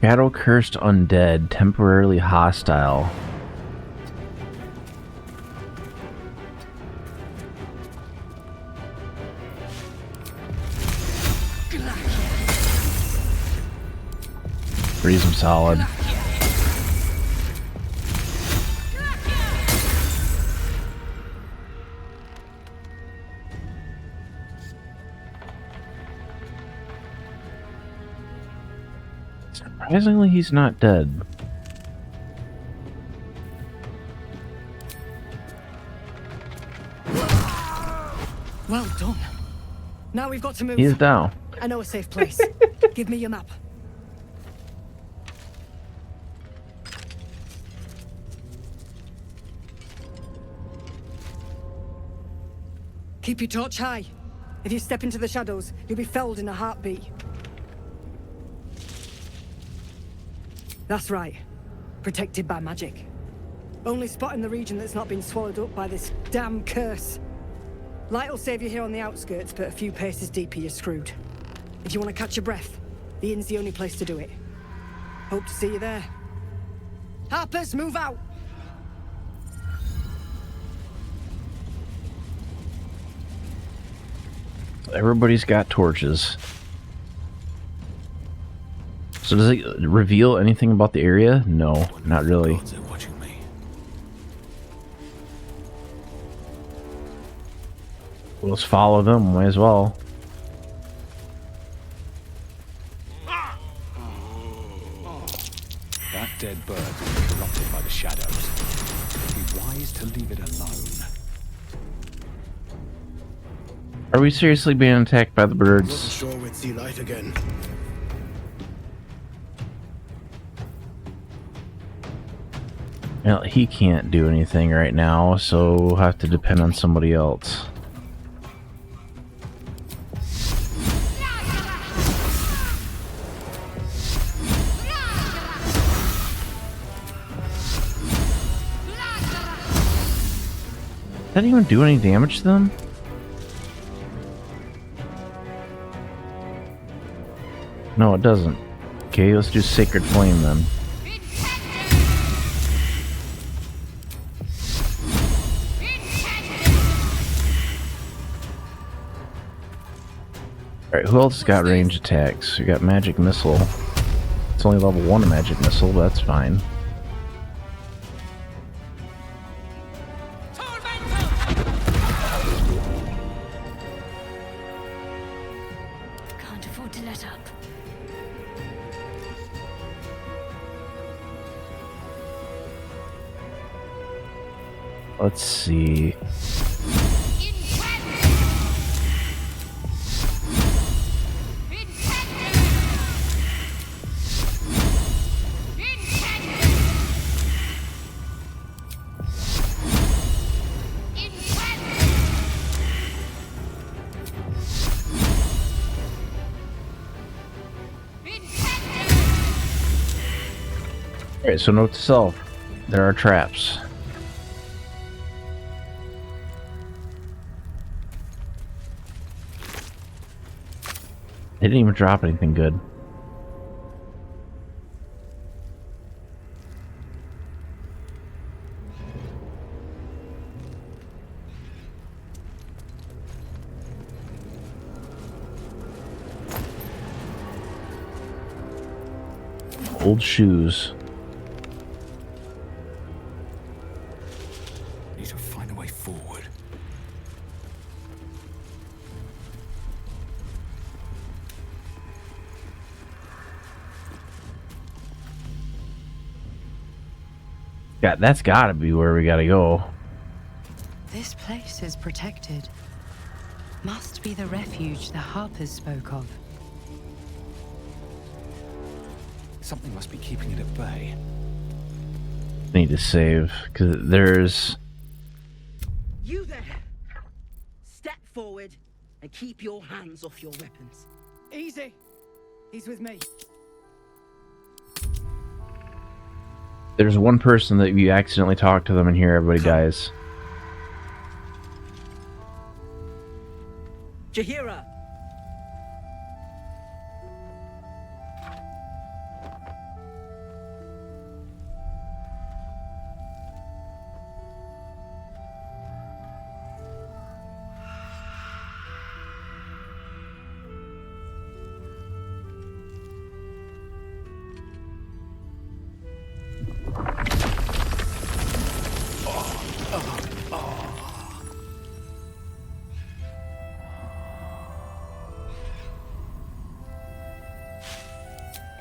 Shadow cursed undead, temporarily hostile. Freeze him solid. Surprisingly, he's not dead. Well done. Now we've got to move. He's down. I know a safe place. Give me your map. Keep your torch high. If you step into the shadows, you'll be felled in a heartbeat. That's right. Protected by magic. Only spot in the region that's not been swallowed up by this damn curse. Light will save you here on the outskirts, but a few paces deeper you're screwed. If you want to catch your breath, the inn's the only place to do it. Hope to see you there. Harpers, move out! Everybody's got torches. So does it reveal anything about the area? No, not really. We'll just follow them, might as well. That dead bird will be corrupted by the shadows. It'd be wise to leave it alone. Are we seriously being attacked by the birds? Wasn't sure we'd see light again. Well, he can't do anything right now, so we'll have to depend on somebody else. Did that even do any damage to them? No, it doesn't. Okay, let's do Sacred Flame then. Alright, who else got range attacks? We got Magic Missile. It's only level 1 Magic Missile, but that's fine. Can't afford to let up. Let's see. Alright, so note to self, there are traps. They didn't even drop anything good. Old shoes. Need to find a way forward. That's gotta be where we gotta go. This place is protected. Must be the refuge the Harpers spoke of. Something must be keeping it at bay. Need to save, because there's... You there! Step forward and keep your hands off your weapons. Easy. He's with me. There's one person that you accidentally talk to them and here everybody dies. Jahira!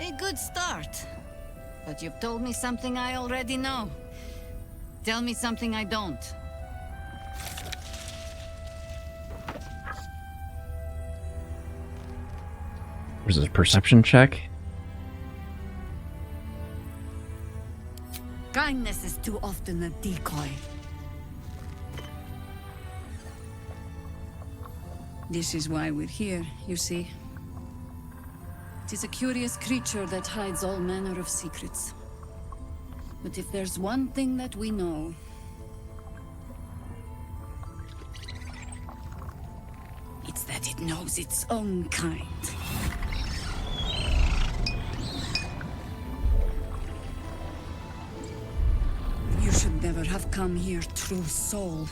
A good start. But you've told me something I already know. Tell me something I don't. Was this a perception check? Kindness is too often a decoy. This is why we're here, you see. It is a curious creature that hides all manner of secrets. But if there's one thing that we know... it's that it knows its own kind. You should never have come here, true soul.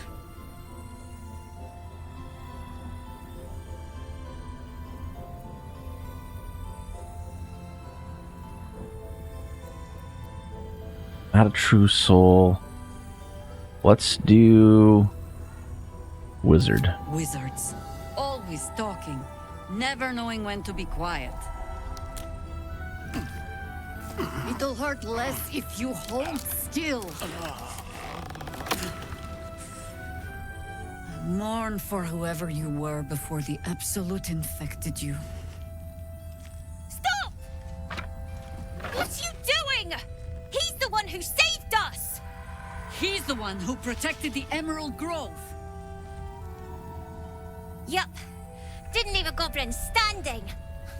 Not a true soul. Let's do... wizard. Wizards. Always talking. Never knowing when to be quiet. It'll hurt less if you hold still. Mourn for whoever you were before the Absolute infected you. Stop! What are you doing? He's the one who saved us! He's the one who protected the Emerald Grove. Yup. Didn't leave a goblin standing.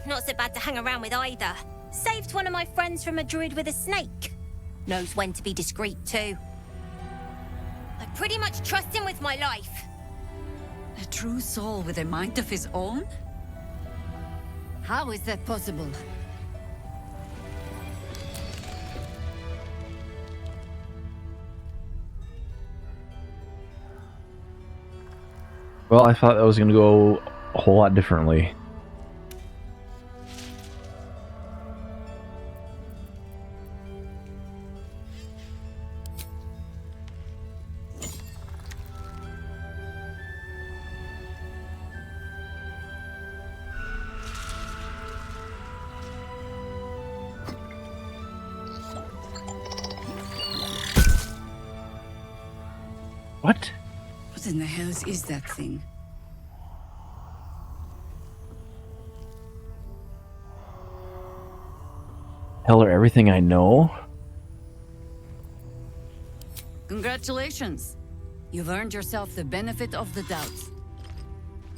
Not so bad to hang around with either. Saved one of my friends from a druid with a snake. Knows when to be discreet too. I pretty much trust him with my life. A true soul with a mind of his own? How is that possible? Well, I thought that was going to go a whole lot differently. What? What in the hells is that thing? Tell her everything I know? Congratulations. You've earned yourself the benefit of the doubt.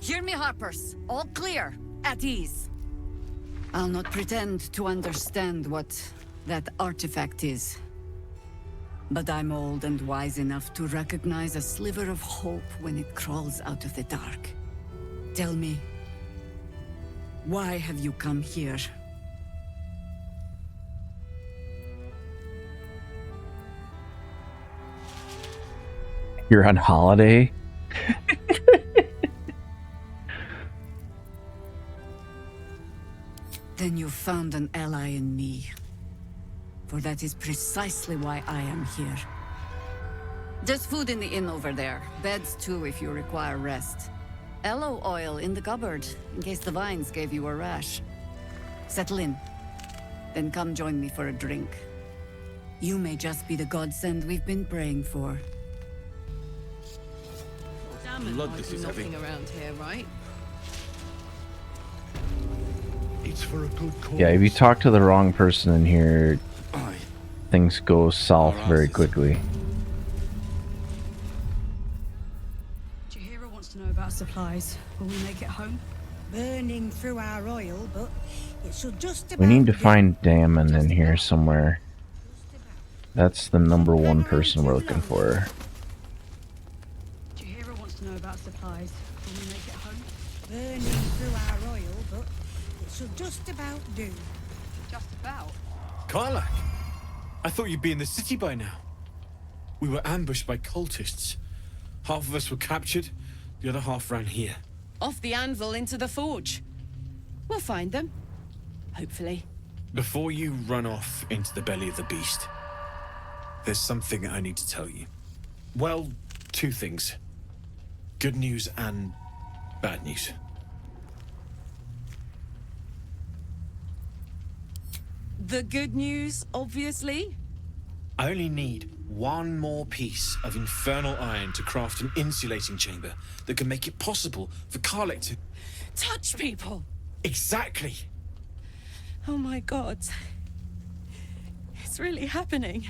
Hear me, Harpers. All clear. At ease. I'll not pretend to understand what that artifact is. But I'm old and wise enough to recognize a sliver of hope when it crawls out of the dark. Tell me, why have you come here? You're on holiday? Then you found an ally in me. For that is precisely why I am here. There's food in the inn over there. Beds too if you require rest. Aloe oil in the cupboard, in case the vines gave you a rash. Settle in. Then come join me for a drink. You may just be the godsend we've been praying for. Damn, Blood, this is heavy. Around here, right? It's for a good cause. Yeah, if you talk to the wrong person in here, things go south very quickly. Jahira wants to know about supplies. Will we make it home? Burning through our oil, but it should just about... We need to find Damon in here somewhere. That's the number one person we're looking for. Jahira wants to know about supplies. Will we make it home? Burning through our oil, but it should just about do. Just about? Karlak! I thought you'd be in the city by now. We were ambushed by cultists. Half of us were captured, the other half ran here. Off the anvil into the forge. We'll find them. Hopefully. Before you run off into the belly of the beast, there's something I need to tell you. Well, two things. Good news and bad news. The good news, obviously. I only need one more piece of infernal iron to craft an insulating chamber that can make it possible for Karlak to... Touch people! Exactly! Oh my god. It's really happening.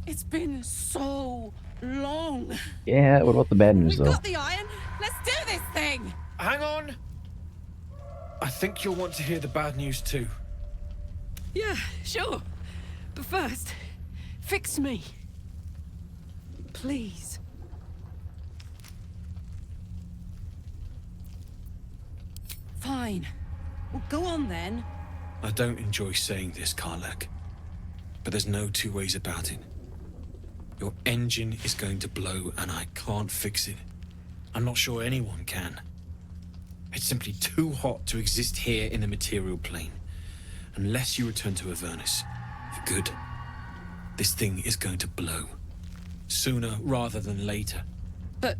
It's been so long. Yeah, what about the bad news, We've though? got the iron. Let's do this thing! Hang on! I think you'll want to hear the bad news too. Yeah, sure. But first, fix me. Please. Fine. Well, go on then. I don't enjoy saying this, Karlak, but there's no two ways about it. Your engine is going to blow and I can't fix it. I'm not sure anyone can. It's simply too hot to exist here in the material plane. Unless you return to Avernus for good, this thing is going to blow. Sooner rather than later. But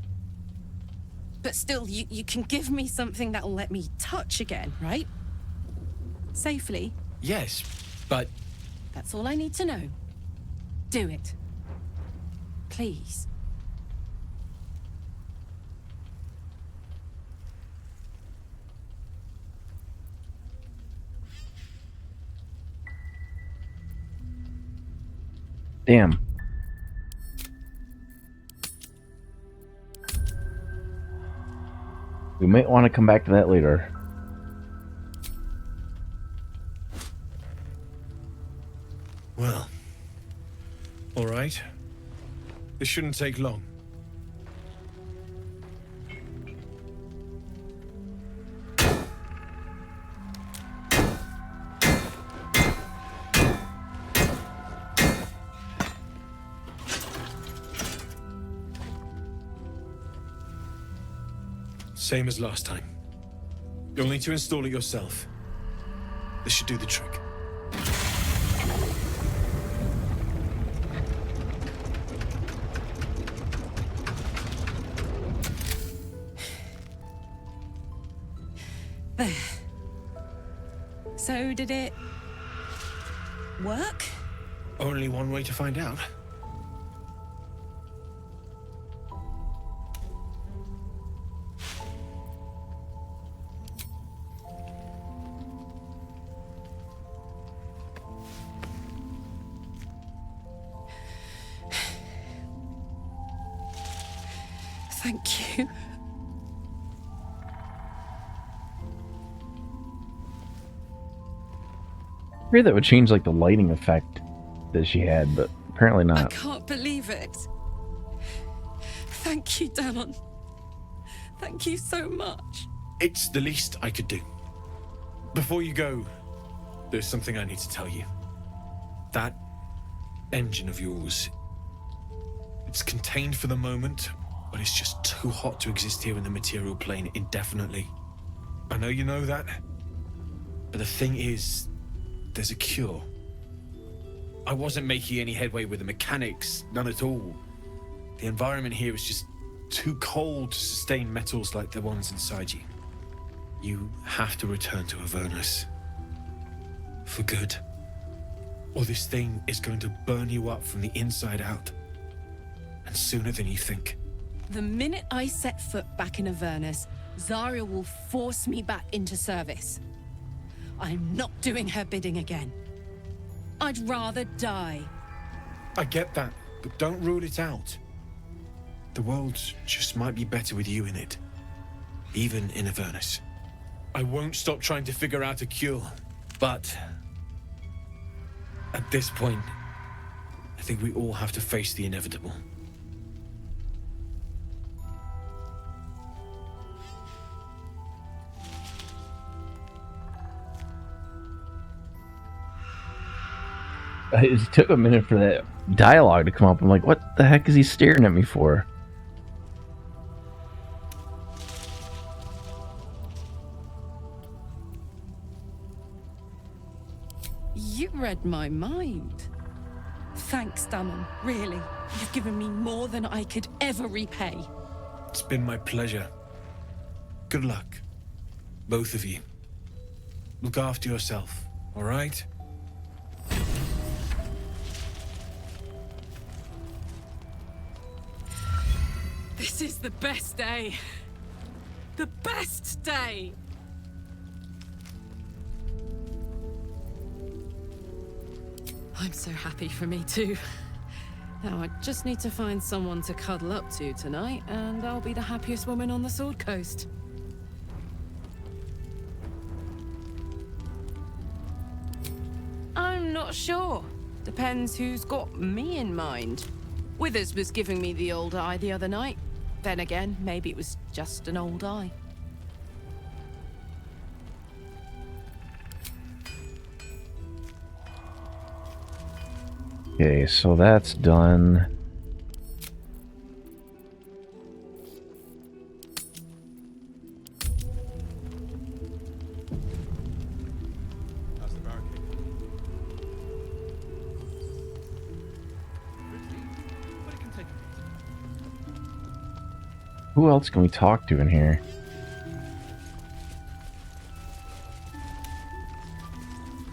still, you can give me something that'll let me touch again, right? Safely. Yes, but... That's all I need to know. Do it. Please. Damn. We might want to come back to that later. Well, all right. This shouldn't take long. Same as last time. You'll need to install it yourself. This should do the trick. There. So, did it work? Only one way to find out. Thank you. I feared that would change like the lighting effect that she had, but apparently I not. can't believe it. Thank you, Damon. Thank you so much. It's the least I could do. Before you go, there's something I need to tell you. That engine of yours, it's contained for the moment, but it's just too hot to exist here in the material plane indefinitely. I know you know that, but the thing is, there's a cure. I wasn't making any headway with the mechanics, none at all. The environment here is just too cold to sustain metals like the ones inside you. You have to return to Avernus. For good. or this thing is going to burn you up from the inside out. And sooner than you think. The minute I set foot back in Avernus, Zarya will force me back into service. I'm not doing her bidding again. I'd rather die. I get that, but don't rule it out. The world just might be better with you in it. Even in Avernus. I won't stop trying to figure out a cure, but at this point, I think we all have to face the inevitable. It took a minute for that dialogue to come up. I'm like, what the heck is he staring at me for? You read my mind. Thanks, Damon. Really. You've given me more than I could ever repay. It's been my pleasure. Good luck. Both of you. Look after yourself, all right? This is the best day. The best day! I'm so happy for me too. Now I just need to find someone to cuddle up to tonight, and I'll be the happiest woman on the Sword Coast. I'm not sure. Depends who's got me in mind. Withers was giving me the old eye the other night. Then again, maybe it was just an old eye. Okay, so that's done. Who else can we talk to in here?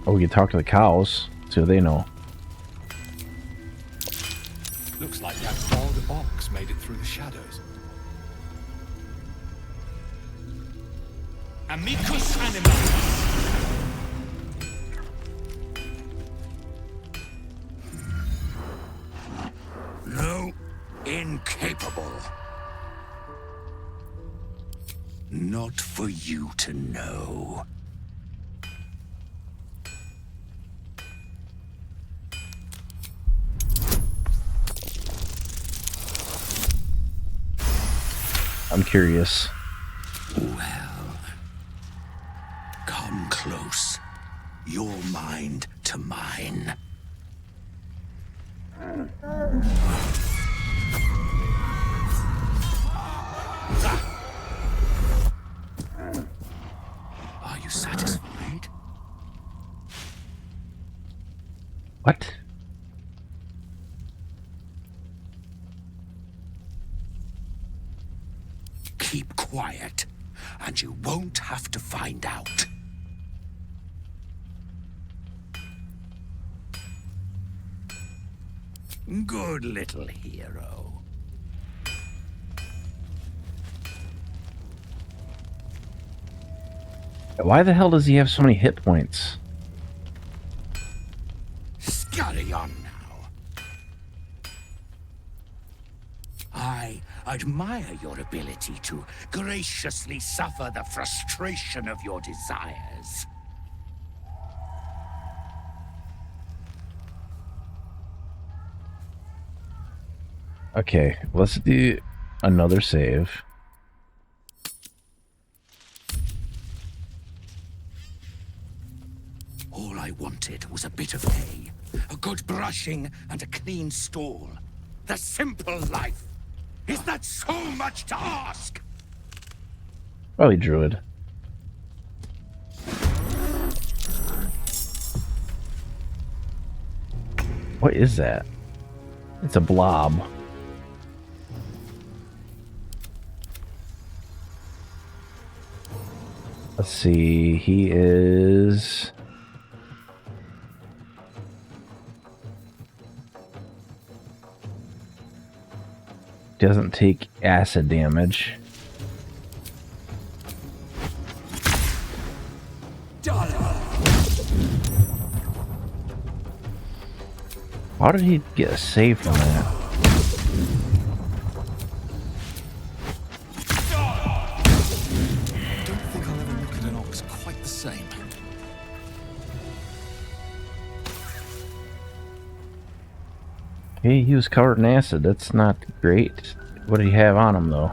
Oh, we can talk to the cows, so they know. Looks like that odd ox made it through the shadows. Amicus animalis! No, incapable. Not for you to know. I'm curious. Well, come close. Your mind to mine. Are you satisfied? What? Keep quiet, and you won't have to find out. Good little hero. Why the hell does he have so many hit points? Scurry on now. I admire your ability to graciously suffer the frustration of your desires. Okay, let's do another save. All I wanted was a bit of hay, a good brushing, and a clean stall. The simple life. Is that so much to ask? Probably druid. What is that? It's a blob. Let's see, he is... Doesn't take acid damage. How did he get a save from that? I don't think I'll ever look at an ox quite the same. Okay, he was covered in acid. That's not great. What did he have on him, though?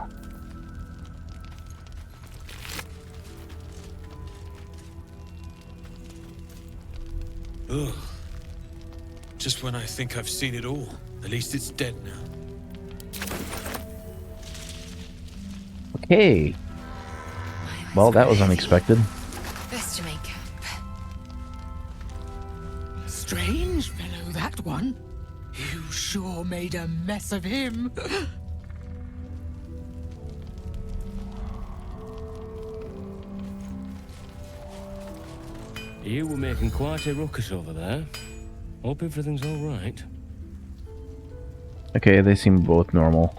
Ugh. Just when I think I've seen it all. At least it's dead now. Okay. Well, that was unexpected. Best to make up. Strange fellow, that one. You sure made a mess of him. You were making quite a ruckus over there. Hope everything's all right. Okay, they seem both normal.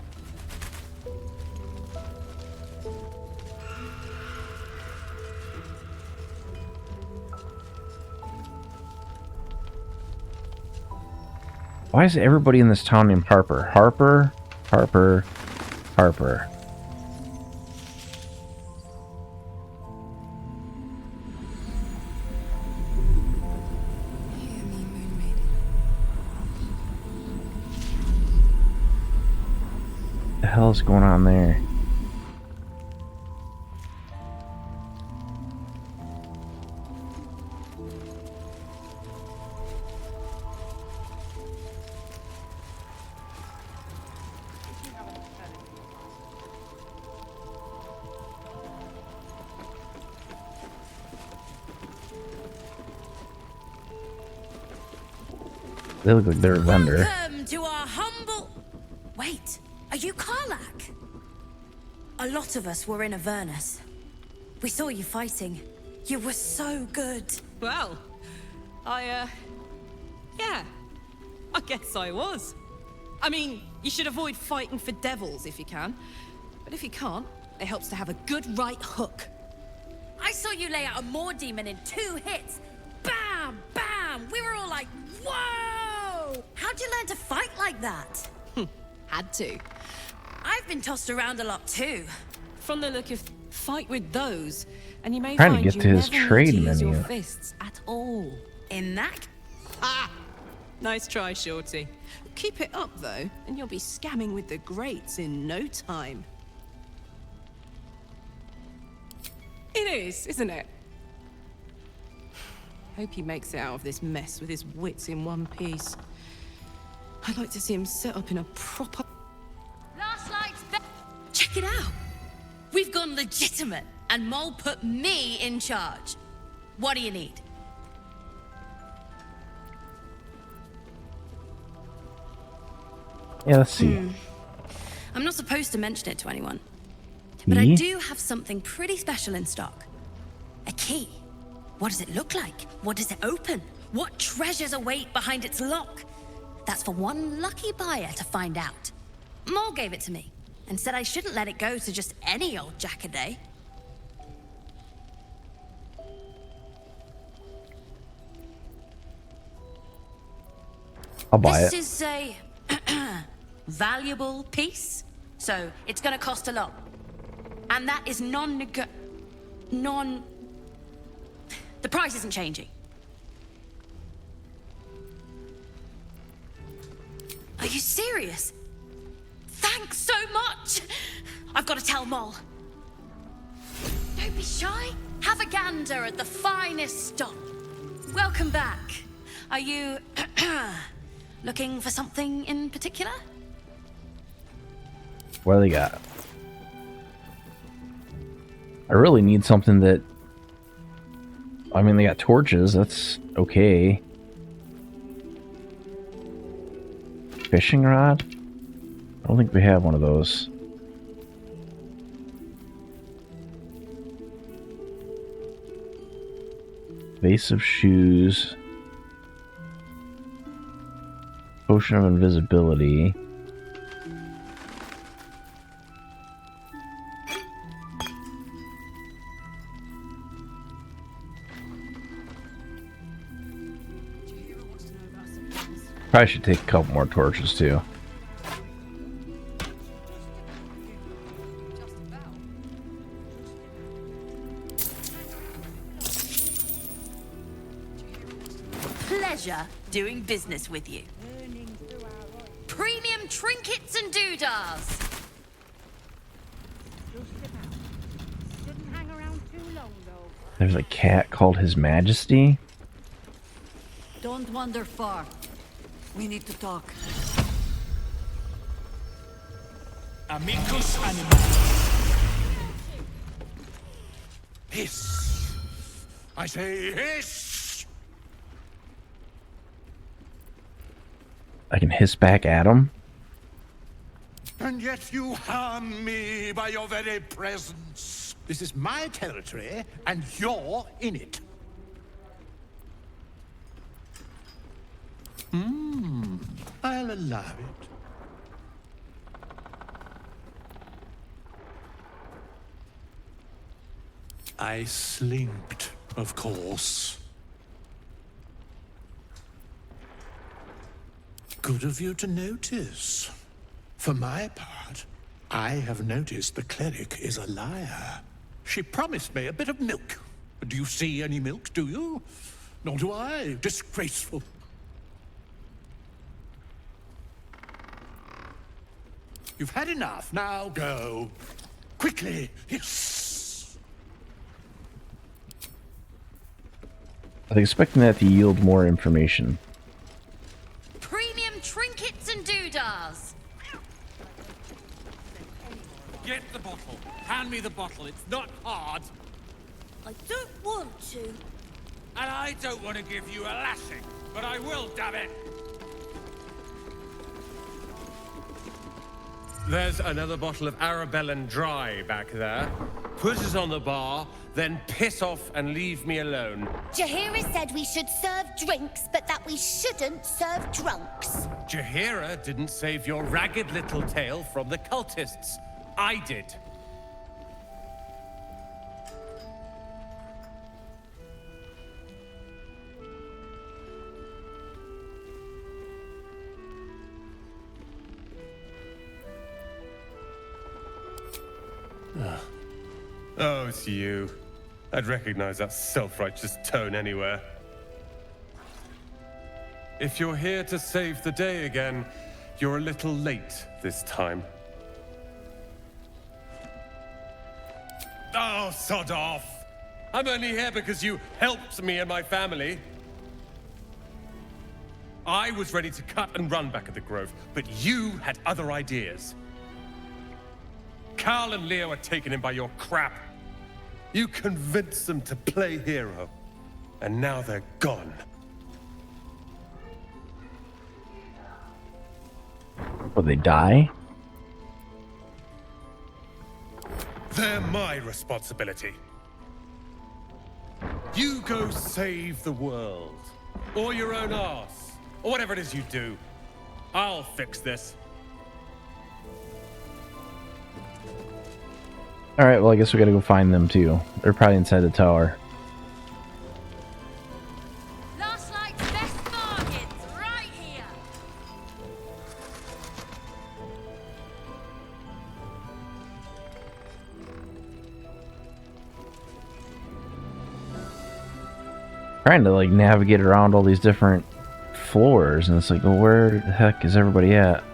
Why is everybody in this town named Harper? Harper, Harper, Harper. What the hell is going on there? They look like they're a vendor. Welcome to our humble... Wait, are you Karlach? A lot of us were in Avernus. We saw you fighting. You were so good. Well, yeah, I guess I was. I mean, you should avoid fighting for devils if you can. But if you can't, it helps to have a good right hook. I saw you lay out a Moor demon in 2 hits. Bam! Bam! We were all like, whoa! How'd you learn to fight like that? Had to. I've been tossed around a lot too. From the look of fight with those, and you may Trying to find get you to his never trade need to use your menu. fists at all. In that? Ah! Nice try, Shorty. Keep it up, though, and you'll be scamming with the greats in no time. It is, isn't it? Hope he makes it out of this mess with his wits in one piece. I'd like to see him set up in a proper... Last night's bet. Check it out. We've gone legitimate, and Mole put me in charge. What do you need? Yeah, let's see. I'm not supposed to mention it to anyone, but I do have something pretty special in stock. A key. What does it look like? What does it open? What treasures await behind its lock? That's for one lucky buyer to find out. Mole gave it to me and said I shouldn't let it go to just any old jackaday. I'll buy This it. is a valuable piece, so it's gonna cost a lot. And that is the price isn't changing. Are you serious? Thanks so much! I've got to tell Mole. Don't be shy. Have a gander at the finest stock. Welcome back. Are you looking for something in particular? What do they got? I really need something that... I mean, they got torches. That's okay. Fishing rod? I don't think we have one of those. Vase of shoes. Potion of invisibility. Probably should take a couple more torches too. Pleasure doing business with you. Premium trinkets and doodahs. There's a cat called His Majesty. Don't wander far. We need to talk. Amicus animalis. Hiss! I say hiss! I can hiss back at him. And yet you harm me by your very presence. This is my territory, and you're in it. I'll allow it. I slinked, of course. Good of you to notice. For my part, I have noticed the cleric is a liar. She promised me a bit of milk. Do you see any milk, do you? Nor do I. Disgraceful. You've had enough. Now go. Quickly. Yes. I was expecting that to yield more information. Premium trinkets and doodahs. Get the bottle. Hand me the bottle. It's not hard. I don't want to. And I don't want to give you a lashing, but I will, damn it. There's another bottle of Arabellan Dry back there. Put it on the bar, then piss off and leave me alone. Jaheira said we should serve drinks, but that we shouldn't serve drunks. Jaheira didn't save your ragged little tail from the cultists. I did. Oh, it's you. I'd recognize that self-righteous tone anywhere. If you're here to save the day again, you're a little late this time. Oh, sod off! I'm only here because you helped me and my family. I was ready to cut and run back at the Grove, but you had other ideas. Carl and Leo are taken in by your crap. You convinced them to play hero, and now they're gone. Will they die? They're my responsibility. You go save the world, or your own arse, or whatever it is you do. I'll fix this. Alright, well I guess we gotta go find them too. They're probably inside the tower. Last night's best bargains, right here. Trying to like navigate around all these different floors, and it's like, well, where the heck is everybody at?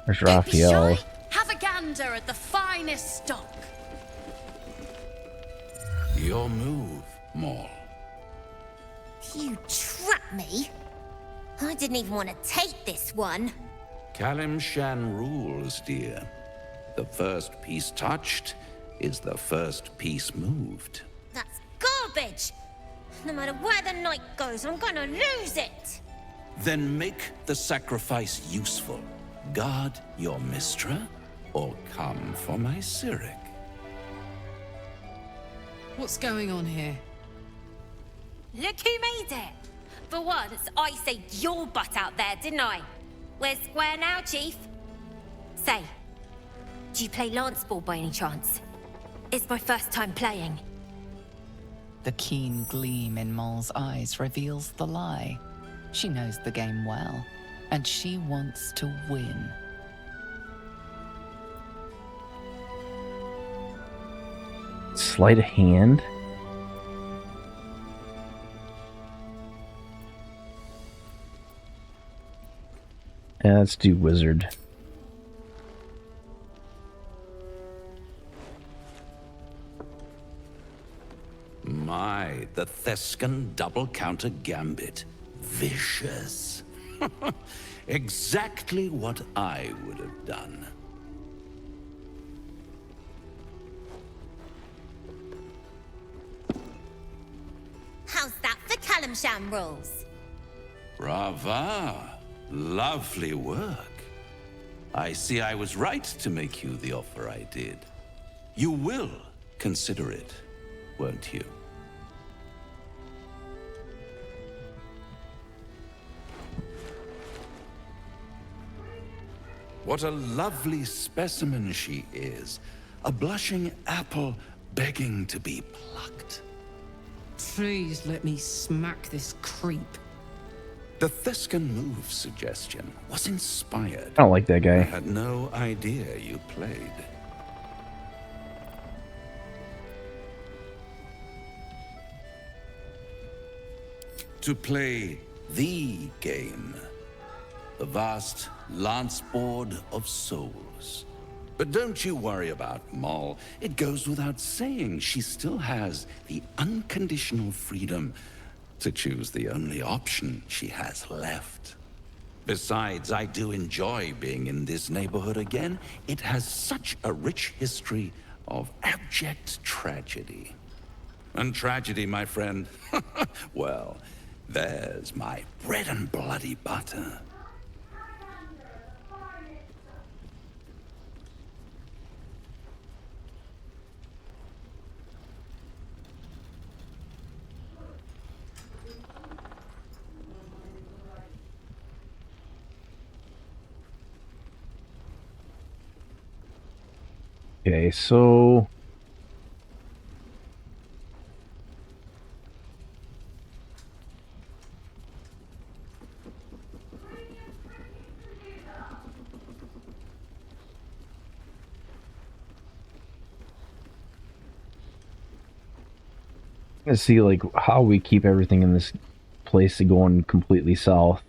There's Raphael. Have a gander at the finest stock. Your move, Maul. You trapped me? I didn't even want to take this one. Kalim Shan rules, dear. The first piece touched is the first piece moved. That's garbage! No matter where the night goes, I'm gonna lose it! Then make the sacrifice useful. Guard your Mistra, or come for my Cyric. What's going on here? Look who made it! For once, I saved your butt out there, didn't I? We're square now, Chief. Say, Do you play lance ball by any chance? It's my first time playing. The keen gleam in Mol's eyes reveals the lie. She knows the game well, and she wants to win. Sleight of hand? Yeah, let's do wizard. My, the Thescan double counter gambit. Vicious. Exactly what I would have done. How's that for Kalimshan rules? Brava. Lovely work. I see I was right to make you the offer I did. You will consider it, won't you? What a lovely specimen she is. A blushing apple begging to be plucked. Please let me smack this creep. The Thescan move suggestion was inspired. I don't like that guy. I had no idea you played. To play the game. The vast lance board of souls. But don't you worry about Moll. It goes without saying she still has the unconditional freedom to choose the only option she has left. Besides, I do enjoy being in this neighborhood again. It has such a rich history of abject tragedy. And tragedy, my friend, well, there's my bread and bloody butter. Okay, so let's see like how we keep everything in this place going completely south.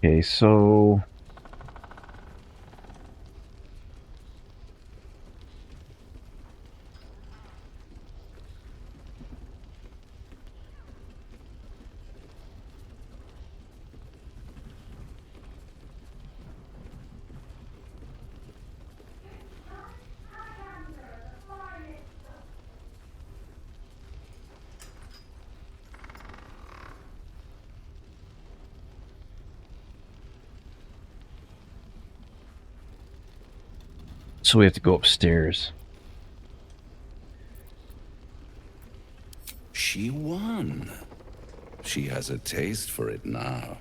Okay, so we have to go upstairs. She won. She has a taste for it now.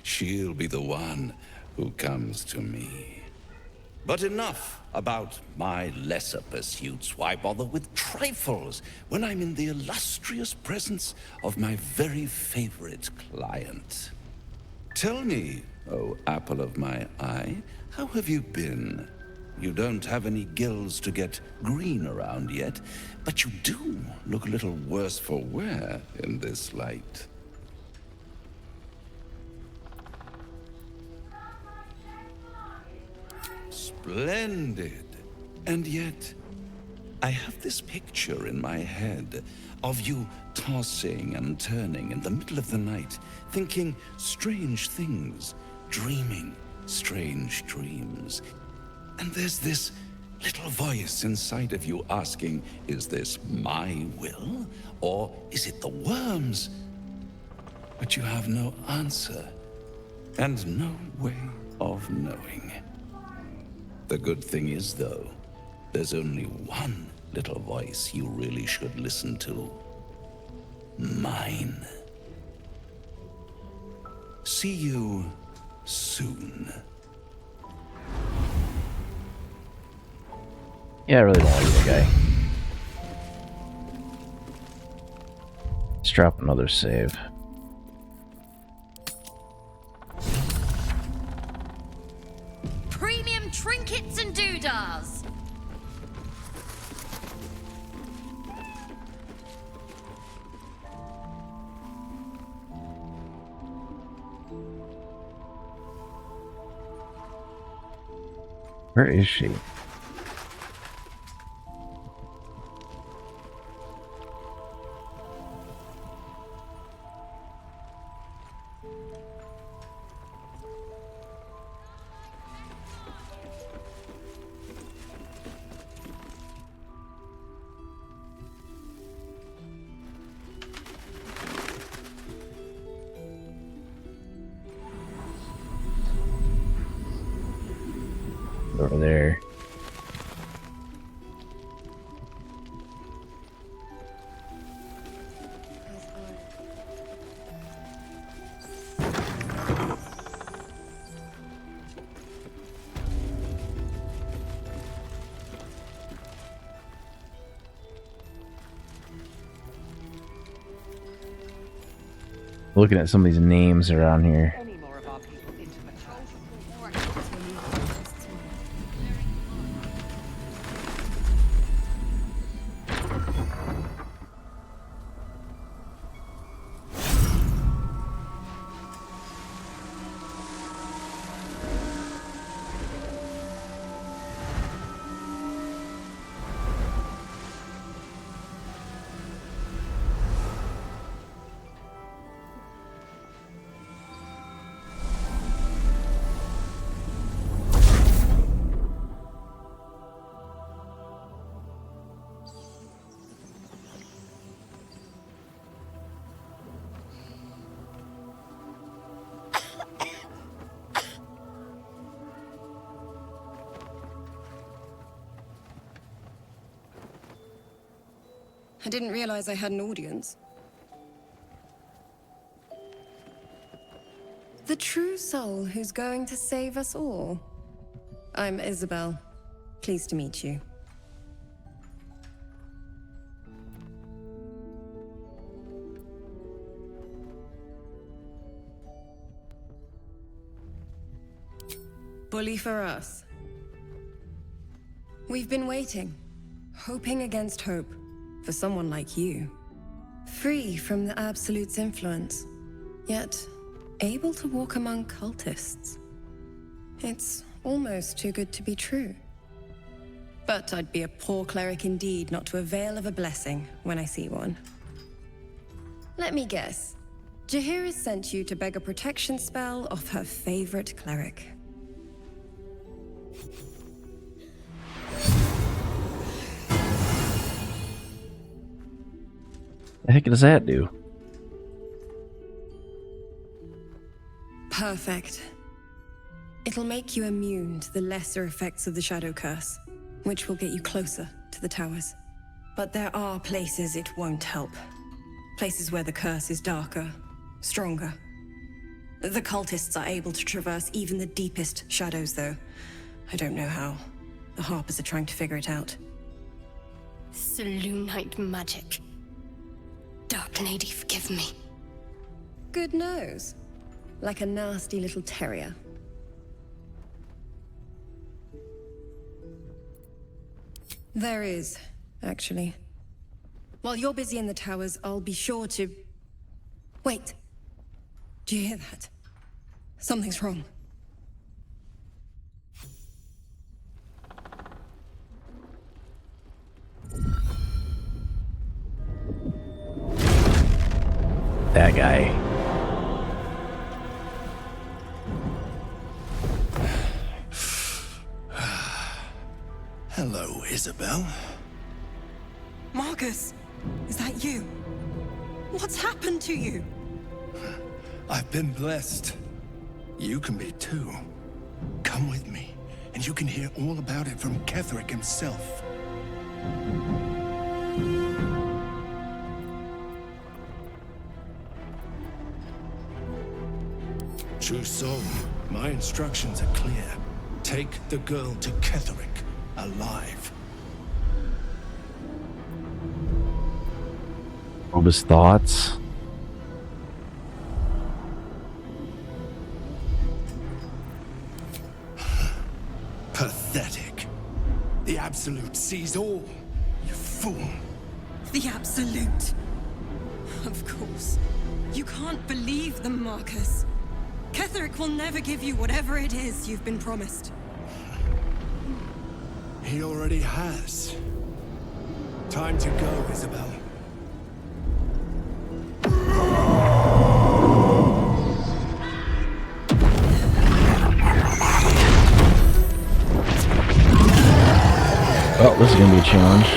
She'll be the one who comes to me. But enough about my lesser pursuits. Why bother with trifles when I'm in the illustrious presence of my very favorite client? Tell me, oh apple of my eye, how have you been? You don't have any gills to get green around yet, but you do look a little worse for wear in this light. Splendid. And yet, I have this picture in my head of you tossing and turning in the middle of the night, thinking strange things, dreaming strange dreams. And there's this little voice inside of you asking, is this my will, or is it the worms? But you have no answer, and no way of knowing. The good thing is, though, there's only one little voice you really should listen to. Mine. See you soon. Yeah, I really don't like that guy. Let's drop another save. Premium trinkets and doodahs. Where is she? Over there. Looking at some of these names around here. I didn't realize I had an audience. The true soul who's going to save us all. I'm Isabel. Pleased to meet you. Bully for us. We've been waiting, hoping against hope, for someone like you. Free from the Absolute's influence, yet able to walk among cultists. It's almost too good to be true. But I'd be a poor cleric indeed not to avail of a blessing when I see one. Let me guess. Jaheira's sent you to beg a protection spell off her favorite cleric. The heck does that do? Perfect. It'll make you immune to the lesser effects of the Shadow Curse, which will get you closer to the towers. But there are places it won't help. Places where the curse is darker, stronger. The cultists are able to traverse even the deepest shadows, though. I don't know how. The Harpers are trying to figure it out. Selûnite magic. Dark Lady, forgive me. Good nose. Like a nasty little terrier. There is, actually. While you're busy in the towers, I'll be sure to... Wait. Do you hear that? Something's wrong. That guy. Hello. Isabel? Marcus, is that you? What's happened to you? I've been blessed. You can be too. Come with me, and you can hear all about it from Ketherick himself. True soul, my instructions are clear. Take the girl to Ketherick, alive. Rob's thoughts. Pathetic. The Absolute sees all. You fool. The Absolute. Of course. You can't believe them, Marcus. Ketherick will never give you whatever it is you've been promised. He already has. Time to go, Isabel. Oh, this is gonna be a challenge.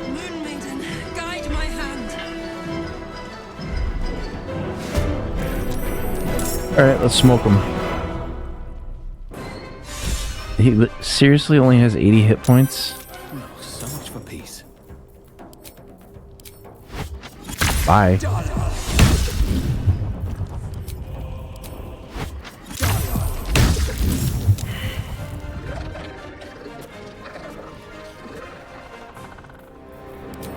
Moon Maiden, guide my hand. Alright, let's smoke him. He seriously only has 80 hit points? Oh, so much for peace. Bye.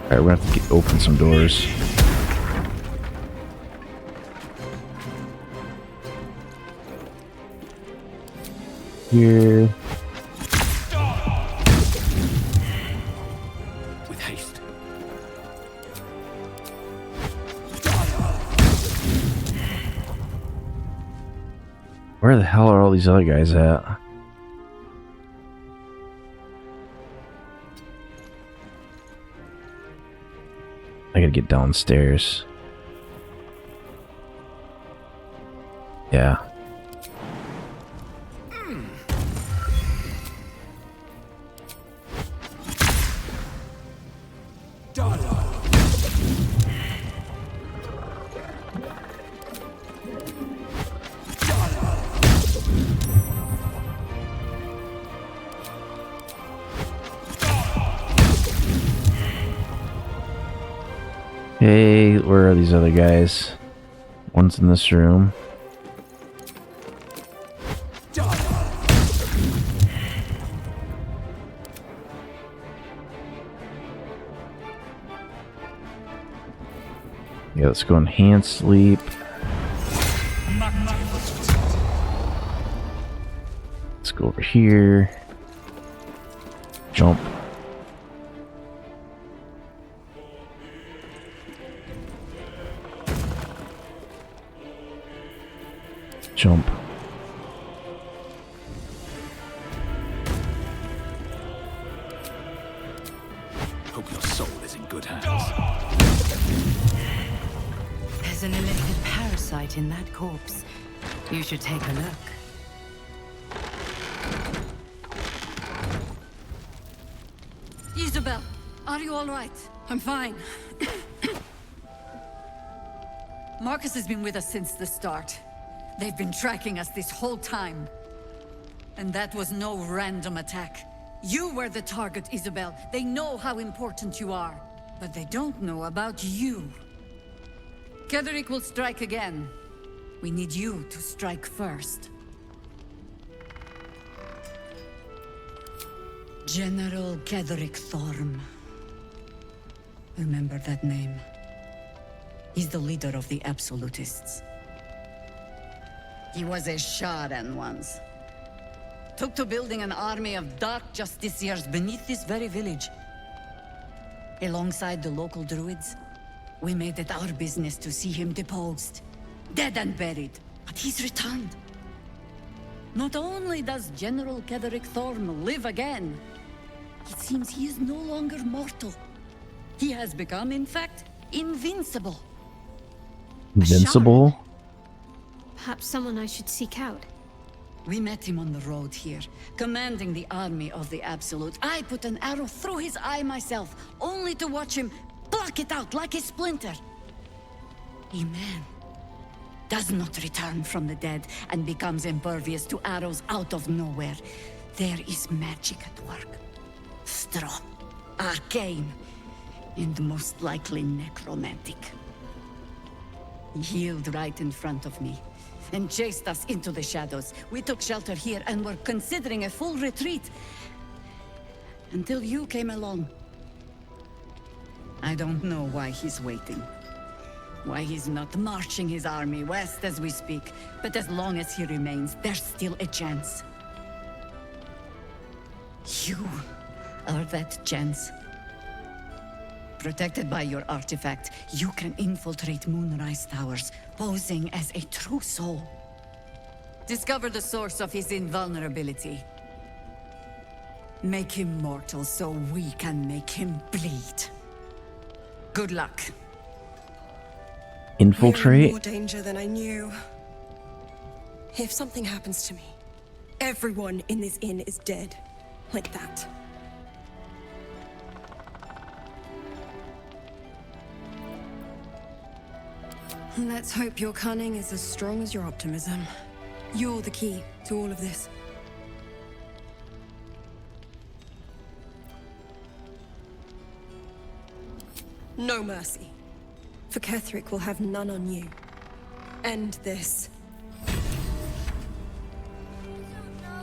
Alright, we're gonna have to open some doors. Here. With haste. Where the hell are all these other guys at? I gotta get downstairs. Yeah. Hey, where are these other guys? One's in this room. Yeah, let's go enhance sleep. Let's go over here. Jump. Jump. Hope your soul is in good hands. There's an elected parasite in that corpse. You should take a look. Isabel, are you all right? I'm fine. Marcus has been with us since the start. They've been tracking us this whole time. And that was no random attack. You were the target, Isabel. They know how important you are. But they don't know about you. Ketherick will strike again. We need you to strike first. General Ketherick Thorm. Remember that name. He's the leader of the Absolutists. He was a Sharan once. Took to building an army of dark justiciars beneath this very village. Alongside the local druids, we made it our business to see him deposed. Dead and buried. But he's returned. Not only does General Ketherick Thorm live again, It seems he is no longer mortal. He has become, in fact, invincible. Invincible? Perhaps someone I should seek out. We met him on the road here, commanding the army of the Absolute. I put an arrow through his eye myself, only to watch him pluck it out like a splinter. A man does not return from the dead and becomes impervious to arrows out of nowhere. There is magic at work. Strong, arcane, and most likely necromantic. He healed right in front of me and chased us into the shadows. We took shelter here and were considering a full retreat until you came along. I don't know why he's waiting. Why he's not marching his army west as we speak. But as long as he remains, there's still a chance. You are that chance. Protected by your artifact, you can infiltrate Moonrise Towers, posing as a true soul. Discover the source of his invulnerability. Make him mortal so we can make him bleed. Good luck. We're in Infiltrate? more danger than I knew. If something happens to me, everyone in this inn is dead. Like that. Let's hope your cunning is as strong as your optimism. You're the key to all of this. No mercy. For Ketherick will have none on you. End this.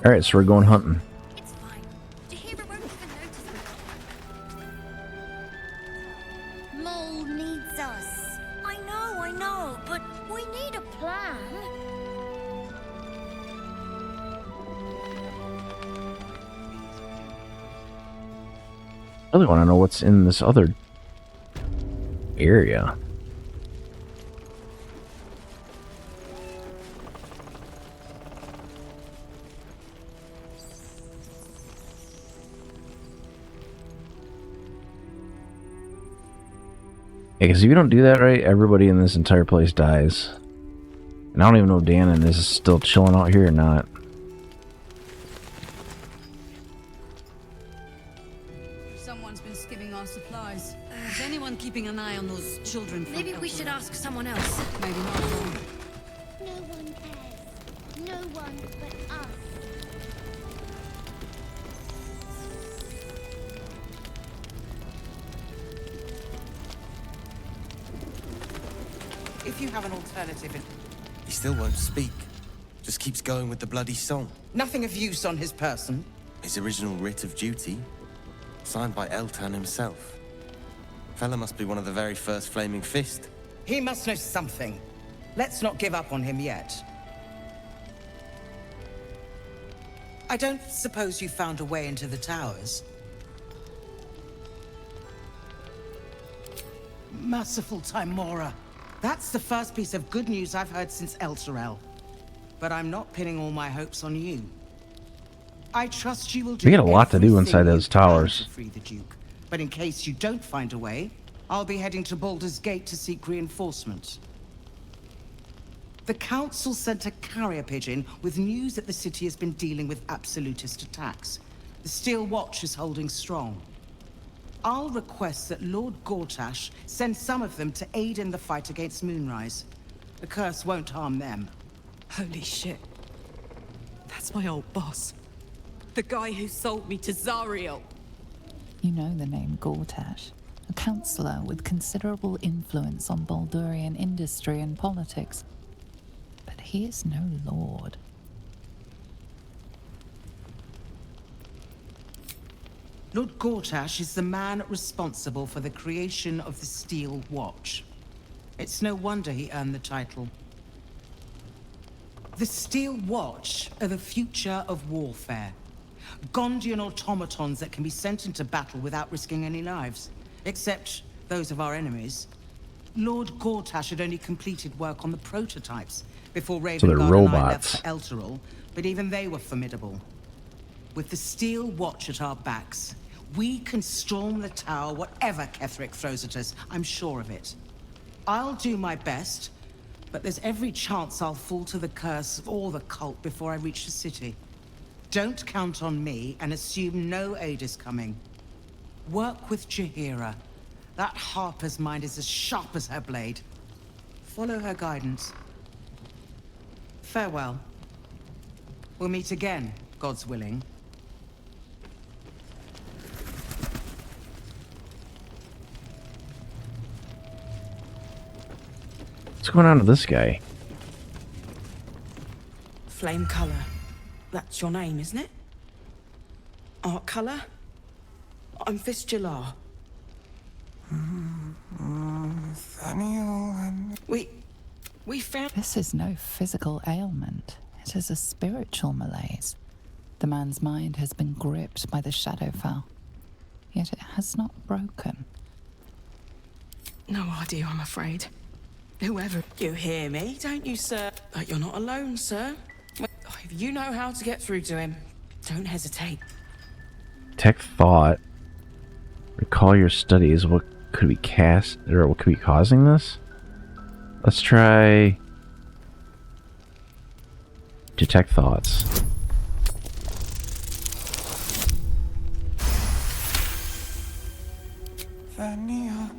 Alright, so we're going hunting. Mole needs us. I know, but we need a plan. I really want to know what's in this other area. Yeah, because if you don't do that right, everybody in this entire place dies. And I don't even know if Dan is still chilling out here or not. Someone's been skimming our supplies. Is anyone keeping an eye on those children from Maybe we should Elthorel? ask someone else. Maybe not. No one cares. No one but us. If you have an alternative... He still won't speak. Just keeps going with the bloody song. Nothing of use on his person? His original writ of duty. Signed by Eltan himself. Fella must be one of the very first Flaming Fist. He must know something. Let's not give up on him yet. I don't suppose you found a way into the towers? Merciful Timora. That's the first piece of good news I've heard since Elturel. But I'm not pinning all my hopes on you. I trust you will do We got a lot to do inside everything those you can towers. to free the Duke. But in case you don't find a way, I'll be heading to Baldur's Gate to seek reinforcements. The Council sent a carrier pigeon with news that the city has been dealing with absolutist attacks. The Steel Watch is holding strong. I'll request that Lord Gortash send some of them to aid in the fight against Moonrise. The curse won't harm them. Holy shit. That's my old boss. The guy who sold me to Zariel. You know the name Gortash, a councillor with considerable influence on Baldurian industry and politics. But he is no lord. Lord Gortash is the man responsible for the creation of the Steel Watch. It's no wonder he earned the title. The Steel Watch are the future of warfare. Gondian automatons that can be sent into battle without risking any lives. Except those of our enemies. Lord Gortash had only completed work on the prototypes before Raven So they're and I left robots. for Elturel, but even they were formidable. With the Steel Watch at our backs, We can storm the tower, whatever Ketherick throws at us. I'm sure of it. I'll do my best, but there's every chance I'll fall to the curse or the cult before I reach the city. Don't count on me and assume no aid is coming. Work with Jaheira. That Harper's mind is as sharp as her blade. Follow her guidance. Farewell. We'll meet again, God's willing. What's going on with this guy? Flame color. That's your name, isn't it? Art color? I'm Fistula. We found... This is no physical ailment. It is a spiritual malaise. The man's mind has been gripped by the Shadowfell, yet it has not broken. No idea, I'm afraid. Whoever... You hear me, don't you, sir? But you're not alone, sir. If you know how to get through to him, don't hesitate. Tech thought. Recall your studies. What could be what could be causing this? Let's try detect thoughts. Daniel.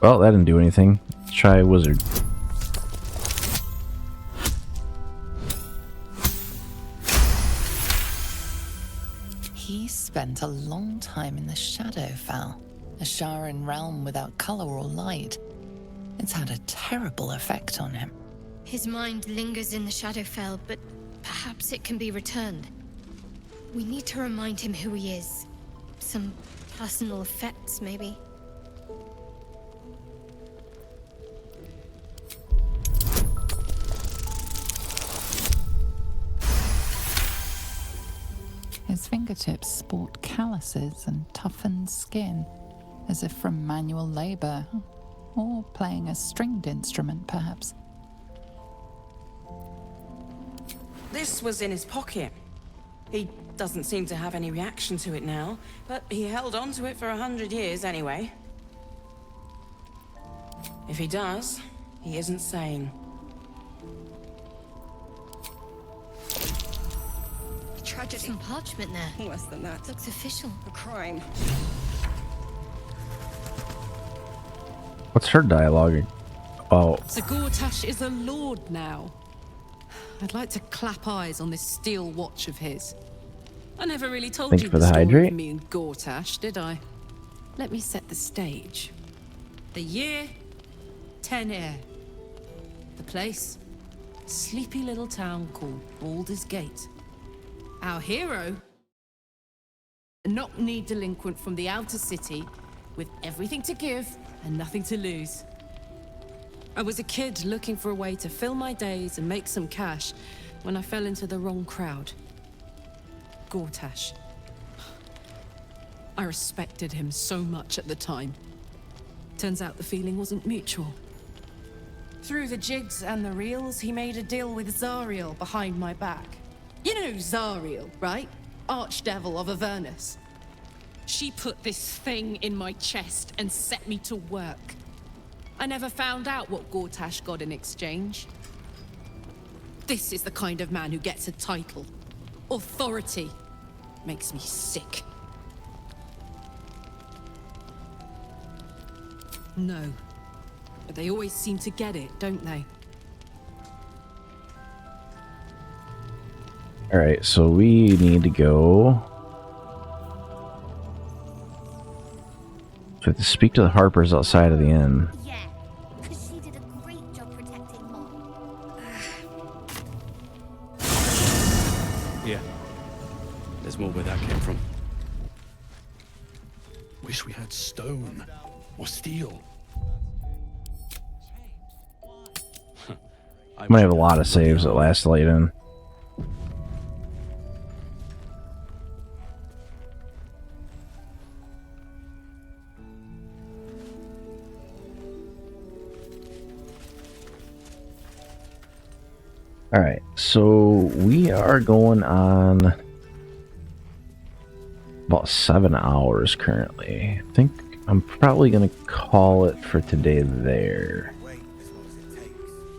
Well, that didn't do anything. Let's try wizard. He spent a long time in the Shadowfell, a Sharan realm without color or light. It's had a terrible effect on him. His mind lingers in the Shadowfell, but perhaps it can be returned. We need to remind him who he is. Some personal effects, maybe. His fingertips sport calluses and toughened skin, as if from manual labor, or playing a stringed instrument, perhaps. This was in his pocket. He doesn't seem to have any reaction to it now, but he held on to it for 100 years anyway. If he does, he isn't sane. Tragedy. Some parchment there. Less than that. Looks official. A crime. What's her dialogue? Oh. So Gortash is a lord now. I'd like to clap eyes on this steel watch of his. I never really told Thank you you for the the story hydrate. of me and Gortash, did I? Let me set the stage. The year, Tenir. The place, sleepy little town called Baldur's Gate. Our hero, a knock-knee delinquent from the outer city, with everything to give and nothing to lose. I was a kid looking for a way to fill my days and make some cash when I fell into the wrong crowd. Gortash. I respected him so much at the time. Turns out the feeling wasn't mutual. Through the jigs and the reels, he made a deal with Zariel behind my back. You know Zariel, right? Archdevil of Avernus. She put this thing in my chest and set me to work. I never found out what Gortash got in exchange. This is the kind of man who gets a title. Authority. Makes me sick. No. But they always seem to get it, don't they? Alright, so we need to go. We have to speak to the Harpers outside of the inn. Yeah, because she did a great job protecting Mom. Yeah. There's more where that came from. Wish we had stone or steel. I might have a lot of saves at last light in. Alright, so we are going on about 7 hours currently. I think I'm probably going to call it for today there.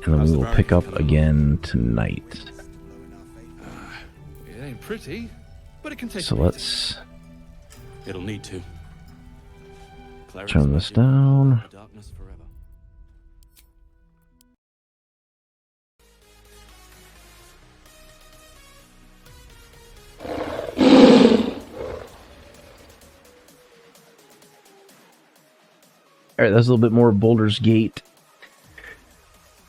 And then we will pick up again tonight. It ain't pretty, but it can take. So let's It'll need to. turn this down. Darkness forever. Alright, that's a little bit more Baldur's Gate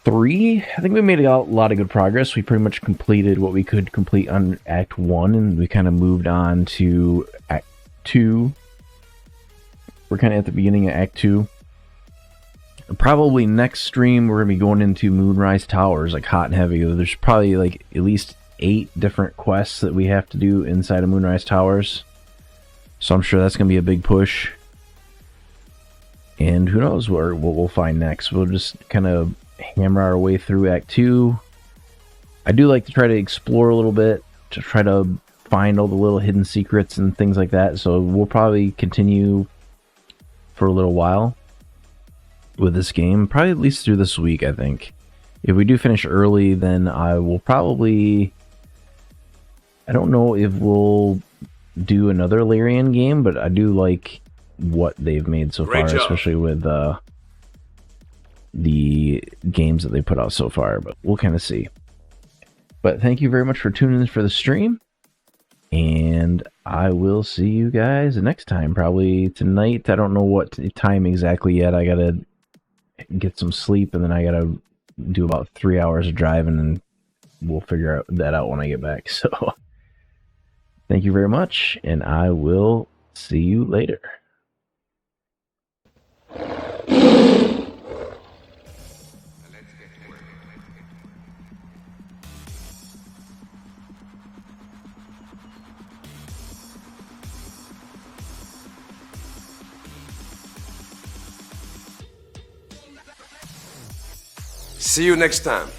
3. I think we made a lot of good progress. We pretty much completed what we could complete on Act 1, and we kind of moved on to Act 2. We're kind of at the beginning of Act 2. Probably next stream, we're going to be going into Moonrise Towers, like hot and heavy. There's probably like at least 8 different quests that we have to do inside of Moonrise Towers. So I'm sure that's going to be a big push. And who knows what we'll find next. We'll just kind of hammer our way through Act 2. I do like to try to explore a little bit, to try to find all the little hidden secrets and things like that. So we'll probably continue for a little while with this game. Probably at least through this week, I think. If we do finish early, then I will probably... I don't know if we'll do another Larian game, but I do like what they've made so far, especially with the games that they put out so far, but we'll kind of see. But thank you very much for tuning in for the stream, and I will see you guys next time, probably tonight. I don't know what time exactly yet. I gotta get some sleep, and then I gotta do about 3 hours of driving, and we'll figure that out when I get back. So thank you very much, and I will see you later. See you next time.